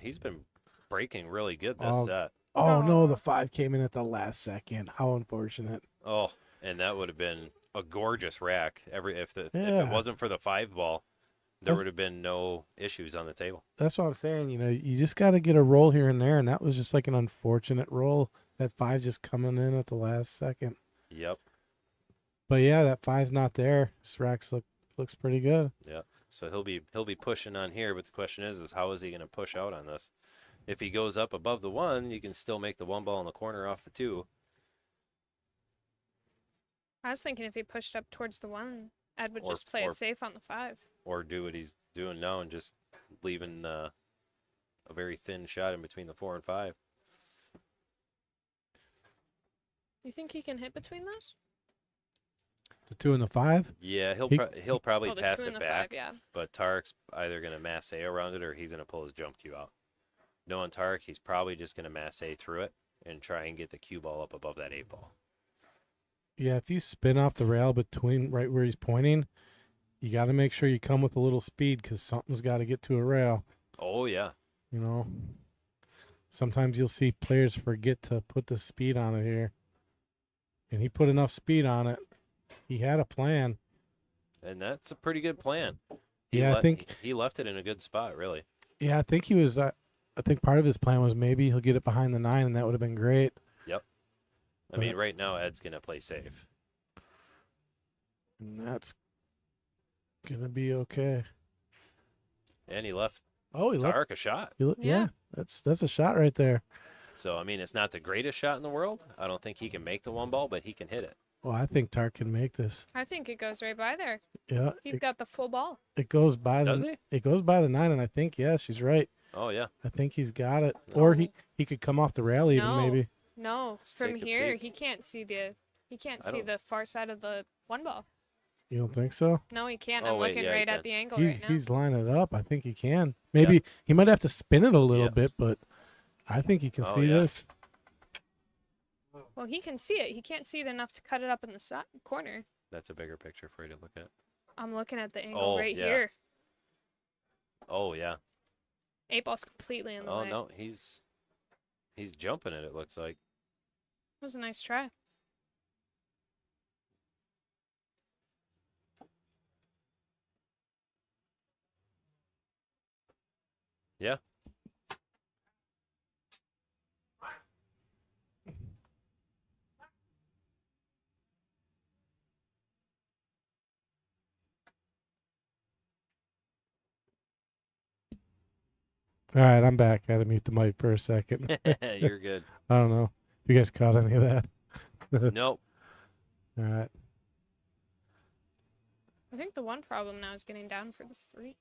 breaking really good this set. Oh no, Oh. the 5 came in at the last second. How unfortunate. Oh, and that would have been a gorgeous rack. If it Yeah. wasn't for the 5 ball, there That's- would have been no issues on the table. That's what I'm saying. You just got to get a roll here and there, and that was just like an unfortunate roll. That 5 just coming in at the last second. Yep. But yeah, that 5's not there. This rack looks pretty good. Yeah. So he'll be pushing on here, but the question is how is he going to push out on this? If he goes up above the 1, you can still make the 1 ball in the corner off the 2. I was thinking if he pushed up towards the 1, Ed would Or- just play or- it safe on the 5. Or do what he's doing now and just leaving a very thin shot in between the 4 and 5. You think he can hit between those? The 2 and the 5. Yeah, He- he'll probably Oh, the pass 2 it and the back, 5, yeah. but Tarek's either going to mass A around it or he's going to pull his jump cue out. Knowing Tarek, he's probably just going to mass A through it and try and get the cue ball up above that 8 ball. Yeah, if you spin off the rail between right where he's pointing, you got to make sure you come with a little speed because something's got to get to a rail. Oh, yeah. You know, sometimes you'll see players forget to put the speed on it here, and he put enough speed on it. He had a plan. And that's a pretty good plan. Yeah, I think. He left it in a good spot, really. Yeah, I think he was. I think part of his plan was maybe he'll get it behind the 9, and that would have been great. I mean, right now, Ed's going to play safe. And that's gonna be okay. And he left Oh, he left. Tarek a shot. Yeah, Yeah. that's a shot right there. So, I mean, it's not the greatest shot in the world. I don't think he can make the 1 ball, but he can hit it. Well, I think Tark can make this. I think it goes right by there. Yeah, He's got the full ball. it goes by Does the. he? It goes by the 9, and I think she's right. Oh, yeah. I think he's got it, or he could come off the rail even No. maybe. No, Let's from take a here peek. he can't see I don't- the far side of the 1 ball. You don't think so? No, he can't. Oh, I'm wait, looking yeah, he right can. at the angle right now. He's lining it up. I think he can. Maybe he might have to spin it a little Yeah. bit, but I think he can Oh, see yeah. this. Well, he can see it. He can't see it enough to cut it up in the corner. That's a bigger picture for you to look at. I'm looking at the angle Oh, right yeah. here. Oh yeah. 8-ball's completely in the Oh way. no, he's jumping it. It looks like. That was a nice try. Yeah. All right, I'm back. I had to mute the mic for a second. You're good. I don't know if you guys caught any of that. Nope. All right. I think the one problem now is getting down for the 3.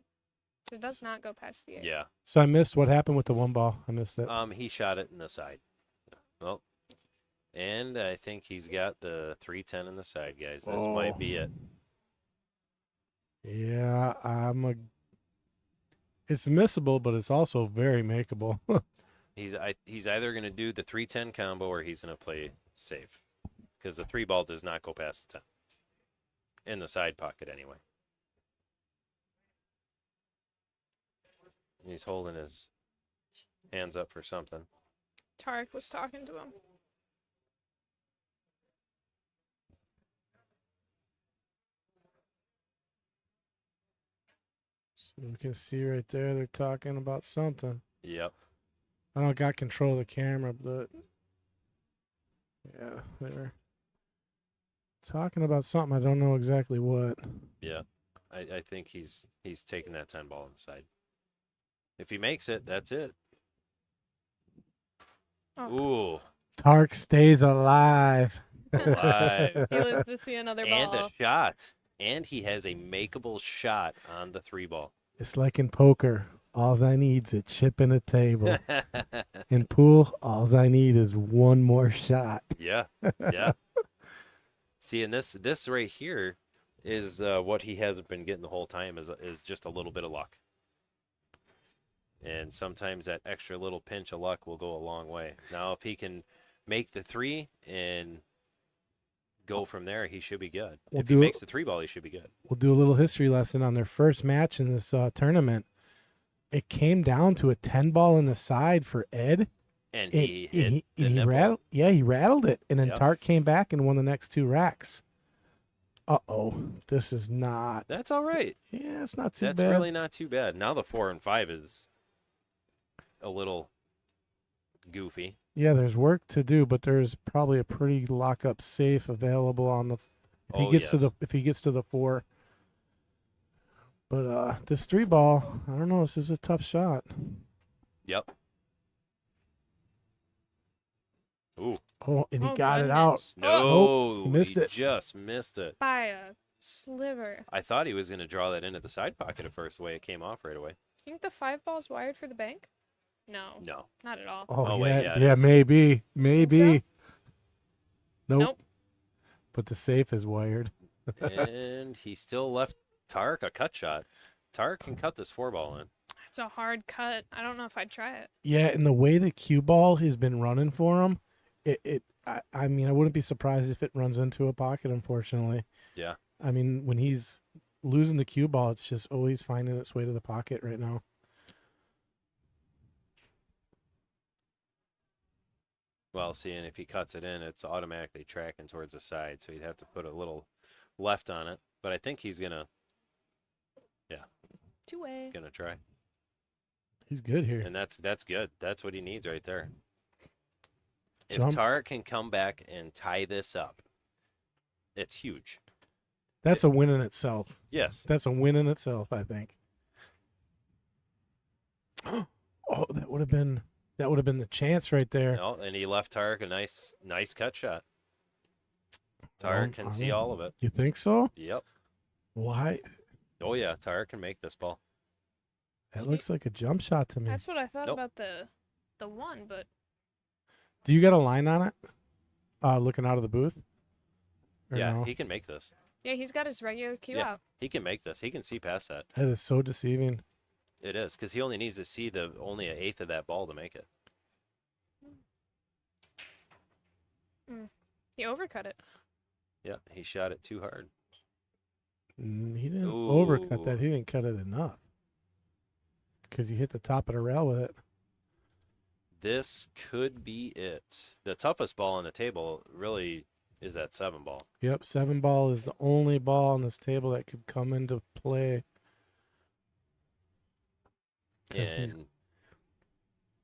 So it does not go past the 8. Yeah. So I missed what happened with the one ball. I missed it. He shot it in the side. Well, and I think he's got the 310 in the side, guys. This might be it. Yeah, it's missable, but it's also very makeable. He's either going to do the 310 combo or he's going to play safe, because the 3 ball does not go past the 10 in the side pocket anyway. He's holding his hands up for something. Tarek was talking to him. So we can see right there they're talking about something. Yep. I don't got control of the camera, but yeah, they're talking about something. I don't know exactly what. Yeah. I think he's taking that 10 ball on the side. If he makes it, that's it. Oh. Ooh. Tark stays alive. Alive. He lives to see another And ball. a shot. And he has a makeable shot on the 3 ball. It's like in poker. All I need is a chip and a table. In pool, all I need is one more shot. Yeah. Yeah. See, and this right here is what he hasn't been getting the whole time is just a little bit of luck. And sometimes that extra little pinch of luck will go a long way. Now, if he can make the 3 and go from there, he should be good. If he makes the 3 ball, he should be good. We'll do a little history lesson on their first match in this tournament. It came down to a 10 ball in the side for Ed. And he hit the he nipple. rattled. Yeah, he rattled it, and then Yep. Tark came back and won the next 2 racks. This is not. That's all right. Yeah, it's not too That's bad. really not too bad. Now the 4 and 5 is a little goofy. Yeah, there's work to do, but there's probably a pretty lock-up safe available on the. If he gets to the 4. But this 3 ball, I don't know. This is a tough shot. Yep. Ooh. Oh, and he Oh, got it out. goodness. No, he missed it. Just missed it. By a sliver. I thought he was going to draw that into the side pocket at first, the way it came off right away. You think the 5 ball's wired for the bank? No, No. not at all. Oh, wait, yeah, it yeah, is. maybe. so? Nope. But the safe is wired. And he still left Tark a cut shot. Tark can cut this 4 ball in. It's a hard cut. I don't know if I'd try it. Yeah, and the way the cue ball has been running for him, I mean, I wouldn't be surprised if it runs into a pocket, unfortunately. Yeah. I mean, when he's losing the cue ball, it's just always finding its way to the pocket right now. Well, seeing if he cuts it in, it's automatically tracking towards the side, so he'd have to put a little left on it. But I think he's gonna Two-way. try, He's good here. and that's good. That's what he needs right there. If Jump. Tark can come back and tie this up, it's huge. That's a win in itself. Yes. That's a win in itself, I think. Oh, that would have been the chance right there. No, and he left Tark a nice cut shot. Tark can see all of it. You think so? Yep. Why? Oh yeah, Tark can make this ball. That looks like a jump shot to me. That's what I thought Nope. about the 1, but Do you got a line on it? Looking out of the booth? Or Yeah, no? he can make this. yeah, he's got his regular cue Yeah. out. He can make this. He can see past that. That is so deceiving. It is, because he only needs to see only an eighth of that ball to make it. He overcut it. Yeah, he shot it too hard. He didn't overcut Ooh. that. He didn't cut it enough. because you hit the top of the rail with it. This could be it. The toughest ball on the table really is that 7 ball. Yep, 7 ball is the only ball on this table that could come into play. 'Cause And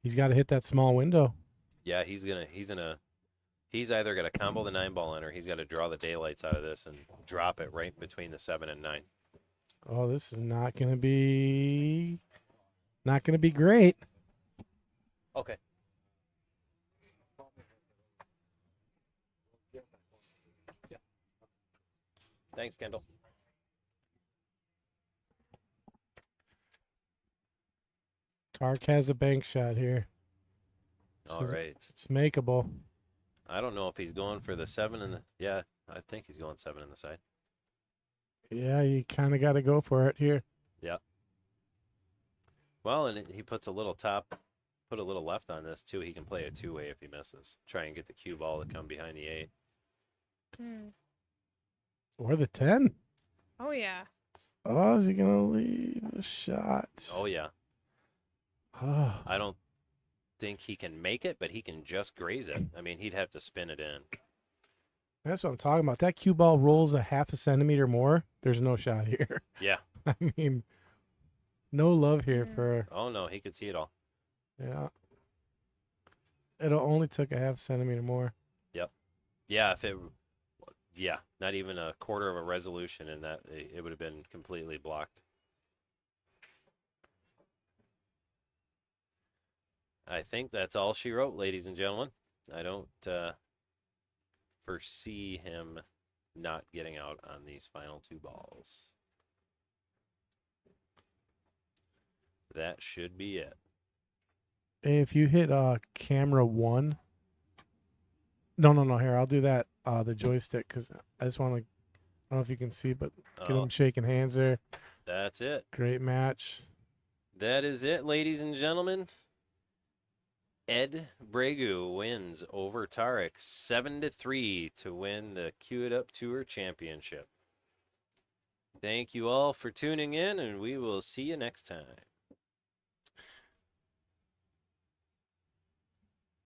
he's got to hit that small window. yeah, he's either got to combo the 9 ball in, or he's got to draw the daylights out of this and drop it right between the 7 and 9. Oh, this is not gonna be great. Okay. Thanks, Kendall. Tark has a bank shot here. All right. It's makeable. I don't know if he's going for the 7 and the. Yeah, I think he's going 7 in the side. Yeah, you kind of got to go for it here. Yeah. Well, and he puts a little put a little left on this too. He can play a 2-way if he misses. Try and get the cue ball to come behind the 8. Or the 10. Oh, yeah. Oh, is he going to leave a shot? Oh yeah. Oh. I don't think he can make it, but he can just graze it. I mean, he'd have to spin it in. That's what I'm talking about. That cue ball rolls a half a centimeter more. There's no shot here. Yeah. I mean, no love here for. Oh no, he could see it all. Yeah. It only took a half centimeter more. Yeah, not even a quarter of a resolution, and that it would have been completely blocked. I think that's all she wrote, ladies and gentlemen. I don't foresee him not getting out on these final 2 balls. That should be it. If you hit camera 1. No. Here, I'll do that. The joystick, because I just want to. I don't know if you can see, but get Oh, them shaking hands there. that's it. Great match. That is it, ladies and gentlemen. Ed Bregu wins over Tarek 7-3 to win the Cue It Up Tour Championship. Thank you all for tuning in, and we will see you next time.